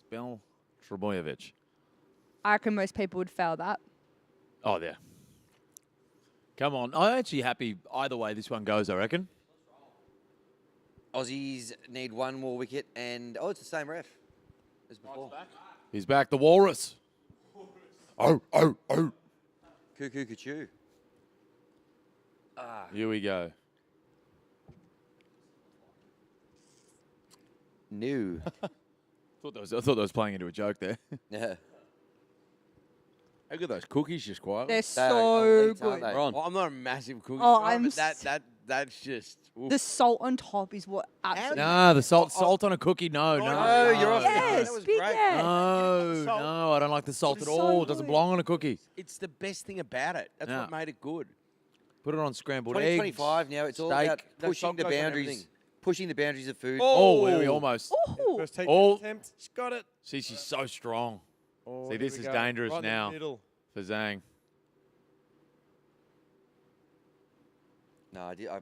Spell Trebojevic. I reckon most people would fail that. Oh, yeah. Come on. I'm actually happy either way this one goes, I reckon. Aussies need one more wicket, and it's the same ref as before. He's back, the Walrus. Oh. Cuckoo Cuckoo. Here we go. New. I thought that was playing into a joke there. Yeah. Look at those cookies just quietly. They're They are so elite, aren't good. they? Oh, I'm not a massive cookie Oh, guy, I'm but that's just... oof. The salt on top is what absolutely. Nah, the salt on a cookie, no. you're off. Yes, That was big great. yeah. No, I don't like the salt at It's so all. It doesn't good. belong on a cookie. It's the best thing about it. That's Yeah. what made it good. Put it on scrambled eggs. 2025 now. It's all steak. about That pushing salt the goes on boundaries. everything. Pushing the boundaries of food. Oh, we almost. Ooh. First take Oh. attempt. She's got it. See, she's so strong. Oh, See, here this we is go. dangerous Right in the now middle. for Zhang. No, I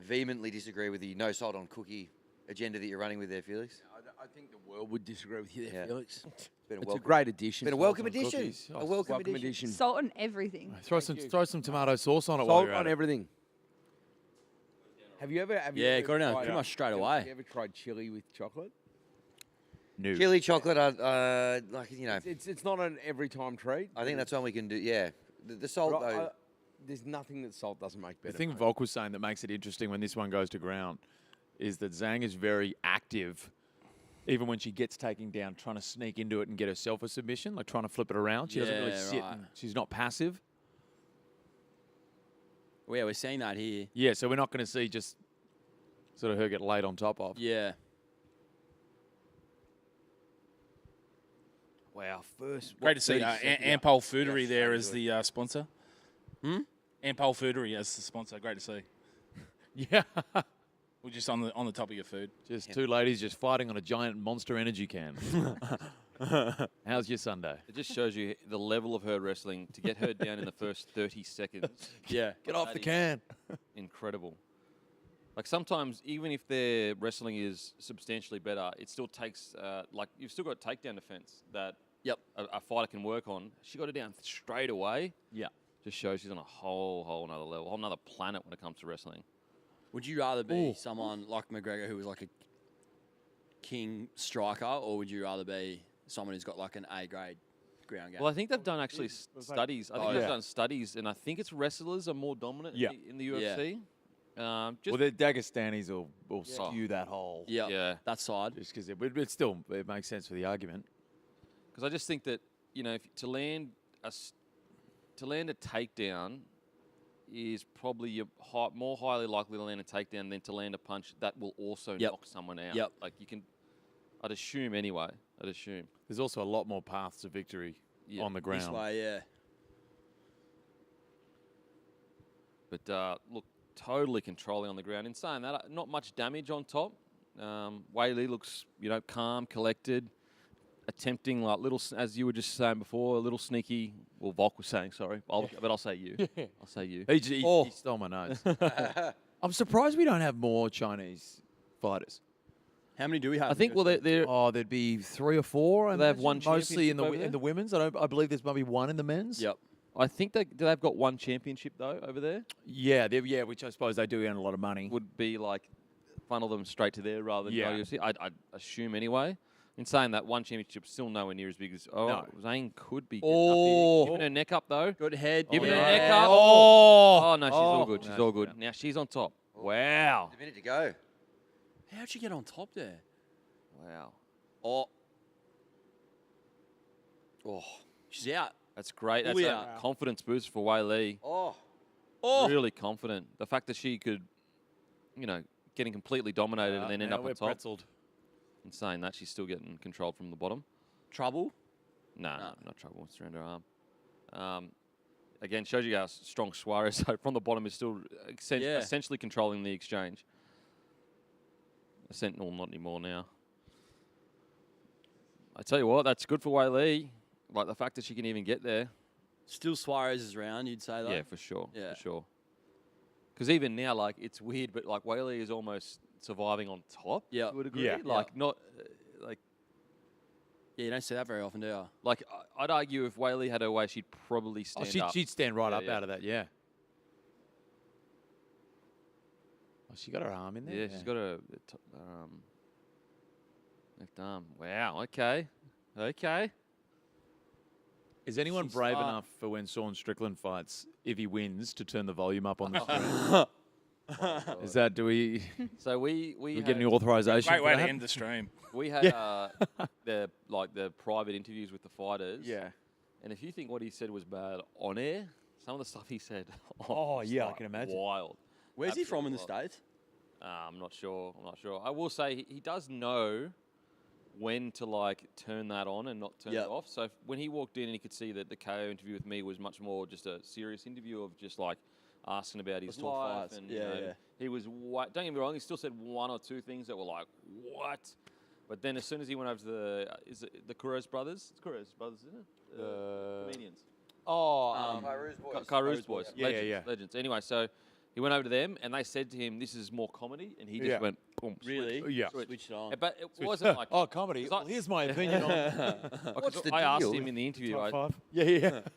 vehemently disagree with the no salt on cookie agenda that you're running with there, Felix. I think the world would disagree with you there, Yeah. Felix. It's been It's a great addition. been a Salt welcome on addition. cookies. A welcome addition. Salt on everything. Throw some tomato sauce on it while Salt you're at on it. everything. Have you ever? Yeah, ever got it down tried- pretty much straight you ever- away. You ever tried chili with chocolate? No. Chili chocolate, like, you know, It's not an every time treat. I think that's one we can do. Yeah. The salt, But though. there's nothing that salt doesn't make better. The thing mate. Volk was saying that makes it interesting when this one goes to ground is that Zhang is very active, even when she gets taken down, trying to sneak into it and get herself a submission, like trying to flip it around. She doesn't really Yeah, sit. right. And she's not passive. Well, yeah, we're seeing that here. Yeah, so we're not going to see just sort of her get laid on top of. Yeah. Wow, first. Great to see 30 seconds. Ampol Foodery there as the sponsor. Ampol Foodery as the sponsor. Great to see. Yeah. We're just on the topic of food. Just two ladies just fighting on a giant Monster Energy can. How's your Sunday? It just shows you the level of her wrestling to get her down in the first 30 seconds. Yeah. Get off That the is can. Incredible. Like sometimes, even if their wrestling is substantially better, it still takes, like you've still got takedown defense that a fighter can work on. She got it down straight away. Yeah. Just shows she's on a whole nother level, whole nother planet when it comes to wrestling. Would you rather be someone like McGregor who was like a king striker, or would you rather be someone who's got like an A-grade ground game? Well, I think they've done actually studies. I think they've yeah. done studies, and I think it's wrestlers are more dominant Yeah. in the UFC. Well, the Dagestanis will Yeah. skew that whole. yeah, that side. Just because it still it makes sense for the argument. Because I just think that to land a takedown is probably you're more highly likely to land a takedown than to land a punch that will also knock someone out. Yep. Like you can, I'd assume anyway. I'd assume. There's also a lot more paths to victory on the ground. This way, yeah. But look, totally controlling on the ground. In saying that, not much damage on top. Whaley looks, calm, collected, attempting like little, as you were just saying before, a little sneaky. Well, Volk was saying, sorry, but I'll say you. I'll say you. He stole my nose. I'm surprised we don't have more Chinese fighters. How many do we have? I think there'd be 3 or 4. They have one mostly in championship over the women's. I believe there's maybe 1 in the men's. Yep. I think they've got one championship though over there. Yeah, which I suppose they do earn a lot of money. Would be like funnel them straight to there rather than Yeah. UFC. I'd assume anyway. In saying that, one championship's still nowhere near as big as Zane could be. Giving her neck up though. Good head. Giving her no. neck up. Oh, no, she's all good. She's all good. Now she's on top. Wow. A minute to go. How'd she get on top there? Wow. Oh, she's out. That's great. That's yeah. a confidence boost for Whaley. Oh. Really confident. The fact that she could, getting completely dominated and then end up on top. Pretzeled. In saying that, she's still getting controlled from the bottom. Trouble? No, not trouble. It's around her arm. Again, shows you how strong Suarez from the bottom is still essentially controlling the exchange. Sentinel, not anymore now. I tell you what, that's good for Whaley. Like the fact that she can even get there. Still Suarez's round, you'd say, though? Yeah, for sure. Yeah. For sure. Because even now, like, it's weird, but like Whaley is almost surviving on top. Yeah. To a degree. Yeah. Like, not like. Yeah, you don't see that very often, do you? Like, I'd argue if Whaley had her way, she'd probably stand up. She'd stand right Yeah, up yeah. out of that, yeah. Oh, she got her arm in there? Yeah, she's got a left arm. Wow, okay. Okay. Is anyone She's brave smart. enough for when Sean Strickland fights, if he wins, to turn the volume up on the stream? Is that, do we So we get any authorization Great for way that? to end the stream. we had the private interviews with the fighters. Yeah. And if you think what he said was bad on air, some of the stuff he said. Oh, was yeah, I like can imagine. Wild. Where's he from in the Absolutely States? I'm not sure. I will say he does know when to like turn that on and not turn Yep. it off. So when he walked in and he could see that the KO interview with me was much more just a serious interview of just like asking about his Talk life fights. and Yeah, yeah. he was don't get me wrong, he still said 1 or 2 things that were like what, But then as soon as he went over to the Kuros brothers? It's Kuros brothers, isn't it? Comedians. Kairou's boys. Legends. Anyway, so he went over to them and they said to him, "This is more comedy," and he just went, "Boom." Really? Switched it on. But it wasn't like, oh, comedy. Well, here's my opinion on I asked him in the interview.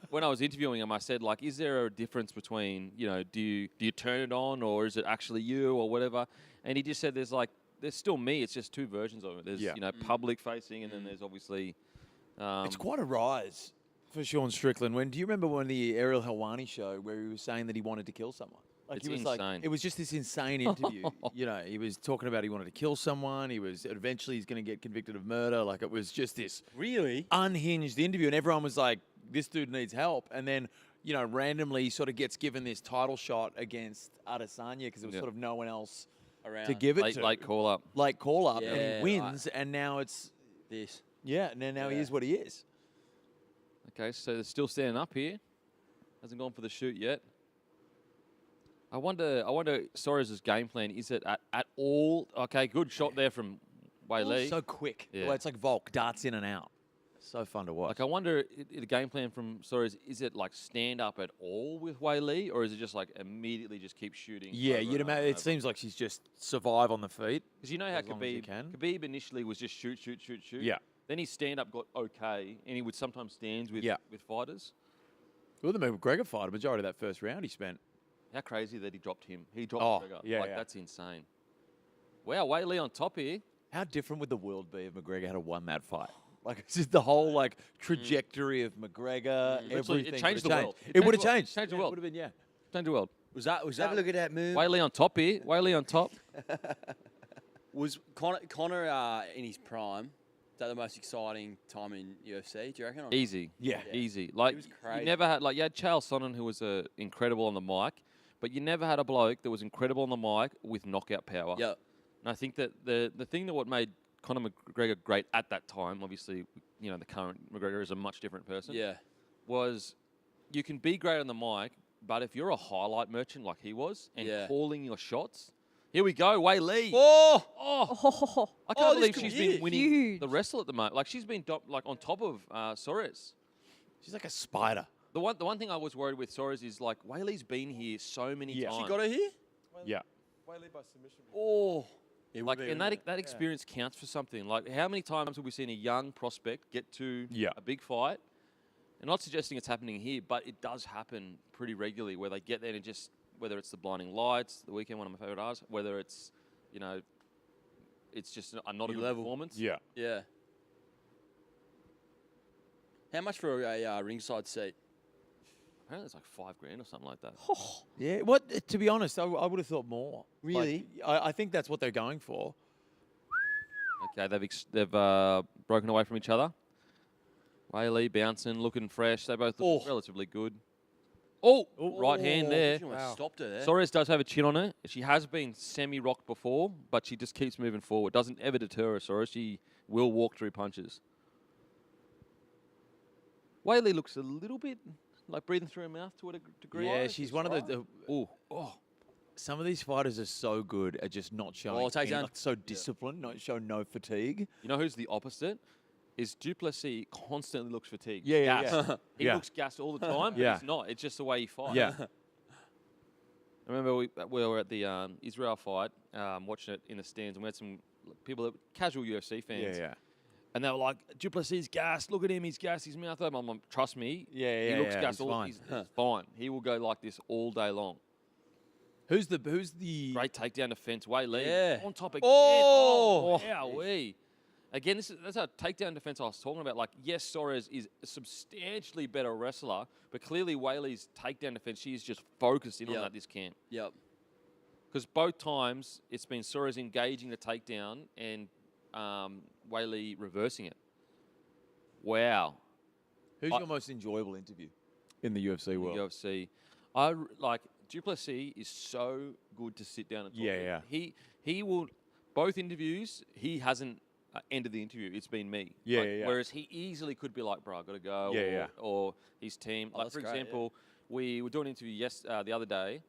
When I was interviewing him, I said, like, is there a difference between, do you turn it on or is it actually you or whatever? And he just said there's still me. It's just two versions of it. There's public facing and then there's obviously. It's quite a rise for Sean Strickland. Do you remember when the Ariel Helwani show where he was saying that he wanted to kill someone? Like It's he was insane. it was just this insane interview. He was talking about he wanted to kill someone. He's going to get convicted of murder. Like it was just this really unhinged interview, and everyone was like, "This dude needs help." And then, randomly he sort of gets given this title shot against Adesanya because there was sort of no one else around to give it to. Late call up. Late call up, and Yeah, he wins, and now it's this. yeah, and now he is what he is. Okay, so they're still standing up here. Hasn't gone for the shoot yet. I wonder Suarez's game plan, is it at all? Okay, good shot there from Wally. So quick. Yeah. Well, it's like Volk, darts in and out. So fun to watch. Like, I wonder, the game plan from Suarez, is it like stand up at all with Wally, or is it just like immediately just keep shooting? Yeah, you'd imagine. It seems like she's just survive on the feet. Because you know how as long as you can. Khabib initially was just shoot. Yeah. Then his stand up got okay, and he would sometimes stand with fighters. Well, the McGregor fight, the majority of that first round he spent. How crazy that he dropped him. He dropped McGregor. Yeah, That's insane. Wow, Wally on top here. How different would the world be if McGregor had won that fight? Like, it's just the whole trajectory of McGregor. Everything. It changed the world. It would have changed. Changed the world. It would have been, Changed the world. Was that Have a look at that move. Wally on top here. Wally on top. was Connor in his prime? Is that the most exciting time in UFC? Do you reckon? Or Easy. Yeah. Easy. Like, was you crazy. never had, you had Chael Sonnen, who was incredible on the mic, but you never had a bloke that was incredible on the mic with knockout power. Yeah. And I think that the thing that what made Conor McGregor great at that time, obviously, the current McGregor is a much different person. Yeah. Was you can be great on the mic, but if you're a highlight merchant like he was and calling your shots, here we go, Wei Lee. Oh, I can't believe this she's could be been winning huge. the wrestle at the moment. Like, she's been on top of Suarez. She's like a spider. The one thing I was worried with Suarez is like Whaley's been here so many times. She got her here? Yeah. Wally by submission. Oh. And that experience counts for something. Like, how many times have we seen a young prospect get to a big fight? I'm not suggesting it's happening here, but it does happen pretty regularly where they get there and just, whether it's the blinding lights, the weekend, one of my favorite artists, whether it's, it's just not a good performance. Yeah. Yeah. How much for a ringside seat? Apparently it's like $5,000 or something like that. Yeah. To be honest, I would have thought more. Really? I think that's what they're going for. Okay, they've broken away from each other. Whaley bouncing, looking fresh. They both look relatively good. Right hand there. Stopped her there. Suarez does have a chin on her. She has been semi-rocked before, but she just keeps moving forward. Doesn't ever deter her, Suarez. She will walk through punches. Whaley looks a little bit like breathing through her mouth to a degree. Yeah, she's one of the. Some of these fighters are so good at just not showing. So disciplined, not show no fatigue. You know who's the opposite? Is Duplessis constantly looks fatigued. Yeah. He looks gassed all the time, but he's not. It's just the way he fights. Yeah. I remember we were at the Israel fight, watching it in the stands, and we had some people, that casual UFC fans. Yeah. And they were like, Duplessis gassed. Look at him. He's gassed his mouth open. I'm like, trust me. Yeah. He looks gassed. He's fine. He's fine. He will go like this all day long. Who's the Great takedown defense. Wei Lee. Yeah. On top again. Oh! Wowee. Again, that's a takedown defense I was talking about. Like, yes, Suarez is a substantially better wrestler, but clearly Whaley's takedown defense, she is just focused in on that this camp. Yep. Because both times it's been Suarez engaging the takedown and Whaley reversing it. Wow. Who's your most enjoyable interview in the UFC world? UFC. Duplessis is so good to sit down and talk to. He will, both interviews, he hasn't ended the interview. It's been me. Whereas he easily could be like, bro, I got to go. Or his team. Like, for example, we were doing an interview the other day,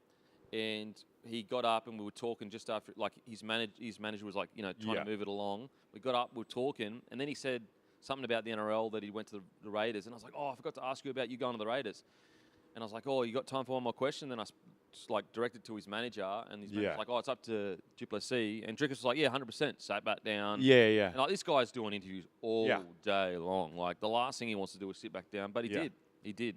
and he got up and we were talking just after, like his manager was like, trying to move it along. We got up, we were talking, and then he said something about the NRL that he went to the Raiders, and I was like, I forgot to ask you about you going to the Raiders. And I was like, you got time for one more question? Then I just like directed to his manager, and his manager's like, it's up to Duplessis. And Jenkins was like, 100%, sat back down. Yeah. And like, this guy's doing interviews all day long. Like the last thing he wants to do is sit back down, but he did. He did.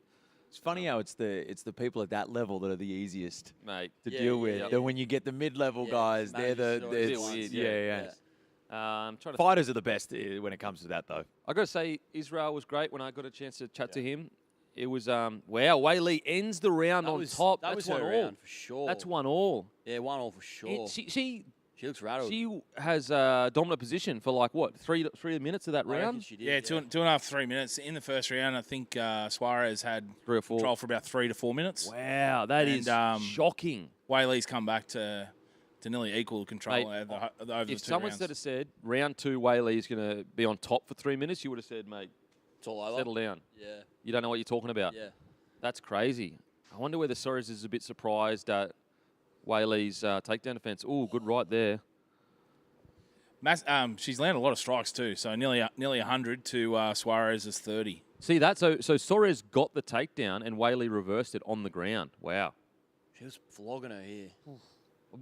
It's funny how it's the people at that level that are the easiest Mate, to deal with. yeah. Then when you get the mid-level guys, they're It's a bit the weird, yeah. I'm trying to Fighters are the best when it comes to that, though. I got to say, Israel was great when I got a chance to chat to him. It was Whaley ends the round on top. That That's was her 1-all round for sure. That's 1-all. Yeah, 1-all for sure. She looks rattled. She has a dominant position for like what, three I minutes of that reckon round? she did, Yeah, 2.5, 3 minutes. In the first round, I think Suarez had 3 or 4 control for about 3 to 4 minutes. Wow, that is shocking. Whaley's come back to nearly equal control Mate, over the 2 rounds. If someone said round 2 Whaley is going to be on top for 3 minutes, you would have said, mate, it's all over. Settle down. Yeah. You don't know what you're talking about. Yeah. That's crazy. I wonder whether Suarez is a bit surprised at Whaley's takedown defense. Oh, good right there. She's landed a lot of strikes too, so nearly 100 to Suarez's 30. See that? So Suarez got the takedown and Whaley reversed it on the ground. Wow. She was flogging her here.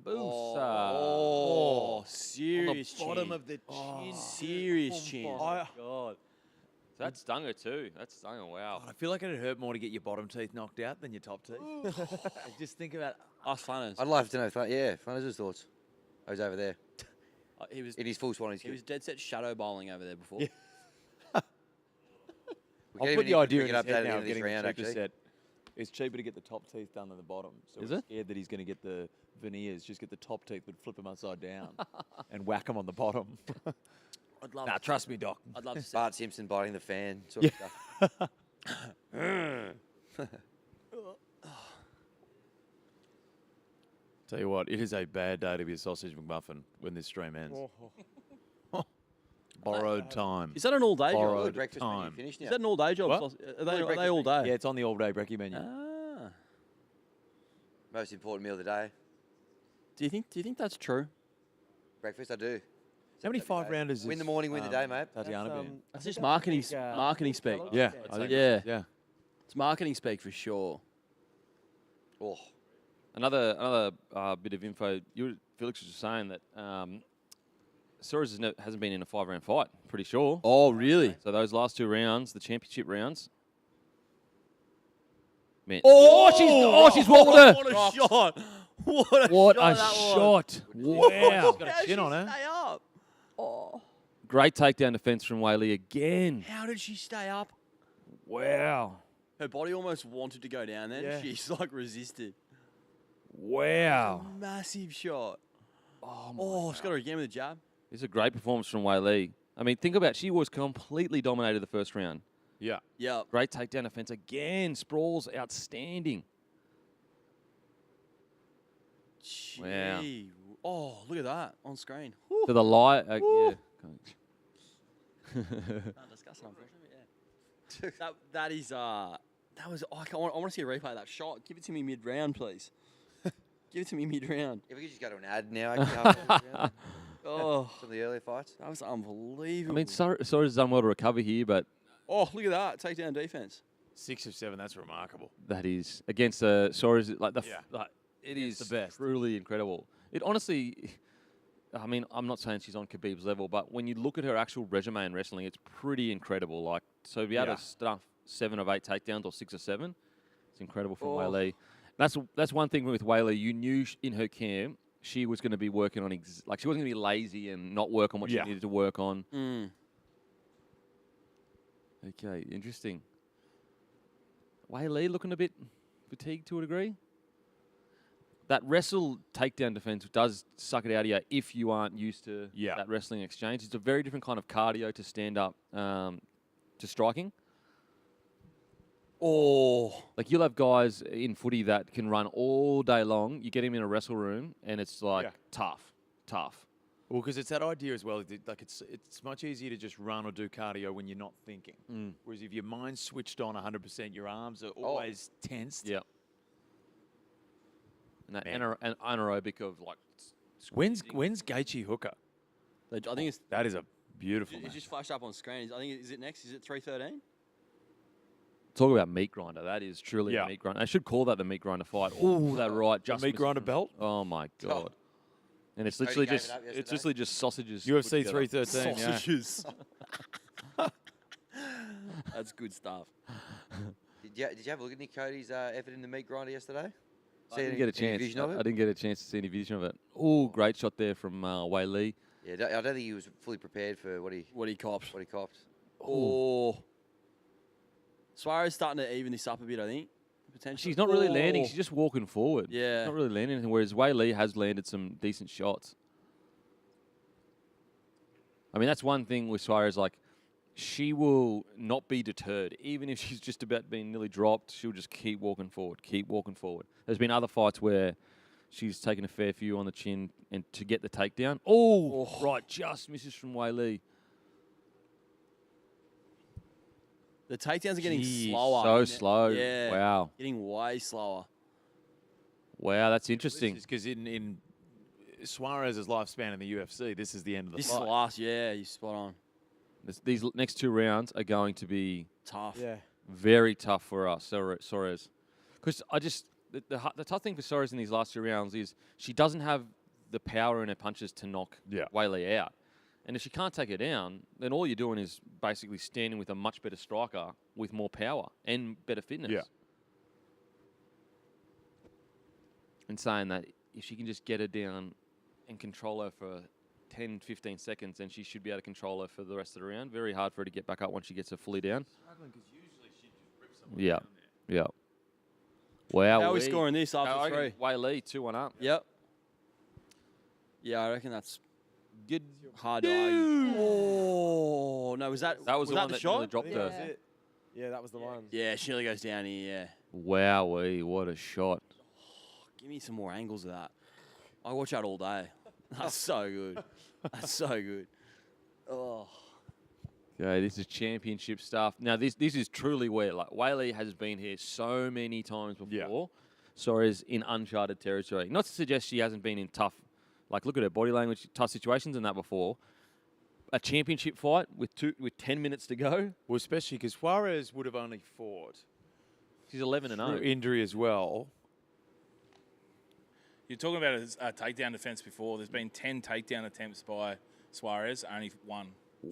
Oh, serious on the bottom chin. of the chin. Serious chin. Oh, God. That stung her too. That stung her. Wow. I feel like it'd hurt more to get your bottom teeth knocked out than your top teeth. Just think about Us Flanners. I'd love to know. Flanners' thoughts. I was over there. He was In his full swan. he was dead set shadow bowling over there before. I'll put the idea in his up head at the now end of of this getting round, a cheaper actually. set. It's cheaper to get the top teeth done than the bottom. So Is we're it? scared that he's going to get the veneers. Just get the top teeth, but flip them upside down and whack them on the bottom. I'd love Nah, to trust me, Doc. I'd love to see Bart Simpson biting the fan sort of stuff. Tell you what, it is a bad day to be a sausage McMuffin when this stream ends. Borrowed time. Is that an all-day job? Borrowed breakfast menu time. finished now. Is that an all-day job? What? Are they all day? Yeah, it's on the all-day brekkie menu. Ah. Most important meal of the day. Do you think that's true? Breakfast, I do. How many 5-rounders Win the morning, win the day, mate. Tatiana been? That's just marketing marketing speak. Yeah, I think Yeah. yeah. It's marketing speak for sure. Oh, Another bit of info. Felix was just saying that Suarez hasn't been in a 5-round fight. Pretty sure. Oh, really? So those last 2 rounds, the championship rounds. Man. She's wobbled her. What a shot! What a that was. shot! Wow. Got a chin on her. Stay up. Great takedown defense from Whaley again. How did she stay up? Wow. Her body almost wanted to go down then. Yeah. She's like resisted. Wow. Massive shot. Oh, she's got her again with a jab. This is a great performance from Whaley. I mean, think about it. She was completely dominated the first round. Yeah. Yeah. Great takedown defense again. Sprawls outstanding. Wow. Gee. Oh, look at that on screen. To the light. Yeah. Can't discuss it, unfortunately. Yeah. that is that was. I want to see a replay of that shot. Give it to me mid-round, please. Give it to me mid-round. if we could just go to an ad now. After Oh, some of the earlier fights. that was unbelievable. I mean, Suarez has done well to recover here, but oh, look at that takedown defense. 6 of 7, that's remarkable. that is against Suarez. Like Yeah. it is the best. Truly incredible. It honestly. I mean, I'm not saying she's on Khabib's level, but when you look at her actual resume in wrestling, it's pretty incredible. Like, so to be able to stuff 7 of 8 takedowns or 6 or 7, it's incredible from Whaley. That's one thing with Whaley. You knew in her camp she was going to be working on, like she wasn't going to be lazy and not work on what she needed to work on. Okay, interesting. Whaley looking a bit fatigued to a degree. That wrestle takedown defense does suck it out of you if you aren't used to that wrestling exchange. It's a very different kind of cardio to stand up to striking. Oh, Like you'll have guys in footy that can run all day long. You get him in a wrestle room and it's like tough. Well, because it's that idea as well. Like it's much easier to just run or do cardio when you're not thinking. Whereas if your mind's switched on 100%, your arms are always tensed. Yeah. and that Man. anaerobic of like. When's Gaethje Hooker? I think it's That is a beautiful it match. just flashed up on screen. I think is it next? Is it 3:13? Talk about meat grinder. That is truly Yeah. a meat grinder. I should call that the meat grinder fight. Oh, that right. Just meat missed grinder from- belt? Oh my god. And it's Cody literally gave it just up it's yesterday. literally just sausages. UFC put together. 313. Yeah. Sausages. That's good stuff. Did you have a look at Nick Cody's effort in the meat grinder yesterday? I See didn't any- get a any chance. vision of I it? didn't get a chance to see any vision of it. Oh, great shot there from Wally. Yeah, I don't think he was fully prepared for what he copped. What he copped. Oh. Suarez starting to even this up a bit, I think. Potentially. She's not really landing. Oh. She's just walking forward. Yeah. She's not really landing anything, whereas Wally has landed some decent shots. I mean, that's one thing with Suarez, like, she will not be deterred. Even if she's just about being nearly dropped, she'll just keep walking forward, keep walking forward. There's been other fights where she's taken a fair few on the chin and to get the takedown. Oh, right, just misses from Wally. The takedowns are getting Jeez, slower. so isn't it? slow. Yeah. Wow. Getting way slower. Wow, that's interesting. Because in Suarez's lifespan in the UFC, this is the end of the This fight. is the last, yeah, you're spot on. These next two rounds are going to be Tough. Yeah. very tough for us, Suarez. Because the tough thing for Suarez in these last two rounds is she doesn't have the power in her punches to knock Whaley out. And if she can't take her down, then all you're doing is basically standing with a much better striker with more power and better fitness. Yeah. And saying that if she can just get her down and control her for 10, 15 seconds, then she should be able to control her for the rest of the round. Very hard for her to get back up once she gets her fully down. Yeah. Yeah. Wow. How are we scoring this after three? Whaley, 2-1 up. Yep. Yeah, I reckon that's good. Hard to argue. Oh, no, was that the one the that nearly shot? dropped her. That's it. Yeah, that was the one. Yeah, she nearly goes down here, yeah. Wowee, what a shot. Give me some more angles of that. I watch that all day. That's so good. That's so good. Oh. Okay, this is championship stuff. Now, this is truly where, like, Whaley has been here so many times before. Suarez in uncharted territory. Not to suggest she hasn't been in tough, like, look at her body language, tough situations and that before. A championship fight with 10 minutes to go. Well, especially because Suarez would have only fought. She's 11-0. Through injury as well. You're talking about a takedown defense before. There's been 10 takedown attempts by Suarez, only one.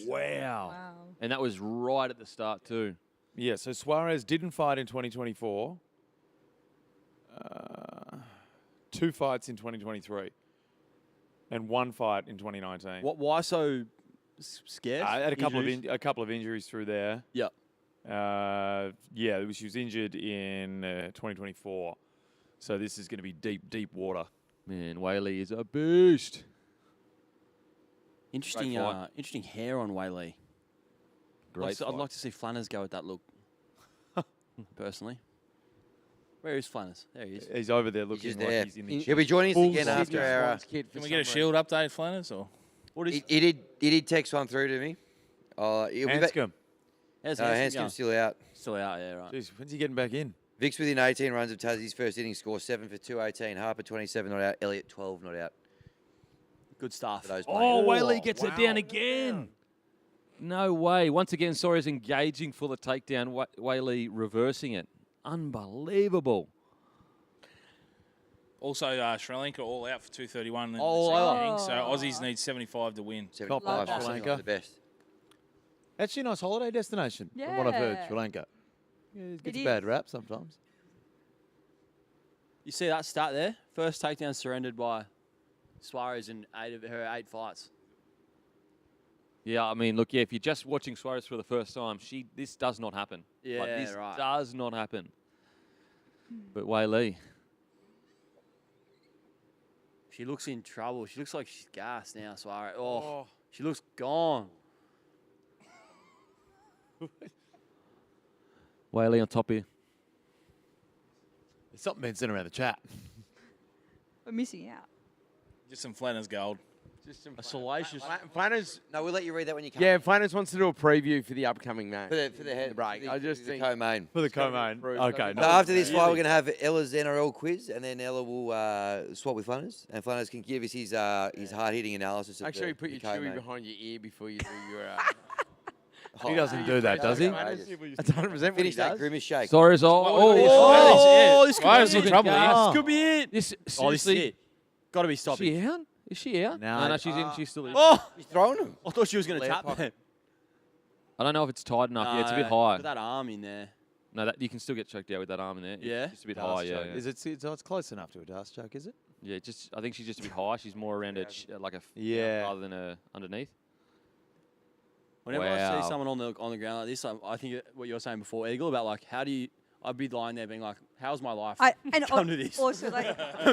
Wow. And that was right at the start too. Yeah, so Suarez didn't fight in 2024. 2 fights in 2023. And 1 fight in 2019. Why so scared? I had a couple of injuries through there. Yep. She was injured in 2024. So this is going to be deep water. Man, Whaley is a beast. Interesting, Great fight. interesting hair on Whaley. Great I'd like to see Flanners go with that look. Personally. Where is Flanners? There he is. He's over there looking just like there. he's in the He'll be joining us full again sleeve. after our. Can we get a shield update, Flanners? Or what is He did text one through to me. He'll be back. Hanscom. How's No, Hanscom Hanscom's going? still out. Still out, yeah, right. Jeez, when's he getting back in? Vic's within 18 runs of Tassie's first inning score, 7 for 218. Harper 27 not out. Elliott 12 not out. Good stuff. For those Oh, playing. Whaley gets it down again. No way. Once again, Suarez engaging for the takedown. Whaley reversing it. Unbelievable. also Sri Lanka all out for 231 in the Oh, second inning. So Aussies need 75 to win. 75 that. Sri Lanka. The best. Actually a nice holiday destination, from what I've heard, Yeah. Sri Lanka. Yeah, it gets It a bad is. rap sometimes. You see that stat there? First takedown surrendered by Suarez in her 8 fights. Yeah, I mean, look, if you're just watching Suarez for the first time, this does not happen. Yeah, this right. does not happen. But Whaley. She looks in trouble. She looks like she's gassed now, Suarez. Oh. She looks gone. Whaley on top here. There's something being sent around the chat. We're missing out. Just some Flanners gold. Just some A salacious. Flanners. No, we'll let you read that when you come. Yeah, Flanners wants to do a preview for the upcoming match. For the head. break. For I just the think co-main. For the it's gotta be co-main. improved. Okay. So no, after this fight, we're going to have Ella's NRL quiz, and then Ella will swap with Flanners, and Flanners can give us his hard-hitting analysis. Make sure you put your chewy co-main. behind your ear before you do your. He doesn't do that, does he? That's 100% what he Finish that does. grimace shake. Suarez. This Suarez could be looking trouble. gas. This could be it. This Oh, this is seriously. it. Got to be Is stopped. she out? Is she out? No, No, she's in. She's still in. Oh, He's throwing him. I thought she was going to Left tap pocket. them. I don't know if it's tight enough. Yeah, it's a bit No, high. Put that arm in there. No, that you can still get choked out with that arm in there. Yeah? It's just a bit high. Yeah, yeah. Is it? It's close enough to a dust choke, is it? Yeah, just I think she's just a bit high. She's more around like a Yeah. rather than a underneath. Whenever I Wow. see someone on the ground like this, I think what you were saying before, Eagle, about like how do you? I'd be lying there being like, how's my life come to this? Also, like,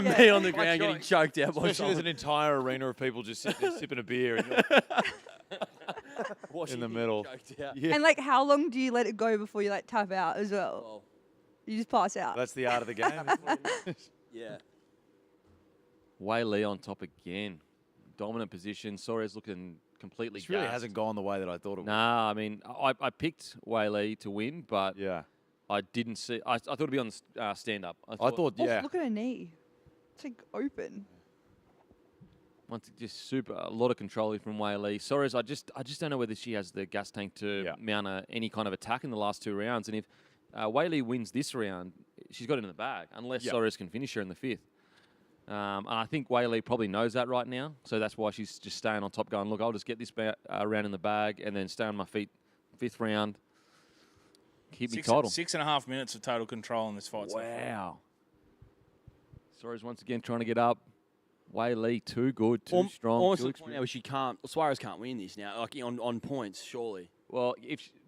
Me on the ground getting choked out by Especially there's an someone. entire arena of people just sitting there sipping a beer and you're Watching in the him middle. choked out. Yeah. and like, how long do you let it go before you like tap out as well? Well, You just pass out. That's the art of the game. yeah. Wally on top again. Dominant position. Suarez looking completely This really gassed. hasn't gone the way that I thought it would. Nah, I mean, I picked Wally to win, but Yeah. I didn't see. I thought it'd be on the stand-up. I thought, Oh, yeah. look at her knee. It's like open. Once just a lot of control from Wally. Suarez, I just don't know whether she has the gas tank to Yeah. mount any kind of attack in the last 2 rounds. And if Wally wins this round, she's got it in the bag, unless Yeah. Suarez can finish her in the 5th. And I think Wally probably knows that right now, so that's why she's just staying on top, going, look, I'll just get this round in the bag and then stay on my feet 5th round. Keep me title. 6.5 minutes of total control in this fight. so far. Wow. Suarez once again trying to get up. Wally, too good, too strong. Almost too to the point now where she can't. Suarez can't win this now. Like on points, surely. Well,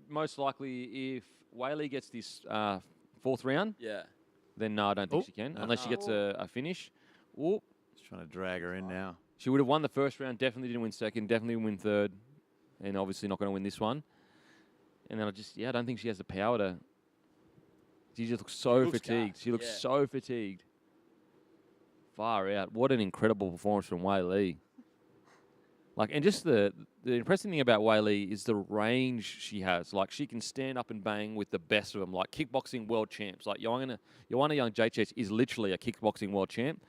most likely if Wally gets this 4th round, Yeah. then no, I don't think she can, unless she gets a finish. Ooh, Just trying to drag her in now. she would have won the 1st round, definitely didn't win 2nd, definitely didn't win 3rd, and obviously not going to win this one. And then I don't think she has the power to. She just looks so looks fatigued. gassed, She looks yeah. so fatigued. Far out. What an incredible performance from Wally. Like, and just the impressive thing about Wally is the range she has. Like, she can stand up and bang with the best of them. Like, kickboxing world champs. Like, Joanna Young Jacek is literally a kickboxing world champ.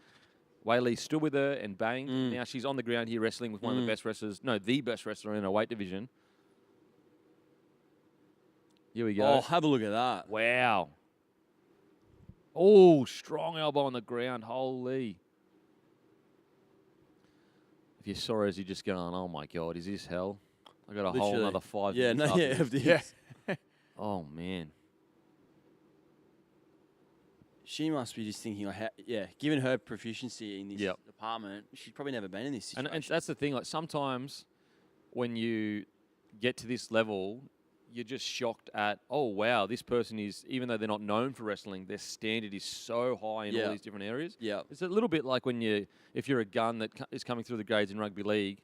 Whaley stood with her and banged. Now she's on the ground here wrestling with one of the best wrestlers. No, the best wrestler in her weight division. Here we go. Oh, have a look at that. Wow. Oh, strong elbow on the ground. Holy. If you saw her, you're just going, oh, my God, is this hell? I got a whole Literally. another 5 Yeah, minutes. no, yeah, after of this. this. Oh, man. She must be just thinking, like, given her proficiency in this Yep. department, she's probably never been in this situation. And that's the thing. Like, sometimes when you get to this level, you're just shocked at, oh, wow, this person is, even though they're not known for wrestling, their standard is so high in all these different areas. Yeah. It's a little bit like if you're a gun that is coming through the grades in rugby league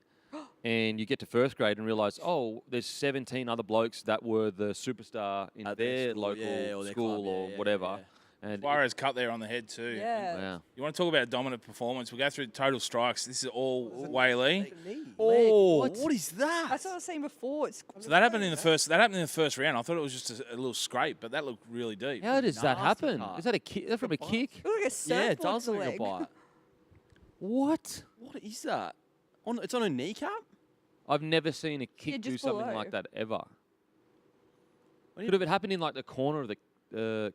and you get to 1st grade and realise, oh, there's 17 other blokes that were the superstar in At their school, local or their school club, or yeah, whatever. yeah. And Suarez cut there on the head too. Yeah. wow. You want to talk about dominant performance? We'll go through total strikes. This is all Whaley. Oh, What? what is that? That's what I was saying before. It's So that happened in the first. That happened in the first round. I thought it was just a little scrape, but that looked really deep. How does that Nasty happen? cut. Is that a kick? Is that from a kick? it looks like a Yeah, it surfboard does to look the like a leg. bite. What? What is that? It's on a kneecap? I've never seen a kick do just something below. like that ever. We Could have it happened in like the corner of the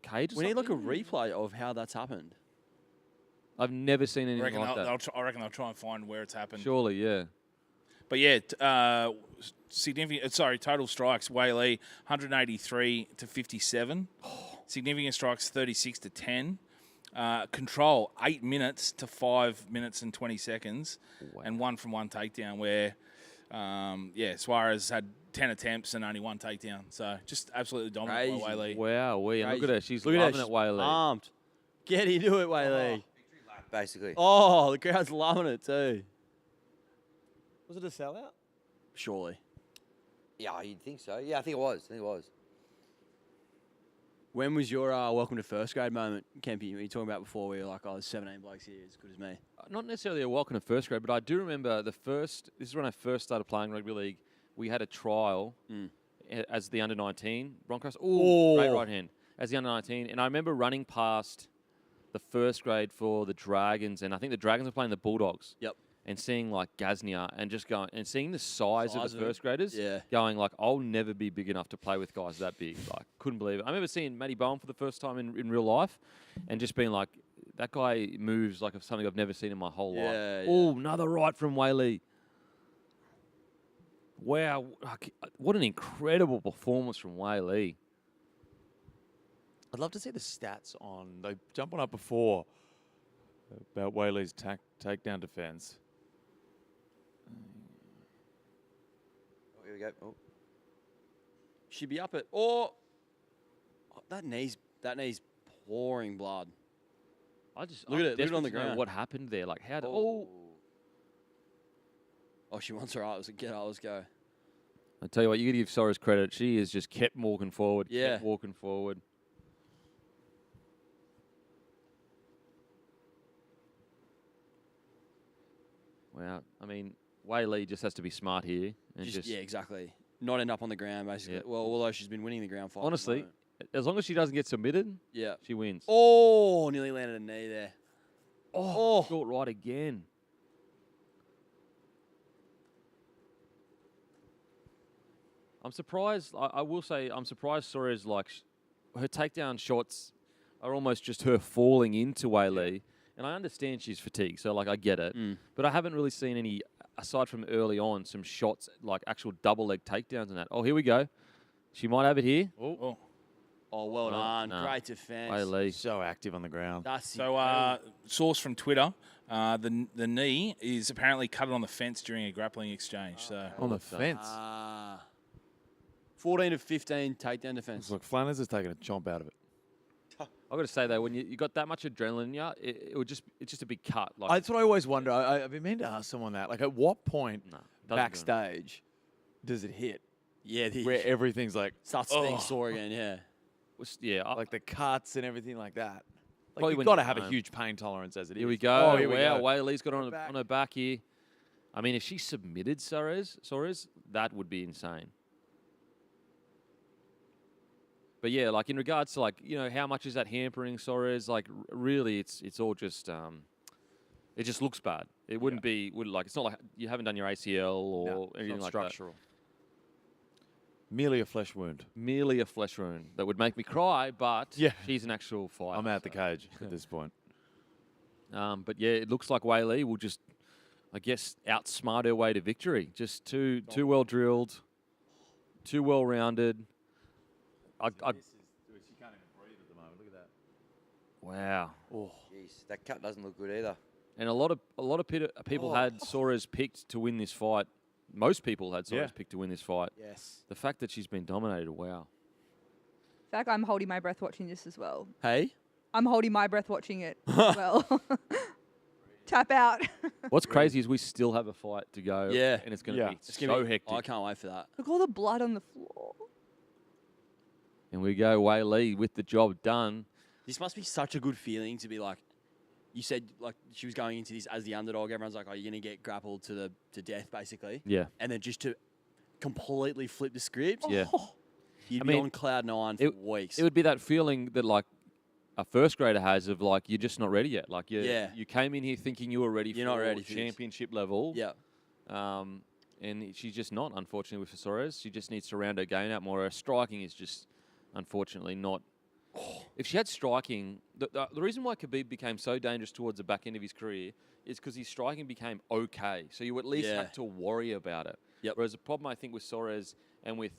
cage? Or We need like a something? replay of how that's happened. I've never seen I anything reckon, like that. I reckon they'll try and find where it's happened. Surely, yeah. But yeah, significant. Sorry, total strikes. Whaley 183 to 57. Significant strikes 36 to 10. Control 8 minutes to 5 minutes and 20 seconds, and 1 from 1 takedown. Where Suarez had 10 attempts and only 1 takedown. So just absolutely dominant by Whaley. Wow, and look at Crazy. her. She's Look at loving her, it, she's Whaley. Armed. Get into it, Whaley. Basically. Oh, the crowd's loving it too. Was it a sellout? Surely. Yeah, you'd think so. Yeah, I think it was. When was your welcome to first grade moment, Kempy? Were you talking about before we were like, oh, there's 17 blokes here as good as me? Not necessarily a welcome to first grade, but I do remember this is when I first started playing rugby league. We had a trial as the under-19 Broncos. Ooh, great right hand. As the under-19. And I remember running past the first grade for the Dragons, and I think the Dragons were playing the Bulldogs. Yep. And seeing like Gaznia and just going and seeing the size of the first graders, yeah. going like, I'll never be big enough to play with guys that big. Like, couldn't believe it. I remember seeing Matty Bowen for the first time in real life and just being like, that guy moves like something I've never seen in my whole life. Yeah. Oh, another right from Wally. Wow, what an incredible performance from Wally. I'd love to see the stats on. They jump on up before about Whaley's takedown defense. Oh, here we go. Oh. She'd be up at that knee's pouring blood. I'm look at it desperate on the to know ground. what happened there? Like, how did? Oh, she wants her out. Let's get out. Let's go. I tell you what, you got to give Suarez credit. She has just kept walking forward. Yeah. Kept walking forward. Wow. I mean, Whaley just has to be smart here. And just Yeah, exactly. Not end up on the ground, basically. Yeah. Well, although she's been winning the ground fight. honestly, as long as she doesn't get submitted, yeah. she wins. Oh, nearly landed a knee there. Oh, short right again. I'm surprised. I will say I'm surprised Suarez, like, her takedown shots are almost just her falling into Whaley. And I understand she's fatigued, so, like, I get it. But I haven't really seen any, aside from early on, some shots, like actual double-leg takedowns and that. Oh, here we go. She might have it here. Oh, well done. no. Great defense. Whaley. So active on the ground. That's So, source from Twitter, the knee is apparently cut on the fence during a grappling exchange. So On the fence. 14 of 15 takedown defense. Look, Flanners has taken a chomp out of it. I've got to say, though, when you got that much adrenaline in you, it's just a big cut. Like, That's what I always wonder. I've been meaning to ask someone that. Like, at what point doesn't backstage does it hit? Yeah, Where everything's like, starts being sore again, yeah. like the cuts and everything like that. Like, Probably you've when got you to get have a home. huge pain tolerance as it is. Here we go. Oh, here we wow, go. Whaley's got on back. her back here. I mean, if she submitted Suarez, that would be insane. But yeah, like in regards to, like, you know, how much is that hampering Suarez? Like, really, it's all just it just looks bad. It wouldn't be it's not like you haven't done your ACL or anything like structural. Merely a flesh wound. that. Merely a flesh wound that would make me cry, but she's an actual fighter. I'm out the cage at this point. But yeah, it looks like Whaley will just, I guess, outsmart her way to victory. Just too well drilled, too well rounded. She can't even breathe at the moment. Look at that. Wow. Oh, jeez, that cut doesn't look good either. And a lot of people had Suarez picked to win this fight. Most people had Suarez picked to win this fight. Yes. The fact that she's been dominated, wow. In fact, I'm holding my breath watching this as well. Hey? I'm holding my breath watching it as well. Tap out. What's crazy is we still have a fight to go. Yeah. And it's going to be It's gonna so be, hectic. I can't wait for that. Look all the blood on the floor. And we go Whaley with the job done. This must be such a good feeling to be like, you said like she was going into this as the underdog. Everyone's like, oh, you're going to get grappled to death, basically. Yeah. And then just to completely flip the script. Yeah. You'd I be mean, on cloud nine for weeks. It would be that feeling that, like, a first grader has of, like, you're just not ready yet. Like, you came in here thinking you were ready You're for not ready for this. championship level. Yeah. And she's just not, unfortunately, with Suarez. She just needs to round her game out more. Her striking is just, unfortunately, not. If she had striking, the reason why Khabib became so dangerous towards the back end of his career is because his striking became okay. So you at least had to worry about it. Yep. Whereas the problem, I think, with Suarez and with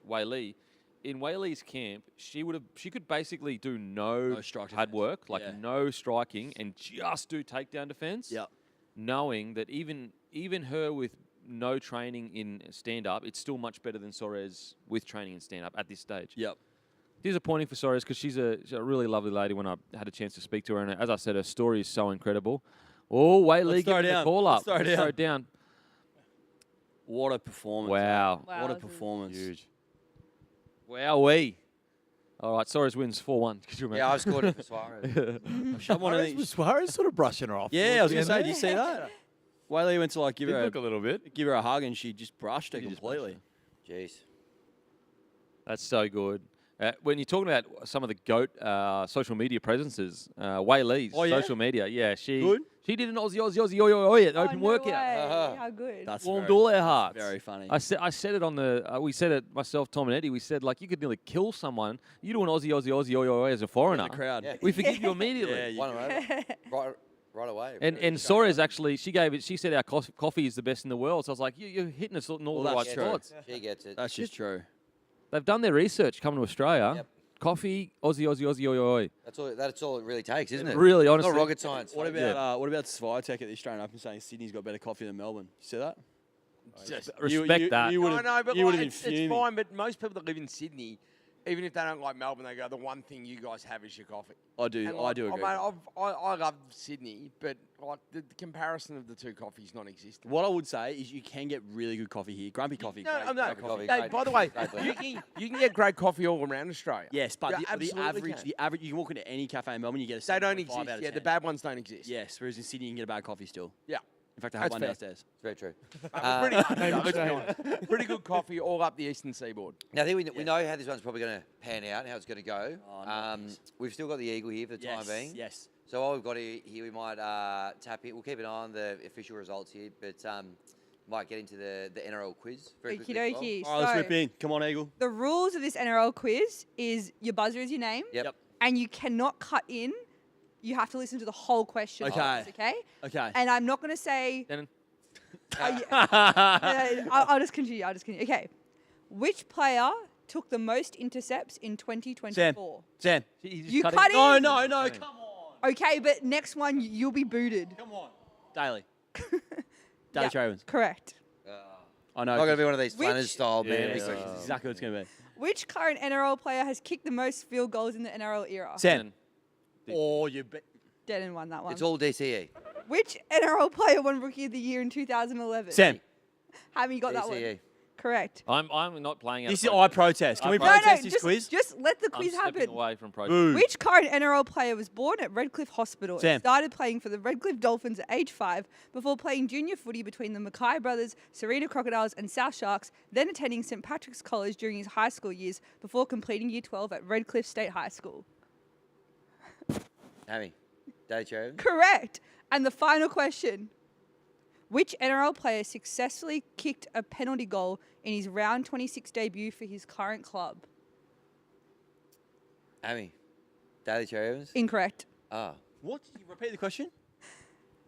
Whaley, in Whaley's camp, she could basically do no hard work, like no striking, and just do takedown defense. Yep. Knowing that even her with no training in stand-up, it's still much better than Suarez with training in stand-up at this stage. Yep. Disappointing for Suarez because she's a really lovely lady when I had a chance to speak to her. And as I said, her story is so incredible. Oh, Whaley giving the call up. Let's throw it down. down. What a performance. Wow. What a performance. Huge. Wowee. All right, Suarez wins 4-1. Could you remember? Yeah, I've scored it for Suarez. Suarez sort of brushing her off. Yeah, I was towards gonna the say, end did you see that? Wally went to like give Did her look a little bit. give her a hug, and she just brushed her She just completely. Jeez. That's so good. When you're talking about some of the GOAT social media presences, Waylee's social media, she did an Aussie at the open workout. How good. That's Warmed very- all our hearts. Very funny. I said it on the. We said it myself, Tom and Eddie. We said like you could nearly kill someone. You do an Aussie as a foreigner. The crowd. Yeah. We forgive you immediately. Yeah, you- Won them over. Right away. And Suarez actually, she said our coffee is the best in the world. So I was like, you're hitting us in all the right She spots. She gets it. That's just true. They've done their research coming to Australia. Yep. Coffee, Aussie. That's all it really takes, isn't it? Really, It's honestly. not rocket science. What about Sviatek at the Australian Open saying Sydney's got better coffee than Melbourne? You see that? Respect that. You No, would've- no, but you like, would've been it's fuming. fine. But most people that live in Sydney, even if they don't like Melbourne, they go, the one thing you guys have is your coffee. I do. And, I like, do agree. I love Sydney, but like the comparison of the two coffees non-existent. What I would say is you can get really good coffee here. Grumpy coffee. No, great, I'm not. great coffee. Hey, by the way, you can get great coffee all around Australia. Yes, but You the absolutely can. average, you can walk into any cafe in Melbourne, you get a They don't 7.5 exist. out of Yeah, 10. the bad ones don't exist. Yes, whereas in Sydney you can get a bad coffee still. Yeah. In fact, I have That's one fair. downstairs. It's very true. Pretty good coffee all up the eastern seaboard. Now, I think we know how this one's probably going to pan out, how it's going to go. Oh, nice. We've still got the Eagle here for the time being. Yes. So while we've got it here, we might tap it. We'll keep an eye on the official results here, but might get into the NRL quiz very quickly. as well. Okie dokie. All right, let's So, rip in. Come on, Eagle. the rules of this NRL quiz is your buzzer is your name. Yep. And you cannot cut in. You have to listen to the whole question. Okay. first, okay? Okay. And I'm not going to say. Denon. I'll just continue. Okay. Which player took the most intercepts in 2024? Sam. You cut in. No, come on. Okay, but next one you'll be booted. Come on. Daily. Yeah, Daily Travens. correct. I know. Not going to be one of these Which- planners style, man. That's exactly what it's going to be. Which current NRL player has kicked the most field goals in the NRL era? Sam. Oh, you bet. Denon won that one. It's all DCE. Which NRL player won Rookie of the Year in 2011? Sam. Hammy got that one. DCE. Correct. I'm not playing. This is I protest. Can we No, protest this just, quiz? just let the I'm quiz stepping happen. away from protest. Boo. Which current NRL player was born at Redcliffe Hospital Sam. and started playing for the Redcliffe Dolphins at age 5 before playing junior footy between the Mackay Brothers, Serena Crocodiles and South Sharks, then attending St Patrick's College during his high school years before completing Year 12 at Redcliffe State High School? Hammy. Daily Travens. Correct. And the final question. Which NRL player successfully kicked a penalty goal in his round 26 debut for his current club? Hammy. Daily Travens. Incorrect. Ah. What? Did you repeat the question?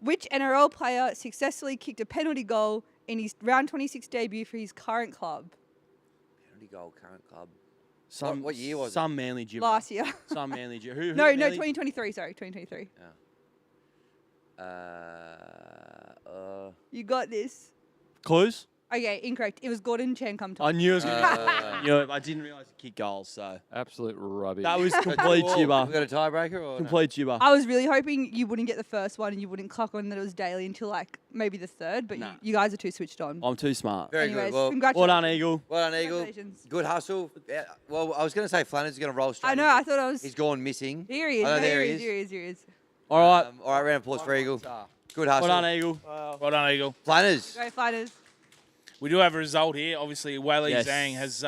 Which NRL player successfully kicked a penalty goal in his round 26 debut for his current club? Penalty goal, current club. Some, What year was it? Some Manly gibber. Last year. Some Manly gibber. Who No, Manly? 2023. Sorry, 2023. You got this. Clues? Okay, incorrect. It was Gordon Chan-Cum. I knew it was going to I didn't realise he kicked goals, so. Absolute rubbish. That was complete gibber. We got a tiebreaker or no? Complete gibber. I was really hoping you wouldn't get the first one and you wouldn't clock on that it was Daly until like maybe the third, but Nah. you guys are too switched on. I'm too smart. Very Anyways, good. Well, congratulations. Well done, Eagle. well done, Eagle. Congratulations. Good hustle. Yeah, well, I was going to say Flanners is going to roll straight. I know, into- I thought I was... He's gone missing. Here he is. Oh, no, there here he he is. is. Here he is. Here he is. All right. All right, round of applause for Eagle. Good hustle. Well done, Eagle. Well done, Eagle. Flanners. Go Fighters. We do have a result here. Obviously, Wally Yes. Zhang has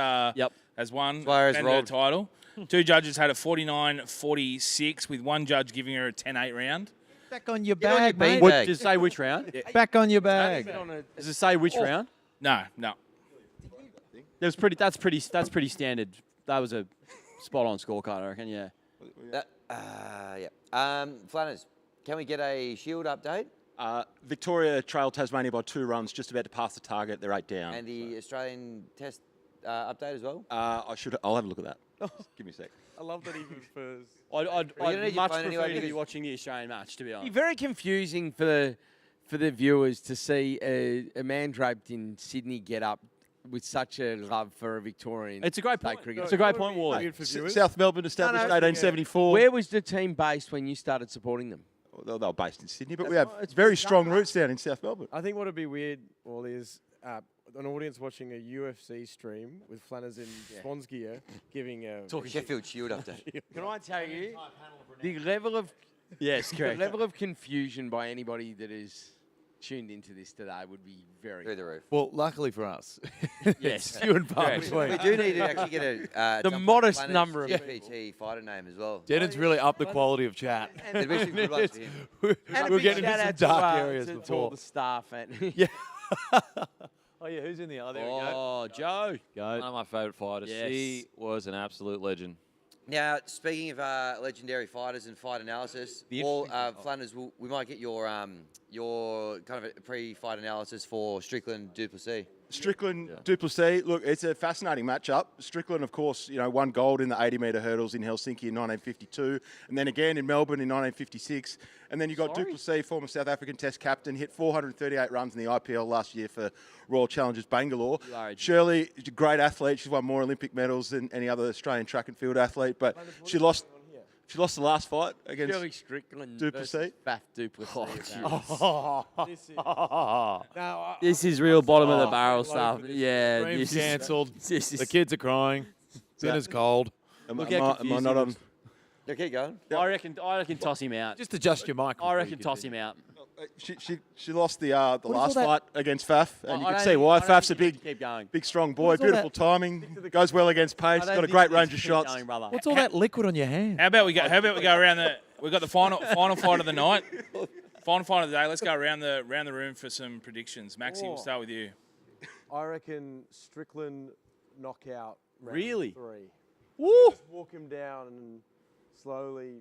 has won Suarez defended rolled. the title. Two judges had a 49-46, with one judge giving her a 10-8 round. Back on your Get on your bag, mate. beanbag. Does it say which round? Back on your bag. Does it say which round? No. That's pretty standard. That was a spot on scorecard, I reckon. Yeah. Yeah. Flanners, can we get a shield update? Victoria trailed Tasmania by 2 runs, just about to pass the target. They're 8 down. And the Australian Test update as well? I'll have a look at that. Just give me a sec. I love that he prefers. don't I'd need your much phone prefer anyway to be because- watching the Australian match, to be It'd be honest. very confusing for the viewers to see a man draped in Sydney get up with such a love for a Victorian. It's a great state point. cricket. It's a great point, Wally. Weird for viewers. South Melbourne established in no, 1874. Where was the team based when you started supporting them? Well, they were based in Sydney, but That's we have right, it's very pretty strong tough. roots down in South Melbourne. I think what would be weird, Wally, is an audience watching a UFC stream with Flanners in Swans gear giving a Sheffield Shield update. Can I tell you the level of Yes, the correct. level of confusion by anybody that is tuned into this today would be very. Through the roof. Well, luckily for us, Yes. it's few and far Correct. between. We do need to actually get a The jump on modest Planet's number of GPT fighter name as well. Denon's really upped the quality of chat. It'd be some good luck for him. And a We're big getting into shout some out dark to, areas to all before. the staff and Yeah. Oh yeah, who's in the other? There we go. Oh, Joe. One of my favourite fighters. Yes. He was an absolute legend. Now, speaking of legendary fighters and fight analysis, all Flanners, we might get your kind of a pre-fight analysis for Strickland Duplessis. Strickland, Duplessis, look, it's a fascinating matchup. Strickland, of course, won gold in the 80-metre hurdles in Helsinki in 1952, and then again in Melbourne in 1956. And then you got Duplessis, former South African Test captain, hit 438 runs in the IPL last year for Royal Challengers Bangalore. Shirley, is a great athlete. She's won more Olympic medals than any other Australian track and field athlete, but she lost. She lost the last fight against Shirley Strickland Duplessis. Bath Duplessis. This is real bottom of the barrel stuff. Yeah, Stream's this is cancelled. this is The kids are crying. Dinner's cold. Am Look I how am I confused not he on? looks. Yeah, keep going. I reckon toss him out. Just adjust your mic. I reckon toss him out. She lost the last all that- fight against Faf, and you I can don't see think- why. I don't Faf's a think you big, keep going. big, strong boy. all Beautiful timing. Goes well against pace. Got a great range of shots. What's all that liquid on your hand? How about we go around the? We've got the final fight of the night, final fight of the day. Let's go around the room for some predictions. Maxi, we'll start with you. I reckon Strickland knockout. Round Really? 3. Woo! Just walk him down and slowly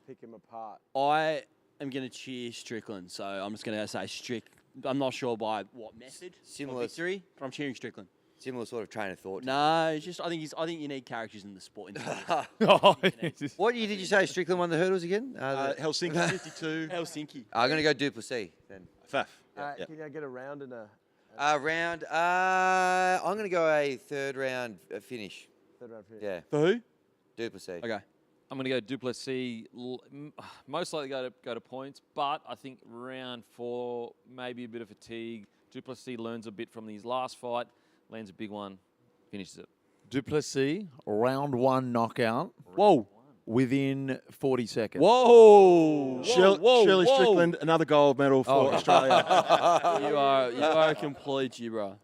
pick him apart. I am going to cheer Strickland, so I'm just going to say Strick. I'm not sure by what method Similar- or victory, but I'm cheering Strickland. Similar sort of train of thought. No, it's just I think you need characters in the sport. What year did you say Strickland won the hurdles again? Helsinki 52. Helsinki. I'm going to go Duplessis then. Faf. Can I get a round and a Round. I'm going to go a third round finish. third round finish? Yeah, For who? Duplessis. Okay. I'm going to go Duplessis. Most likely go to points, but I think round 4 maybe a bit of fatigue. Duplessis learns a bit from his last fight, lands a big one, finishes it. Duplessis, round 1 knockout Whoa. within 40 seconds. Whoa. Shirley Strickland, another gold medal for Australia. You are a complete gibber.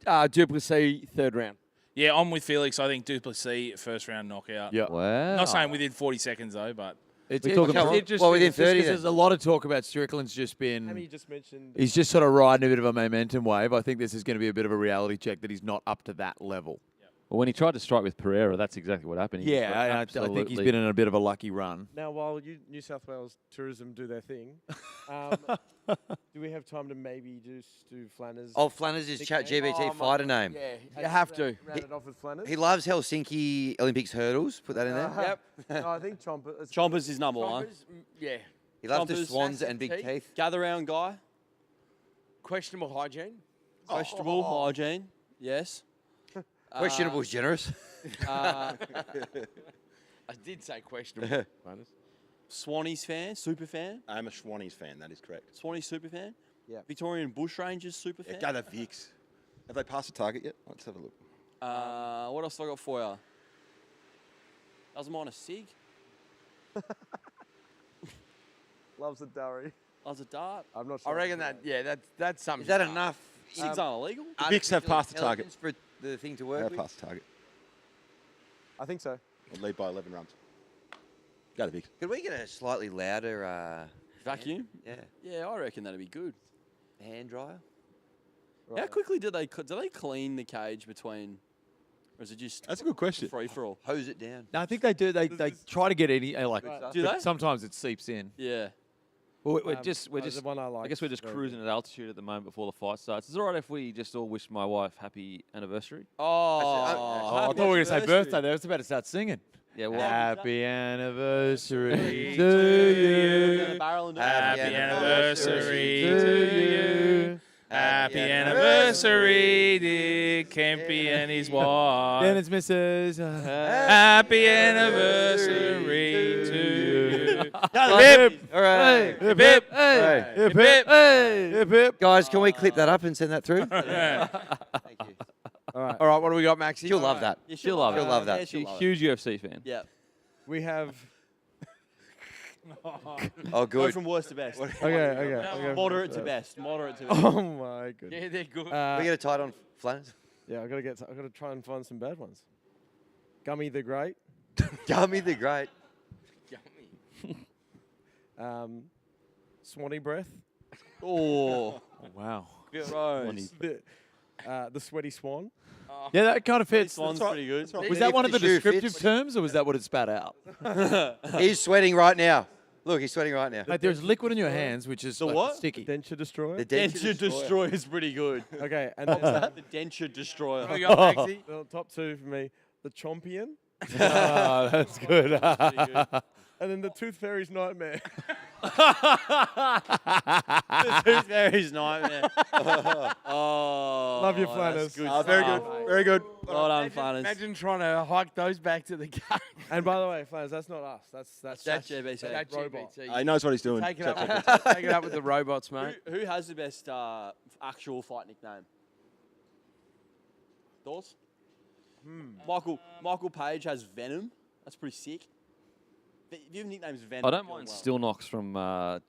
Duplessis, third round. Yeah, I'm with Felix. I think Duplessis first round knockout. Yeah. Wow. Not saying within 40 seconds though, but It's Well, within 30 then. There's a lot of talk about Strickland's just been. Hammy just mentioned. He's just sort of riding a bit of a momentum wave. I think this is going to be a bit of a reality check that he's not up to that level. Well, when he tried to strike with Pereira, that's exactly what happened. He just got I think he's absolutely- been in a bit of a lucky run. Now, while New South Wales Tourism do their thing, do we have time to maybe just do Flanners? Oh, Flanners is Chat GBT fighter name. Yeah, you have to. Round it off with Flanners. He loves Helsinki Olympics hurdles. Put that in there. Yep. No, I think Chompers. Chompers is number one. Yeah. He loves the Chompers, swans and big massive teeth. Gather round guy. Questionable hygiene. Questionable hygiene. Yes. Questionable is generous. I did say questionable. Swannies fan, super fan. I'm a Swannies fan, that is correct. Swannies super fan. Yeah. Victorian Bushrangers super fan. Go the Vicks. Have they passed the target yet? Let's have a look. What else have I got for you? Doesn't mind a cig. Loves a durry. Loves a dart. I'm not I sure. reckon that. Yeah, that's something. Is that enough? Cigs aren't illegal. The Vicks have passed the target. For the thing to They work have with? passed the target. I think so. We'll lead by 11 runs. Go the Vicks. Could we get a slightly louder Vacuum. yeah, Yeah, I reckon that'd be good. hand dryer? How quickly do they clean the cage between, or is it just That's a good question. free for all? Hose it down. No, I think they do. They try to get any like. Do but they? Sometimes it seeps in. Yeah. Well, we're Um, just. the one I like. I guess we're just very cruising at altitude at the moment before the fight starts. Is it all right if we just all wish my wife happy anniversary? Oh, Oh, I thought we were going to say birthday there. I was about to start singing. Yeah, well, Happy anniversary to you. happy anniversary to you. Happy anniversary, dear Kempy and his wife. Then it's Mrs. Happy anniversary to you. Rip. right. Hip hip. Hey. Hip hip. Hip hip. Guys, can we clip that up and send that through? Thank you. All right, what do we got, Maxie? She'll love that. Yeah, She'll love it. She'll love that. Yeah, she'll love it. Huge UFC fan. Yeah. We have. Oh, Go good. from worst to best. Okay. Moderate to best. Moderate to best. Oh my goodness. Yeah, they're good. We get a tight on Flanners. Yeah, I gotta try and find some bad ones. Gummy the Great. Gummy the Great. Swanee Breath. Oh, Wow. gross. The Sweaty Swan. Yeah, that kind of fits. Swan's pretty good. Was that one of the The shoe descriptive fits. terms, or was that what it spat out? He's sweating right now. Look, he's sweating right now. Like there's liquid in your hands, which is The like, what? sticky. Denture Destroyer. The Denture Destroyer is pretty good. Okay, and then The Denture Destroyer. We got Maxie. the top two for me. The Chompion. Oh, that's good. And then the Tooth Fairy's Nightmare. The Tooth Fairy's nightmare. Oh, Love you, that's Flanners. good Very stuff. good. Very good. Well done, Flanners. Imagine trying to hike those back to the game. And by the way, Flanners, that's not us. That's ChatGPT. That robot. GPT. He knows what he's doing. Take it up. Take it up with the robots, mate. Who has the best actual fight nickname? Thoughts? Michael Page has Venom. That's pretty sick. If your nickname's Venom, I don't you're mind well. Still Knox from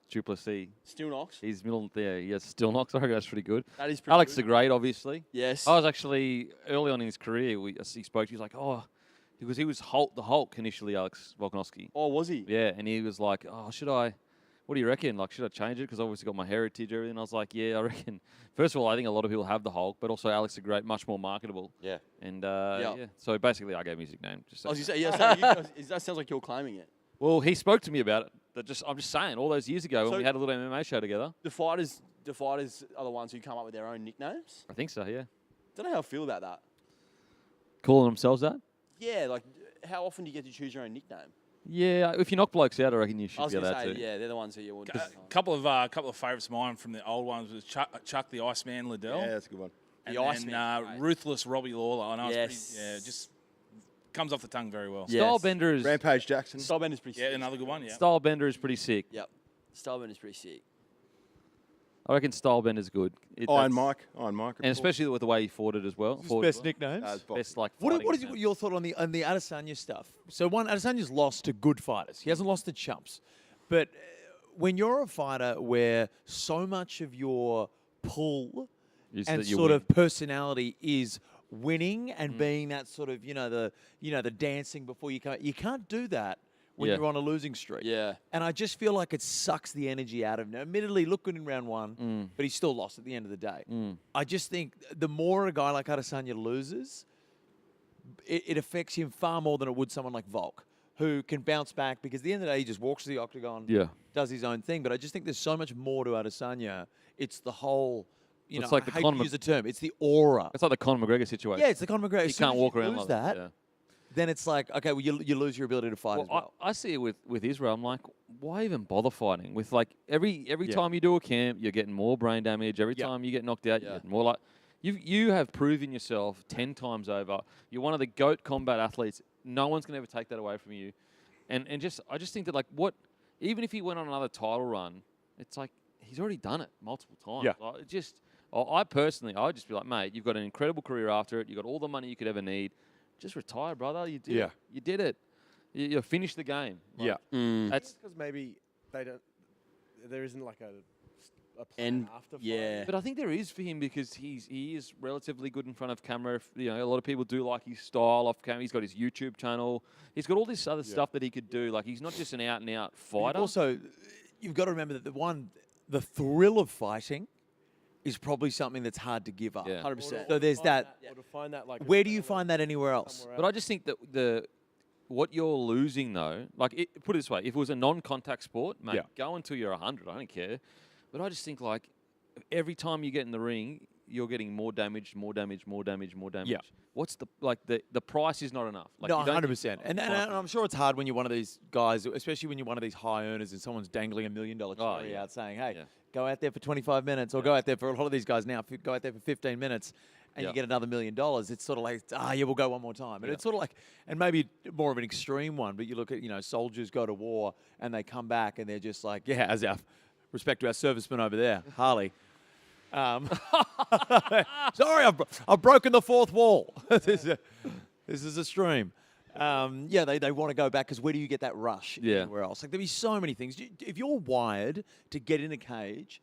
Duplessis. Still Knox. He's middle there. He has Still Knox. I reckon that's pretty good. That is pretty Alex good. the Great, obviously. Yes. I was actually early on in his career. He spoke. He was like, because he was the Hulk initially, Alex Volkanovski. Oh, was he? Yeah, and he was like, should I? What do you reckon? Like, should I change it? Because I obviously got my heritage, everything. I was like, yeah, I reckon. First of all, I think a lot of people have the Hulk, but also Alex the Great, much more marketable. Yeah. And yeah. So basically, I gave him his nickname. Just I was so- going to say, yeah, that sounds like you're claiming it. Well, he spoke to me about it. I'm just saying, all those years ago when So- we had a little MMA show together. The fighters are the ones who come up with their own nicknames. I think so, yeah. Don't know how I feel about that. Calling themselves that? Yeah, like how often do you get to choose your own nickname? Yeah, if you knock blokes out, I reckon you I should was be going allowed to say, to. yeah, they're the ones who you want. A couple of favourites of mine from the old ones was Chuck the Iceman Liddell. Yeah, that's a good one. And The then, Iceman, right. Ruthless Robbie Lawler. I know Yes. it's pretty, just comes off the tongue very well. Yeah. Stylebender is Rampage Jackson. Stylebender's pretty Yeah, sick. another good one. Yeah. Stylebender is pretty sick. Yep. Stylebender's pretty sick. I reckon Stylebender's good. Iron That's- Mike. Iron Mike. And especially with the way he fought it as well. His fought best as well. nicknames. Best like. What fighting is nicknames. your thought on the Adesanya stuff? So Adesanya's lost to good fighters. He hasn't lost to chumps. But when you're a fighter where so much of your pull Is and that you sort win. of personality is winning and being that sort of the dancing before you can't do that when Yeah. you're on a losing streak. Yeah. And I just feel like it sucks the energy out of him. Now, admittedly, he looked good in round one, but he still lost at the end of the day. I just think the more a guy like Adesanya loses, it affects him far more than it would someone like Volk, who can bounce back because at the end of the day, he just walks to the octagon, does his own thing. But I just think there's so much more to Adesanya. It's the whole, It's like I the hate Conor to use the term, it's the aura. It's like the Conor McGregor situation. Yeah, it's the Conor McGregor. He As soon can't as walk you around lose like that. Yeah. Then it's like, okay, well, you lose your ability to fight as well. I see it with Israel. I'm like, why even bother fighting? With like every time you do a camp, you're getting more brain damage. Every time you get knocked out, you're getting more like. You have proven yourself 10 times over. You're one of the GOAT combat athletes. No one's gonna ever take that away from you. And I just think that like even if he went on another title run, it's like he's already done it multiple times. Yeah. Like, I personally, I'd just be like, mate, you've got an incredible career after it. You've got all the money you could ever need. Just retire, brother. You did it. You did it. You finished the game. Like, That's because maybe they don't. There isn't like a plan And- after. yeah. But I think there is for him because he is relatively good in front of camera. A lot of people do like his style off camera. He's got his YouTube channel. He's got all this other stuff that he could do. Like he's not just an out and out fighter. Also, you've got to remember that the thrill of fighting is probably something that's hard to give up. Yeah. 100%. So there's that. Or to find that like. Where do you find that anywhere else? But I just think that what you're losing though, like put it this way, if it was a non-contact sport, mate, go until you're 100. I don't care. But I just think like every time you get in the ring, you're getting more damage. Yeah. What's the price is not enough. Like, No, you don't 100%. And I'm sure it's hard when you're one of these guys, especially when you're one of these high earners and someone's dangling $1 million cherry yeah. out saying, hey, Yeah. go out there for 25 minutes, or go out there for a lot of these guys now, go out there for 15 minutes, and Yeah. you get another $1 million. It's sort of like, yeah, we'll go one more time. And Yeah. it's sort of like, and maybe more of an extreme one, but you look at, soldiers go to war and they come back and they're just like, yeah, as our respect to our servicemen over there, Harley. Sorry, I've broken the fourth wall. This is a stream. They want to go back because where do you get that rush anywhere else? Like, there'd be so many things. If you're wired to get in a cage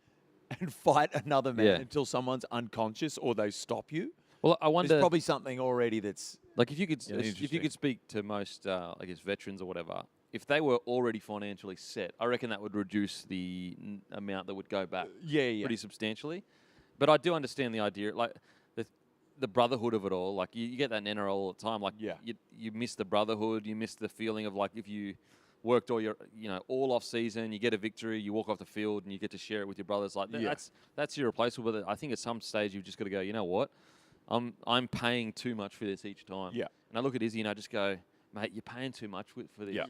and fight another man until someone's unconscious or they stop you, Well, I wonder. there's probably something already that's Like if you could, Yeah, if you interesting. could speak to most, I guess, veterans or whatever, if they were already financially set, I reckon that would reduce the amount that would go back pretty substantially. But I do understand the idea, like the brotherhood of it all. Like you get that in NRL all the time. Like you miss the brotherhood, you miss the feeling of like if you worked all your, all off season, you get a victory, you walk off the field and you get to share it with your brothers. Like that's irreplaceable. But I think at some stage you've just got to go, you know what? I'm paying too much for this each time. Yeah. And I look at Izzy and I just go, mate, you're paying too much for this. Yeah.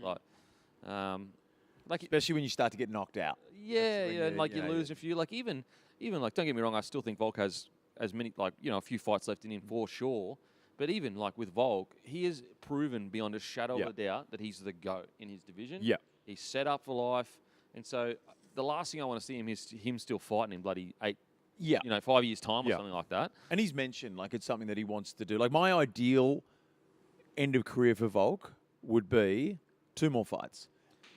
Like especially when you start to get knocked out. yeah, when yeah, and like you lose a few. Like even like, don't get me wrong, I still think Volk has as many, like, a few fights left in him for sure. But even like with Volk, he has proven beyond a shadow of a doubt that he's the GOAT in his division. Yeah. He's set up for life. And so the last thing I want to see him is him still fighting in bloody 5 years' time or something like that. And he's mentioned like it's something that he wants to do. Like my ideal end of career for Volk would be 2 more fights.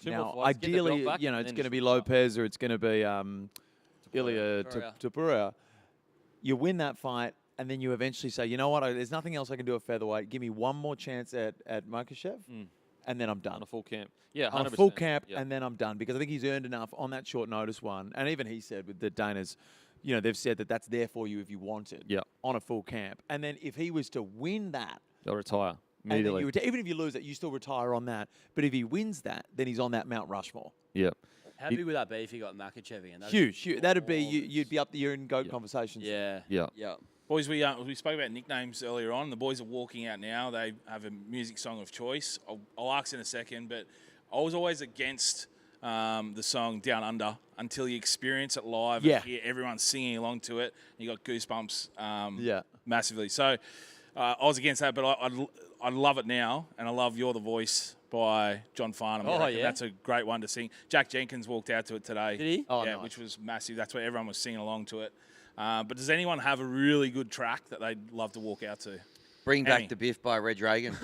Two now, more fights, get the belt ideally, back, and it's then going to just be retire. Lopez or it's going to be Ilya Tapuria. Tapuria. You win that fight, and then you eventually say, you know what, there's nothing else I can do at featherweight. Give me one more chance at Makhachev, and then I'm done. On a full camp. Yeah, 100%. On a full camp, Yeah. and then I'm done. Because I think he's earned enough on that short notice one. And even he said with the Danas, they've said that that's there for you if you want it on a full camp. And then if he was to win that, They'll retire and then immediately. even if you lose it, you still retire on that. But if he wins that, then he's on that Mount Rushmore. Yeah. How big would that be if he got Makachev again? That'd Huge. be That'd be, you'd be up there in GOAT conversations. Yeah. Yeah. Yeah. Boys, we spoke about nicknames earlier on. The boys are walking out now. They have a music song of choice. I'll ask in a second, but I was always against the song Down Under until you experience it live and hear everyone singing along to it. And you got goosebumps massively. So I was against that, but I love it now, and I love You're the Voice by John Farnham. Oh, yeah? That's a great one to sing. Jack Jenkins walked out to it today. Did he? Oh, yeah, nice. which was massive. That's where everyone was singing along to it. But does anyone have a really good track that they'd love to walk out to? Bring Hammy. Back the Biff by Red Dragon.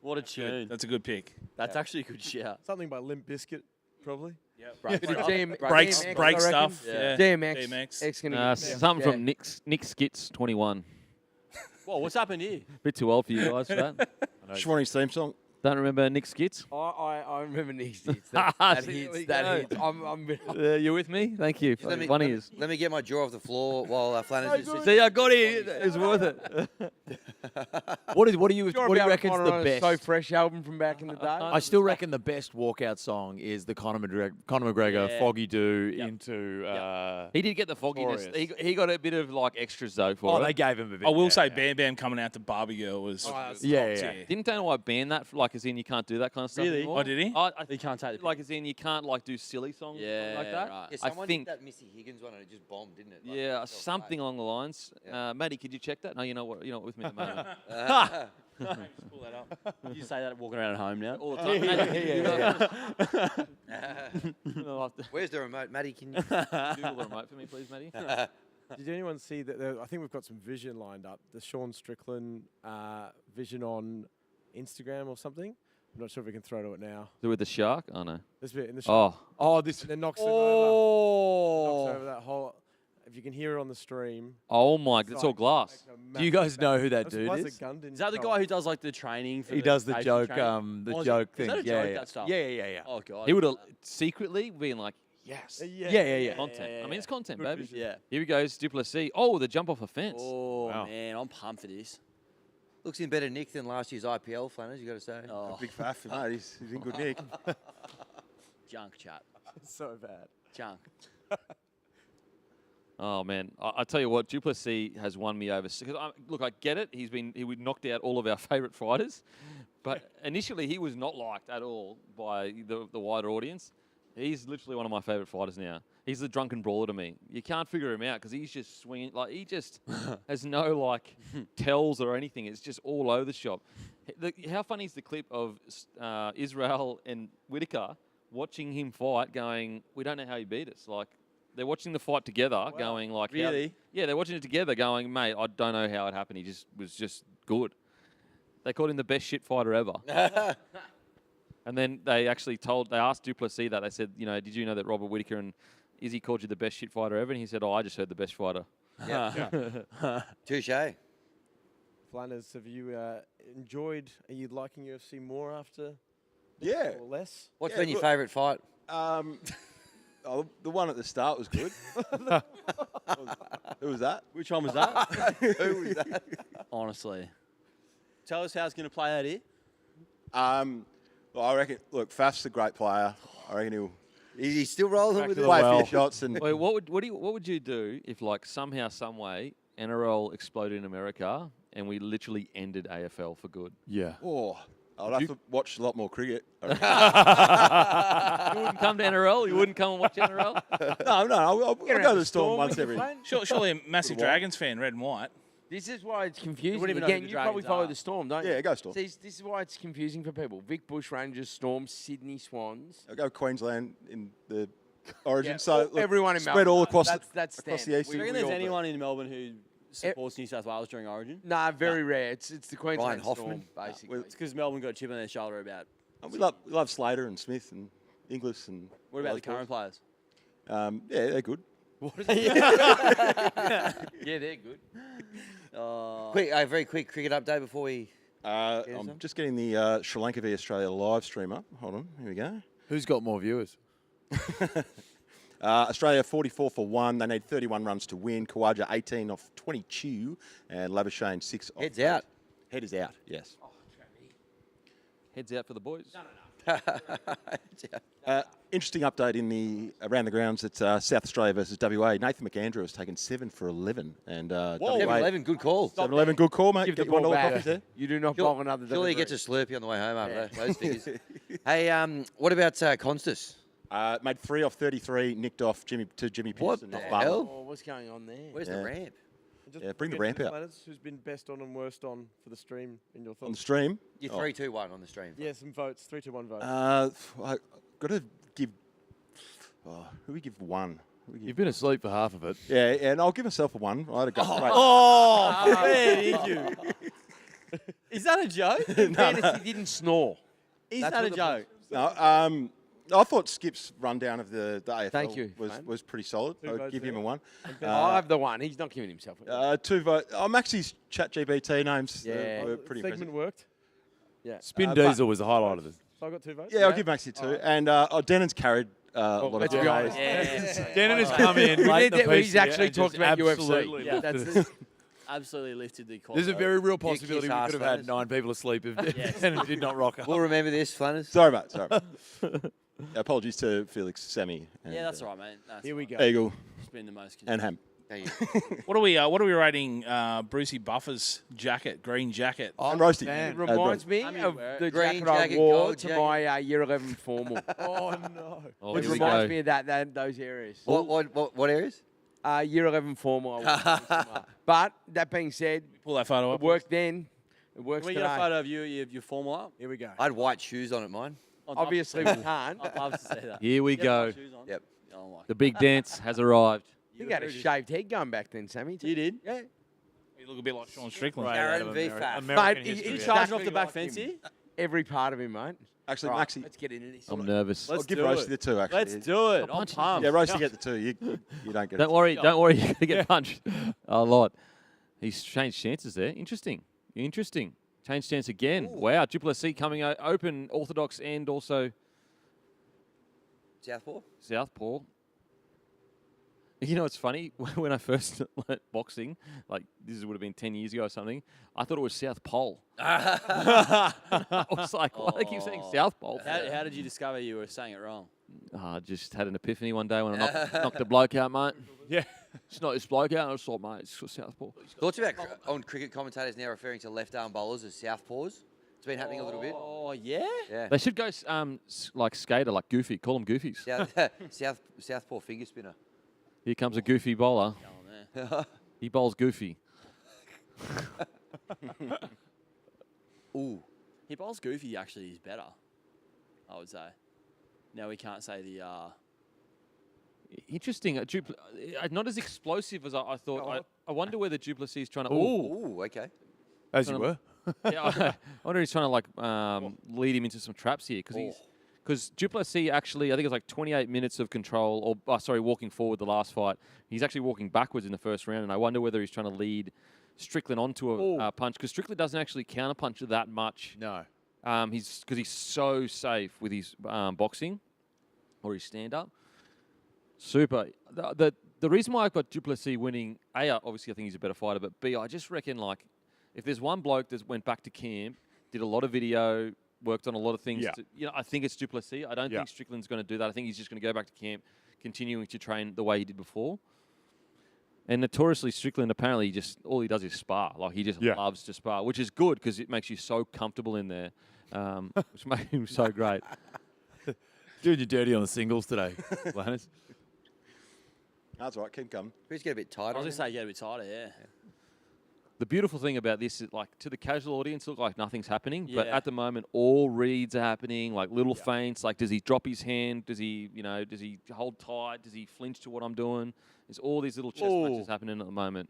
What a tune. That's a good pick. That's actually a good shout. Something by Limp Bizkit, probably. Yep. Bit of DMX, Break I stuff. reckon. Yeah. DMX. DMX. X gonna be Something from Nick Skits 21. Whoa, what's happened here? Bit too old for you guys for that. Schwanny's theme song. Don't remember Nick Skits? I remember Nick's hits. That See, there hits. we That go. hits. I'm a bit. You with me? Thank you. Let me- One of yous. Let me get my jaw off the floor while Flanners just sits. See, I got it. It's worth it. What do you reckon's the best? So Fresh album from back in the day. I still reckon the best walkout song is the Conor McGregor Yeah. Foggy Do Yep. into. He did get the fogginess. Glorious. He got a bit of like extras though for it. They gave him a bit. I will say Bam Bam coming out to Barbie Girl was Yeah. Didn't Dana White ban that? Like, as in you can't do that kind of stuff Really? anymore? Oh, did he? I You can't take the like, as in you can't like do silly songs or something like that. right. Yeah, I someone think. did that Missy Higgins one and it just bombed, didn't it? Like, Yeah, it felt something flat. along the lines. Matty, could you check that? No, you're not with me at the moment. Pull that up. You say that walking around at home now? All the time. Matty, Where's the remote, Matty? Can you? Google the remote for me, please, Matty. Did anyone see that? I think we've got some vision lined up. The Sean Strickland vision on Instagram or something. I'm not sure if we can throw to it now. Do it with the shark? Oh no. This bit in the Oh, this then knocks it over. Knocks over that whole. If you can hear it on the stream. oh my! It's all glass. Do you guys know who that I'm dude surprised is? the gun didn't Is that the show guy up. who does like the training? For He does the facial joke, training? the Oh, is joke it- thing. Is that a yeah, joke, yeah. that stuff? Yeah. Oh god. He would have secretly been like, yes, Yeah. content. I mean, it's content, Good baby. vision. Yeah. Here we go, Duplessis. Oh, the jump off a fence. Oh Wow. man, I'm pumped for this. Looks in better nick than last year's IPL, Flanners, you got to say. Oh, Big faff, mate. He's in good nick. junk chat. So bad. Junk. Oh man, I tell you what, Duplessis has won me over. Because look, I get it. He would knocked out all of our favourite fighters, but initially he was not liked at all by the wider audience. He's literally one of my favourite fighters now. He's the drunken brawler to me. You can't figure him out because he's just swinging. Like, he just has no, like, tells or anything. It's just all over the shop. How funny is the clip of Israel and Whittaker watching him fight going, we don't know how he beat us. Like, they're watching the fight together going like... Really? Yeah, they're watching it together going, mate, I don't know how it happened. He just was just good. They called him the best shit fighter ever. And then they asked Duplessis that. They said, did you know that Robert Whittaker and Izzy called you the best shit fighter ever? And he said, I just heard the best fighter. Touche. Flanners, have you enjoyed? Are you liking UFC more after? Yeah. Or less? What's been your favourite fight? The one at the start was good. Who was that? Which one was that? Who was that? Honestly. Tell us how it's going to play out here. Well, I reckon. Look, Faf's a great player. I reckon He's still rolling with it. play a few shots and. Wait, what would you do if, like, somehow, some way, NRL exploded in America and we literally ended AFL for good? Yeah. Oh, I'd have to watch a lot more cricket. You wouldn't come to NRL? You wouldn't come and watch NRL? No, I'll go to the Storm once every. Surely a massive Dragons fan, red and white. This is why it's confusing. wouldn't even know who Again, the you probably Dragons follow are. the Storm, don't you? Yeah, go Storm. See, this is why it's confusing for people. Vic Bush Rangers, Storm, Sydney Swans. I'll go Queensland in the Origin. Yeah, So look, everyone in spread Melbourne. all across That's across standard. the east. Do you reckon we there's all do. anyone in Melbourne who supports New South Wales during Origin? Nah, very rare. It's the Queensland Hoffman? Storm, basically. It's because Melbourne got a chip on their shoulder about. We love Slater and Smith and Inglis and. What about those the current players? boys. Yeah, they're good. Yeah, they're good. Quick, a very quick cricket update before we. I'm just getting the Sri Lanka v Australia live stream up. Hold on, here we go. Who's got more viewers? Australia 44 for 1. They need 31 runs to win. Khawaja 18 off 22 and Labuschagne 6 off. Heads out. Head is out, yes. Heads out for the boys. Interesting update in the around the grounds at South Australia versus WA. Nathan McAndrew has taken 7 for 11. And WA, 7-11, good call. 7-11, good call, mate. Give the Get ball $1 back. profits there. You do not bowl another Surely he delivery. gets a Slurpee on the way home after those figures. Hey, what about Constas? Made 3 off 33, nicked off Jimmy What Pearson. the off Butler. hell? Oh, what's going on there? Where's the ramp? Just Yeah, bring the get ramp to out. Flanners, who's been best on and worst on for the stream in your On the thoughts? stream. You're Oh. 3-2-1 on the stream. Yeah, some votes. 3-2-1 vote. I got to give. Who we give 1? Who we give- You've been asleep for half of it. Yeah, and I'll give myself a 1. I had a great. Oh, where did you? Is that a joke? In fairness, he didn't snore. Is That's that a what the joke? No, I thought Skip's rundown of the AFL Thank you, was mate. was pretty solid. Two I'd votes give him a there. 1. I'll have the one. He's not giving himself a 2 votes. Maxi's ChatGPT names Yeah. were pretty Segment impressive. worked. Spin but- Diesel was the highlight of this. So I got 2 votes. Yeah, I'll give Maxi 2. And Dennon's carried a lot of let's be it. honest. Denon has come in. We late need in the that- piece he's here actually and talked just about UFC. absolutely Yeah. lifted That's it. Absolutely lifted the call. There's a very real kiss possibility we ass, could have had Flanners. 9 people asleep if Denon did not rock up. We'll remember this, Flanners. Sorry, mate. Sorry. Apologies to Felix, Sammy, and, Yeah, that's all right, mate. That's Here we go. Eagle, It's been the most. and Ham. Thank you. What are we rating Brucey Buffer's jacket, green jacket? And Roasty. It reminds me Hammy of wear it. the Green jacket I jacket, wore gold to jacket. my year 11 formal. Oh, no. Oh, It here we reminds go. me of that those areas. What areas? Year 11 formal. I wore. But that being said, Pull that photo it up. worked then. It works Can we today. get a photo of you, your formal up? Here we go. I had white shoes on it, mine. I'd love to Obviously, see we that. can't. I'd love to see that. Here we You have go. white shoes on? Yep. Oh my. The big dance has arrived. You had a shaved head going back then, Sammy. You did? Yeah. You look a bit like Sean Strickland. Right Aaron out of V. Ameri- Fat. American Mate, he- history. he's yeah. Charging off the back Exactly fence like here? Every part of him, mate. Actually, Right, Maxi, let's get into this. I'm nervous. I'll Let's give do Roasty it. the 2, actually. Let's do it. I'm punch pumped. Yeah, Roasty get the 2. You don't get Don't it. worry, don't worry. You're going to get punched a lot. He's changed chances there. Interesting. Changed stance again. Wow. Duplessis coming open, orthodox, and also Southpaw? southpaw. You know, it's funny. When I first learnt boxing, like this would have been 10 years ago or something, I thought it was South Pole. I was like, why do they keep saying South Pole? How did you discover you were saying it wrong? I just had an epiphany one day when I knocked a bloke out, mate. Yeah. It's not this bloke out. I was like, mate, it's Southpaw. Thoughts about on cricket commentators now referring to left arm bowlers as southpaws? It's been happening a little bit. Oh, yeah? Yeah. They should go like skater, like Goofy. Call them Goofies. Southpaw finger spinner. Here comes a Goofy bowler. Going there. He bowls Goofy. Ooh. He bowls Goofy actually is better, I would say. Now we can't say the... Interesting. Not as explosive as I thought. I wonder whether Duplessis is trying to... Ooh, okay. As you were. Yeah, I wonder if he's trying to like lead him into some traps here because Duplessis actually, I think it was like 28 minutes of control, or walking forward the last fight. He's actually walking backwards in the first round, and I wonder whether he's trying to lead Strickland onto a punch because Strickland doesn't actually counterpunch that much. No. He's so safe with his boxing or his stand up. Super. The reason why I've got Duplessis winning, A, obviously I think he's a better fighter, but B, I just reckon like if there's one bloke that went back to camp, did a lot of video, worked on a lot of things, I think it's Duplessis. I don't think Strickland's going to do that. I think he's just going to go back to camp, continuing to train the way he did before. And notoriously, Strickland apparently all he does is spar. Like he just loves to spar, which is good because it makes you so comfortable in there, which makes him so great. Doing you dirty on the singles today, Lannis. That's all right. Keep coming. Who's get a bit tighter? I was going to say get a bit tighter, yeah. The beautiful thing about this is, like, to the casual audience, it looks like nothing's happening. But Yeah. at the moment, all reads are happening, like little feints. Like, does he drop his hand? Does he hold tight? Does he flinch to what I'm doing? There's all these little chess matches happening at the moment.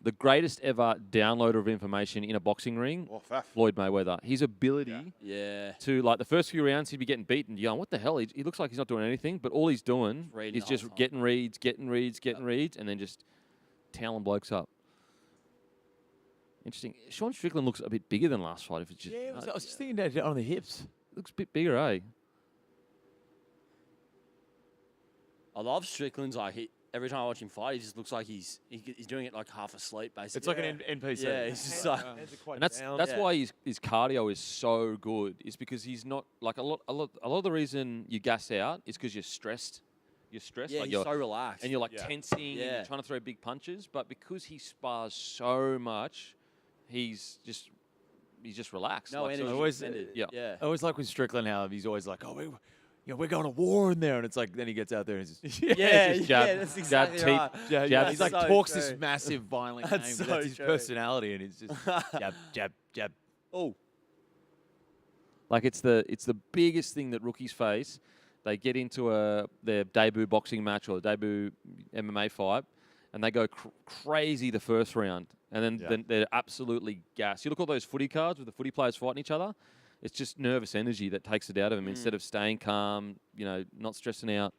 The greatest ever downloader of information in a boxing ring, Floyd Mayweather. His ability to, like, the first few rounds, he'd be getting beaten. You're going, what the hell? He looks like he's not doing anything. But all he's doing is just getting reads, and then just toweling blokes up. Interesting. Sean Strickland looks a bit bigger than last fight. If it's just, I was just thinking that on the hips. Looks a bit bigger, eh? I love Strickland's. Like every time I watch him fight, he just looks like he's doing it like half asleep, basically. It's like an NPC. Yeah, he's just like. And that's why his cardio is so good. Is because he's not like a lot of the reason you gas out is because you're stressed. You're stressed. Yeah, like he's so relaxed. And you're like tensing and you're trying to throw big punches. But because he spars so much, he's just relaxed. No like, energy. Yeah. I always like with Strickland how he's always like, we're going to war in there, and it's like then he gets out there and he's just jab, that's exactly jab, right. jab. He's like so talks true. this massive violent game. That's But so that's his true. personality, and he's just jab. Oh, Like it's the biggest thing that rookies face. They get into their debut boxing match or debut MMA fight, and they go crazy the first round, and then they're absolutely gassed. You look at all those footy cards with the footy players fighting each other. It's just nervous energy that takes it out of them instead of staying calm, not stressing out.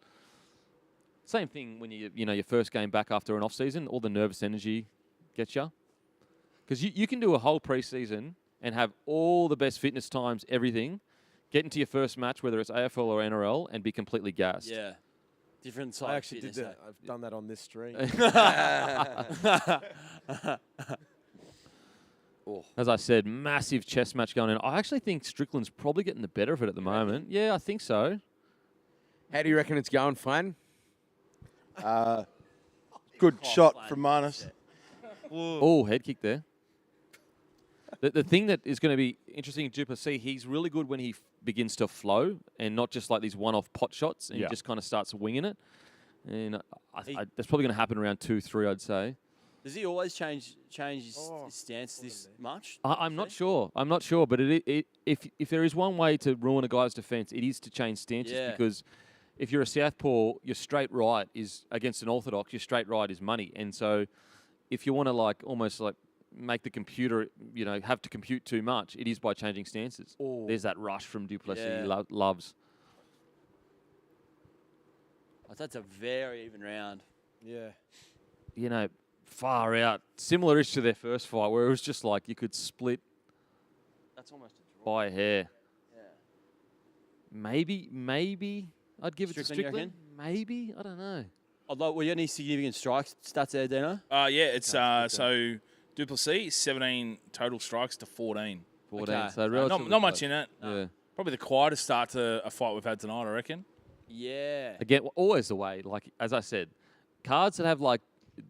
Same thing when your first game back after an off season, all the nervous energy gets you. Because you can do a whole preseason and have all the best fitness times, everything, get into your first match, whether it's AFL or NRL, and be completely gassed. yeah. Different side. I actually did fitness, that. I've done that on this stream. As I said, massive chess match going on. I actually think Strickland's probably getting the better of it at the moment. Yeah, I think so. How do you reckon it's going, Flan? Good shot from Marnus. Oh, head kick there. The thing that is going to be interesting in Duplessis, he's really good when he begins to flow and not just like these one-off pot shots and he just kind of starts winging it. And that's probably going to happen around 2-3, I'd say. Does he always change his stance this much? I'm not sure. But if there is one way to ruin a guy's defence, it is to change stances because if you're a southpaw, your straight right is against an orthodox. Your straight right is money, and so if you want to like almost like make the computer, have to compute too much, it is by changing stances. There's that rush from Duplessis he loves. That's a very even round. Yeah. Far out. Similar-ish to their first fight, where it was just like you could split. That's almost a draw. By a hair. Yeah. Maybe I'd give it to Strickland, you Strickland. Maybe, I don't know. Although, were you any significant strikes stats there, Dino? Yeah, it's so Duplessis 17 total strikes to 14. 14. Okay. So relatively Not much close. in it. Yeah. Probably the quietest start to a fight we've had tonight, I reckon. Yeah. Again, always the way. Like as I said, cards that have like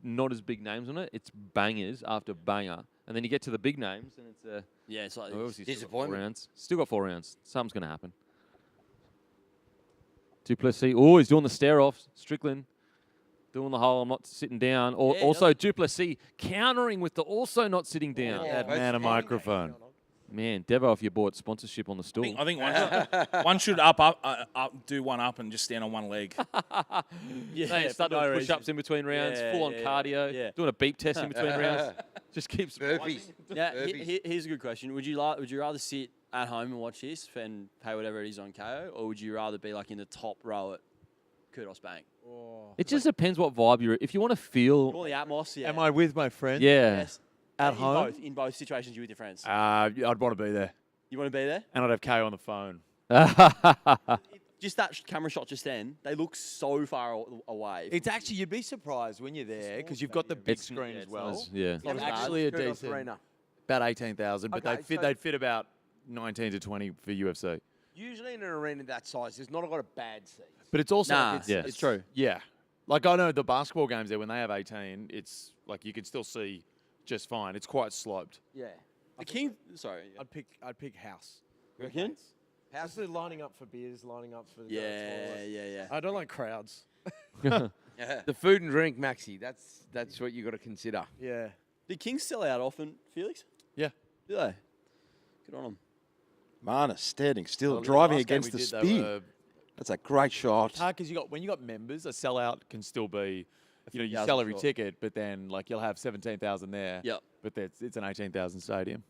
not as big names on it, it's bangers after banger, and then you get to the big names, and it's Yeah, it's like Obviously still got 4 Disappointment. rounds. Still got 4 rounds. Something's going to happen. Duplessis. Oh, he's doing the stare-off. Strickland doing the whole I'm not sitting down. Or, Yeah, also, Duplessis countering with the also not sitting down. That man a microphone. Man, Devo, if you bought sponsorship on the stool. I think one should do one up and just stand on one leg. Yeah, start doing push-ups in between rounds, full-on cardio, doing a beep test in between rounds. Just keeps Burpees. Now, here's a good question. Would you rather sit at home and watch this and pay whatever it is on KO, or would you rather be like in the top row at Kudos Bank? It just depends what vibe you're. If you want to feel, All the Atmos, yeah. Am I with my friend? yeah. Yes. At in home? In both situations, you with your friends. I'd want to be there. You want to be there? And I'd have KO on the phone. Just that camera shot just then, they look so far away. It's actually, you'd be surprised when you're there because you've got the big screen as well. Yeah. It's actually a Kudos decent, Arena. about 18,000, but Okay, they'd fit about 19 to 20 for UFC. Usually in an arena that size, there's not a lot of bad seats. But it's also, Nah, it's true. Yeah. Like I know the basketball games there, when they have 18, it's like you can still see just fine. It's quite sloped. Yeah. The King, sorry. I'd pick house. You reckon? House is lining up for beers, lining up for the Yeah. I don't like crowds. The food and drink, Maxi. That's what you got to consider. Yeah. Did Kings sell out often, Felix? Yeah. Do they? Good on them. Mana standing still, Well, driving last game against we the did, they spin. were- That's a great shot. It's hard because when you got members, a sellout can still be, you thousand sell every short. ticket, but then like you'll have 17,000 there. Yep. But it's an 18,000 stadium.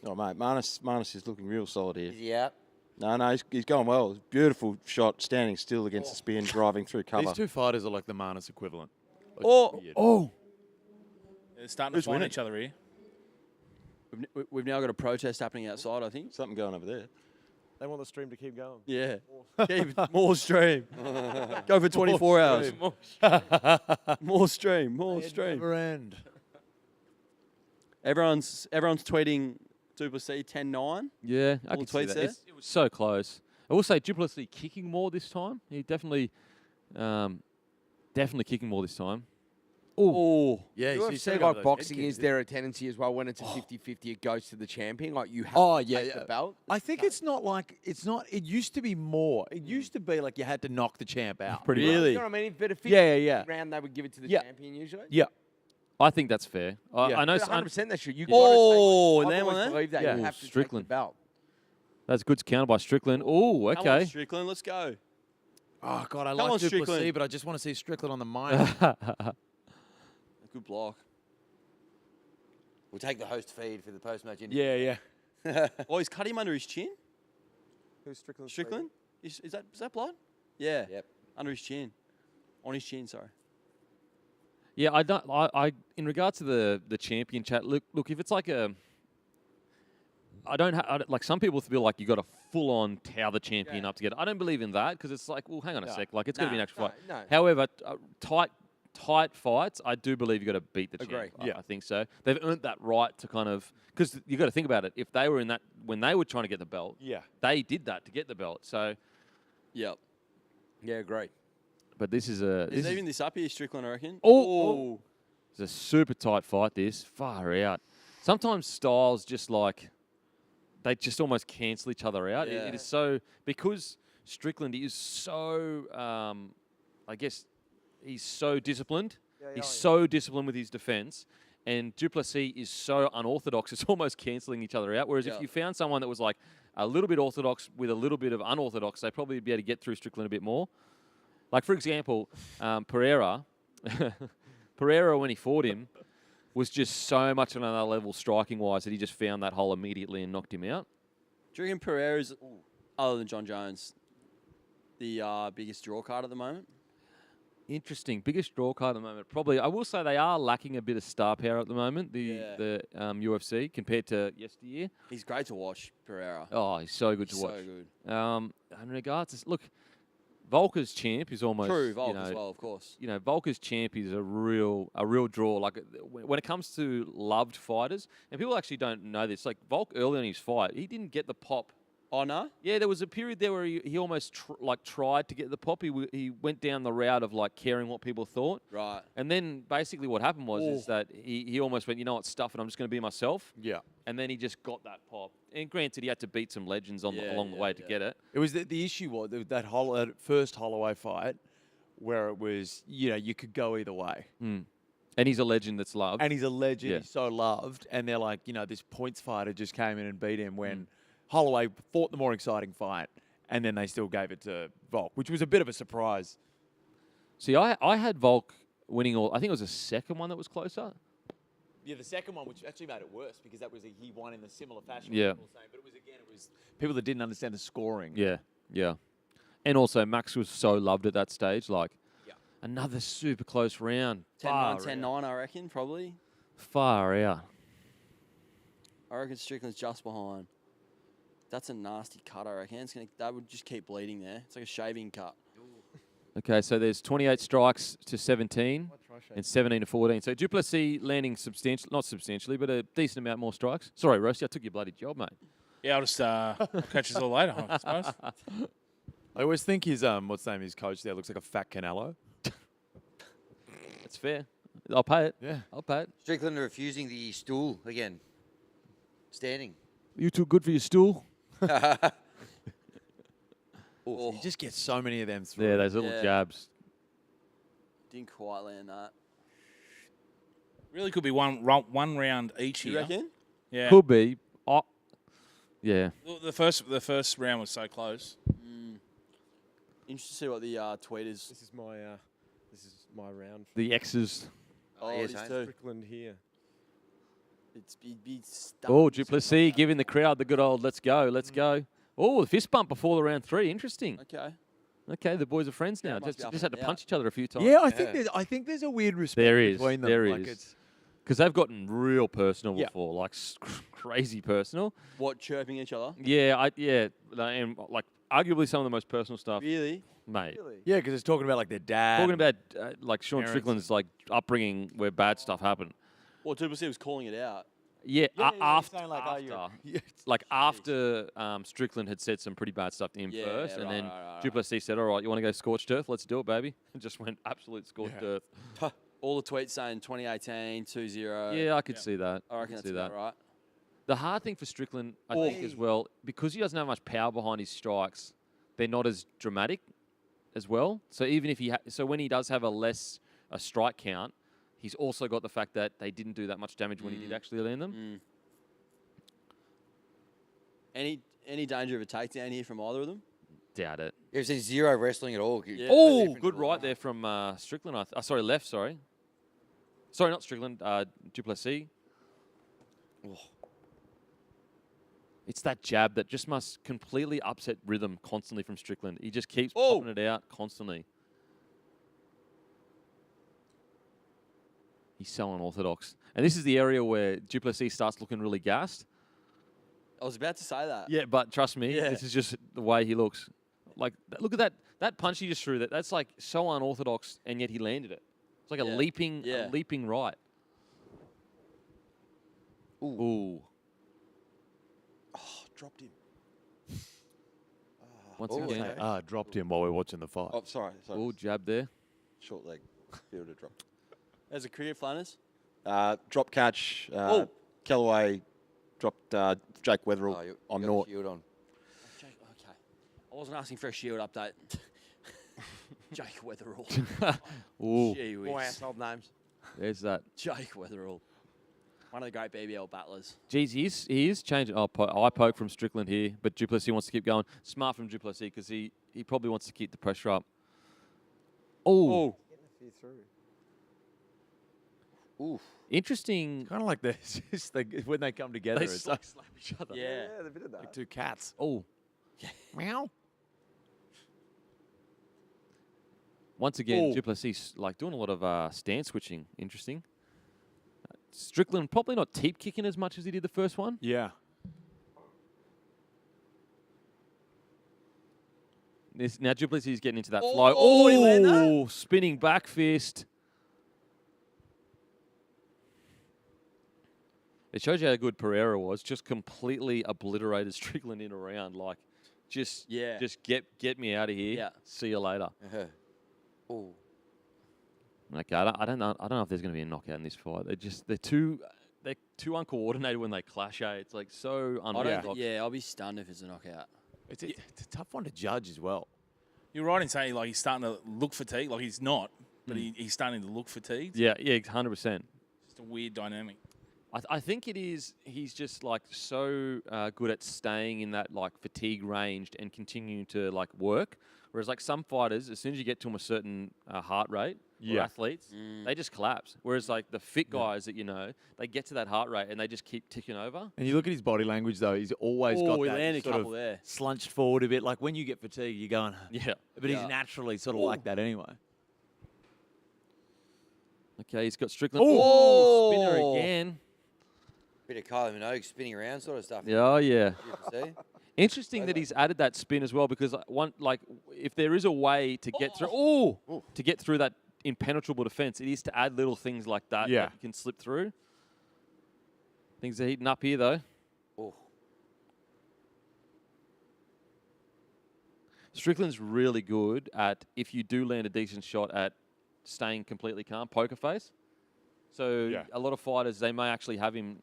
Oh, mate, Manus is looking real solid here. Yeah. No, he's going well. Beautiful shot, standing still against the spin, driving through cover. These two fighters are like the Manus equivalent. Like, Oh, They're starting Who's to find winning? each other here. We've now got a protest happening outside, I think. something going over there. They want the stream to keep going. Yeah. Keep more stream. Go for 24 hours. More stream. Never end. Everyone's tweeting Duplessis 10-9. Yeah, I All can the see tweets that. there? It was so close. I will say Duplessis kicking more this time. He definitely kicking more this time. Oh. Yeah, you see UFC, some of like those boxing, head is kicks. there a tendency as well when it's a 50-50, it goes to the champion? Like you have Oh, to yeah, take the yeah. belt? I think it's not like it used to be more. It used to be like you had to knock the champ out. Pretty much. Really? You know what I mean? But a 50 Yeah. round, they would give it to the Yeah. champion usually. Yeah. I think that's fair. Yeah. I know. 100% they should. You Oh, gotta and take, then I've one always there? believed that Yeah. you Ooh, have to Strickland. take the belt. That's good counter by Strickland. Oh, Come on, okay. Strickland, let's go. Oh God, I Come like on, Duplessis, Strickland. but I just want to see Strickland on the mic. Good block. We'll take the host feed for the post-match interview. yeah. Oh, he's cut him under his chin. Who's Strickland? Strickland? Is that blood? Yeah. Yep. Under his chin. On his chin, sorry. Yeah, I don't. I in regards to the champion chat. Look. If it's like a, I don't like some people feel like you got to full on tower the champion up together. I don't believe in that because it's like, well, hang on a sec. Like it's got to be an actual fight. No. However, tight fights, I do believe you got to beat the champ. Agree. Yeah. I think so. They've earned that right to kind of because you got to think about it. If they were in that when they were trying to get the belt, Yeah. they did that to get the belt. So, Yep. Yeah, great. but this is a He's leaving this up here, Strickland, I reckon. Oh. It's a super tight fight. This far out. Sometimes styles just like they just almost cancel each other out. Yeah. It is so because Strickland is so. I guess he's so disciplined. He's so disciplined with his defense. And Duplessis is so unorthodox, it's almost cancelling each other out. Whereas if you found someone that was like a little bit orthodox with a little bit of unorthodox, they'd probably be able to get through Strickland a bit more. Like, for example, Pereira, when he fought him, was just so much on another level striking-wise that he just found that hole immediately and knocked him out. Do you reckon Pereira's, other than John Jones, the biggest draw card at the moment? Interesting. Biggest draw card at the moment. Probably, I will say they are lacking a bit of star power at the moment, the UFC, compared to yesteryear. He's great to watch, Pereira. Oh, he's so good to watch. So good. In regards to, look, Volker's champ is almost... True, Volk as well, of course. You know, Volker's champ is a real draw. Like, when it comes to loved fighters, and people actually don't know this, like, Volk early in his fight, he didn't get the pop. Oh, no? Yeah, there was a period there where he almost tried to get the pop. He went down the route of like caring what people thought. Right. And then basically what happened was is that he almost went, you know what, stuff it, I'm just going to be myself. Yeah. and then he just got that pop. And granted, he had to beat some legends along the way to get it. It was the issue was that first Holloway fight where it was, you could go either way. Mm. And he's a legend that's loved. And he's a legend. Yeah. He's so loved. And they're like, this points fighter just came in and beat him when Holloway fought the more exciting fight. And then they still gave it to Volk, which was a bit of a surprise. See, I had Volk winning all. I think it was the second one that was closer. Yeah, the second one, which actually made it worse because that was he won in a similar fashion. Yeah. People were saying, but it was people that didn't understand the scoring. Yeah, yeah. And also, Max was so loved at that stage. Like, another super close round. 10-9, 10-9, I reckon, probably. Far out. I reckon Strickland's just behind. That's a nasty cut, I reckon. That would just keep bleeding there. It's like a shaving cut. Okay, so there's 28 strikes to 17 and 17 to 14. So Duplessis landing not substantially, but a decent amount more strikes. Sorry, Roasty, I took your bloody job, mate. Yeah, I'll just catch us all later, I suppose. I always think his his coach there looks like a fat Canelo. That's fair. I'll pay it. Yeah. I'll pay it. Strickland refusing the stool again. Standing. You too good for your stool? You just get so many of them through. Yeah, those little jabs. Didn't quite land that. Really could be one round each You here. reckon? Yeah. Could be. Oh, yeah. The first round was so close. Interesting to see what the tweet is. This is my round. The X's. Oh, yes, it is mate. too. Strickland here. He'd be Oh, Duplessis giving the crowd the good old let's go, let's go. Oh, the fist bump before the round 3. Interesting. Okay. Okay, the boys are friends now. it must Just be had up to and punch each other a few times. Yeah, I think there's a weird respect There is. between them. There Like, is. it's- Because they've gotten real personal Yeah. before, like crazy personal. What, chirping each other? Yeah, and like arguably some of the most personal stuff, Really? mate. Yeah, because it's talking about like their dad. Talking about like Sean Parents Strickland's like upbringing where bad stuff happened. Well, Duplessis was calling it out. Yeah, Yeah, he's after, saying, like, oh, you're- after, like after Strickland had said some pretty bad stuff to him Yeah, first, and right, then right. Duplessis said, "All right, you want to go scorched earth? Let's do it, baby." And just went absolute scorched earth. All the tweets saying 2018, 2-0. Yeah, I could see that. I reckon could that's see that. about right. The hard thing for Strickland, I think, as well, because he doesn't have much power behind his strikes, they're not as dramatic as well. So even if so when he does have a strike count, he's also got the fact that they didn't do that much damage when he did actually land them. Any danger of a takedown here from either of them? Doubt it. It was zero wrestling at all. Yeah. Oh, good right there from Strickland. Sorry, left. Sorry, not Strickland. Duplessis. Oh. It's that jab that just must completely upset rhythm constantly from Strickland. He just keeps popping it out constantly. He's so unorthodox. And this is the area where Duplessis starts looking really gassed. I was about to say that. Yeah, but trust me, Yeah. this is just the way he looks. Like, look at that punch he just threw. That's like so unorthodox, and yet he landed it. It's like a leaping right. Ooh. Oh, dropped him. Once again. Dropped him while we were watching the fight. Oh, sorry. Ooh, jab there. Short leg. Fielder drop. As a career, Flanners? Drop catch. Kellaway dropped Jake Weatherall on Nort. Shield on. Okay. I wasn't asking for a shield update. Jake Weatherall. Ooh, Gee whiz. More household names. there's that. Jake Weatherall. One of the great BBL battlers. Geez, he is changing. Eye poke from Strickland here, but Duplessis wants to keep going. Smart from Duplessis because he probably wants to keep the pressure up. Oh. Oof. Interesting. Kind of like this, when they come together, They it's slap like each other. Yeah. they did that. like two cats. Oh. Meow. Once again, Oh. Duplessis like doing a lot of stance switching. Interesting. Strickland probably not teep kicking as much as he did the first one. Yeah. Now Duplessis is getting into that flow. Oh, he landed that? Spinning back fist. It shows you how good Pereira was. Just completely obliterated Strickland in a round. Like, just get me out of here. Yeah. See you later. Oh. Okay, I don't know if there's going to be a knockout in this fight. They're too they're too uncoordinated when they clash. It's like so I unorthodox. don't. Yeah, I'll be stunned if it's a knockout. It's a tough one to judge as well. You're right in saying like he's starting to look fatigued. Like he's not, but he's starting to look fatigued. Yeah, 100%. Just a weird dynamic. I think it is. He's just like so good at staying in that like fatigue range and continuing to like work. Whereas like some fighters, as soon as you get to them a certain heart rate, or athletes, they just collapse. Whereas like the fit guys that they get to that heart rate and they just keep ticking over. And you look at his body language though; he's always got we that landed a sort couple of there. slunched forward a bit. Like when you get fatigued, you're going. Yeah. But he's naturally sort of like that anyway. Okay, he's got Strickland. Oh! Spinner again. Bit of Kylie Minogue spinning around sort of stuff. Yeah, oh yeah. UFC. Interesting that he's added that spin as well, because if there is a way to get through, to get through that impenetrable defense, it is to add little things like that that you can slip through. Things are heating up here though. Oh. Strickland's really good at, if you do land a decent shot, at staying completely calm, poker face. So a lot of fighters, they may actually have him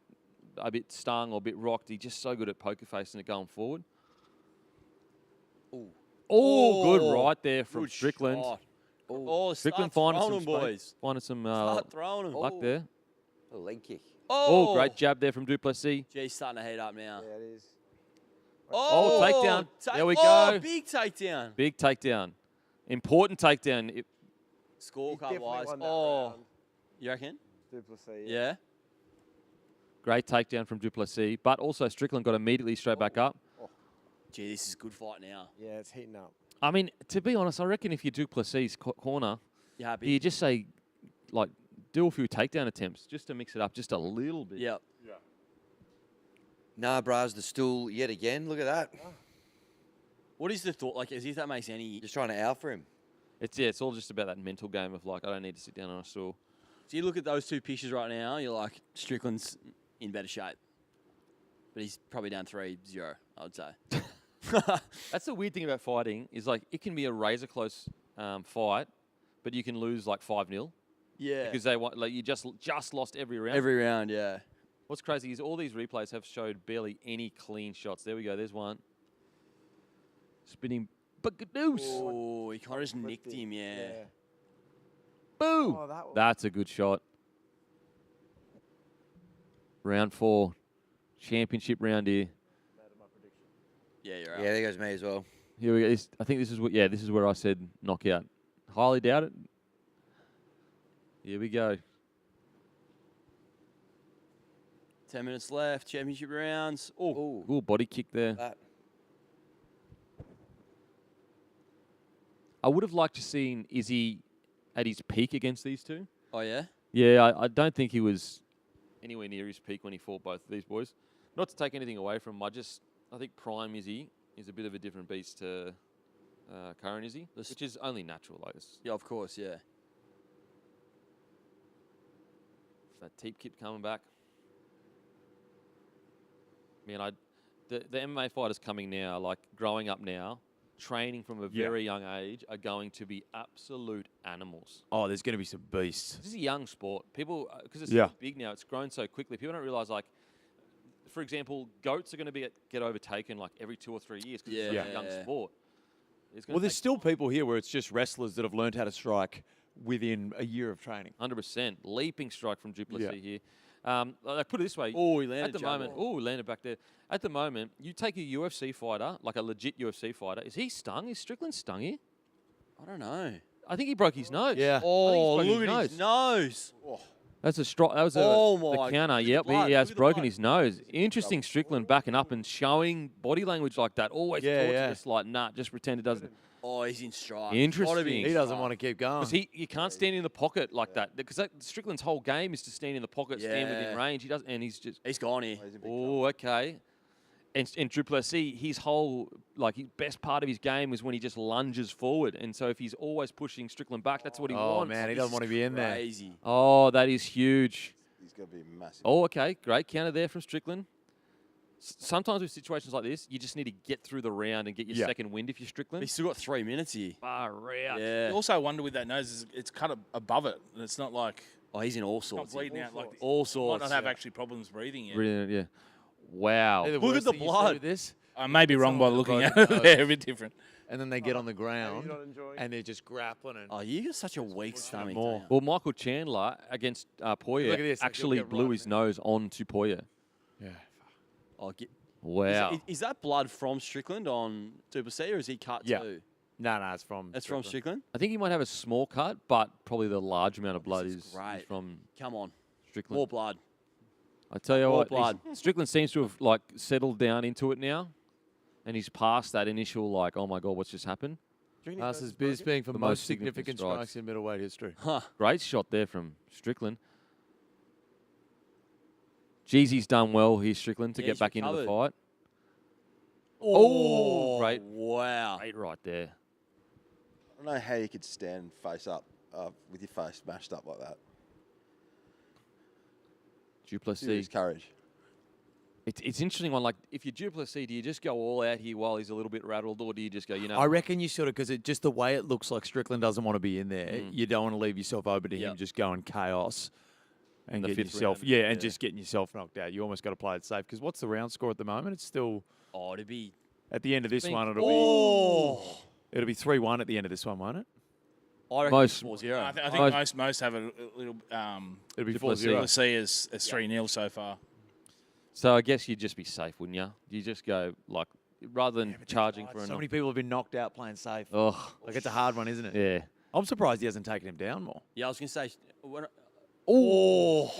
a bit stung or a bit rocked. He's just so good at poker facing it going forward. Oh, good right there from Good Strickland. shot. Oh, Strickland start finding throwing some them, space, boys. finding some Start throwing them. luck there. Oh, leg kick. Oh, great jab there from Duplessis. G's starting to heat up now. Yeah, it is. Oh, takedown. There we go. Oh, big takedown. Big takedown. Important takedown. Scorecard definitely wise. won that Oh, round. you reckon? Duplessis. Yeah. Great takedown from Duplessis. But also Strickland got immediately straight back up. Gee, this is a good fight now. Yeah, it's heating up. I mean, to be honest, I reckon if you Duplessis corner, You happy? you just say, like, do a few takedown attempts just to mix it up just a little bit. Yep. Nah, bras, the stool yet again. Look at that. What is the thought? Like, as if that makes any... Just trying to alpha him. It's all just about that mental game of, like, I don't need to sit down on a stool. So you look at those two pictures right now, you're like, Strickland's in better shape. But he's probably down 3-0, I would say. That's the weird thing about fighting, is, like, it can be a razor-close fight, but you can lose, like, 5-0. Yeah. Because they want, like, you just lost every round. Every round, yeah. What's crazy is all these replays have showed barely any clean shots. There we go. There's one. Spinning buckadoos. Oh, he kind of just nicked him, yeah. Boo! Oh, That's a good shot. Round 4. Championship round here. Yeah, you're right. Yeah, there goes me as well. Here we go. I think this is where I said knockout. Highly doubt it. Here we go. 10 minutes left, championship rounds. Oh, Ooh, body kick there. That. I would have liked to seen Izzy at his peak against these two. oh yeah? Yeah, I don't think he was anywhere near his peak when he fought both of these boys. Not to take anything away from him, I think prime Izzy is a bit of a different beast to current Izzy, which is only natural, I guess. Yeah, of course, yeah. That teep kip coming back. Man, the MMA fighters coming now, like growing up now, training from a very young age, are going to be absolute animals. Oh, there's going to be some beasts. This is a young sport. People, because it's so big now, it's grown so quickly. People don't realize, like, for example, goats are going to get overtaken like every 2 or 3 years because it's such a young sport. Well, there's still people here where it's just wrestlers that have learned how to strike within a year of training. 100%. Leaping strike from Duplessis here. I put it this way. Oh, he landed at the moment. Oh, landed back there. At the moment, you take a UFC fighter, like a legit UFC fighter. Is he stung? Is Strickland stung here? I don't know. I think he broke his nose. Yeah. Oh, I think he's look broken at his nose. That's a strike. That was a my counter. goodness, Yep, blood. he has Look at the broken blood. his nose. Interesting, Strickland backing up and showing body language like that. Always just like, nah, just pretend it doesn't. Oh, he's in strike. Interesting. Gotta be in He doesn't strike. want to keep going. Because you can't stand in the pocket like that. Because Strickland's whole game is to stand in the pocket, stand within range. He doesn't, and he's just. He's gone here. Oh, okay. And Duplessis, his whole, like, his best part of his game was when he just lunges forward. And so if he's always pushing Strickland back, that's what he wants. Oh, man, he doesn't want to be in there. Crazy. Oh, that is huge. He's going to be massive. Oh, okay. Great counter there from Strickland. Sometimes with situations like this, you just need to get through the round and get your second wind if you're Strickland. He's still got 3 minutes here. Far out. Yeah. You also wonder with that nose, it's cut above it, and it's not like Oh, he's in all Not sorts. bleeding out like All might sorts. not have actually problems breathing yet. Brilliant, yeah. Wow. They're Look at worst the thing you see blood. with This. I may be wrong by Someone with a looking at broken it. They're nose. a bit different. And then they get on the ground not enjoying and they're just grappling and Oh, you got such a weak stomach. more. don't you? Well, Michael Chandler against Poirier Look at this, like, he'll actually get blew right his in nose onto Poirier. yeah. Oh, Wow. Is that blood from Strickland on Duplessis, or is he cut Yeah. too? No, it's from. That's from Strickland? I think he might have a small cut, but probably the large amount of blood is is great. from Come on. Strickland. More blood. I tell you more what, blood. Strickland seems to have like settled down into it now, and he's past that initial like, oh my god, what's just happened? Us is Bisping for The most most significant significant strikes strikes. in middleweight history. Huh. Great shot there from Strickland. Jeezy's done well here, Strickland, to Yeah, get he's back into the recovered. fight. Oh, great. Wow. Great right there. I don't know how you could stand face up with your face mashed up like that. Serious Duplessis. courage. It's interesting one. Like, if you're Duplessis, do you just go all out here while he's a little bit rattled, or do you just go, you know? I reckon you sort of, because just the way it looks like Strickland doesn't want to be in there, you don't want to leave yourself open to him Yep. just going chaos and The getting fifth yourself, round, and yeah. just getting yourself knocked out. You almost got to play it safe, because what's the round score at the moment? It's still, Oh, to be. at the end of this Think- one, Oh. it'll be 3-1 at the end of this one, won't it? I reckon Most- 4-0. I think most have a little It'll be Duplessis. 4-0. Duplessis as 3-0 so far. So I guess you'd just be safe, wouldn't you? You just go like, rather than charging for a So knock. many people have been knocked out playing safe. Oh, Like, it's a hard one, isn't it? yeah. I'm surprised he hasn't taken him down more. Yeah, I was going to say. Oh.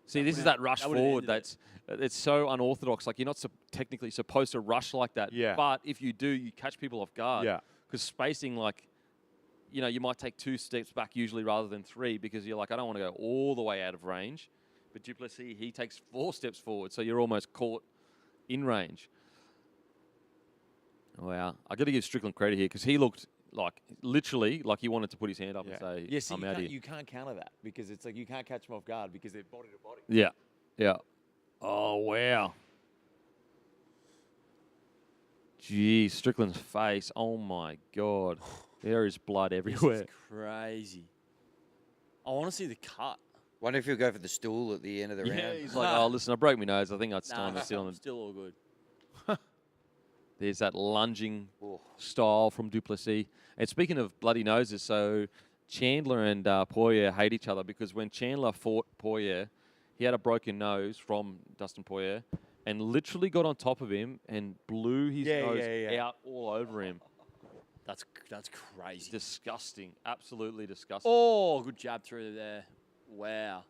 See, this is that rush that would've forward ended it. that's it's so unorthodox. Like, you're not technically supposed to rush like that. Yeah. But if you do, you catch people off guard. Yeah. Because spacing, like, you know, you might take 2 steps back usually rather than 3 because you're like, I don't want to go all the way out of range. But Duplessis, he takes 4 steps forward, so you're almost caught in range. Wow. I got to give Strickland credit here because he looked like literally like he wanted to put his hand up and say, Yeah, see, I'm out here. you can't counter that because it's like you can't catch them off guard because they're body to body. Yeah. Yeah. Oh, wow. Gee, Strickland's face. Oh, my God. There is blood This everywhere. is crazy. I want to see the cut. Wonder if he'll go for the stool at the end of the Yeah, round. He's like, oh, listen, I broke my nose. I think it's Nah, time to sit on I'm the... still all good. There's that lunging style from Duplessis. And speaking of bloody noses, so Chandler and Poirier hate each other because when Chandler fought Poirier, he had a broken nose from Dustin Poirier and literally got on top of him and blew his nose out all over him. That's crazy. Disgusting. Absolutely disgusting. Oh, good jab through there. Wow.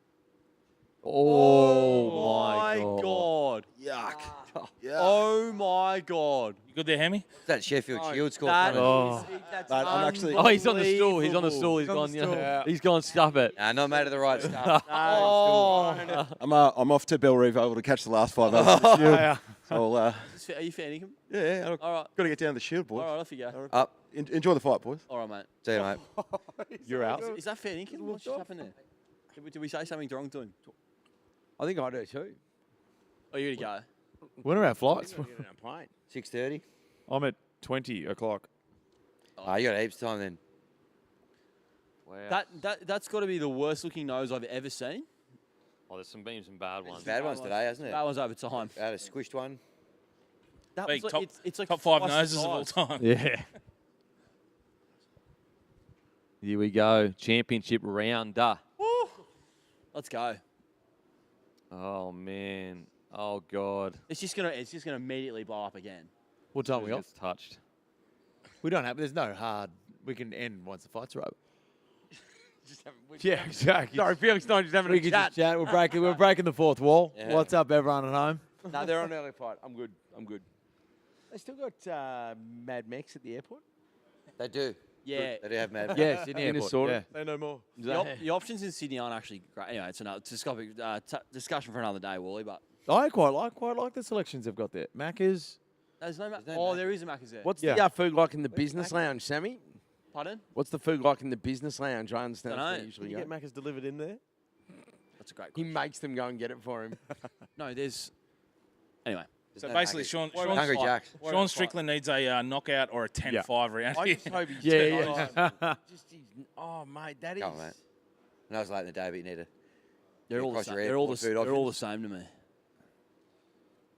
Oh, my God. Yuck. Oh my God. You good there, Hammy? That Sheffield Shield score. That coming. is- that's Mate, I'm actually- Oh, he's on the stool. He's on the stool. He's gone. Yeah. He's gone. Stuff it. Nah, not made of the right stuff. Oh. I'm off to Bellerive Oval to catch the last 5 hours of the Shield. So, Are you fanning him? yeah, All right. got to get down to the Shield, boys. All right, off you go. Up. Enjoy the fight, boys. All right, mate. See you, mate. You're out. Is that fair income? What just happened there? Did we say something wrong to him? I think I do too. Oh, you gotta go. When are our flights? 6:30. I'm at 20 o'clock. Oh, you got heaps of time then. Wow. That's got to be the worst looking nose I've ever seen. Oh, there's some bad ones. Bad ones today, hasn't it? That one's over time. I had a squished one. That Big, was top, it's like top 5 twice the noses of all size. time. Yeah. Here we go. Championship rounder. Let's go. Oh, man. Oh, God. It's just gonna immediately blow up again. What time we Who off? gets touched? We don't have. There's no hard. We can end once the fights are over. Yeah, exactly. Sorry, Felix, not just having We a can chat. just chat. We're breaking the fourth wall. Yeah. What's up, everyone at home? No, they're on early fight. I'm good. They still got Mad Max at the airport? They do. Yeah. They do have mad. Yes, in the airport. Minnesota. Yeah. Say no more. The options in Sydney aren't actually great. Anyway, it's another discussion for another day, Wally. But I quite like the selections they've got there. Macca's. there's no. no Oh, Mac. there is a Macca's there. What's Yeah. the food like in the business lounge, Sammy? Pardon? What's the food like in the business lounge? I understand Dunno. that's where Can usually you go. get Macca's delivered in there? That's a great He question. makes them go and get it for him. No, there's. Anyway. So no basically, Macca's. Sean Hungry Jacks. Sean Strickland needs a knockout or a 10-5 round. I here. just hope he's Yeah. Just, oh, mate, that is. Come on, mate. I know it's late in the day, but you need to. They're all the across same. your They're all airport the, food they're all the options. same to me.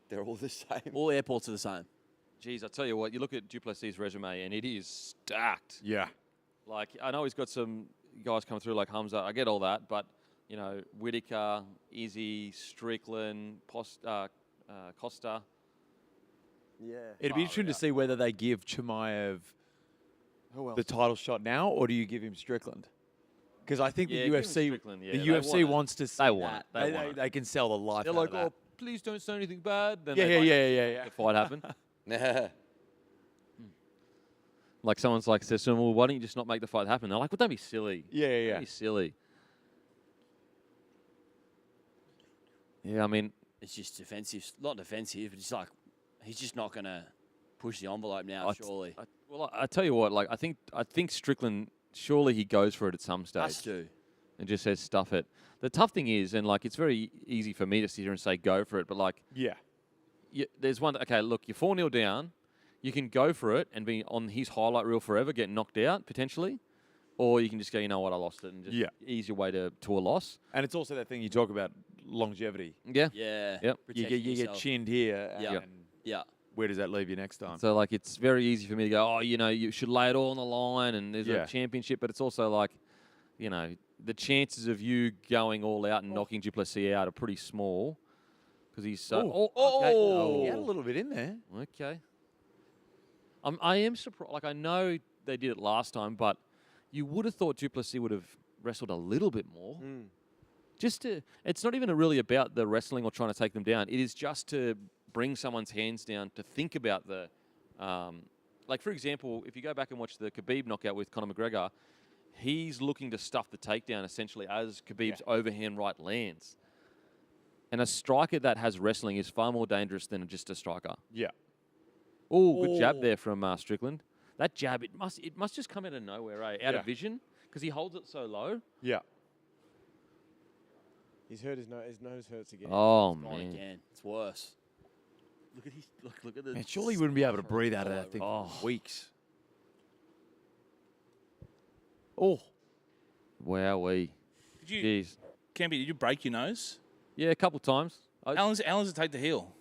They're all the same. All airports are the same. Geez, I tell you what, you look at Duplessis' resume and it is stacked. Yeah. Like, I know he's got some guys come through like Hamza. I get all that, but, you know, Whitaker, Izzy, Strickland, Costa. Yeah. It'd be interesting to see whether they give Chimaev the title shot now, or do you give him Strickland? Because I think Yeah, the give him UFC, Strickland, yeah. the They UFC want it. wants to see They want that. it. They want it. They can sell the life They're out like, of that. oh, please don't say anything bad. Then Yeah, they yeah. make the fight happen. Yeah. Like someone's like says to them, well, why don't you just not make the fight happen? They're like, well, don't be silly. Yeah. Don't be silly. Yeah, I mean, It's just defensive. Not defensive, but it's like he's just not going to push the envelope now, surely. I tell you what, like I think Strickland, surely he goes for it at some stage. Has to. And just says stuff it. The tough thing is, and like it's very easy for me to sit here and say go for it, but like there's one. Okay, look, you're 4-0 down. You can go for it and be on his highlight reel forever, get knocked out potentially, or you can just go, you know what, I lost it, and just ease your way to a loss. And it's also that thing you talk about, longevity. Yeah. Yeah. Yep. You get chinned here. Yeah. And Yeah. where does that leave you next time? So like it's very easy for me to go, oh, you know, you should lay it all on the line, and there's Yeah. a championship, but it's also like, you know, the chances of you going all out and knocking Duplessis out are pretty small because he's so. He had a little bit in there. Okay. I am surprised. Like, I know they did it last time, but you would have thought Duplessis would have wrestled a little bit more. Just to, it's not even really about the wrestling or trying to take them down. It is just to bring someone's hands down, to think about the, like, for example, if you go back and watch the Khabib knockout with Conor McGregor, he's looking to stuff the takedown essentially as Khabib's overhand right lands. And a striker that has wrestling is far more dangerous than just a striker. Yeah. Oh, good jab there from Strickland. That jab, it must just come out of nowhere, out of vision, because he holds it so low. Yeah. He's hurt his nose hurts again. Oh, Gone man. again. It's worse. Look at his. Look at the. Man, surely he wouldn't be able to breathe out of that thing for weeks. Oh. Wowee. Did you, Jeez. Campy, did you break your nose? Yeah, a couple times. How long does it take to heal?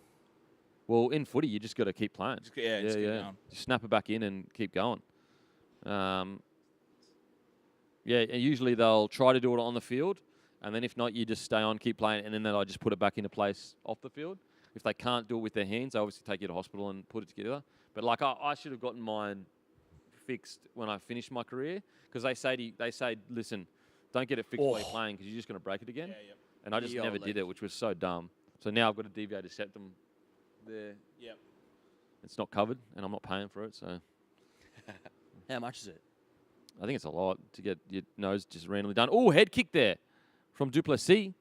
Well, in footy, you just got to keep playing. Just keep going. Just snap it back in and keep going. Yeah, and usually they'll try to do it on the field, and then if not, you just stay on, keep playing, and then they'll just put it back into place off the field. If they can't do it with their hands, they obviously take you to hospital and put it together. But like I should have gotten mine fixed when I finished my career, because they say, listen, don't get it fixed while you're playing, because you're just going to break it again. Yeah, yep. And I just never did it, which was so dumb. So now I've got a deviated septum there. Yep. It's not covered, and I'm not paying for it, so How much is it? I think it's a lot to get your nose just randomly done. Oh, head kick there from Duplessis.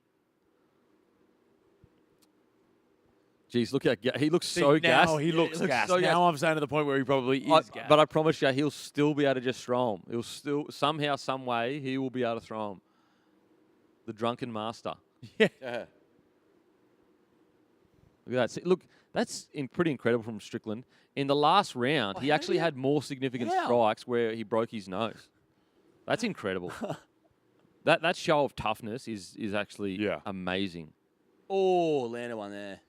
Jeez, look how he looks so gassed. Now he looks gassed. so Now I'm saying to the point where he probably is gassed. But I promise you, he'll still be able to just throw him. He'll still, somehow, some way, he will be able to throw him. The drunken master. Yeah. Look at that. See, look, that's pretty incredible from Strickland. In the last round, he actually had more significant strikes where he broke his nose. That's incredible. that show of toughness is actually amazing. Oh, landed one there.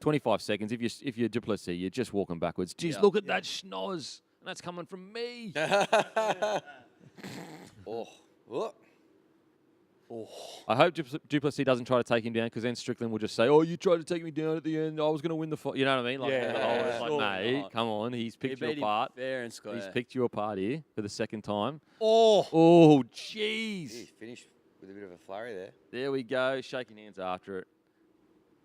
25 seconds. If you're Duplessis, you're just walking backwards. Jeez, look at that schnoz. And that's coming from me. I hope Duplessis doesn't try to take him down, because then Strickland will just say, oh, you tried to take me down at the end. I was going to win the fight. You know what I mean? Like, mate, come on. He's picked you apart. Fair and square. He's picked you apart here for the second time. Oh, jeez. He's finished with a bit of a flurry there. There we go. Shaking hands after it.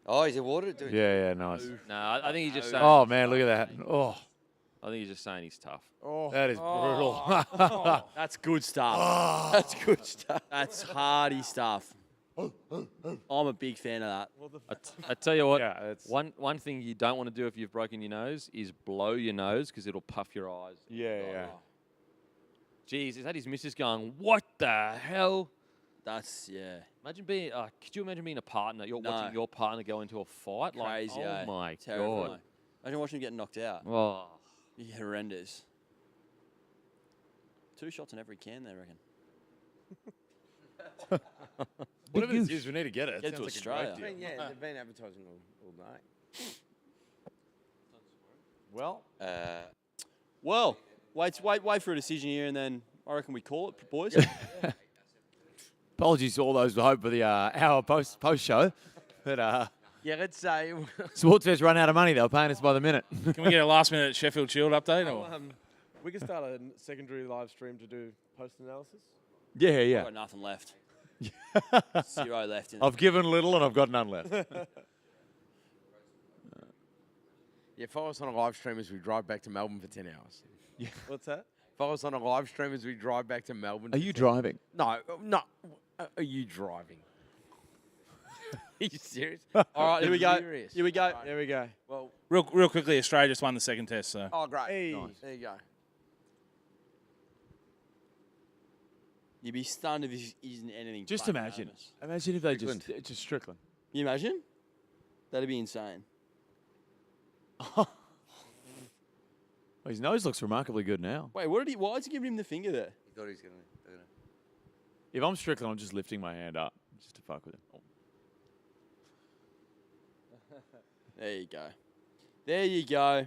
Oh, he's awarded it. Yeah, nice. No, I think he's just saying. Oh, man, look at that. Oh, I think he's just saying he's tough. that is brutal. That's good stuff. That's good stuff. That's hardy stuff. I'm a big fan of that. I tell you what, Yeah, it's- one thing you don't want to do if you've broken your nose is blow your nose, because it'll puff your eyes. Yeah. Jeez, is that his missus going, what the hell? That's, yeah. Imagine being, could you imagine being a partner? You're No. watching your partner go into a fight? Crazy, like, oh my Terrifying. God. Imagine watching him get knocked out. Oh. Yeah, horrendous. 2 shots in every can, they reckon. Whatever this is, we need to get it. Get Sounds to like a Australia. great deal. Yeah, they've been advertising all night. Well, Well, wait for a decision here, and then I reckon we call it, boys. Apologies to all those who hope for the hour post show. But Yeah, let's say. Sportsbet's run out of money. They were paying us by the minute. Can we get a last-minute Sheffield Shield update? Or? we can start a secondary live stream to do post analysis. Yeah, I've yeah. got nothing left. 0 left. In I've given little and I've got none left. Yeah, follow us on a live stream as we drive back to Melbourne for 10 hours. Yeah. What's that? Follow us on a live stream as we drive back to Melbourne. Are for you 10 driving? No, no. Are you driving? Are you serious? All right, here we go. Serious. Here we go. There we go. Well, Real quickly, Australia just won the second test. So oh, great. Hey. Nice. There you go. You'd be stunned if he isn't anything. Just but imagine. nervous. Imagine if they just Strickland. Can you imagine? That'd be insane. Well, his nose looks remarkably good now. Wait, what did he? Why is he giving him the finger there? He thought he was going to. If I'm Strickland, I'm just lifting my hand up just to fuck with him. There you go. There you go.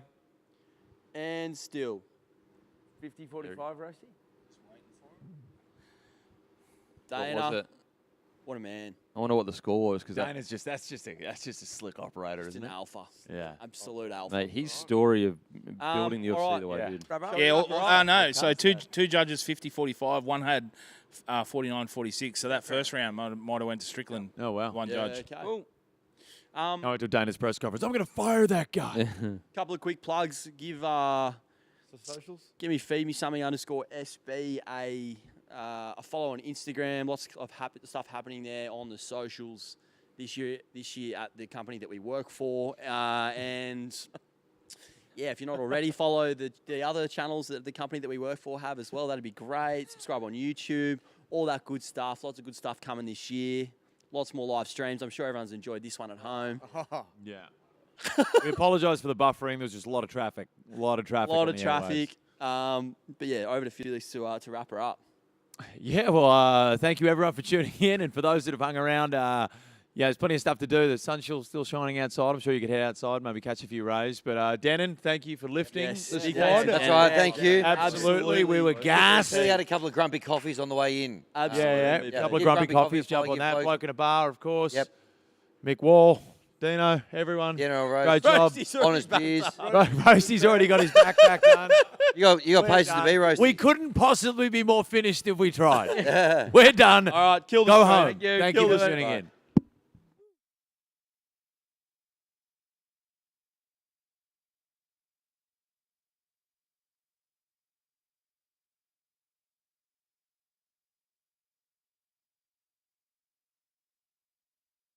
And still. 50-45, Roasty? Dana. What was it? What a man. I wonder what the score was because Dana's that's just a slick operator, Just isn't an it? alpha. Yeah. Absolute alpha. mate, his story of building the UFC all right, the way yeah. he did. yeah, no. So two judges 50-45. One had 49-46. So that first round might have went to Strickland. Oh wow. One Yeah, judge. okay. Cool. I went to Dana's press conference. I'm going to fire that guy. Couple of quick plugs. Give So socials? me feed me something _SB a follow on Instagram. Lots of stuff happening there on the socials this year at the company that we work for. And yeah, if you're not already, follow the other channels that the company that we work for have as well. That'd be great. Subscribe on YouTube. All that good stuff. Lots of good stuff coming this year. Lots more live streams. I'm sure everyone's enjoyed this one at home. Yeah. We apologise for the buffering. There was just a lot of traffic. A lot of traffic. A lot on of the traffic. But yeah, over to Felix to wrap her up. airwaves. Yeah, well, thank you everyone for tuning in. And for those that have hung around, yeah, there's plenty of stuff to do. The sun's still shining outside. I'm sure you could head outside, maybe catch a few rays. But Denon, thank you for lifting Yes. the Yes. squad. That's right, thank you. Absolutely. We were gassed. We had a couple of grumpy coffees on the way in. Absolutely. Yeah, a couple of Yeah, grumpy grumpy coffees. coffees, Jump follow on your that. bloke. Bloke in a bar, of course. Yep. Mick Wall, Dino, everyone. You know, Great job. honest beers. Roasty's already got his backpack done. You got We're places to done. be, Roasty. We couldn't possibly be more finished if we tried. We're done. All right, kill the Go stream. home. Thank you for tuning in.